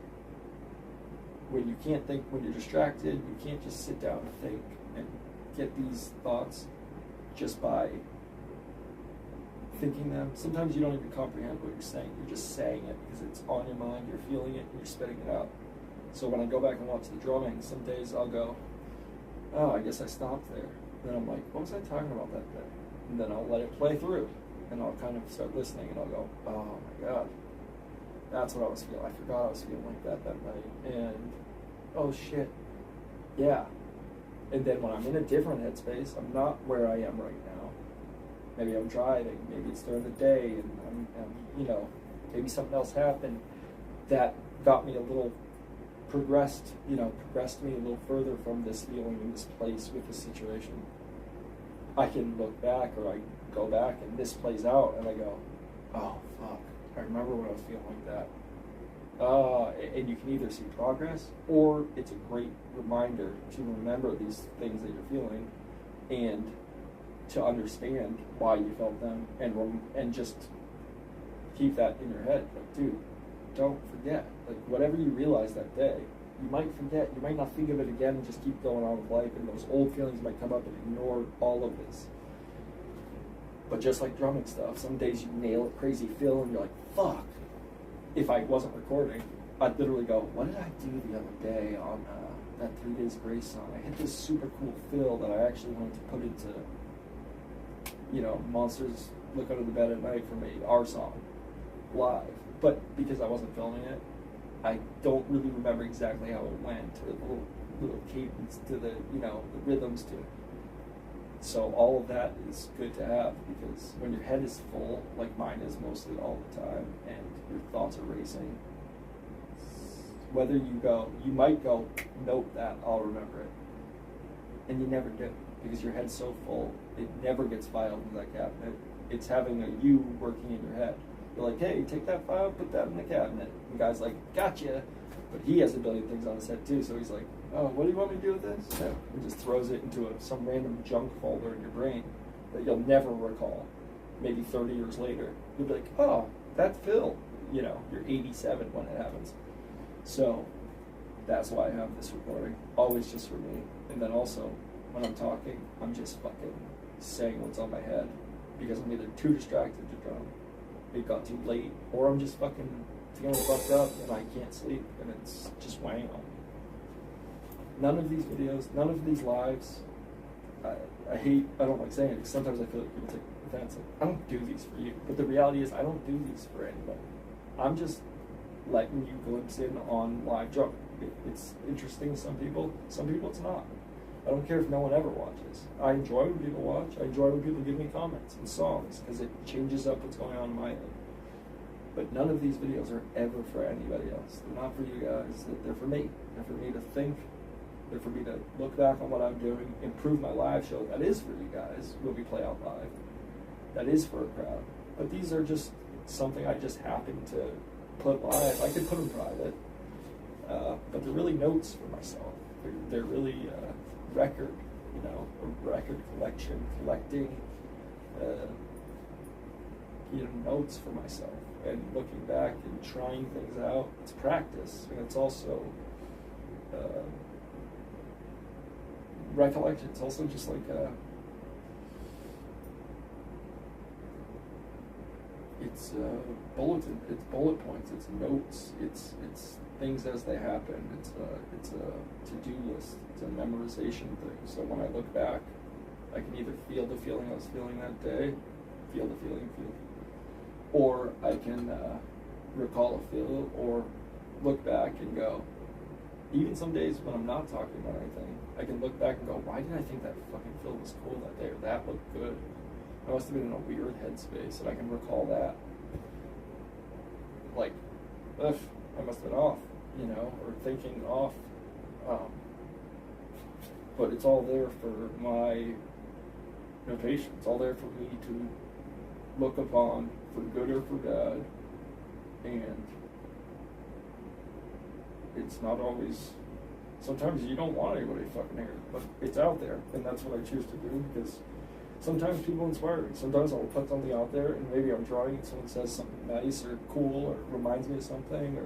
When you can't think, when you're distracted, you can't just sit down and think and get these thoughts just by thinking them. Sometimes you don't even comprehend what you're saying. You're just saying it because it's on your mind, you're feeling it, and you're spitting it out. So when I go back and watch the drumming, some days I'll go, oh, I guess I stopped there. Then I'm like, what was I talking about that day? And then I'll let it play through, and I'll kind of start listening, and I'll go, oh my God, that's what I was feeling. I forgot I was feeling like that night. And oh shit, yeah. And then when I'm in a different headspace, I'm not where I am right now. Maybe I'm driving, maybe it's during the day, and I'm maybe something else happened that got me a little progressed me a little further from this feeling in this place with this situation. I can look back, or I go back and this plays out and I go, oh fuck, I remember when I was feeling like that. And you can either see progress, or it's a great reminder to remember these things that you're feeling and to understand why you felt them, and just keep that in your head. Like, dude, don't forget. Like, whatever you realize that day, you might forget. You might not think of it again and just keep going on with life, and those old feelings might come up and ignore all of this. But just like drumming stuff, some days you nail a crazy fill and you're like, fuck. If I wasn't recording, I'd literally go, what did I do the other day on that 3 Days Grace song? I hit this super cool fill that I actually wanted to put into, Monsters Look Under the Bed at Night for me, our song, live. But because I wasn't filming it, I don't really remember exactly how it went, or little cadence to the, you know, the rhythms to it. So all of that is good to have, because when your head is full, like mine is mostly all the time, and your thoughts are racing, whether you might go, nope, that, I'll remember it. And you never do, because your head's so full, it never gets filed in that cabinet. It's having a you working in your head. You're like, hey, take that file, put that in the cabinet. And the guy's like, gotcha. But he has a billion things on his head too, so he's like, oh, what do you want me to do with this? No. And just throws it into some random junk folder in your brain that you'll never recall. Maybe 30 years later, you'll be like, oh, that's Phil. You know, you're 87 when it happens. So that's why I have this recording, always just for me. And then also, when I'm talking, I'm just fucking saying what's on my head, because I'm either too distracted to drum, it got too late, or I'm just fucking feeling fucked up and I can't sleep, and it's just weighing on me. None of these videos, none of these lives, I don't like saying it, because sometimes I feel like people take offense. I don't do these for you, but the reality is I don't do these for anybody. I'm just letting you glimpse in on live drum. It's interesting to some people it's not. I don't care if no one ever watches. I enjoy when people watch. I enjoy when people give me comments and songs, because it changes up what's going on in my head. But none of these videos are ever for anybody else. They're not for you guys. They're for me. They're for me to think. They're for me to look back on what I'm doing, improve my live show. That is for you guys when we play out live. That is for a crowd. But these are just something I just happen to put live. I could put them private. But they're really notes for myself. They're really record, you know, a record collection, collecting, you know, notes for myself, and looking back and trying things out. It's practice, and it's also recollection. It's also just like it's bulletin, it's bullet points, it's notes, it's things as they happen. It's a to-do list. It's a memorization thing. So when I look back, I can either feel the feeling I was feeling that day, feel the feeling, or I can recall a feel, or look back and go. Even some days when I'm not talking about anything, I can look back and go, why did I think that fucking feel was cool that day, or that looked good? I must have been in a weird headspace, and I can recall that. Like, I must have been off, you know, or thinking off. But it's all there for my notation. It's all there for me to look upon, for good or for bad. And it's not always, sometimes you don't want anybody to fucking hear it, but it's out there, and that's what I choose to do, because sometimes people inspire me. Sometimes I'll put something out there, and maybe I'm drawing and someone says something nice or cool, or reminds me of something, or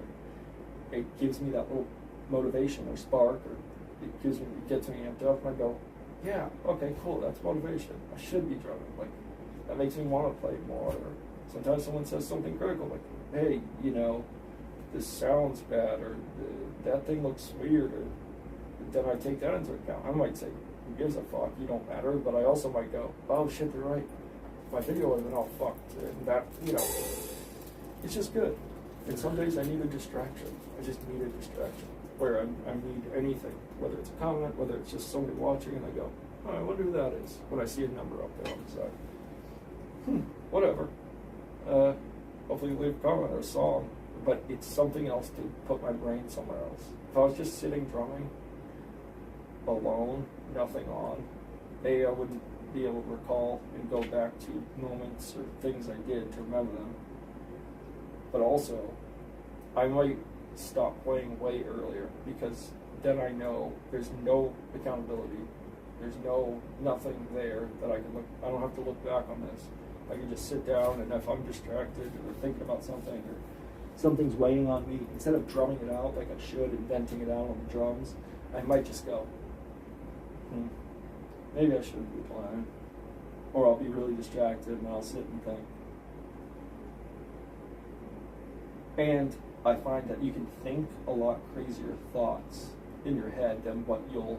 it gives me that little motivation or spark, or it gets me amped up, and I go, yeah, okay, cool, that's motivation. I should be drumming. Like, that makes me want to play more. Or sometimes someone says something critical, like, hey, you know, this sounds bad, or that thing looks weird, or then I take that into account. I might say, who gives a fuck, you don't matter, but I also might go, oh shit, they're right. My video would have been all fucked, and that, you know, it's just good. And some days I need a distraction. I just need a distraction, where I need anything, whether it's a comment, whether it's just somebody watching, and I go, oh, I wonder who that is, when I see a number up there on the side. Whatever. Hopefully you leave a comment or a song, but it's something else to put my brain somewhere else. If I was just sitting drumming alone, nothing on, I wouldn't be able to recall and go back to moments or things I did to remember them. But also, I might stop playing way earlier, because then I know there's no accountability. There's nothing there that I can look. I don't have to look back on this. I can just sit down, and if I'm distracted or thinking about something, or something's weighing on me, instead of drumming it out like I should and venting it out on the drums, I might just go, maybe I shouldn't be playing. Or I'll be really distracted and I'll sit and think. And I find that you can think a lot crazier thoughts in your head than what you'll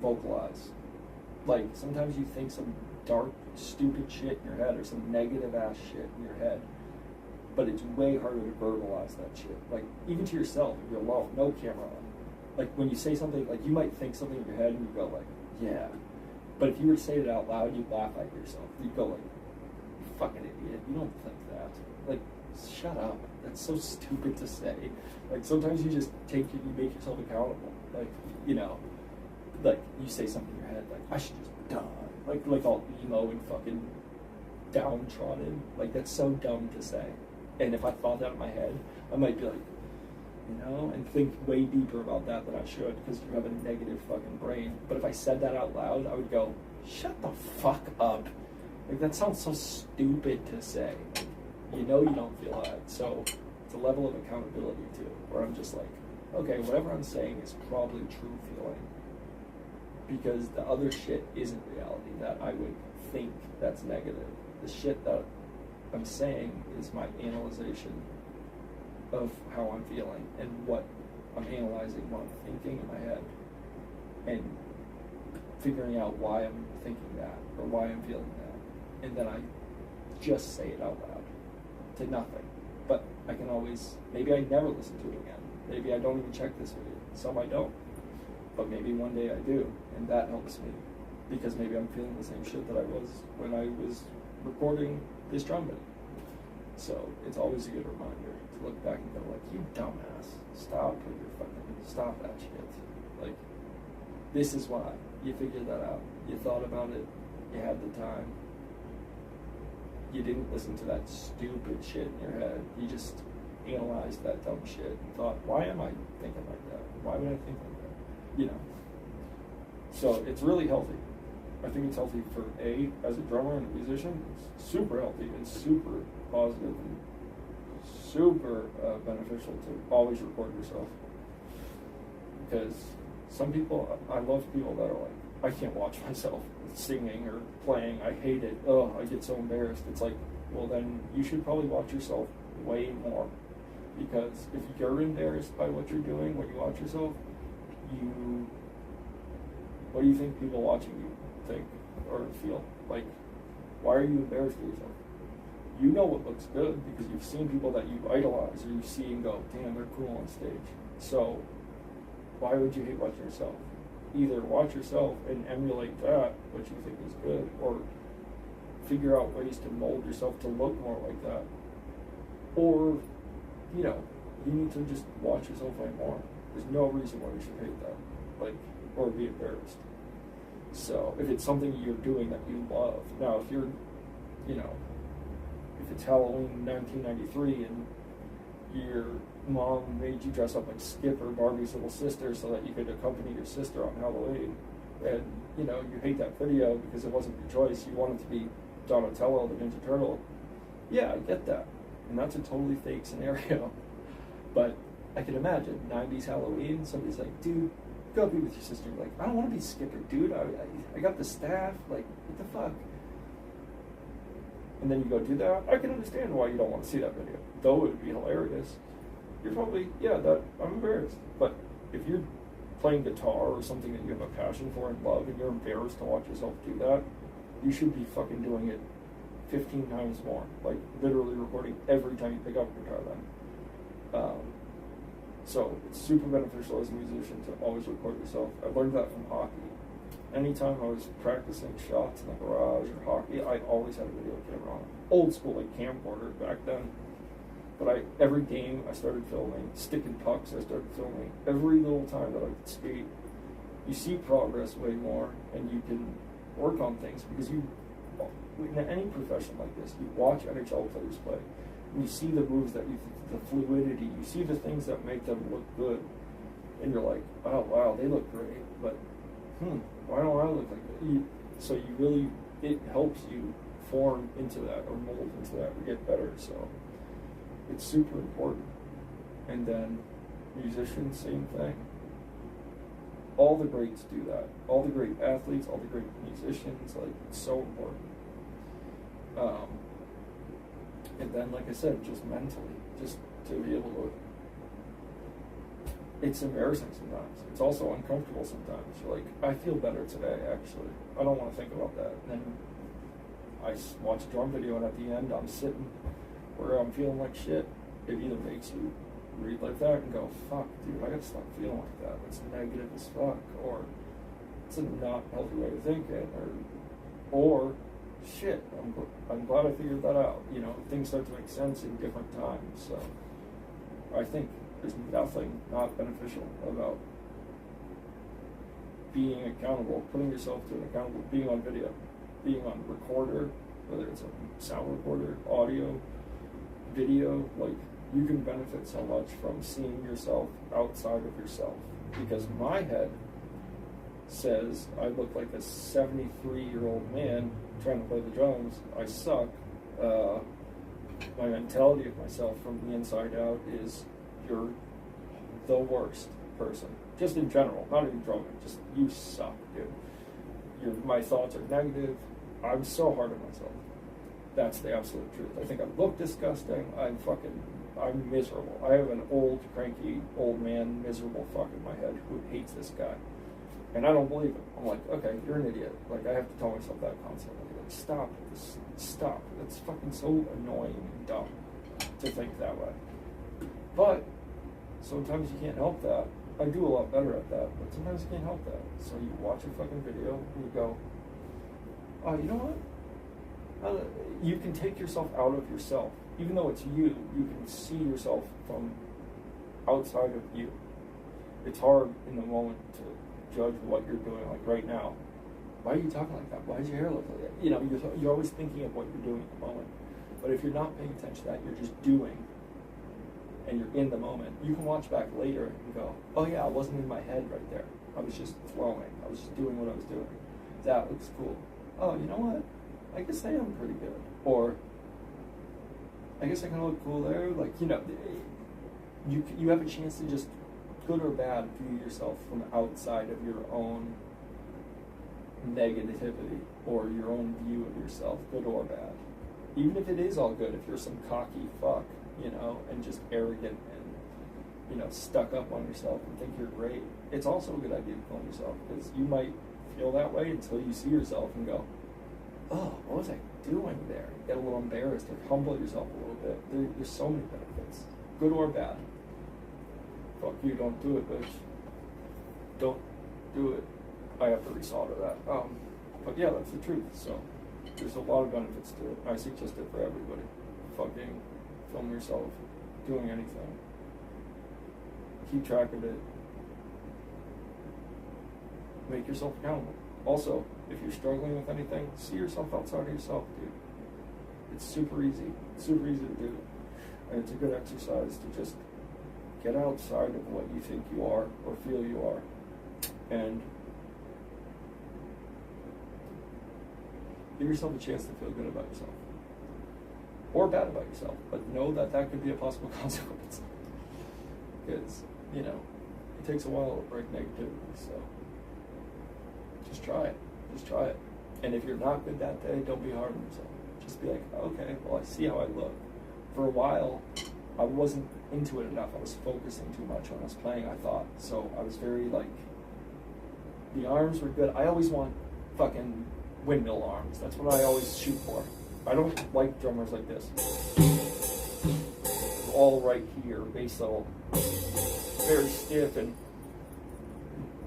vocalize. Like, sometimes you think some dark, stupid shit in your head, or some negative ass shit in your head, but it's way harder to verbalize that shit. Like, even to yourself, if you're alone, no camera on. Like, when you say something, like, you might think something in your head and you go, like, yeah. But if you were to say it out loud, you'd laugh at yourself. You'd go, like, you fucking idiot. You don't think that. Like, shut up. That's so stupid to say. Like, sometimes you just you make yourself accountable. Like, you know, like, you say something in your head, like, I should just die. Like all emo and fucking downtrodden. Like, that's so dumb to say. And if I thought that in my head, I might be like, you know, and think way deeper about that than I should, because you have a negative fucking brain. But if I said that out loud, I would go, shut the fuck up. Like, that sounds so stupid to say. You know you don't feel that. So it's a level of accountability too, where I'm just like, okay, whatever I'm saying is probably true feeling. Because the other shit isn't reality that I would think that's negative. The shit that I'm saying is my analyzation of how I'm feeling and what I'm analyzing, what I'm thinking in my head, and figuring out why I'm thinking that or why I'm feeling that, and then I just say it out loud to nothing. But I can always, maybe I never listen to it again. Maybe I don't even check this video. Some I don't, but maybe one day I do, and that helps me because maybe I'm feeling the same shit that I was when I was recording this drum video. So it's always a good reminder to look back and go, like, you dumbass, stop that shit. Like, this is why you figured that out. You thought about it, you had the time, you didn't listen to that stupid shit in your head, you just analyzed that dumb shit and thought, why am I thinking like that? Why would I think like that? You know. So it's really healthy. I think it's healthy for as a drummer and a musician, it's super healthy and super positive and super beneficial to always record yourself. Because some people, I love people that are like, I can't watch myself singing or playing, I hate it, I get so embarrassed. It's like, well then you should probably watch yourself way more. Because if you're embarrassed by what you're doing when you watch yourself, what do you think people watching you think or feel? Like, why are you embarrassed of yourself? You know what looks good because you've seen people that you idolize or you see and go, damn, they're cool on stage. So why would you hate watching yourself? Either watch yourself and emulate that, what you think is good, or figure out ways to mold yourself to look more like that. Or, you know, you need to just watch yourself way more. There's no reason why you should hate that, like, or be embarrassed. So if it's something you're doing that you love, now if you're, you know, if it's Halloween 1993 and your mom made you dress up like Skip or Barbie's little sister so that you could accompany your sister on Halloween, and, you know, you hate that video because it wasn't your choice, you wanted to be Donatello, the Ninja Turtle, yeah, I get that. And that's a totally fake scenario. But I can imagine 90s Halloween, somebody's like, dude, go be with your sister. You're like, I don't want to be Skipper, dude. I got the staff. Like, what the fuck? And then you go do that. I can understand why you don't want to see that video. Though it would be hilarious. You're probably, I'm embarrassed. But if you're playing guitar or something that you have a passion for and love and you're embarrassed to watch yourself do that, you should be fucking doing it 15 times more. Like, literally recording every time you pick up a guitar then. So it's super beneficial as a musician to always record yourself. I learned that from hockey. Anytime I was practicing shots in the garage or hockey, I always had a video camera on. Old school, like camcorder back then. But every game I started filming, sticking pucks I started filming. Every little time that I could skate, you see progress way more and you can work on things because in any profession like this, you watch NHL players play. And you see the moves that the fluidity, you see the things that make them look good. And you're like, oh wow, they look great, but why don't I look like that? So you really, it helps you form into that or mold into that or get better. So it's super important. And then musicians, same thing. All the greats do that. All the great athletes, all the great musicians, like, it's so important. And then, like I said, just mentally, just to be able to, it's embarrassing sometimes. It's also uncomfortable sometimes. You're like, I feel better today, actually. I don't want to think about that. And then I watch a drum video, and at the end, I'm sitting where I'm feeling like shit, it either makes you read like that and go, fuck, dude, I gotta stop feeling like that. It's negative as fuck, or it's a not healthy way to think it, or shit, I'm glad I figured that out. You know, things start to make sense in different times. So I think there's nothing not beneficial about being accountable, putting yourself to an accountable, being on video, being on recorder, whether it's a sound recorder, audio, video. Like, you can benefit so much from seeing yourself outside of yourself, because my head says I look like a 73-year-old man trying to play the drums. I suck. My mentality of myself from the inside out is, you're the worst person. Just in general, not even drumming. Just, you suck, dude. My thoughts are negative. I'm so hard on myself. That's the absolute truth. I think I look disgusting. I'm miserable. I have an old, cranky, old man, miserable fuck in my head who hates this guy. And I don't believe it. I'm like, okay, you're an idiot. Like, I have to tell myself that constantly. Like, stop. Stop. That's fucking so annoying and dumb to think that way. But sometimes you can't help that. I do a lot better at that, but sometimes you can't help that. So you watch a fucking video and you go, oh, you know what? You can take yourself out of yourself. Even though it's you can see yourself from outside of you. It's hard in the moment to judge what you're doing. Like right now, why are you talking like that? Why does your hair look like that? You know, you're always thinking of what you're doing in the moment. But if you're not paying attention to that, you're just doing, and you're in the moment, you can watch back later and go, oh yeah, I wasn't in my head right there. I was just flowing. I was just doing what I was doing. That looks cool. Oh, you know what? I guess I am pretty good. Or, I guess I kind of look cool there. Like, you know, you have a chance to just, good or bad, view yourself from outside of your own negativity or your own view of yourself, good or bad. Even if it is all good, if you're some cocky fuck, you know, and just arrogant and, you know, stuck up on yourself and think you're great, it's also a good idea to kill yourself, because you might feel that way until you see yourself and go, oh, what was I doing there? You get a little embarrassed or humble yourself a little bit. There's so many benefits, good or bad. Fuck you, don't do it, bitch. Don't do it. I have to resolder that. But yeah, that's the truth. So there's a lot of benefits to it. I suggest it for everybody. Fucking film yourself doing anything. Keep track of it. Make yourself accountable. Also, if you're struggling with anything, see yourself outside of yourself, dude. It's super easy. It's super easy to do. And it's a good exercise to just get outside of what you think you are or feel you are. And give yourself a chance to feel good about yourself. Or bad about yourself. But know that that could be a possible consequence. Because, you know, it takes a while to break negativity, so just try it. Just try it. And if you're not good that day, don't be hard on yourself. Just be like, okay, well, I see how I look. For a while, I wasn't into it enough. I was focusing too much when I was playing, I thought. So I was very, like, the arms were good. I always want fucking windmill arms. That's what I always shoot for. I don't like drummers like this. All right here, bass level. Very stiff, and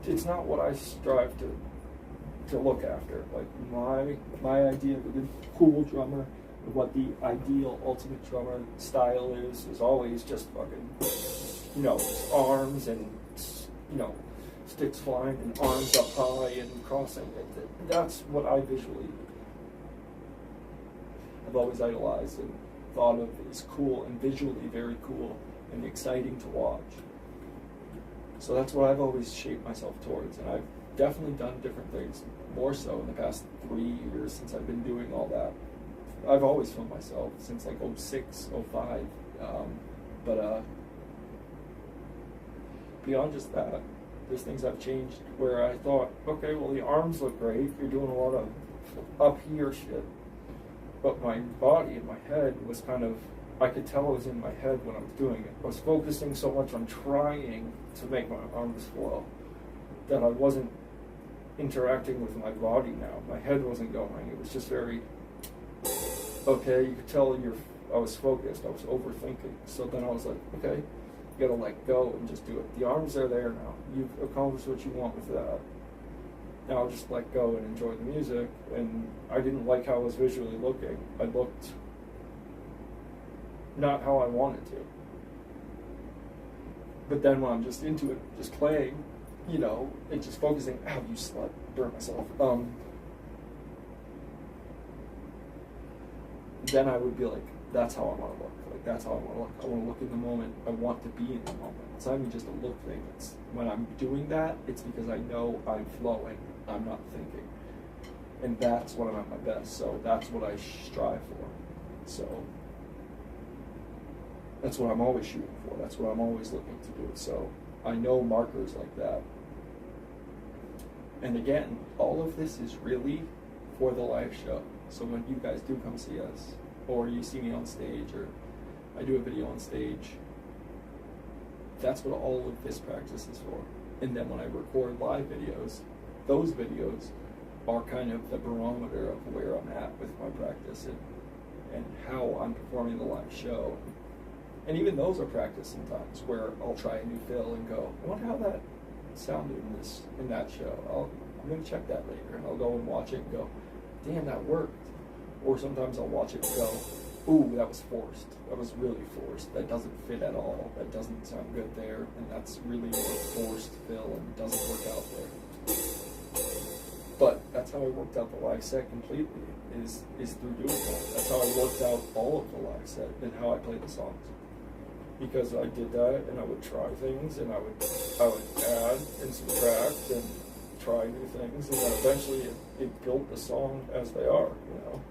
it's not what I strive to look after. Like my idea of a good, cool drummer, of what the ideal ultimate drummer style is always just fucking, you know, arms and, you know, sticks flying and arms up high and crossing. That's what I visually have always idolized and thought of as cool and visually very cool and exciting to watch. So that's what I've always shaped myself towards, and I've definitely done different things, more so in the past 3 years since I've been doing all that. I've always filmed myself since like 06, 05, but beyond just that, there's things I've changed where I thought, okay, well, the arms look great, you're doing a lot of up here shit, but my body and my head was kind of, I could tell I was in my head when I was doing it. I was focusing so much on trying to make my arms flow that I wasn't interacting with my body now. My head wasn't going. It was just very, okay, you could tell I was focused, I was overthinking. So then I was like, okay, you gotta let go and just do it. The arms are there now. You've accomplished what you want with that. Now I'll just let go and enjoy the music. And I didn't like how I was visually looking. I looked not how I wanted to. But then when I'm just into it, just playing, you know, and just focusing, ow, you slut, burn myself. Then I would be like, that's how I want to look. Like, that's how I want to look. I want to look in the moment. I want to be in the moment. It's not even just a look thing. It's when I'm doing that, it's because I know I'm flowing. I'm not thinking. And that's when I'm at my best. So that's what I strive for. So that's what I'm always shooting for. That's what I'm always looking to do. So I know markers like that. And again, all of this is really for the live show. So when you guys do come see us, or you see me on stage, or I do a video on stage, that's what all of this practice is for. And then when I record live videos, those videos are kind of the barometer of where I'm at with my practice and how I'm performing the live show. And even those are practice sometimes, where I'll try a new fill and go, I wonder how that sounded in that show. I'm going to check that later, and I'll go and watch it and go, damn, that worked. Or sometimes I'll watch it and go, ooh, that was forced. That was really forced. That doesn't fit at all. That doesn't sound good there. And that's really a forced fill and it doesn't work out there. But that's how I worked out the live set completely, is through doing that. That's how I worked out all of the live set and how I played the songs. Because I did that and I would try things and I would add and subtract and try new things, and then eventually it built the song as they are, you know,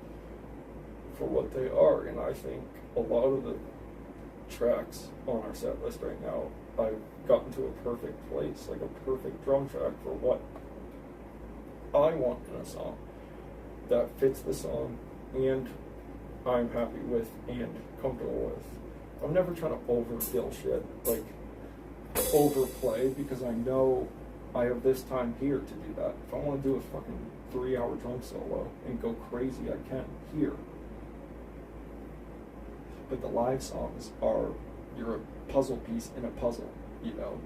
for what they are. And I think a lot of the tracks on our set list right now, I've gotten to a perfect place, like a perfect drum track for what I want in a song that fits the song and I'm happy with and comfortable with. I'm never trying to overfill shit, like overplay, because I know I have this time here to do that. If I want to do a fucking 3-hour drum solo and go crazy, I can here. But the live songs are, you're a puzzle piece in a puzzle. You know,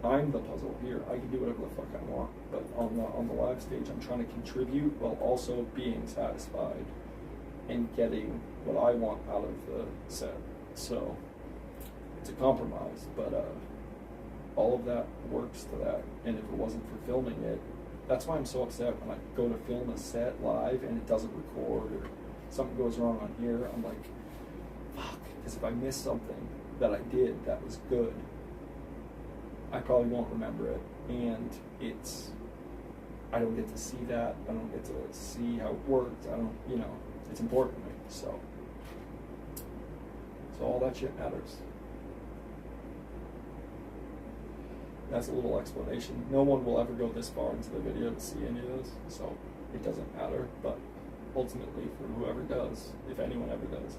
I'm the puzzle here. I can do whatever the fuck I want. But on the live stage, I'm trying to contribute while also being satisfied and getting what I want out of the set. So it's a compromise, but all of that works to that. And if it wasn't for filming it, that's why I'm so upset when I go to film a set live and it doesn't record or something goes wrong on here. I'm like, fuck, because if I miss something that I did that was good, I probably won't remember it. And I don't get to see that. I don't get to see how it worked. It's important to me. So all that shit matters. That's a little explanation. No one will ever go this far into the video to see any of this, so it doesn't matter. But ultimately, for whoever does, if anyone ever does,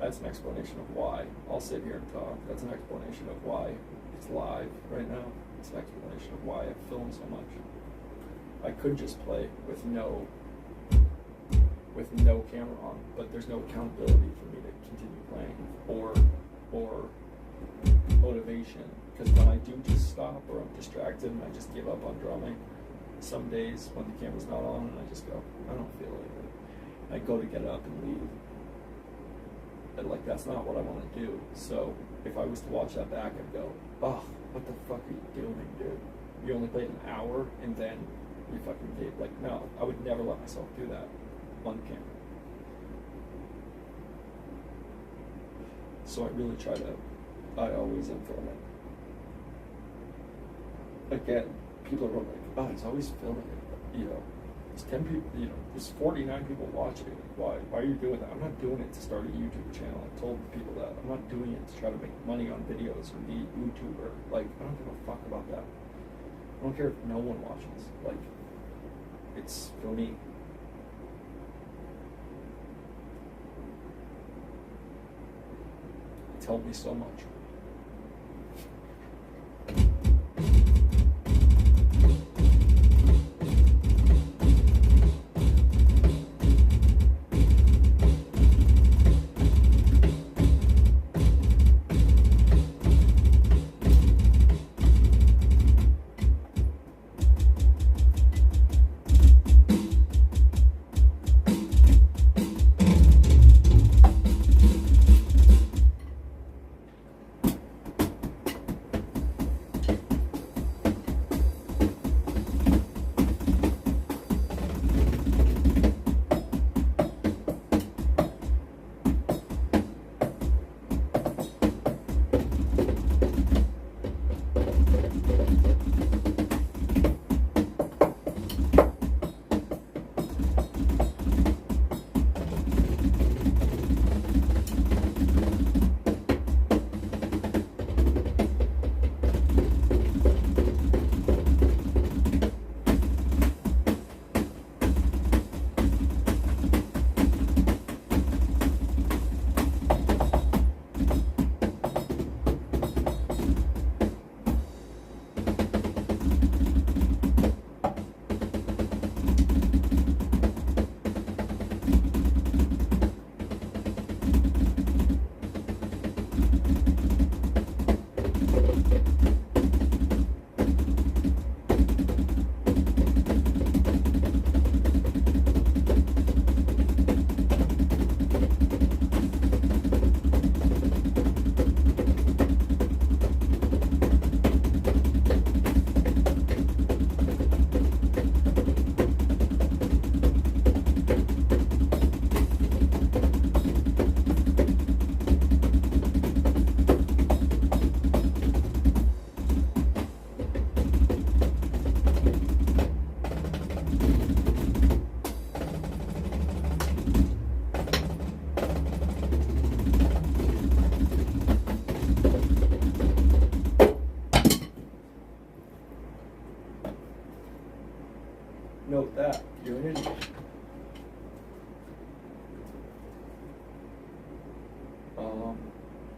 that's an explanation of why I'll sit here and talk. That's an explanation of why it's live right now. It's an explanation of why I film so much. I could just play with no camera on, but there's no accountability for me to continue playing or motivation. Because when I do just stop or I'm distracted and I just give up on drumming, some days when the camera's not on and I just go, I don't feel like it. I go to get up and leave. And like, that's not what I want to do. So if I was to watch that back, I'd go, oh, what the fuck are you doing, dude? You only played an hour and then you fucking did. Like, no, I would never let myself do that on camera. So I really try to, I always am filming. Again, people are like, oh, he's always filming it. You know, there's 10 people, you know, there's 49 people watching. Why are you doing that? I'm not doing it to start a YouTube channel. I told people that. I'm not doing it to try to make money on videos or be a YouTuber. Like, I don't give a fuck about that. I don't care if no one watches. Like, it's for me. It's helped me so much.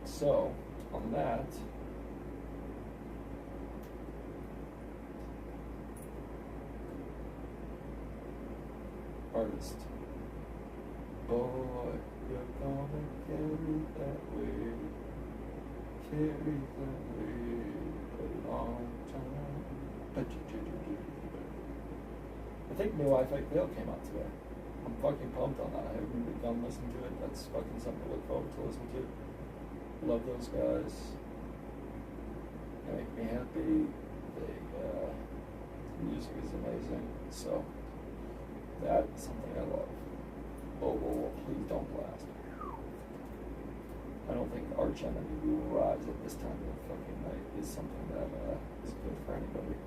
So on that, artist. Boy, you're gonna carry that way a long time. I think New Wi-Fi Veil came out today. I'm fucking pumped on that. I haven't begun listening to it. That's fucking something to look forward to listen to. Love those guys. They make me happy. The music is amazing. So that's something I love. Oh, please don't blast. I don't think Arch Enemy Will Rise at this time of the fucking night is something that is good for anybody.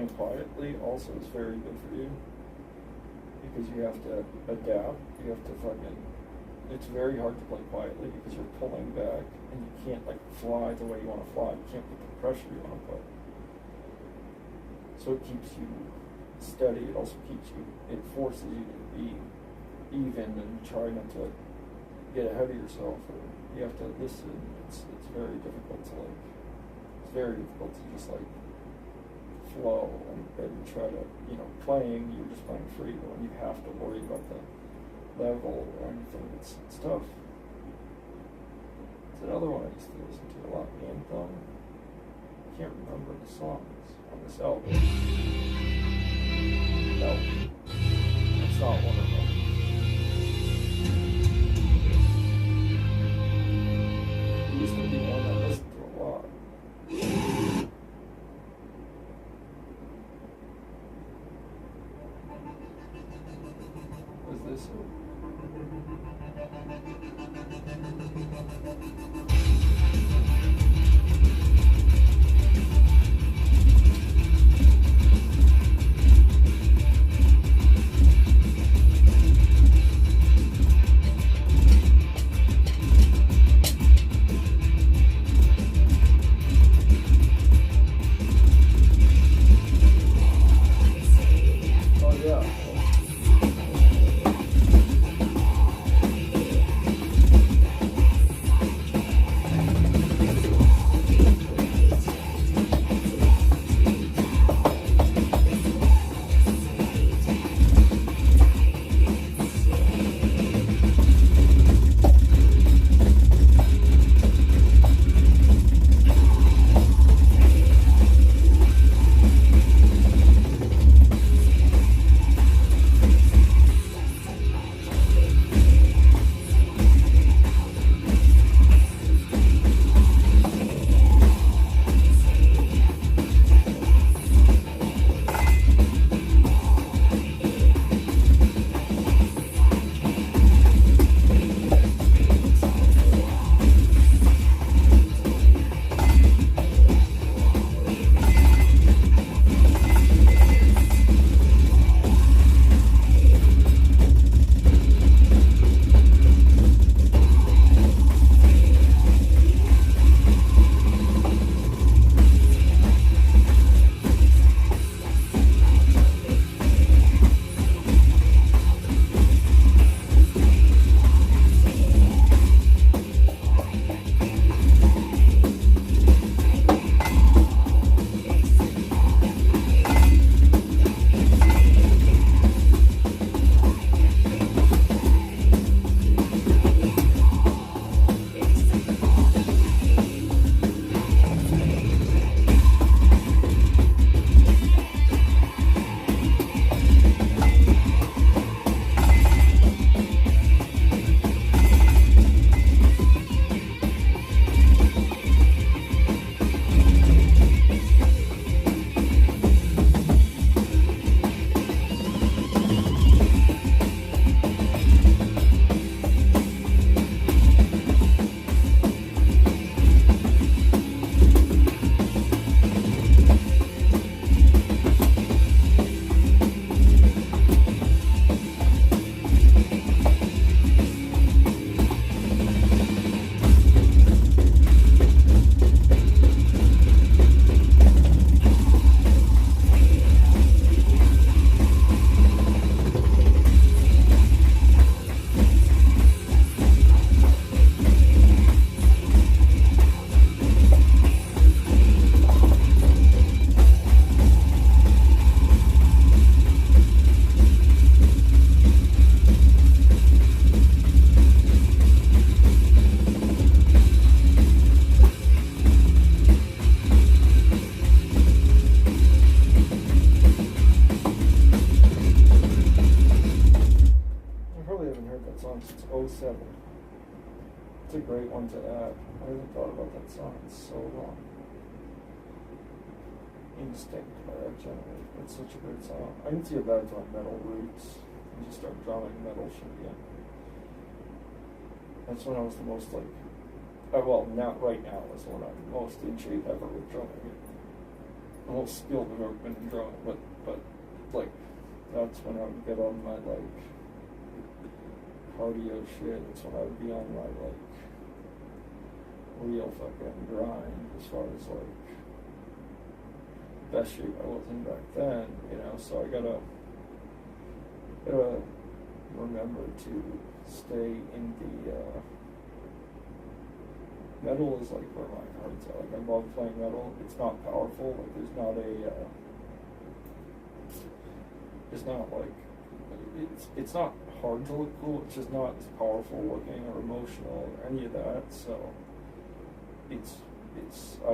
playing quietly also is very good for you, because you have to adapt. You have to fucking. It's very hard to play quietly because you're pulling back and you can't like fly the way you want to fly. You can't put the pressure you want to put. So it keeps you steady. It also keeps you. It forces you to be even and try not to get ahead of yourself. Or you have to listen. It's very difficult to like. It's very difficult to just like flow and try to, you know, playing, you're just playing free, but when you have to worry about the level or anything, it's tough. It's another one I used to listen to a lot, Anthem. I can't remember the songs on this album. No, that's not one of them. It used to be one I listened to a lot. Was this it? Oh yeah. '07. It's a great one to add. I haven't thought about that song in so long. Instinct by that gentleman. It's such a great song. I can see a bad on metal roots and just start drumming metal shit again. That's when I was the most well, not right now is when I'm most in shape ever with drumming it. most skilled I've ever been in drumming, but like that's when I would get on my like cardio shit. That's when I would be on my like real fucking grind as far as like best shape I was in back then, you know. So I gotta remember to stay in the metal is like where my heart's at. Like I love playing metal. It's not powerful. Like there's not a it's not like it's not hard to look cool. It's just not as powerful looking or emotional or any of that. So I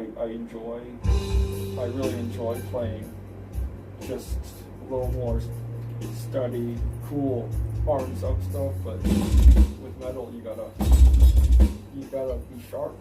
really enjoy playing just a little more steady, cool, arms up stuff, but with metal you gotta be sharp.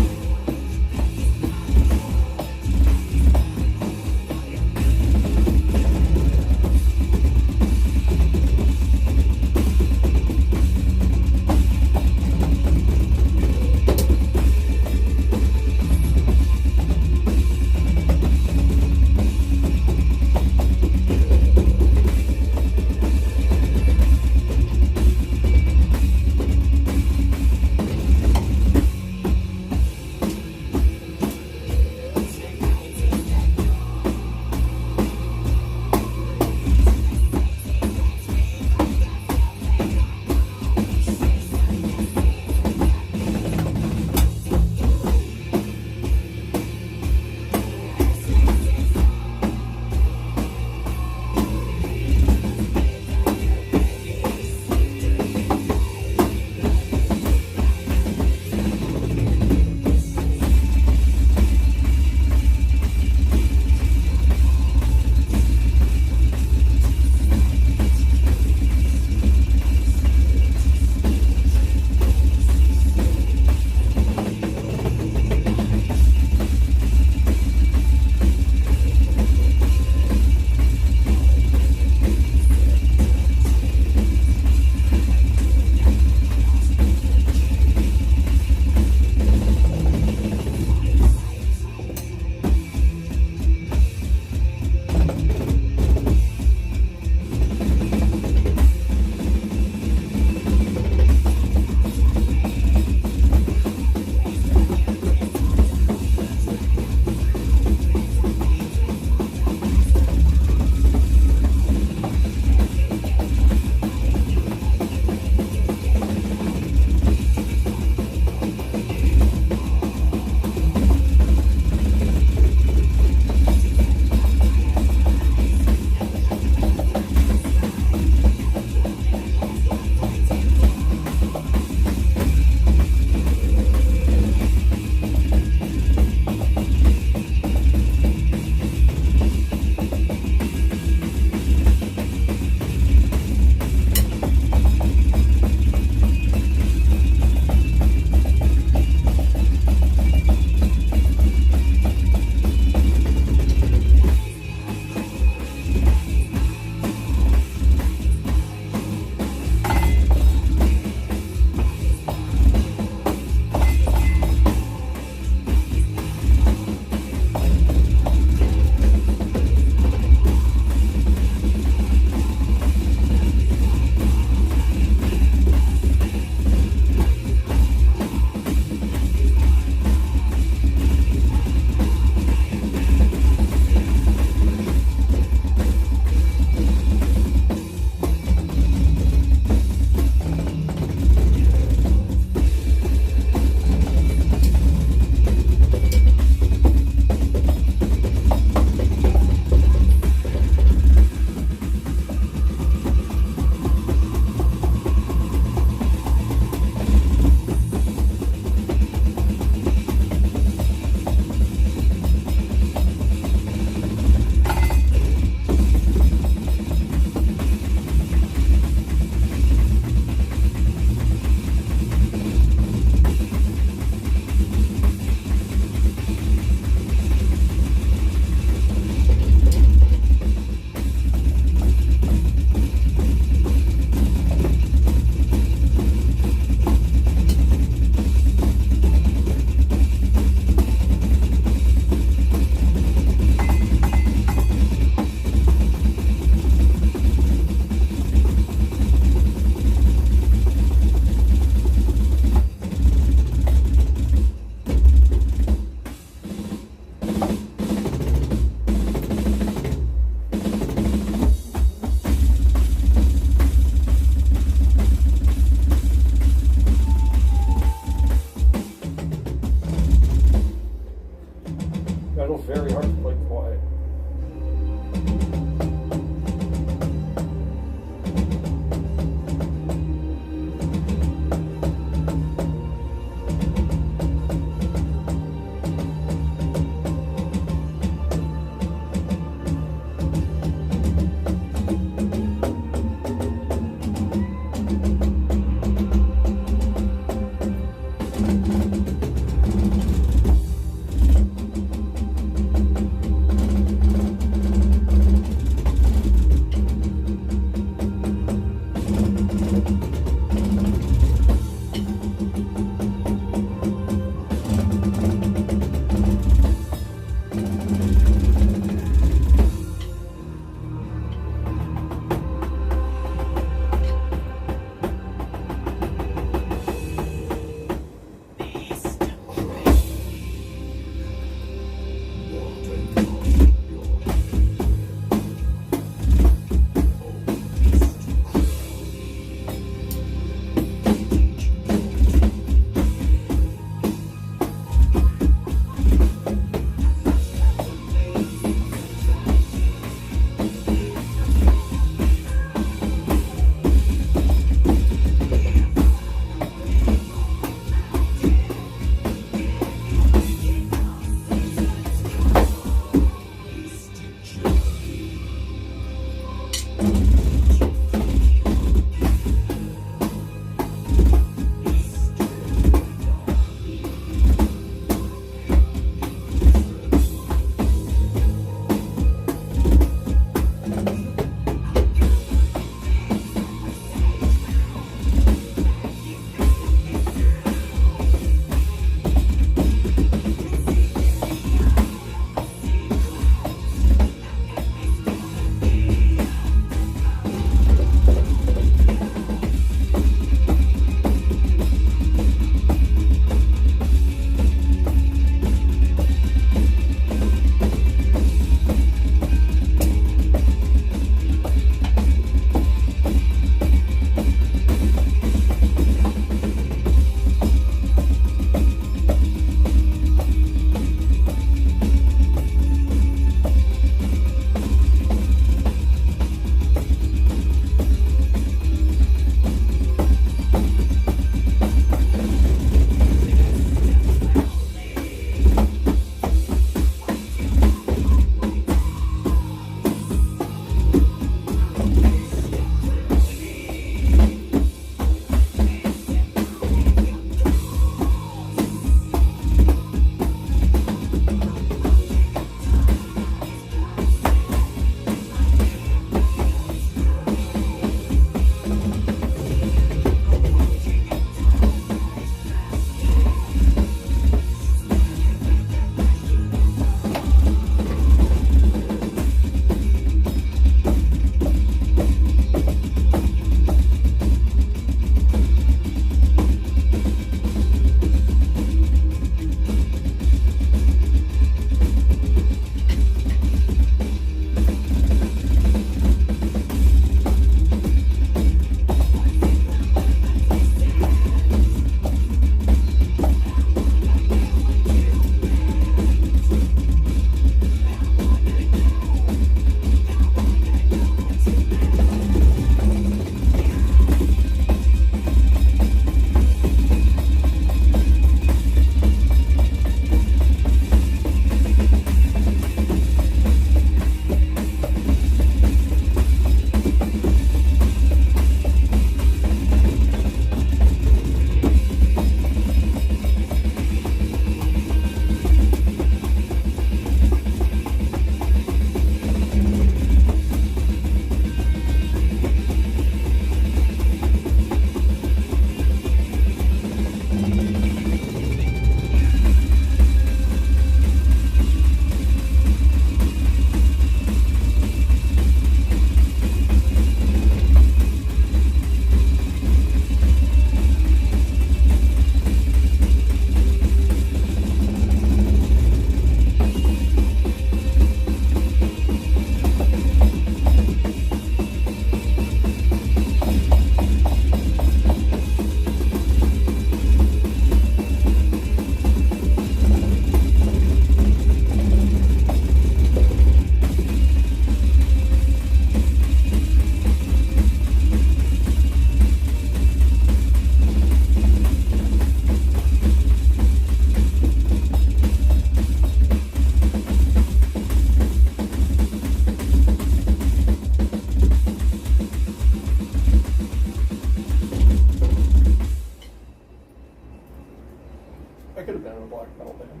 could have been in a black metal band.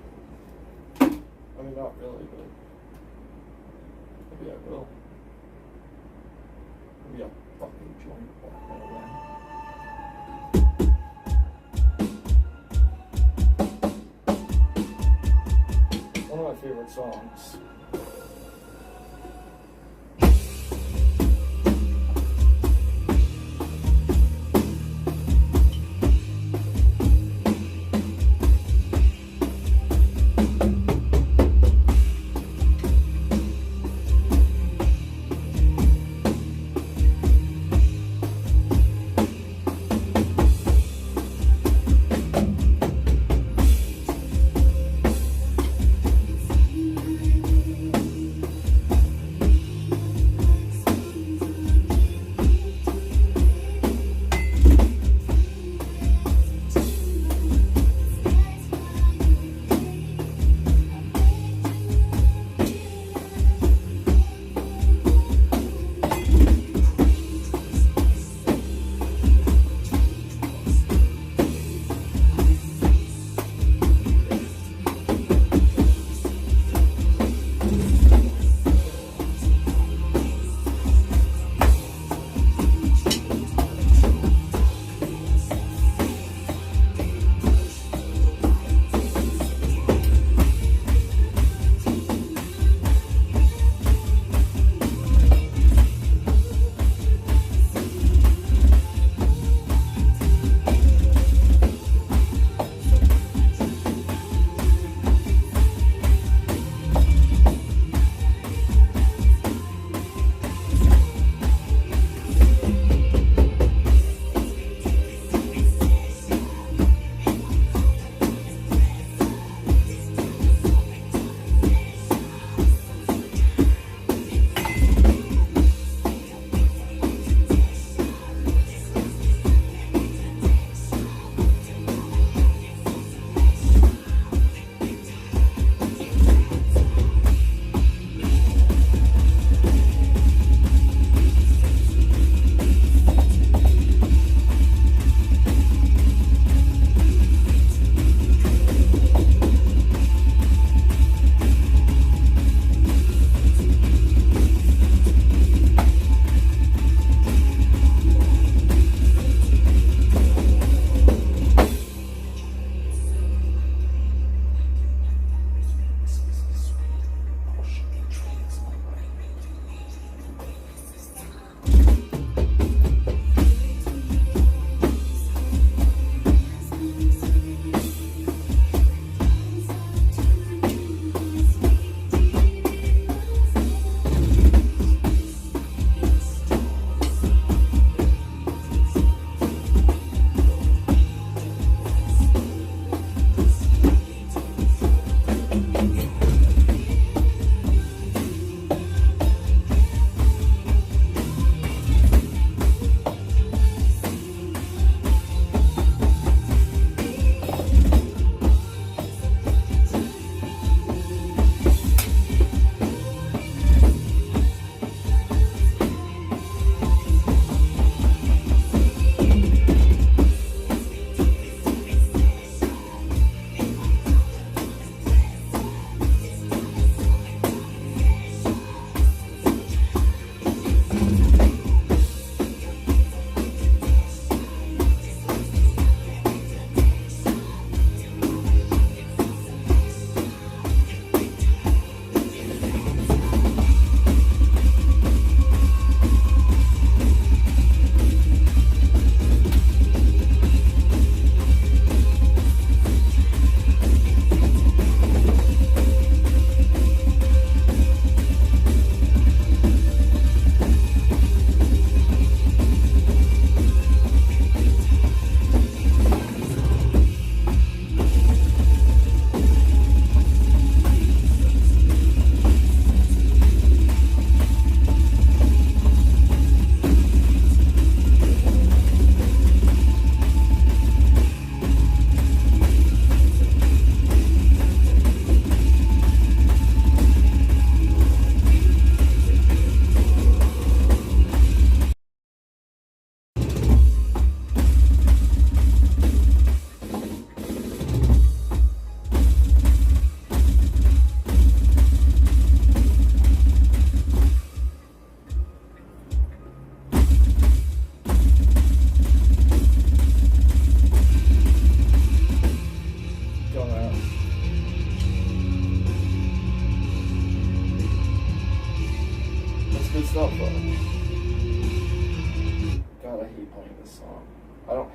I mean, not really, but maybe I will. Maybe I'll fucking join a black metal band. One of my favorite songs.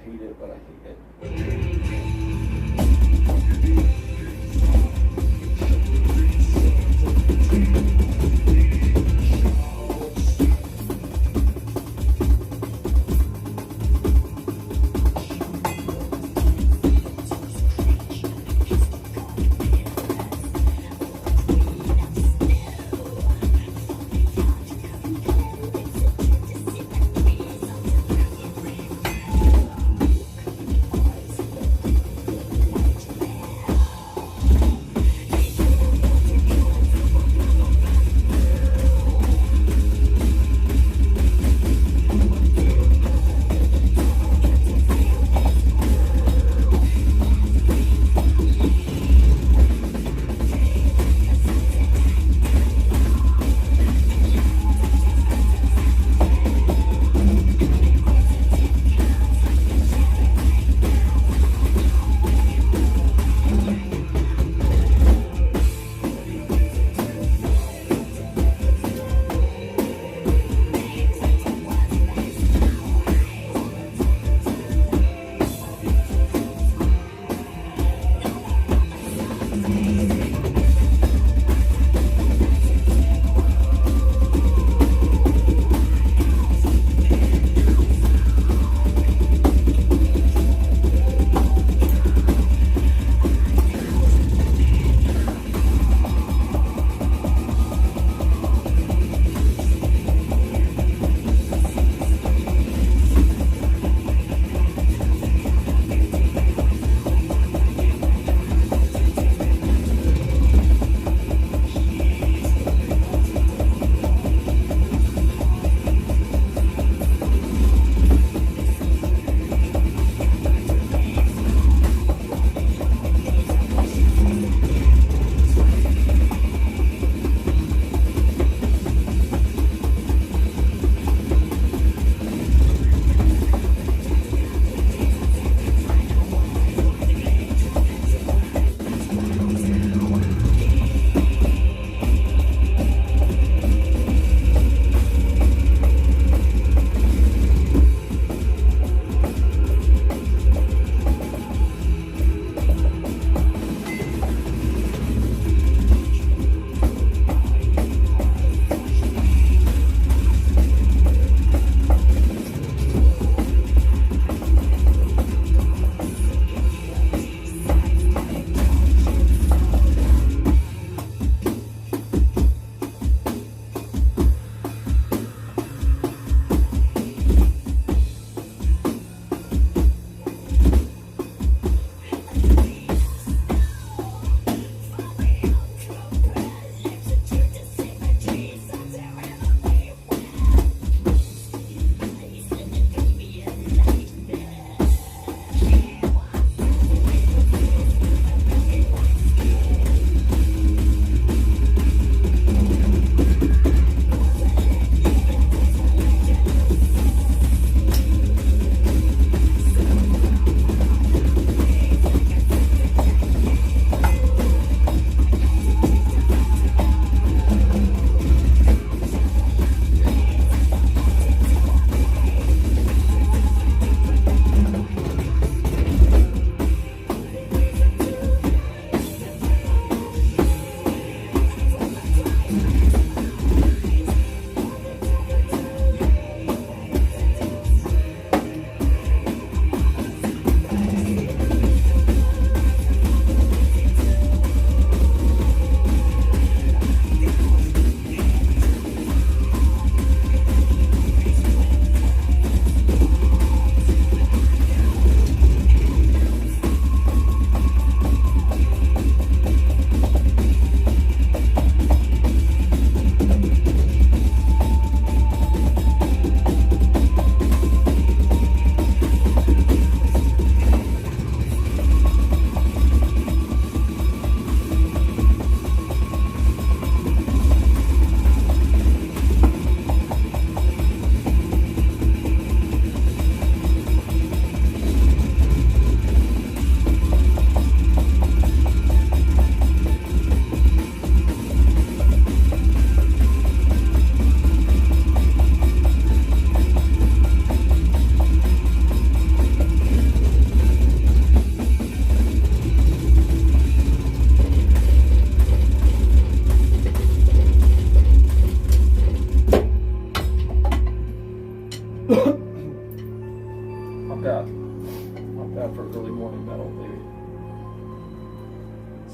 hate it, but I hate it.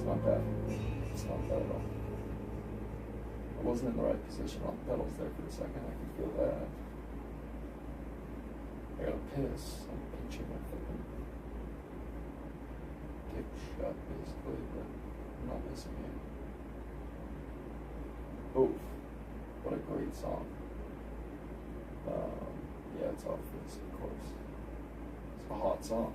not bad. It's not bad at all. I wasn't in the right position on the pedals there for a second. I can feel that. I gotta piss. I'm pinching my fucking dick shut, basically, but I'm not missing it. Oof. What a great song. Yeah, it's off this, of course. It's a hot song.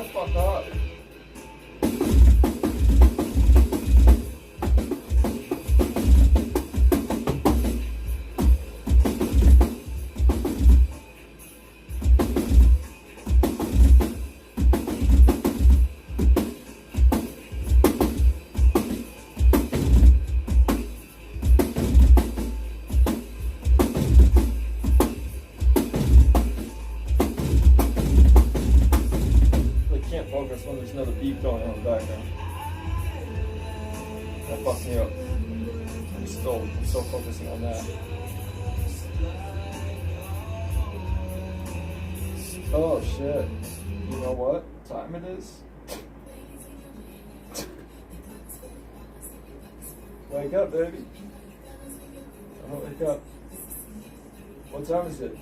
fuck up. Can't focus when there's another beat going on in the background. That fucks me up. I'm still focusing on that. Oh shit. You know what time it is? Wake up, baby. I'm gonna wake up. What time is it?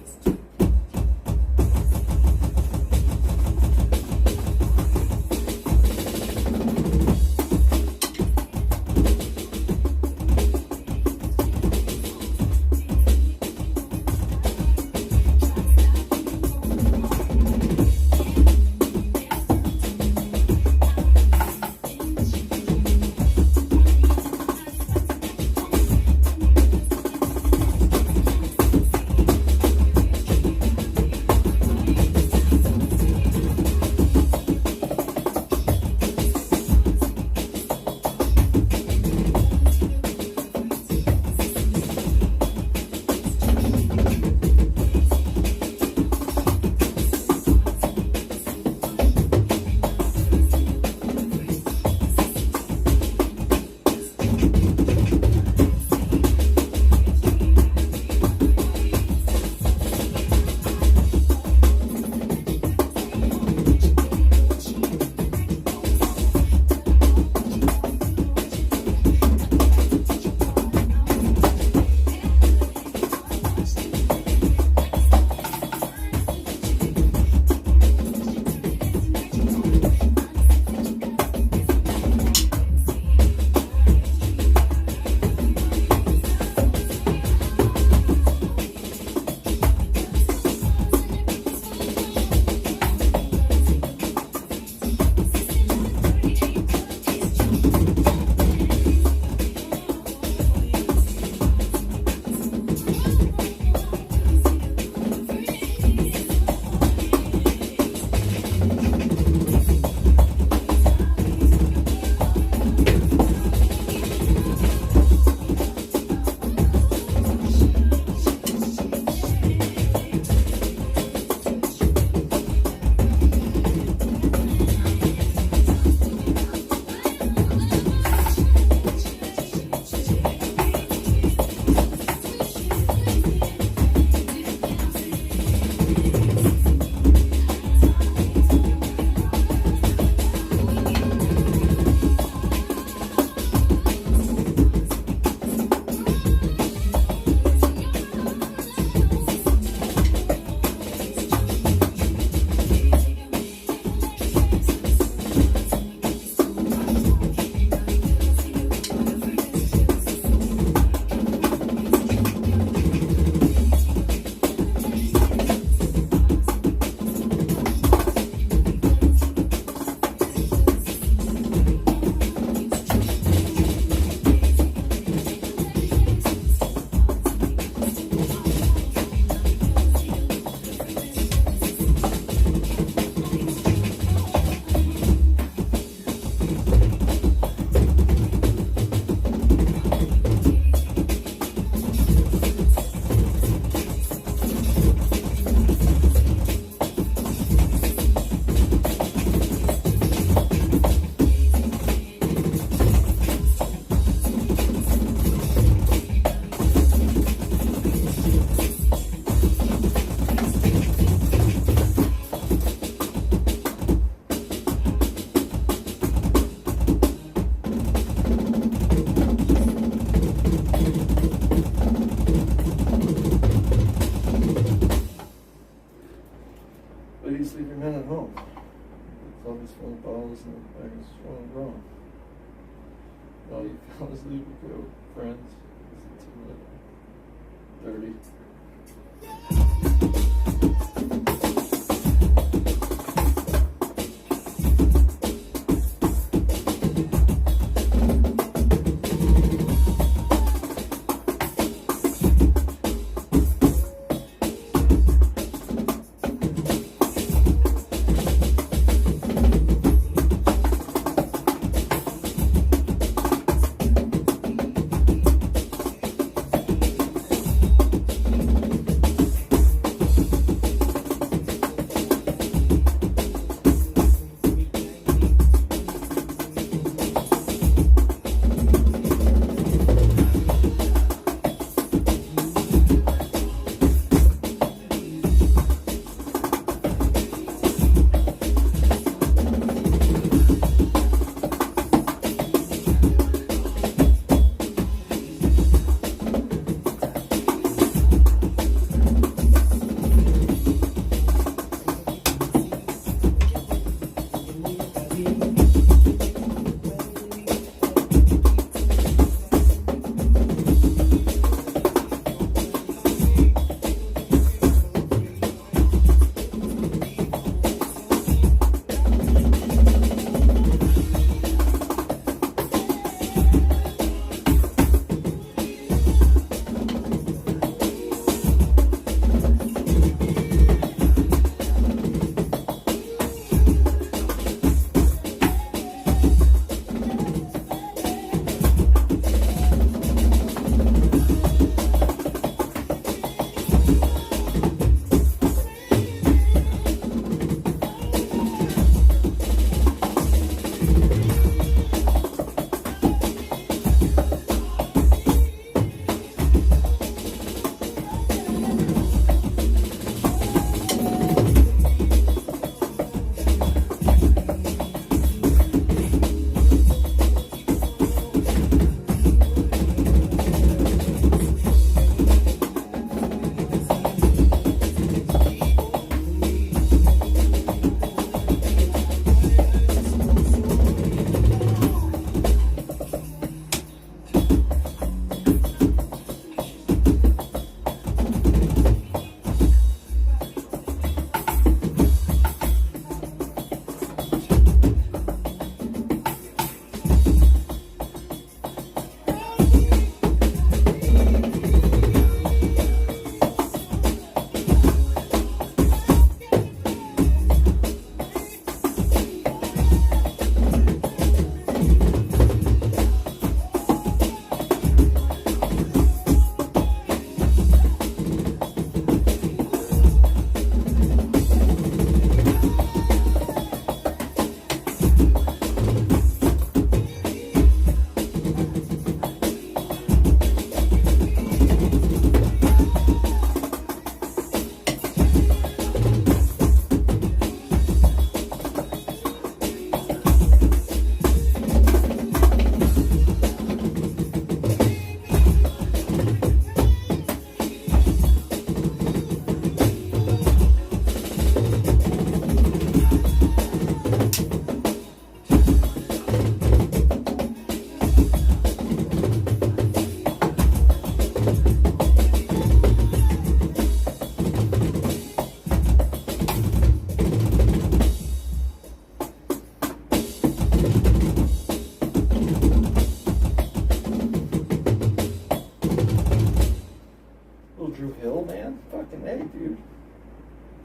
Please leave your men at home. The club is full of bottles and the bag is full and grown. All you fellas leave with your friends. Is it too late? 30.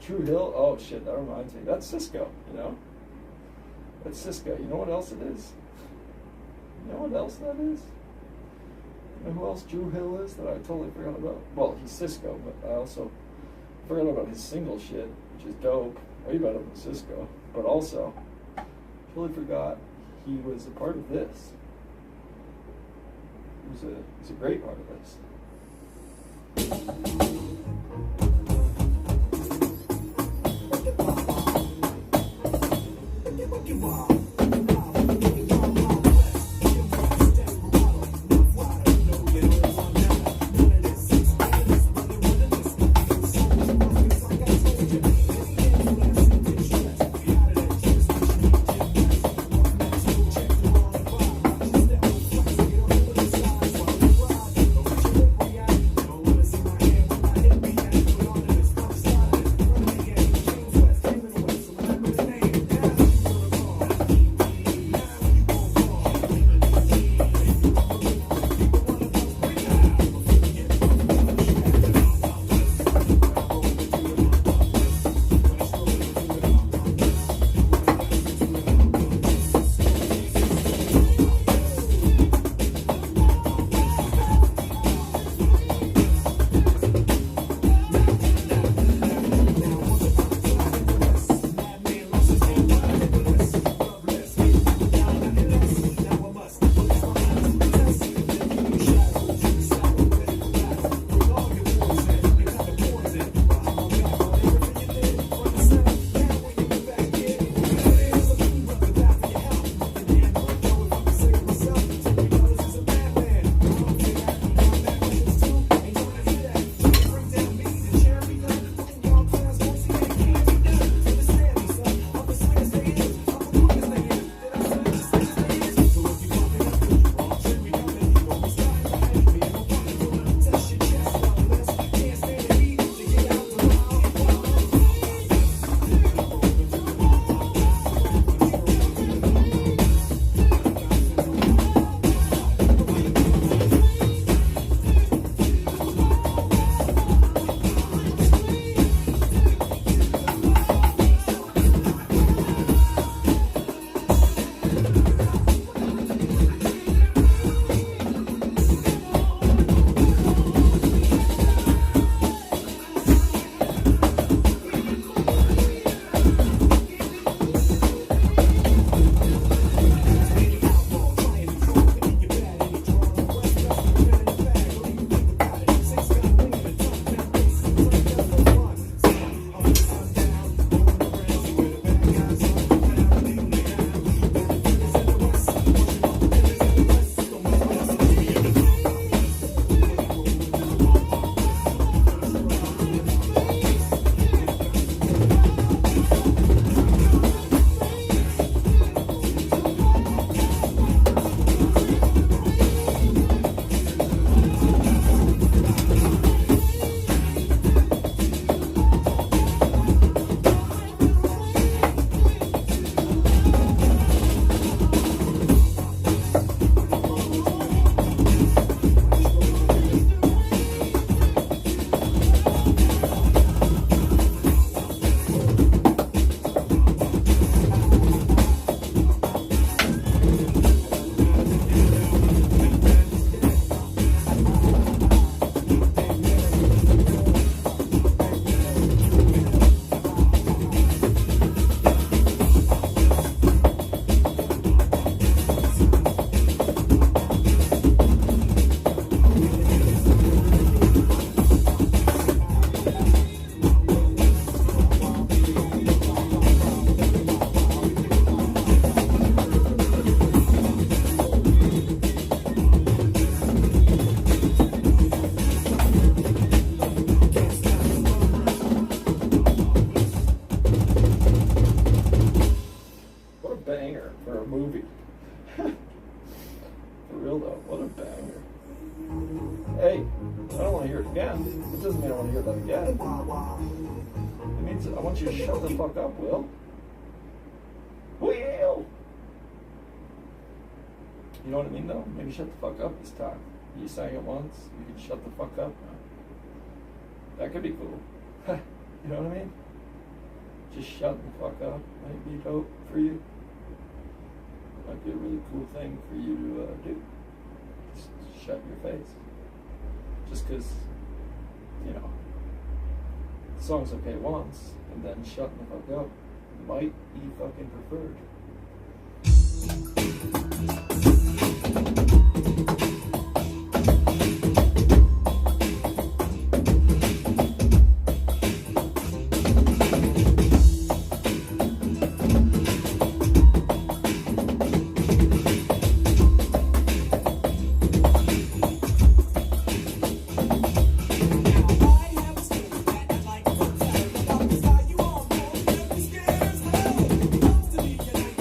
True Hill. Oh shit, that reminds me. That's Cisco. You know. That's Cisco. You know what else it is? You know what else that is? You know who else Drew Hill is that I totally forgot about? Well, he's Cisco, but I also forgot about his single shit, which is dope. Way better than Cisco. But also, totally forgot he was a part of this. He's a great part of this. It doesn't mean I want to hear that again. It means I want you to shut the fuck up, Will. Will! You know what I mean, though? Maybe shut the fuck up this time. You sang it once, you could shut the fuck up. That could be cool. You know what I mean? just shutting the fuck up might be dope for you. Might be a really cool thing for you to do. Just shut your face. Just because, you know, the song's okay once, and then shutting the fuck up might be fucking preferred. About the style you all know, never scared as hell. Comes to me and I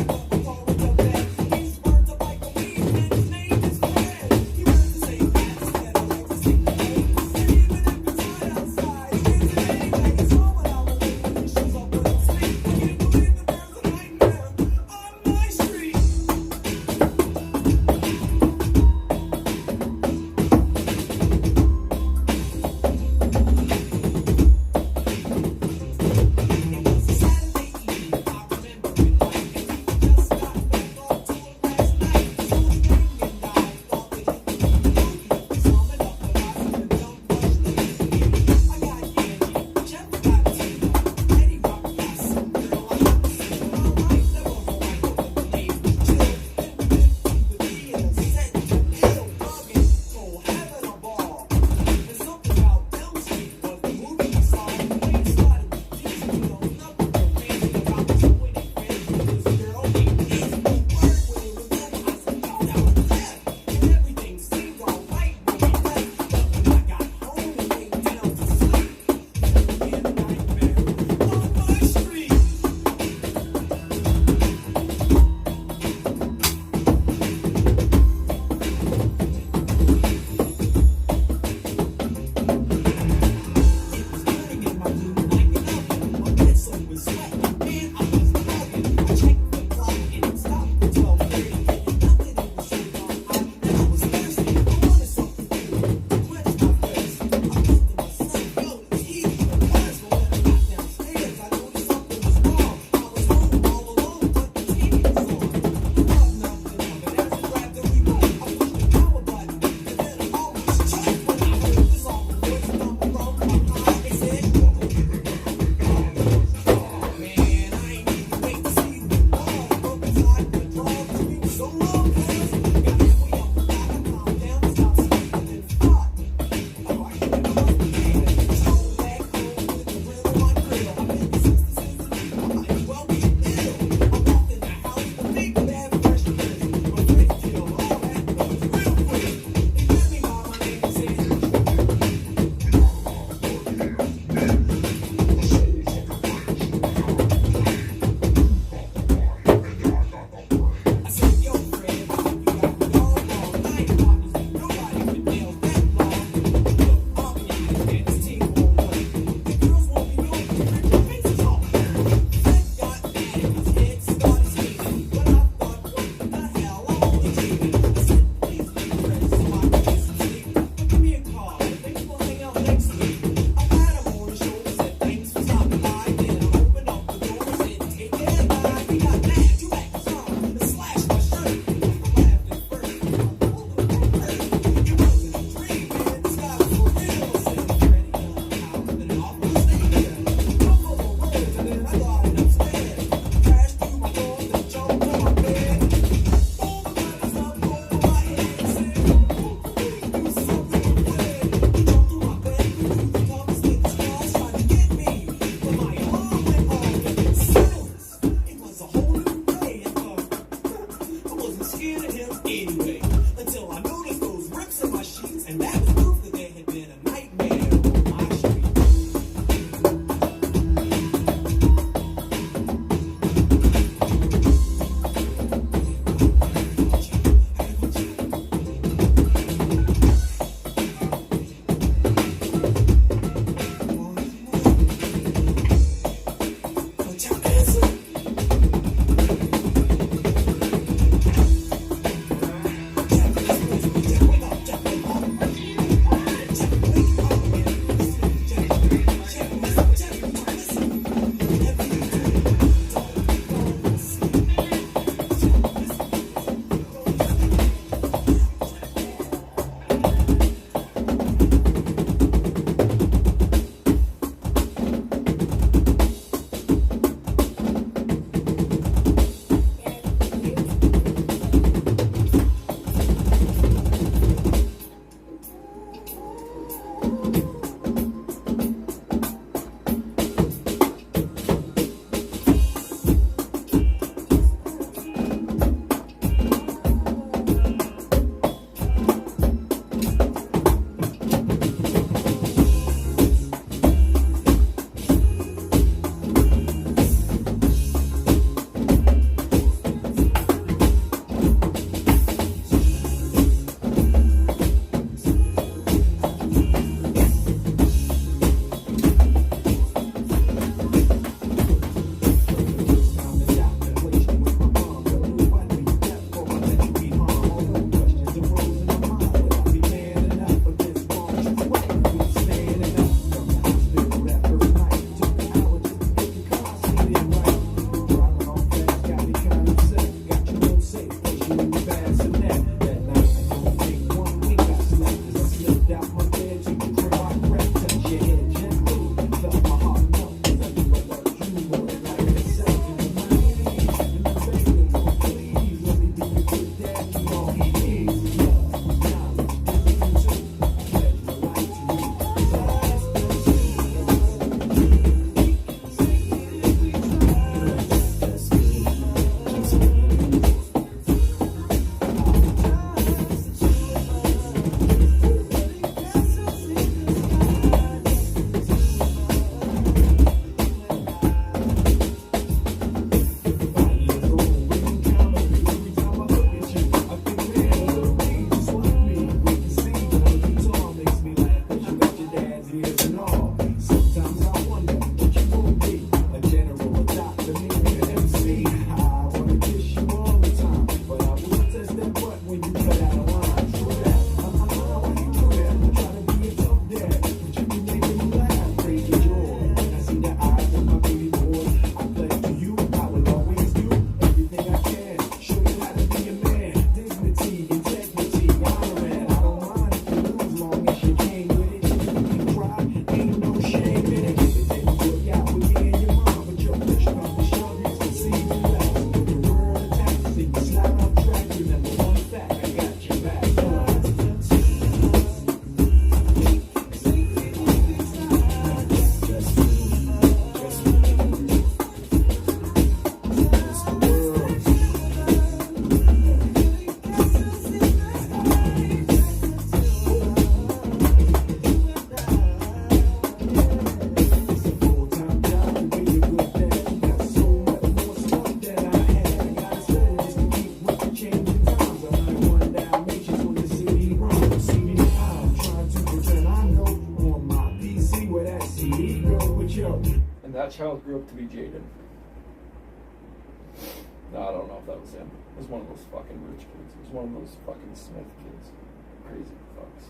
that child grew up to be Jaden. No, I don't know if that was him. It was one of those fucking rich kids. It was one of those fucking Smith kids. Crazy fucks.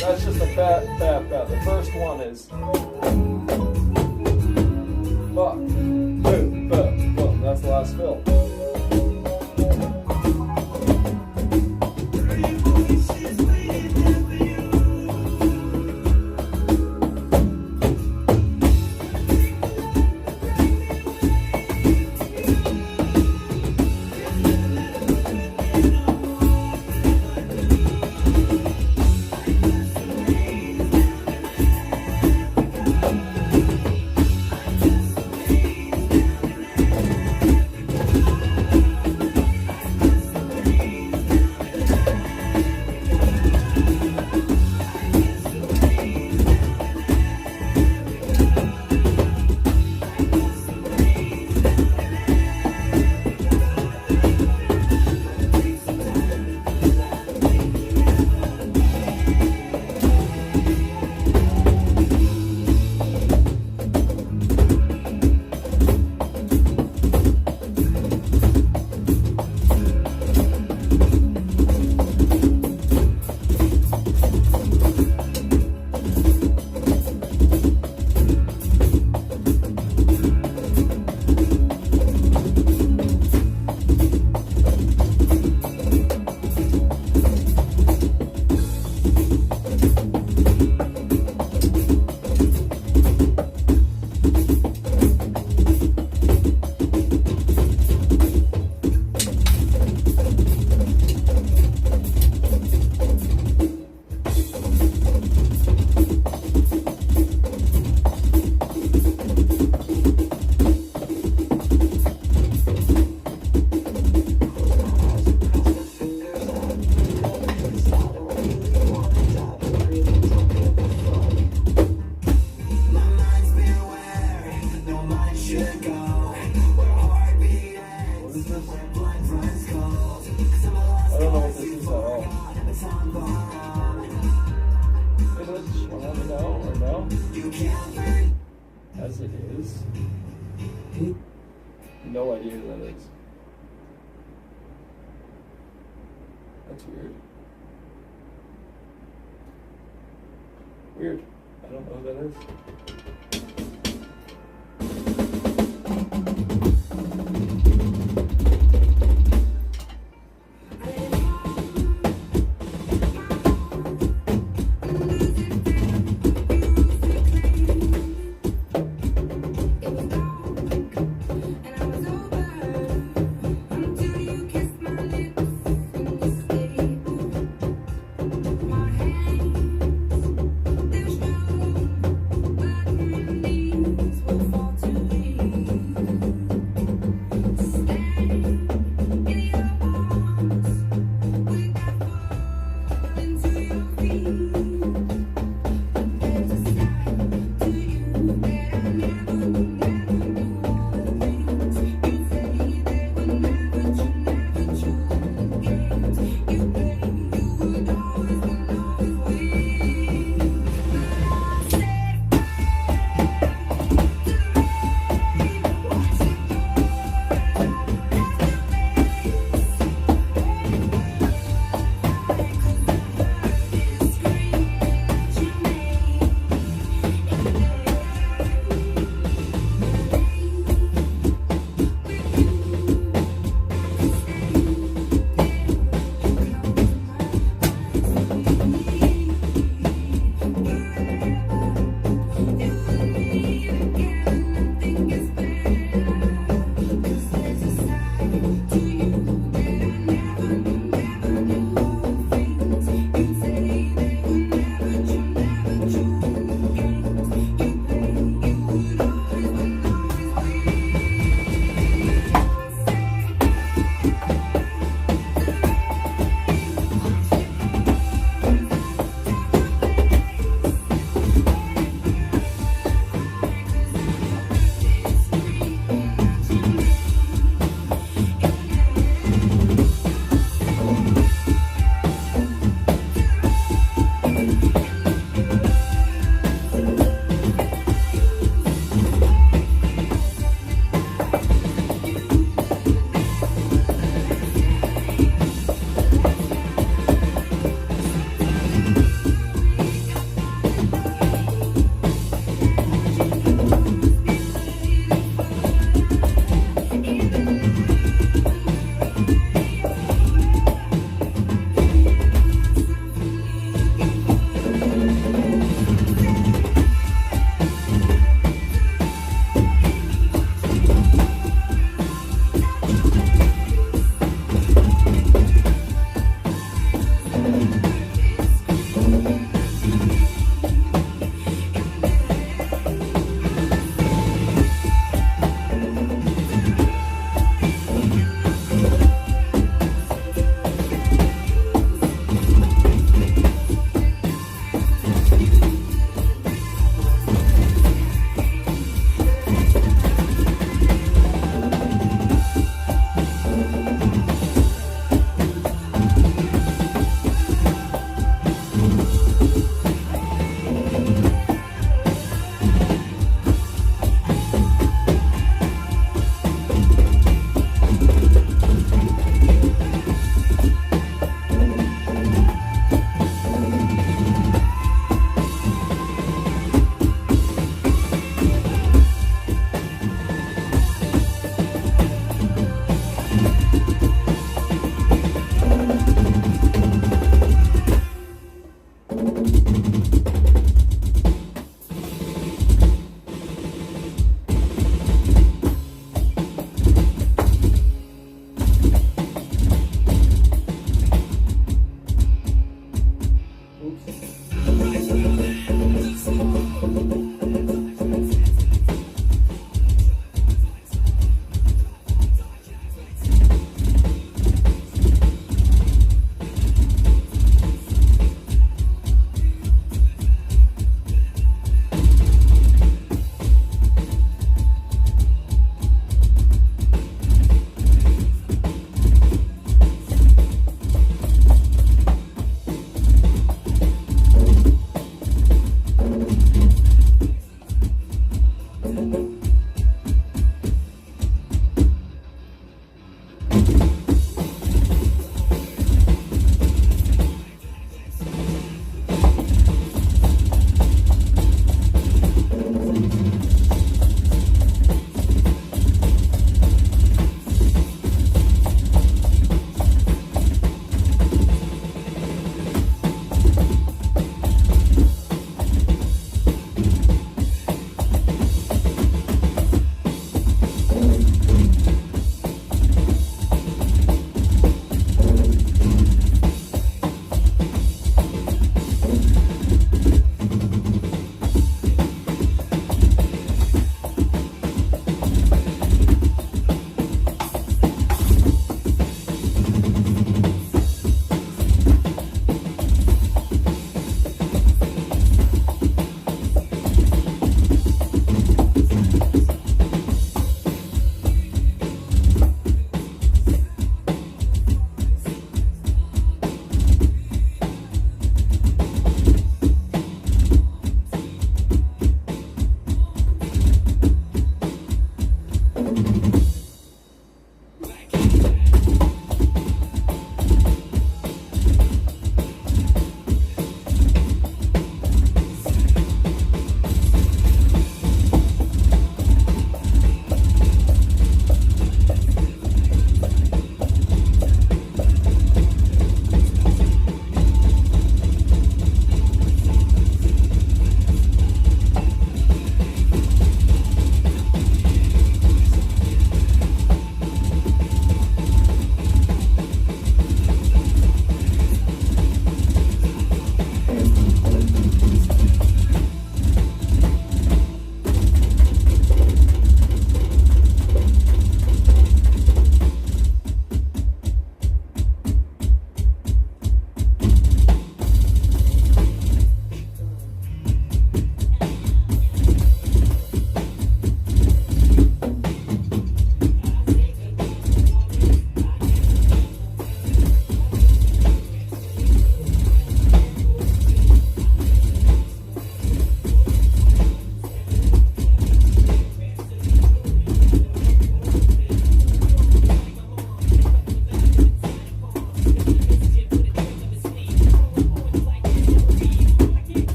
That's just a bat. The first one is fuck, boom, boom, boom. That's the last fill. as it is. No idea who that is. That's weird. Weird. I don't know who that is.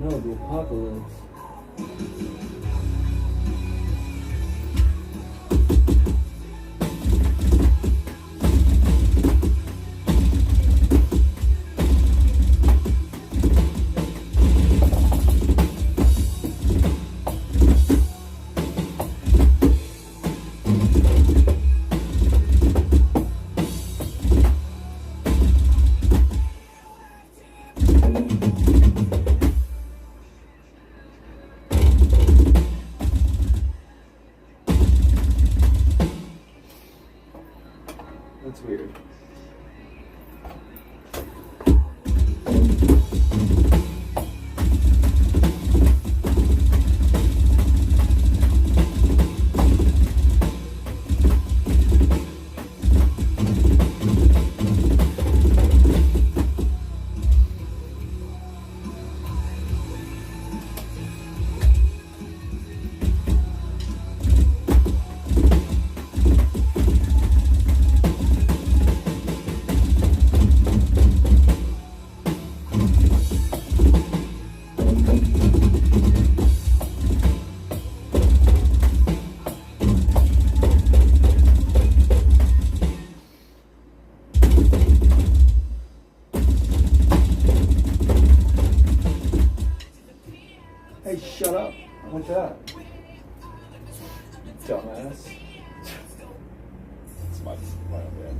know, the apocalypse. That's weird. Hey, shut up. What's that? Dumbass. It's my bad.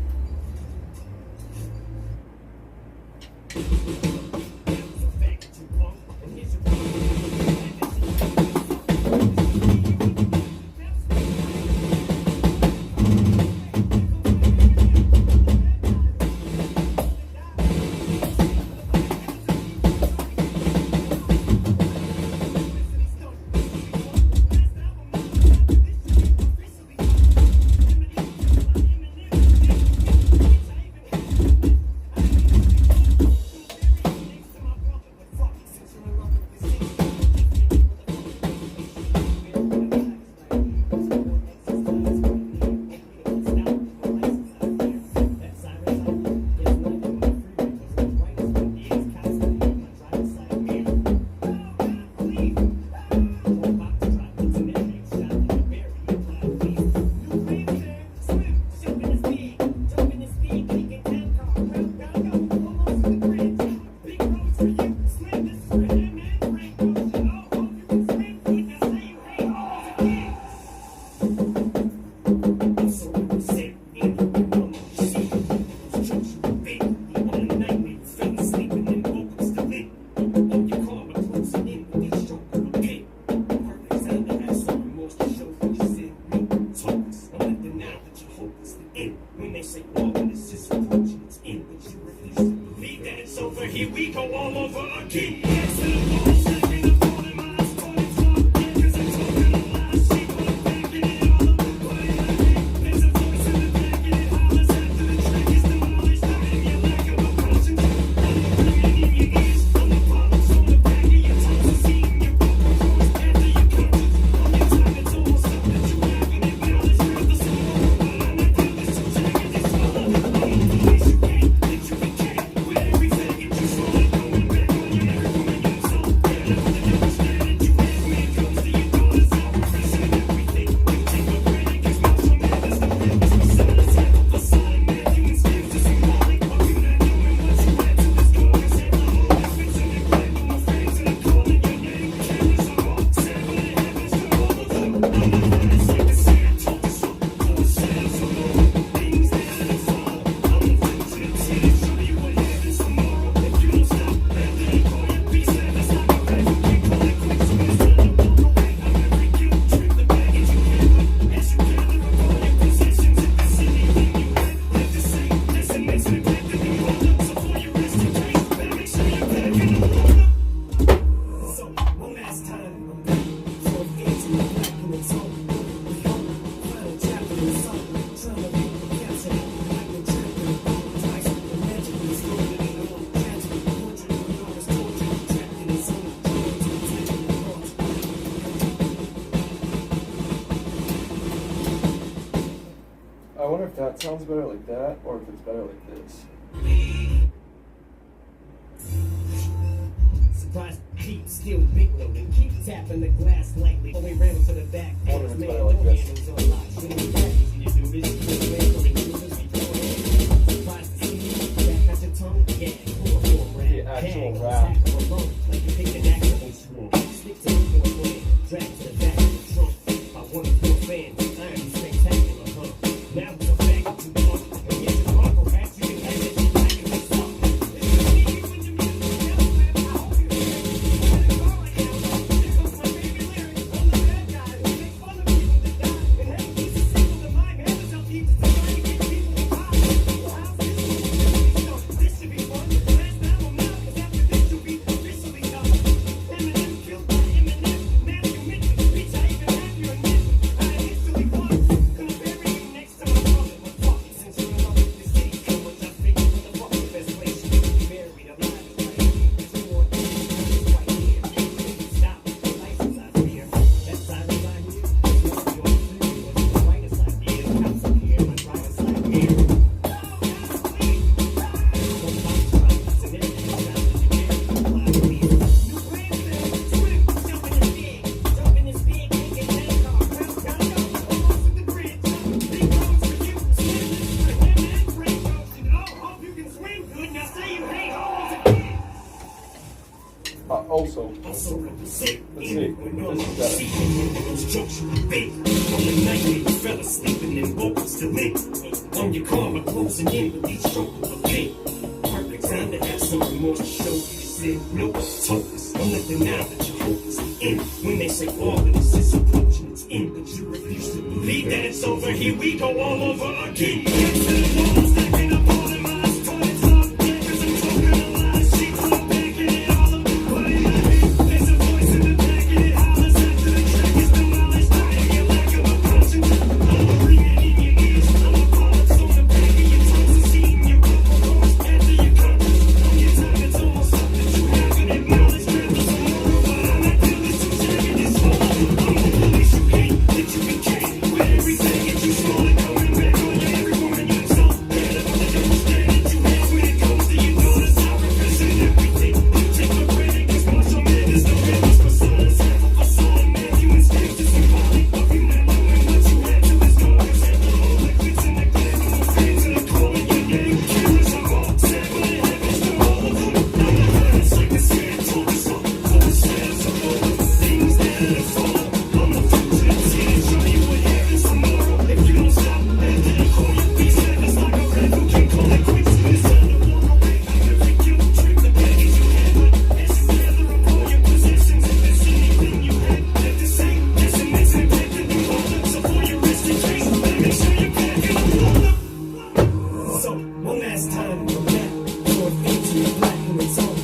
Here we go all over again. I wonder if that sounds better like that, or if it's better like this. Surprise, Pete, still tapping the glass lightly. All the way round to the back. Wonder if it's Man, better like no this. handles on lock. Shouldn't be that easy to do this. This way for maneuvers, we throw it. Surprised to see me back at your tongue. Yeah, pull a full round. The actual Hang, rap. tackle alone, like you pick an actual screw. Stick to the foreplay, drag to the back of the trunk. By one of your fans, I'm spectacular, huh? Now it's a back to the front. And get your car, perhaps you can have it. Like it was up. It's just me, you and your music. I hope you hear it. Let it go right now. Here comes my baby lyrics. I'm the bad guy who makes fun of people that die. And hey, he's a single to my man. Tell people to try to get people to buy. Well, how's this? This should be fun. Last time I'm out, 'cause after this you'll be officially done. Eminem killed by Eminem. Now you mention the speech I even have your name. I initially won. Gonna bury you next to my brother. But fuck it, since you're in love with this city so much, I figured what the fuck the best place you can be buried alive is right here. Two more things right here. Stop the license out here. That silence I hear is not your theory. Was the brightest idea. Cops up here, my driver's side here. Also, let's see. This is better. On your car, closing in with each stroke of a pen. Perfect time to have something more to show. You said no, it's hopeless. I'm letting now that your hope is the end. When they say all of this is approaching its end, but you refuse to believe that it's over. Here we go all over again. Next to the wall, I'm stacking up all the minds. Toilets up, yeah, 'cause I'm talking a lot of shit. I'm backing it all up. What in my head? There's a voice in the back and it hollers after the track is demolished. Dying your lack of approaching. I'm ringing in your ears. I'm a bullets on the back of your tongue. So seeing your couple doors after your conscience. On your time, it's almost something you haven't acknowledged. Travel some more, but I'm not feeling too jagged. It's full. I'm the police you hate, that you became. With everything that you stole and going back on you. Every woman you told. Bad about the understanding you have when it comes to your daughters. I represent everything. You take for granted, 'cause Marshall Man is the realest personas. Half of us all in Matthew and Stamps is symbolic of you not knowing what you had till it's gone. 'Cause after all the glitz and the glam, no fans that are calling your name. Cameras are all sad, but it happens to all of them. I'm the highest, like the sand, told us all. Full sales of all the things that are follow. I'm the future that's here to show you what happens tomorrow. If you don't stop, after they call you peace, it's like a red who can call it quits. It's time to walk away. Every kill, trip the baggage you had, but as you gather up all your possessions, if there's anything you had left to say, just an instant back to the hold up. So for your rest in case, make sure you're back in the hold up. So, one last time, we're back. North into the black and it's on.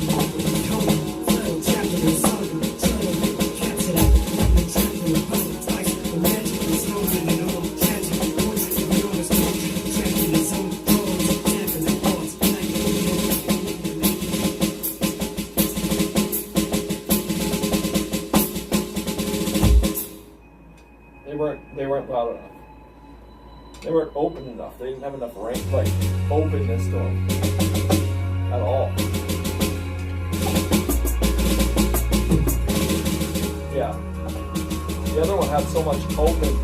Home, final chapter in song. Trying to make the cats it out. Lightning trapped in the public twice. The magic is stolen and all tragic. Once it's ignored, it's tragic. Trapped in its own thrones. Tapping the thoughts. Like They weren't loud enough. They weren't open enough. They didn't have enough range, like openness to them at all. Yeah. The other one had so much open.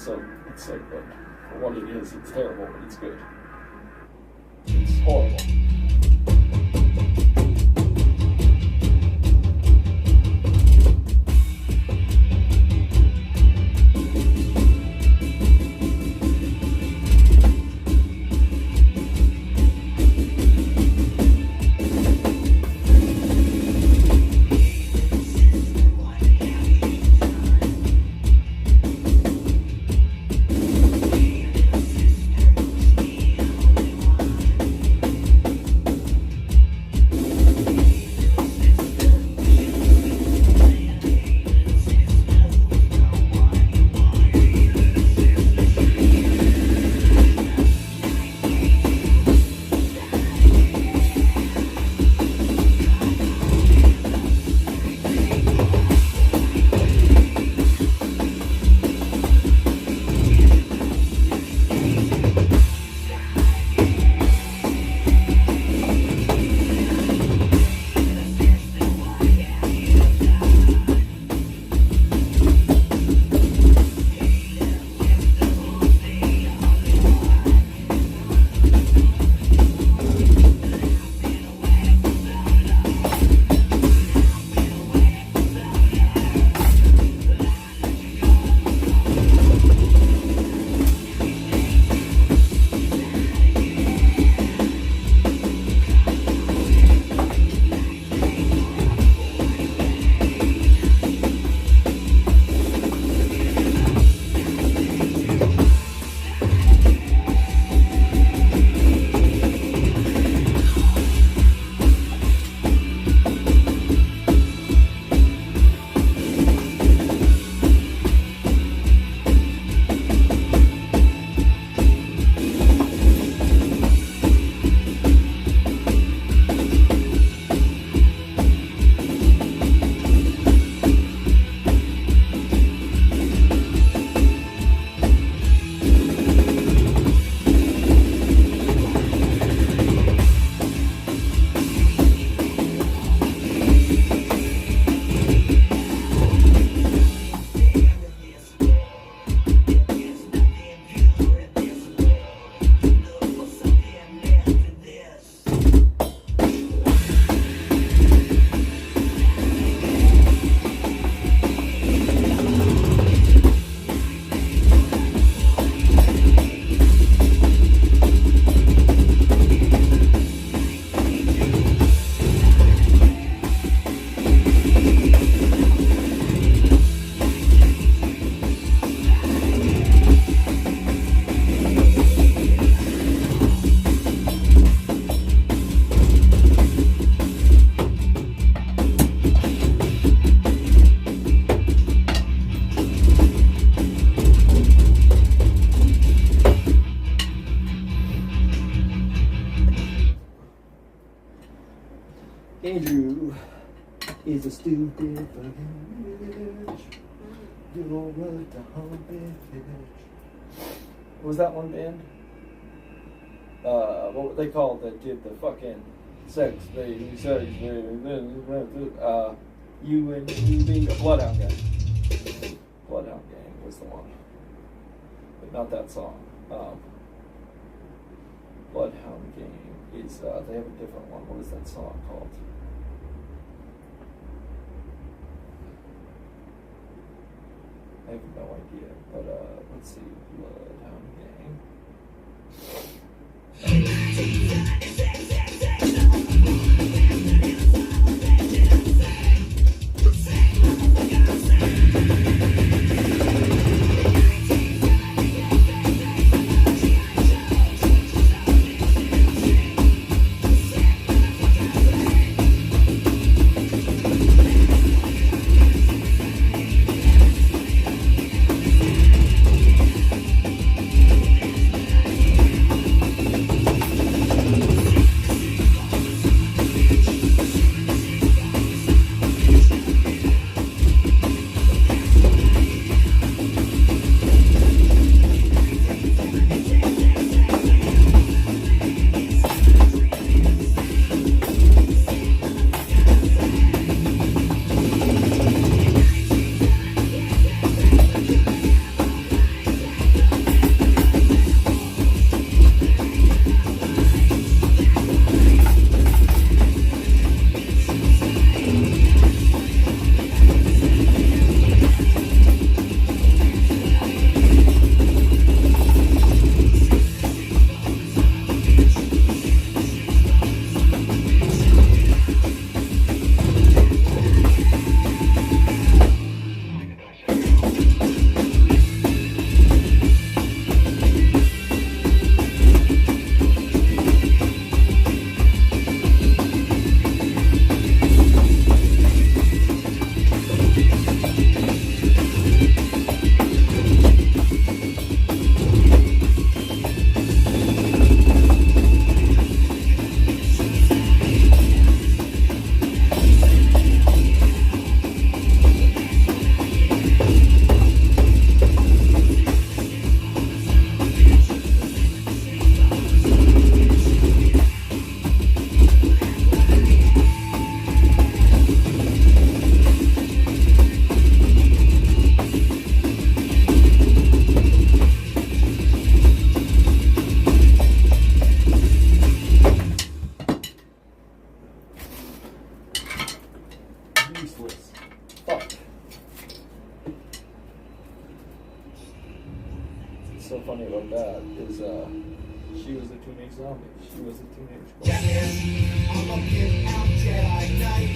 so good. For what it is, it's terrible, but it's good. It's horrible. Andrew is a stupid fucking bitch. You don't want to hump it, bitch. What was that one band? What were they called that did the fucking sex, baby, you and you being a Bloodhound Gang. Bloodhound Gang was the one. But not that song. Bloodhound Gang is, they have a different one. What is that song called? I have no idea, but let's see, Bloodhound Gang. that is She Was a Teenage Zombie. She was a teenage girl. I'm looking out Jedi Knight.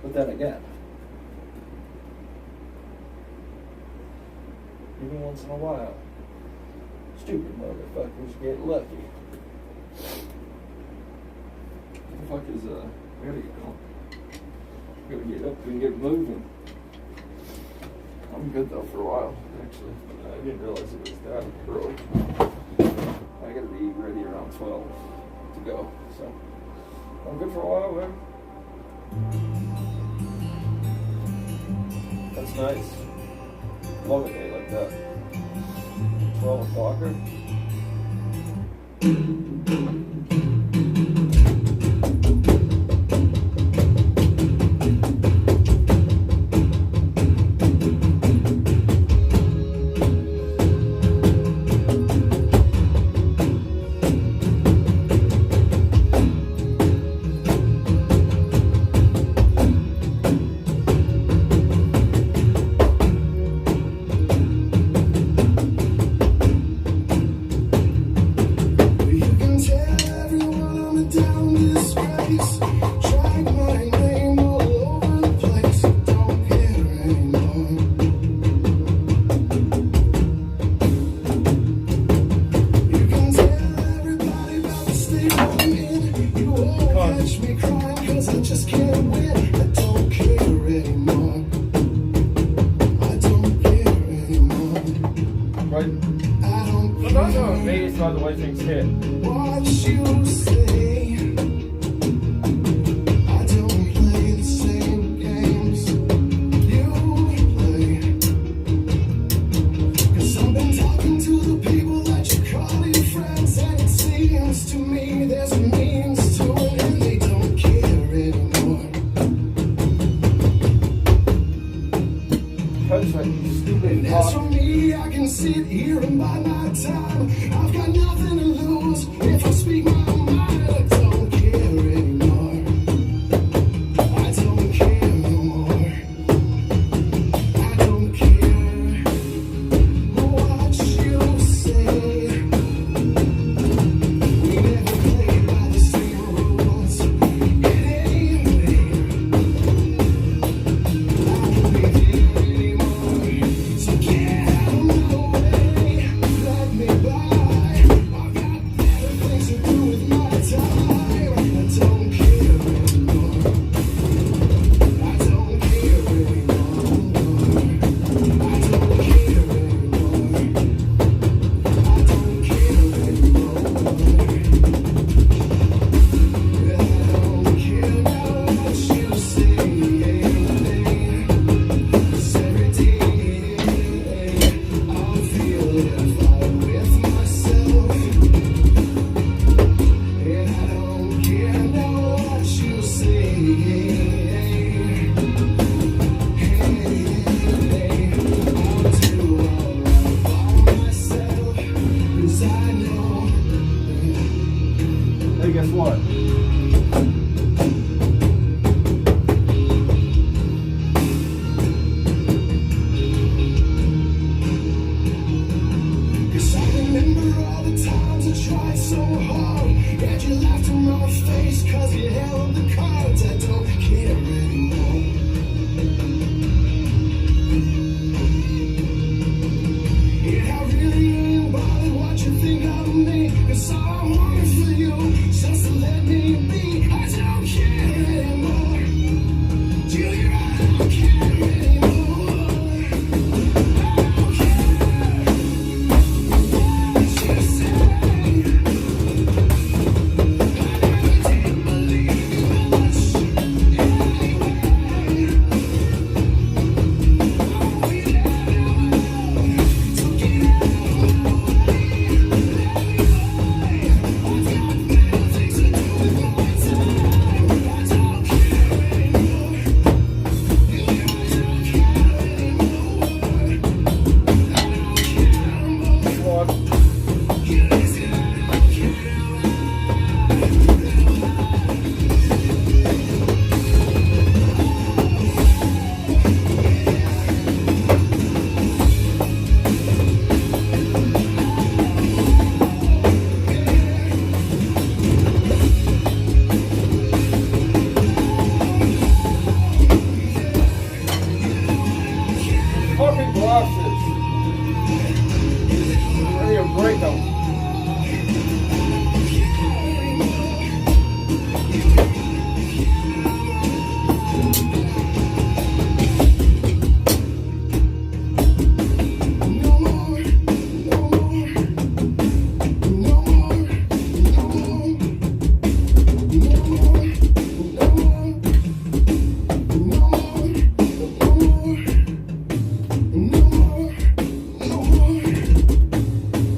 But then again, even once in a while, stupid motherfuckers get lucky. What the fuck is, I gotta get going. Gotta get up and get moving. I'm good though for a while, actually. I didn't realize it was that early. I gotta be ready around 12 to go, so I'm good for a while, man. That's nice. Love a day like that. 12 o'clocker. By the way things hit. What you say, I don't play the same games you play. As for me, I can sit here and bide my time. I've got nothing to lose if I speak my mind. I don't care anymore. I don't care no more. I don't care what you say. We never played by the same rules. It ain't fair. I don't be here anymore. So get out of my way. Let me by. I've got better things to do with my time. I don't care anymore. I don't care anymore. I don't care anymore. I don't care anymore. I don't care now what you say. 'Cause every day I'm feeling fine with myself. And I don't care now what you say. I'll do all right by myself. 'Cause I know. Hey, guess what? Cause I remember all the times I tried so hard. And you laughed in my face cause you held the cards. I don't care anymore. Yeah, I really ain't bothered what you think of me. Cause all I want is for you just to let me be. I don't care anymore. Do you hear? I don't care anymore. I don't care what you say. I never did believe you much anyway. Oh, we never know. So get out of my way. Let me by. I've got better things to do with my time. I don't care anymore. I don't care anymore. I don't care more. What? You listen, I don't care. Fucking glasses. I need to break them. No more, no more, no more, no more, no more, no more,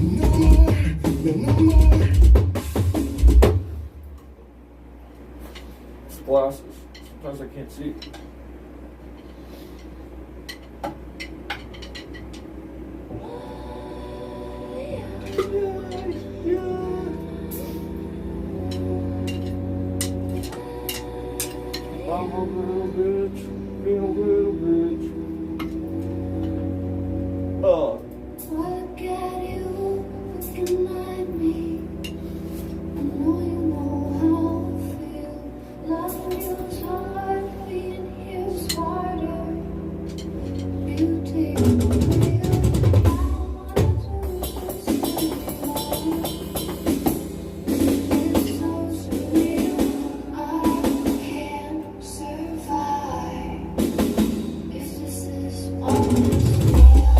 no more, no more. Glasses. Sometimes I can't see. I'm a little bitch, being a little bitch. Look at you, looking at me. I know you know how I feel. Loving you is hard, being here is harder. You take the wheel. I don't wanna do this anymore. It's so surreal. I can't survive if this is all this love.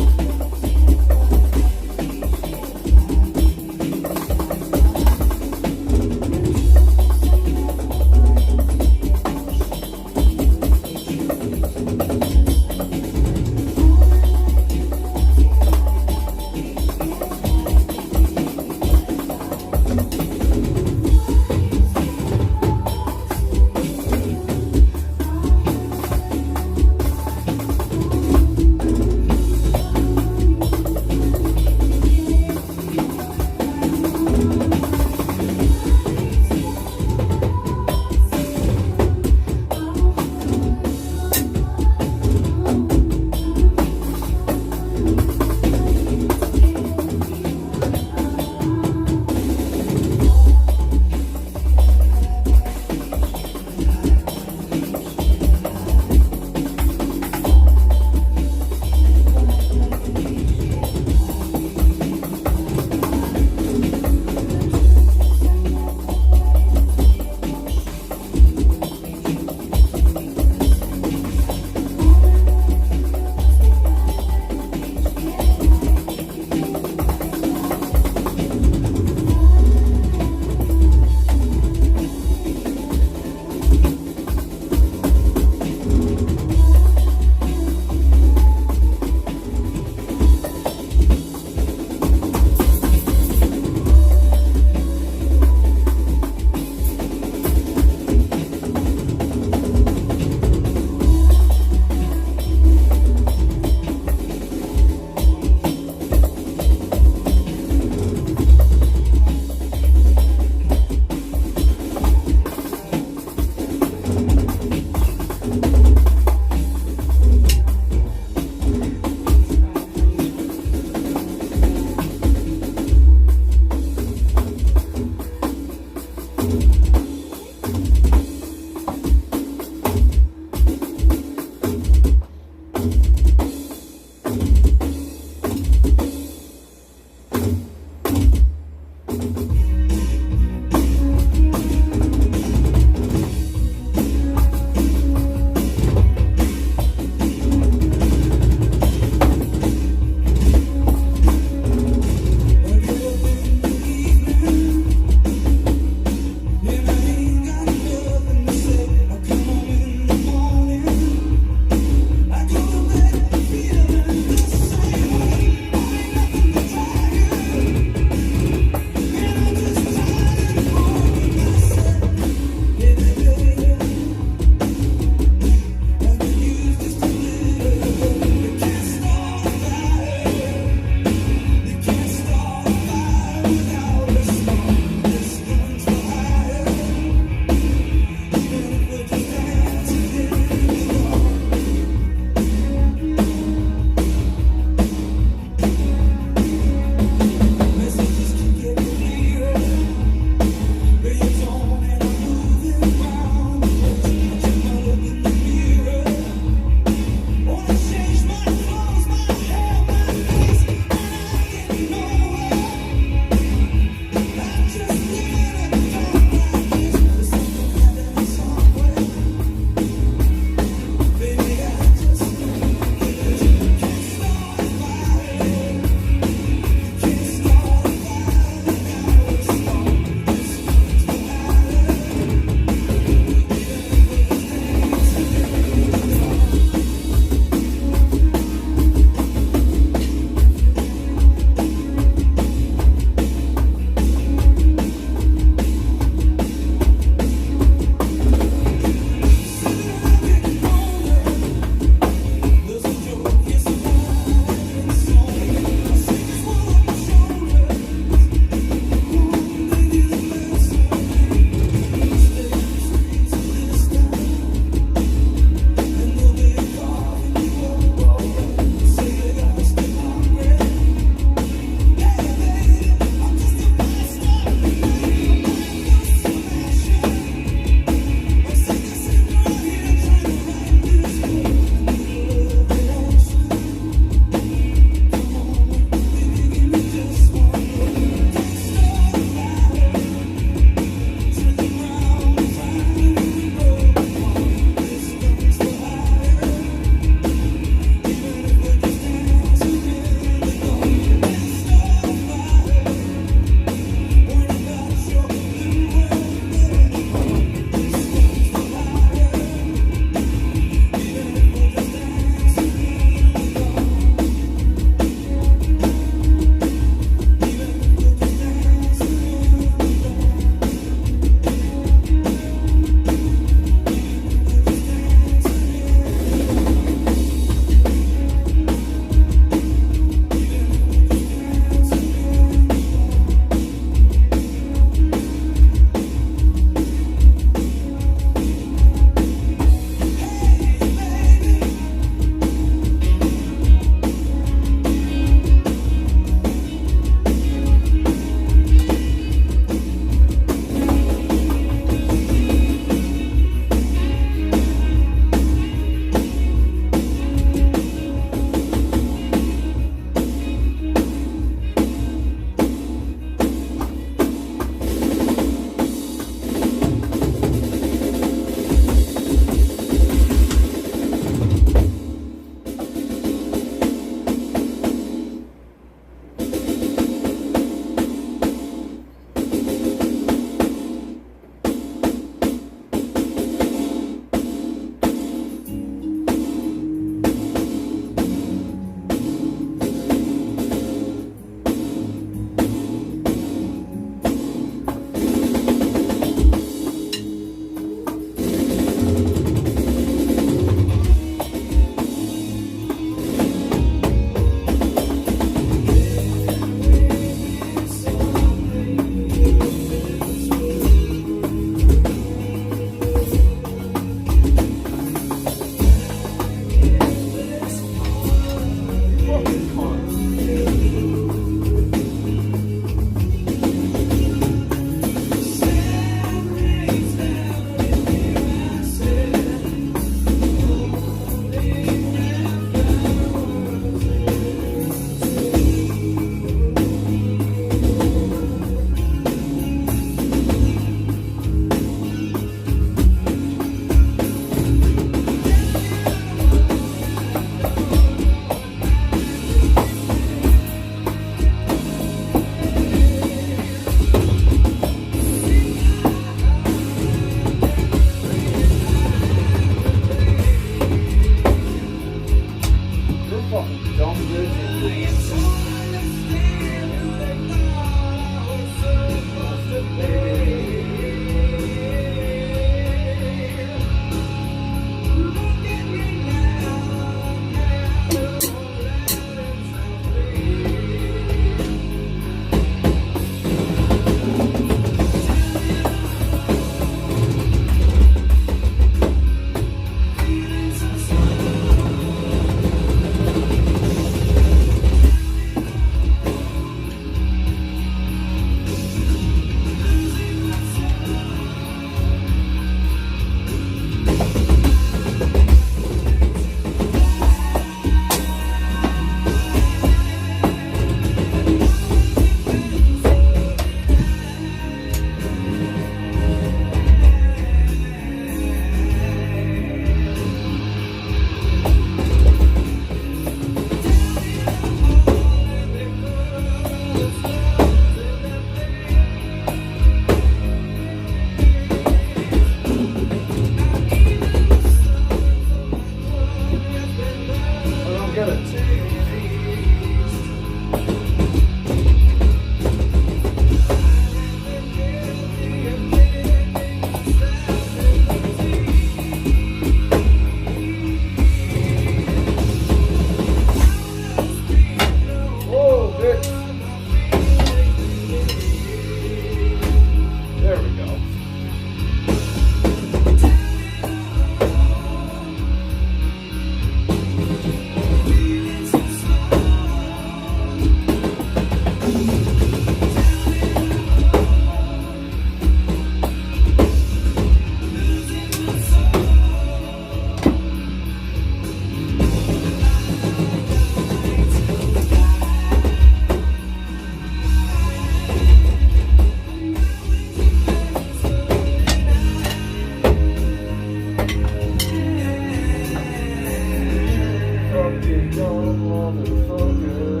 Fucking dumb motherfucker.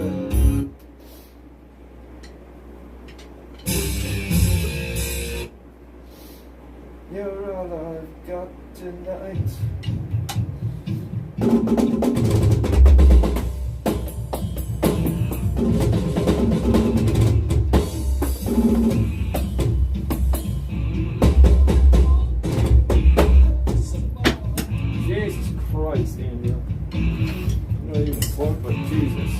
You're all I've got tonight. Jesus Christ, Andrew. I'm not even close, but Jesus.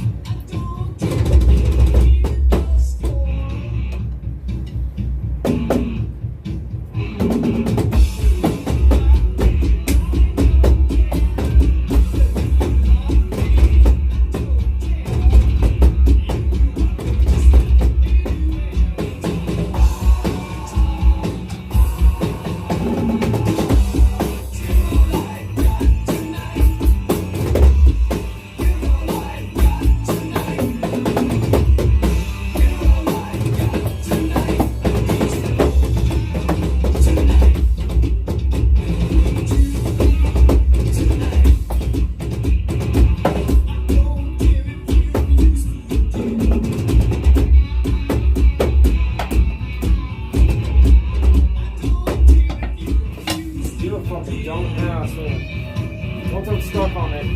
Don't asshole. Once I'm stuck on it.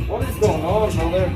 What is going on, brother?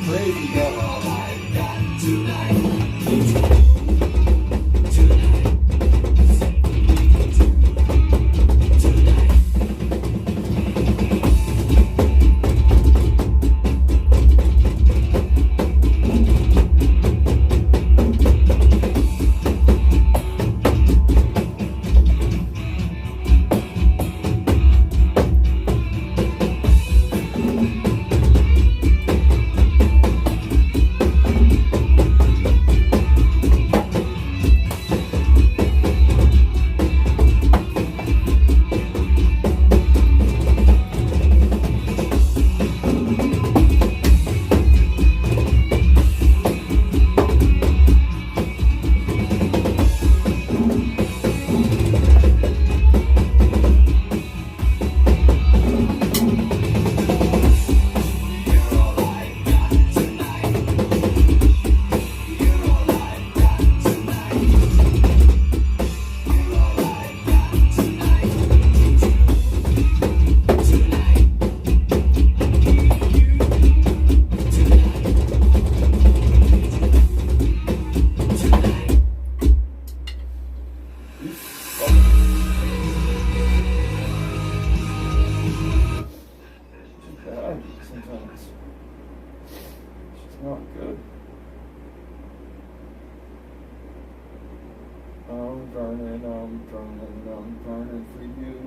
Crazy, bro. Sometimes it's not good. I'm burning for you.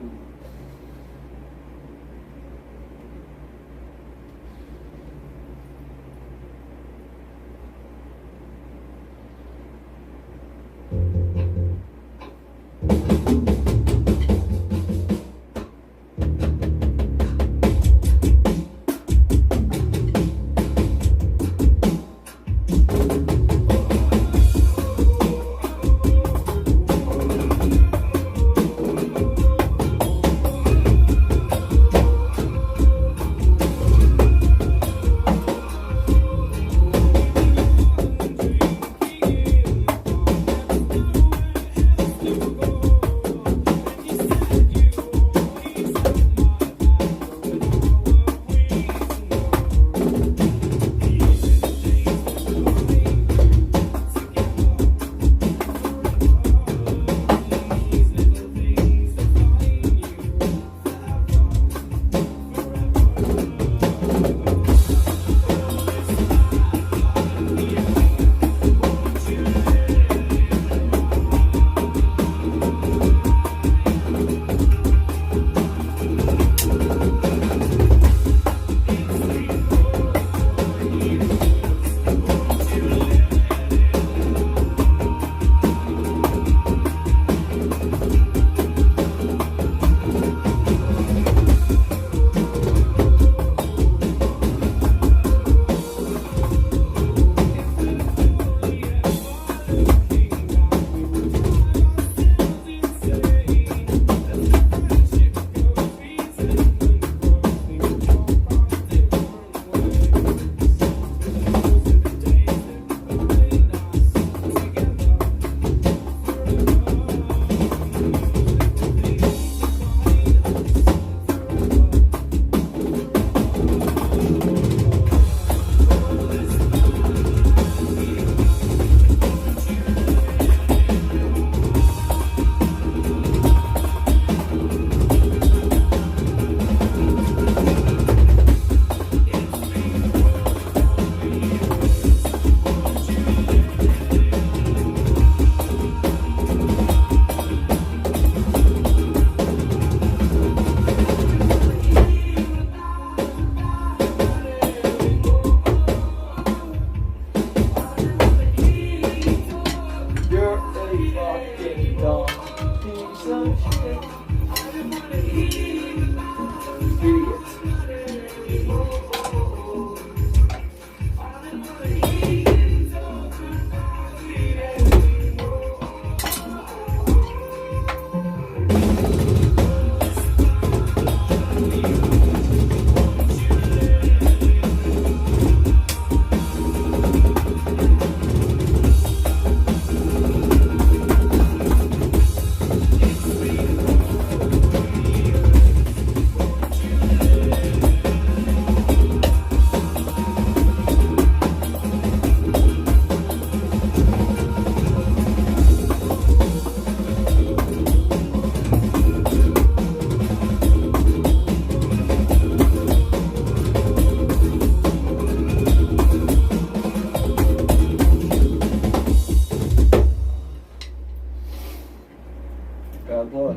Bad blood.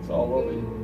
It's all over you.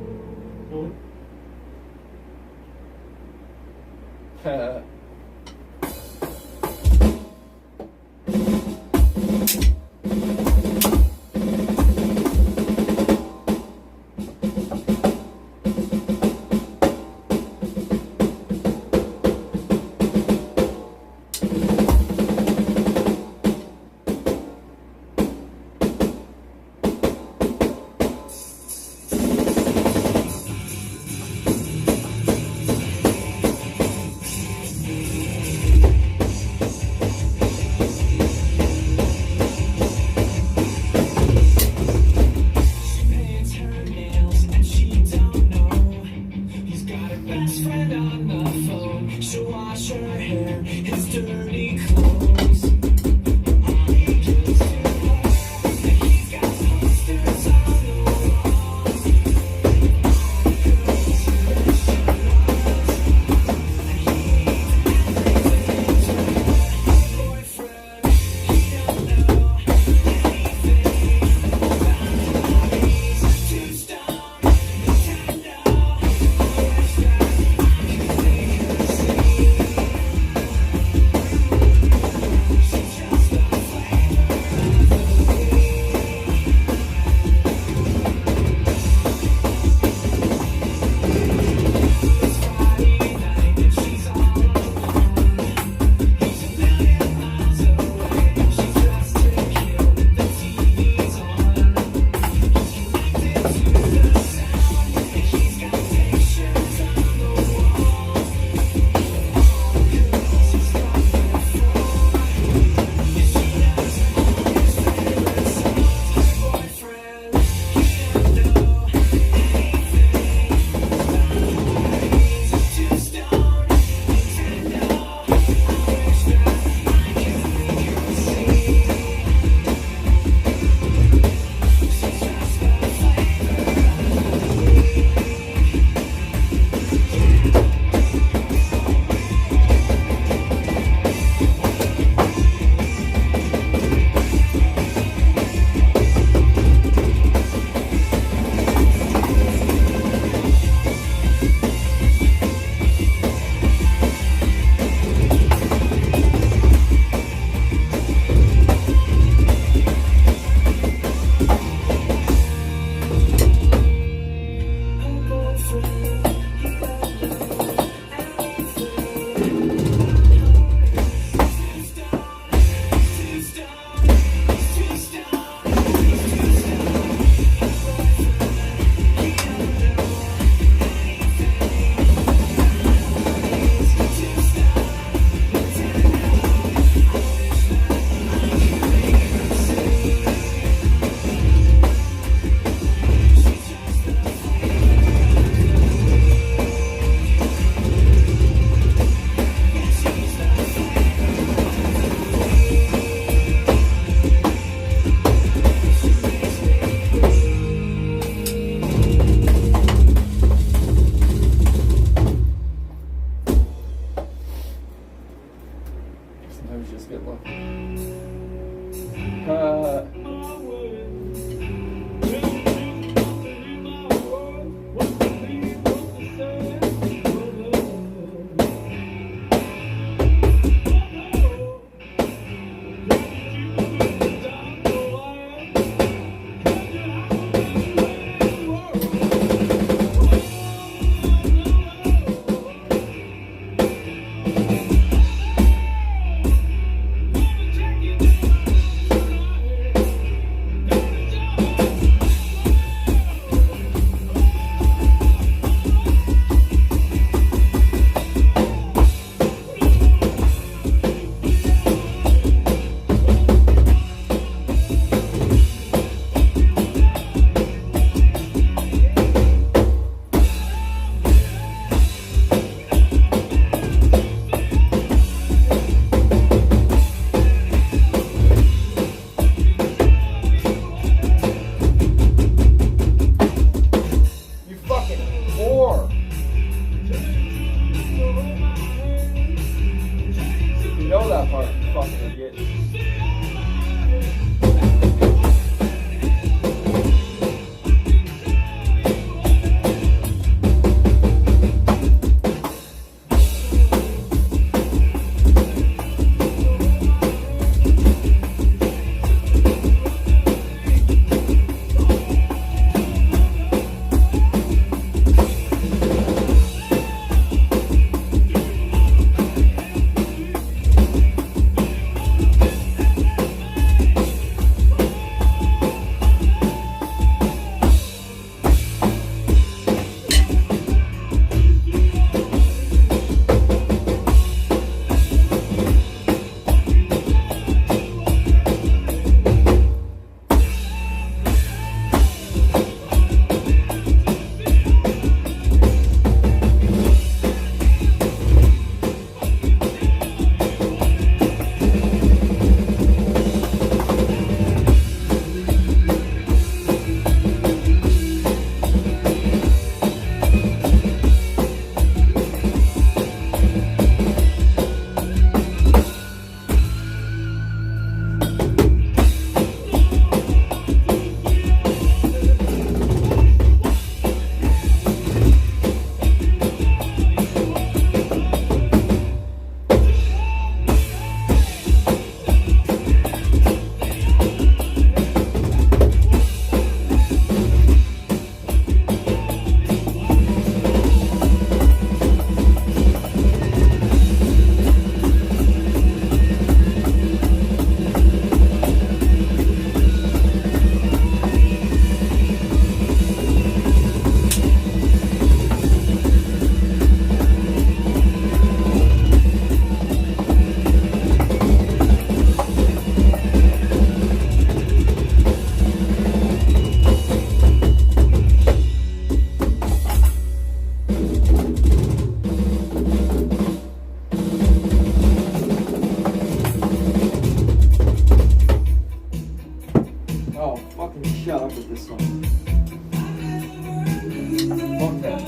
Fuck that.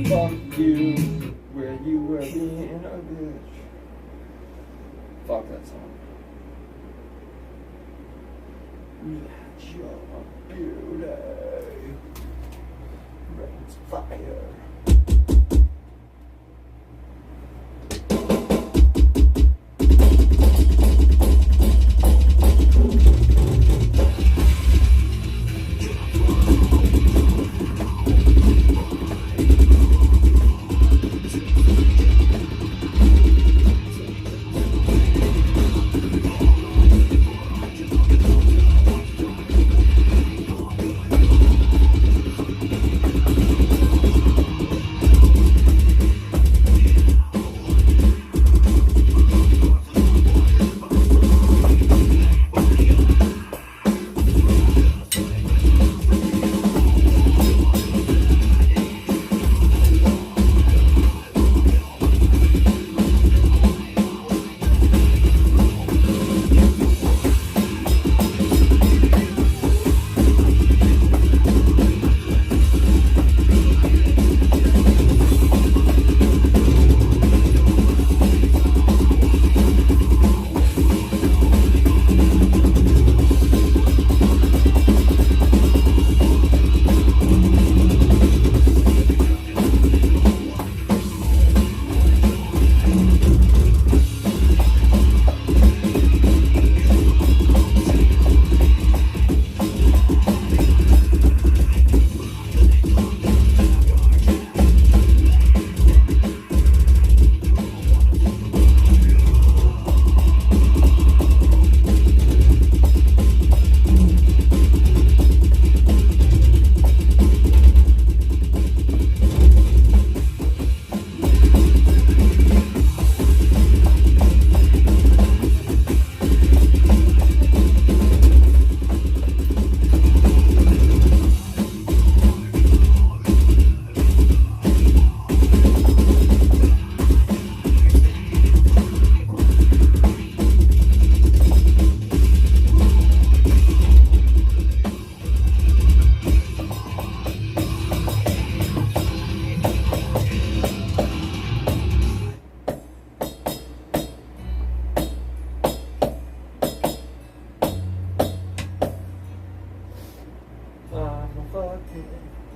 Fuck you, where you were being a bitch. Fuck that song. Let your beauty rains fire.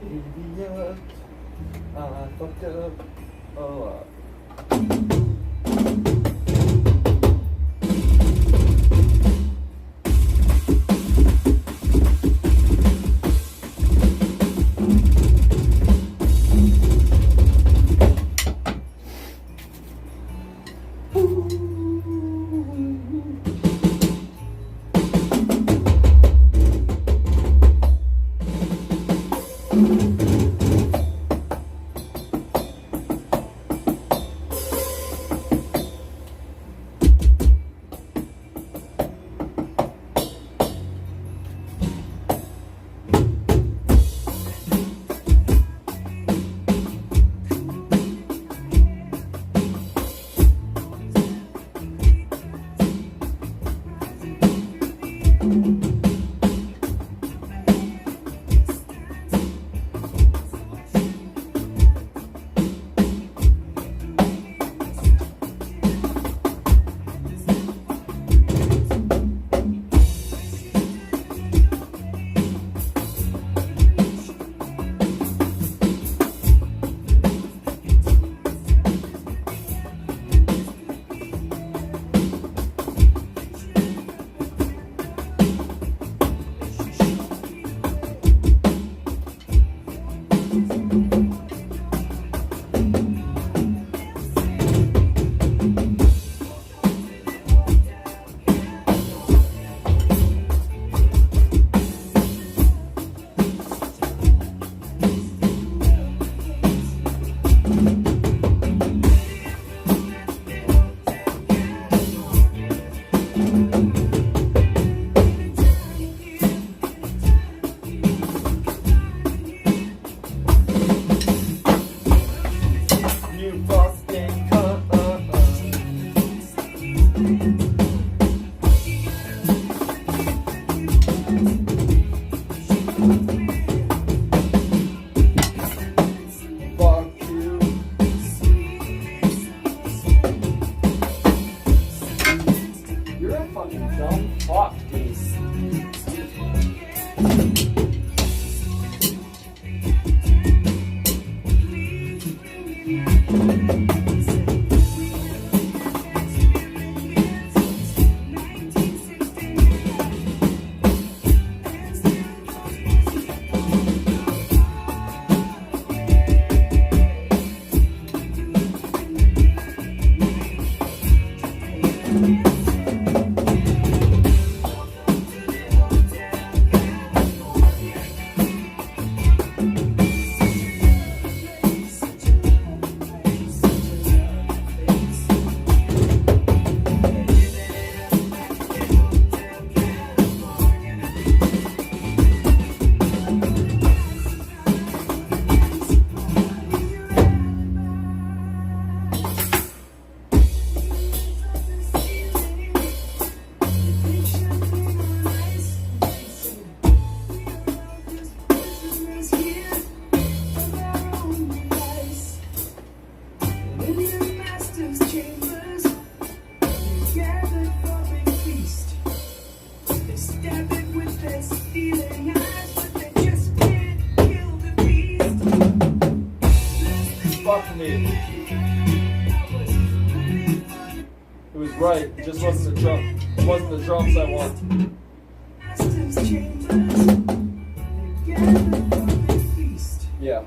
Idiot. I fucked up. Oh, Fuck you. You're a fucking dumb fuck, dude. Fuck me. It was right. It just wasn't the drum. It wasn't the drums I wanted. Yeah.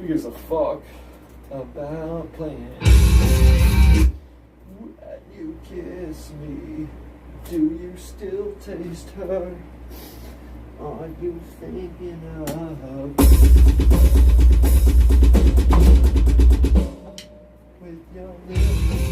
Who gives a fuck about playing? When you kiss me, do you still taste her? Are you thinking of with your lips?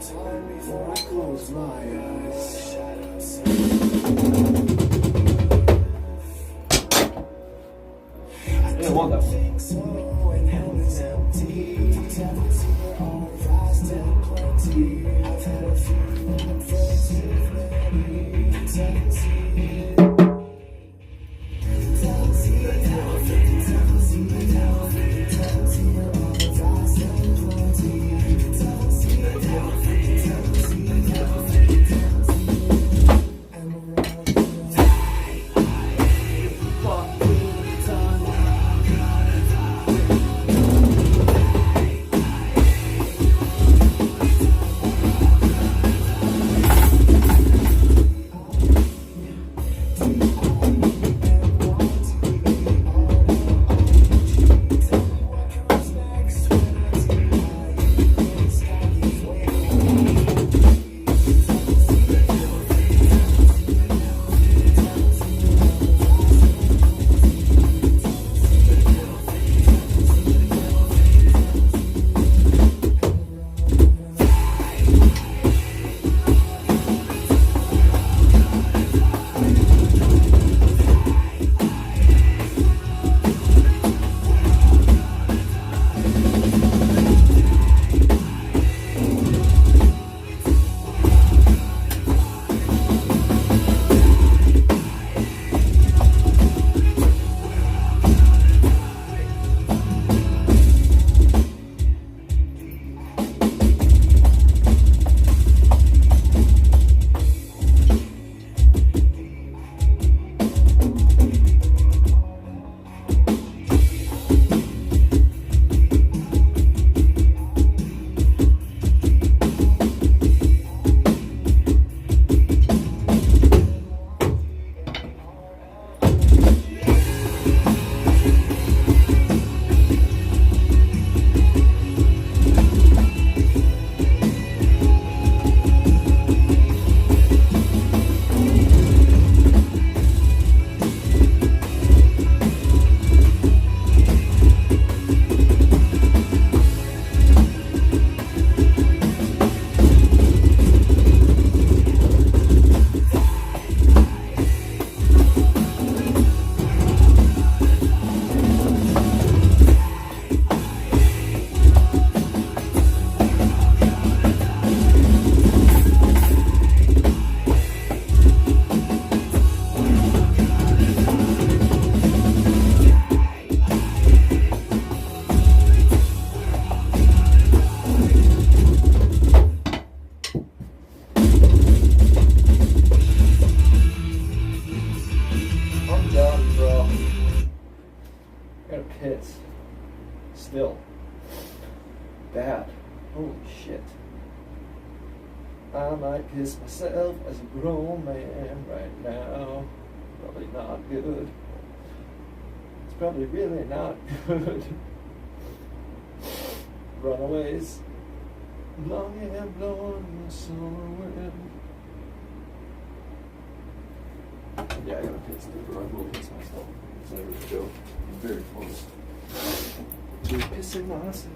time before I close my eyes. I didn't want that one. So when hell is empty, devils here are vast and plenty. I've had a few friends with many. Devils here. Devils here. Devils here. Devils here are vast and plenty. Devils here. Devils here. Devils here. Devils here. And we're all Piss. Still. Bad. Holy shit. I might piss myself as a grown man right now. Probably not good. It's probably really not good. Runaways. Long and blowing the summer wind. Yeah, I gotta piss dude, or I will piss myself. It's not even a joke. I'm very close to pissing myself.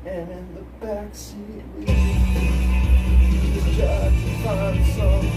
And in the backseat, we just tried to find some.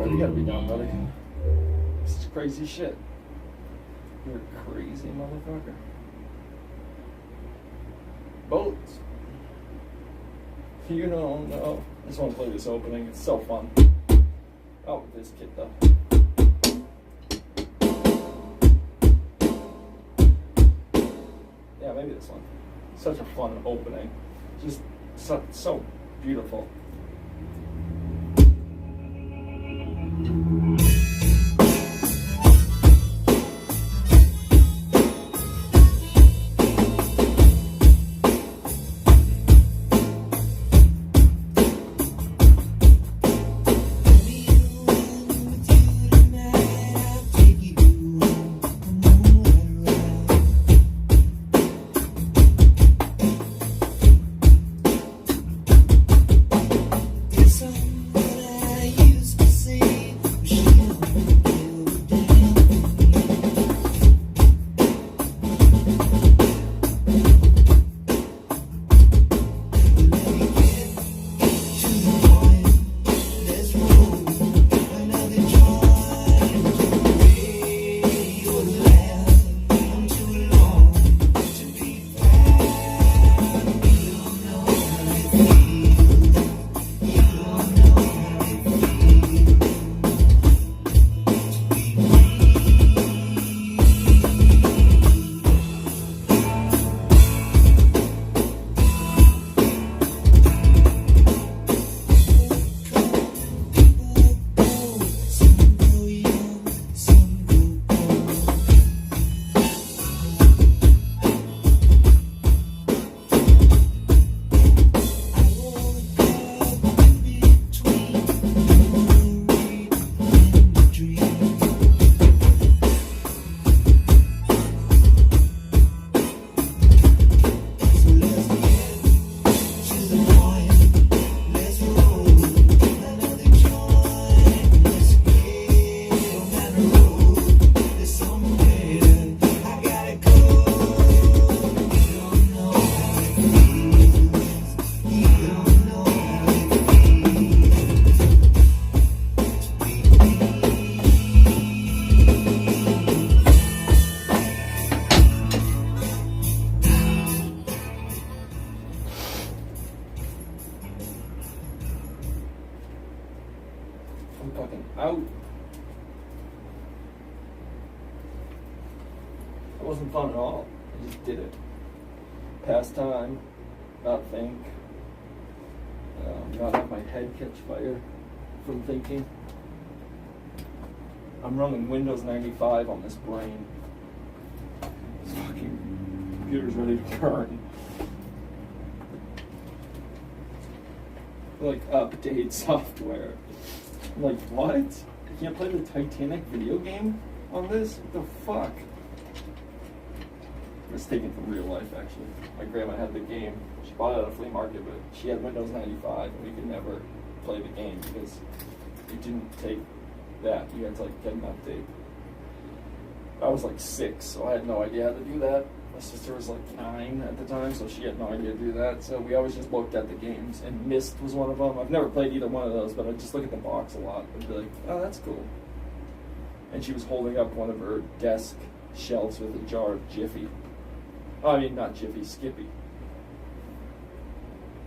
You gotta be done, buddy. This is crazy shit. You're a crazy motherfucker. Bullets. You don't know. I just want to play this opening. It's so fun. Oh, with this kit though. Yeah, maybe this one. Such a fun opening. Just so beautiful. I'm fucking out. It wasn't fun at all. I just did it. Pass time, not think. Not have my head catch fire from thinking. I'm running Windows 95 on this brain. This fucking computer's ready to turn. Like, update software. I'm like, what? I can't play the Titanic video game on this? What the fuck? It's taken from real life, actually. My grandma had the game. She bought it at a flea market, but she had Windows 95, and we could never play the game because it didn't take that. You had to like get an update. I was like 6, so I had no idea how to do that. My sister was like 9 at the time, so she had no idea to do that. So we always just looked at the games, and Myst was one of them. I've never played either one of those, but I'd just look at the box a lot and be like, oh, that's cool. And she was holding up one of her desk shelves with a jar of Jiffy. Oh, I mean, not Jiffy, Skippy.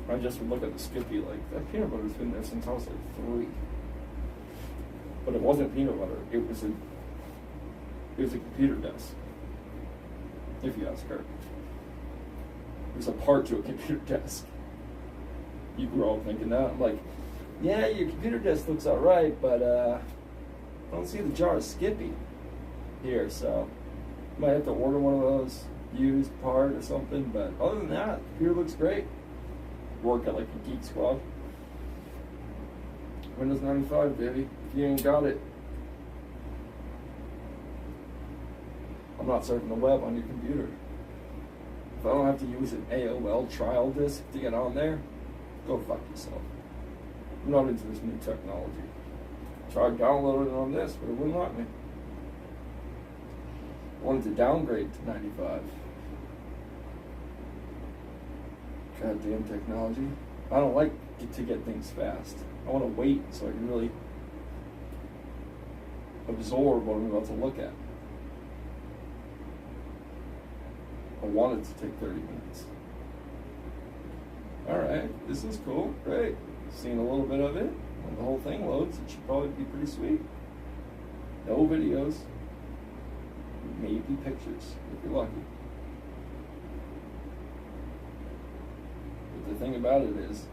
I just would look at the Skippy like, that peanut butter's been there since I was like 3. But it wasn't peanut butter. It was a computer desk. If you ask her. It was a part to a computer desk. You grow up thinking that. I'm like, yeah, your computer desk looks alright, but I don't see the jar of Skippy here, so might have to order one of those used part or something, but other than that, the computer looks great. Work at like a Geek Squad. Windows 95, baby. If you ain't got it, I'm not surfing the web on your computer. If I don't have to use an AOL trial disk to get on there, go fuck yourself. I'm not into this new technology. Tried downloading it on this, but it wouldn't let me. I wanted to downgrade to 95. Goddamn technology. I don't like to get things fast. I want to wait so I can really absorb what I'm about to look at. I want it to take 30 minutes. Alright, this is cool, great. Seen a little bit of it. When the whole thing loads, it should probably be pretty sweet. No videos. Maybe pictures, if you're lucky. But the thing about it is,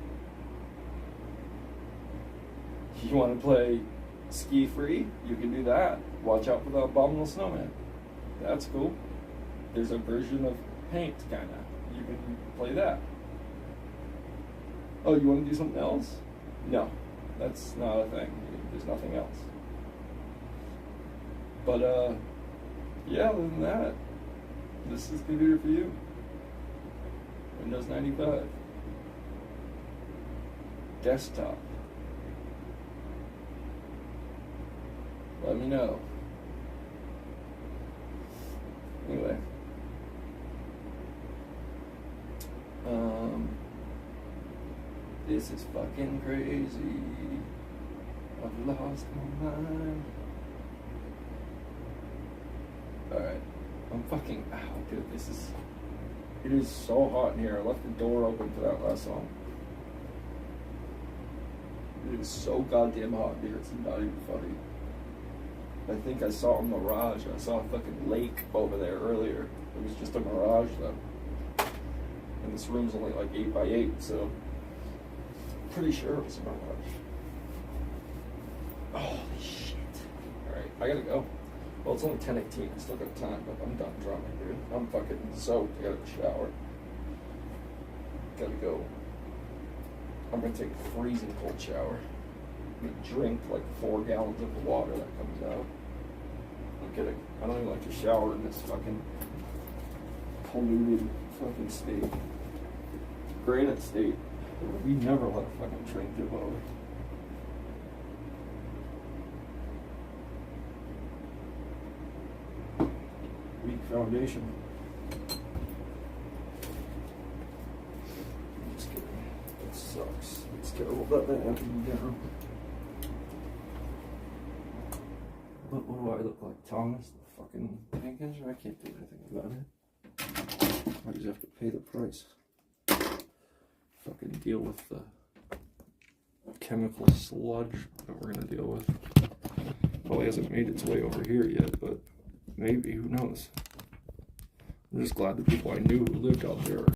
you want to play ski free, you can do that. Watch out for the abominable snowman. That's cool. There's a version of Paint, kinda. You can play that. Oh, you want to do something else? No, that's not a thing. There's nothing else. But yeah, other than that, this is the computer for you. Windows 95. Desktop. Let me know. Anyway. This is fucking crazy. I've lost my mind. Alright. I'm fucking out, dude. It is so hot in here. I left the door open for that last song. It is so goddamn hot in here. It's not even funny. I think I saw a mirage. I saw a fucking lake over there earlier. It was just a mirage though. And this room's only like 8 by 8, so pretty sure it was a mirage. Holy shit. Alright, I gotta go. Well, it's only 10:18. I still got time, but I'm done drumming, dude. I'm fucking soaked. I gotta shower. Gotta go. I'm gonna take a freezing cold shower. I'm gonna drink like 4 gallons of the water that comes out. I don't even like to shower in this fucking polluted fucking state. Granite state. We never let a fucking train tip over. Weak foundation. I'm just kidding. That sucks. It's terrible that that happened down. What do I look like? Thomas the fucking Jenkins? I can't do anything about it. I just have to pay the price. Fucking deal with the chemical sludge that we're gonna deal with. Probably hasn't made its way over here yet, but maybe, who knows. I'm just glad the people I knew who lived out there are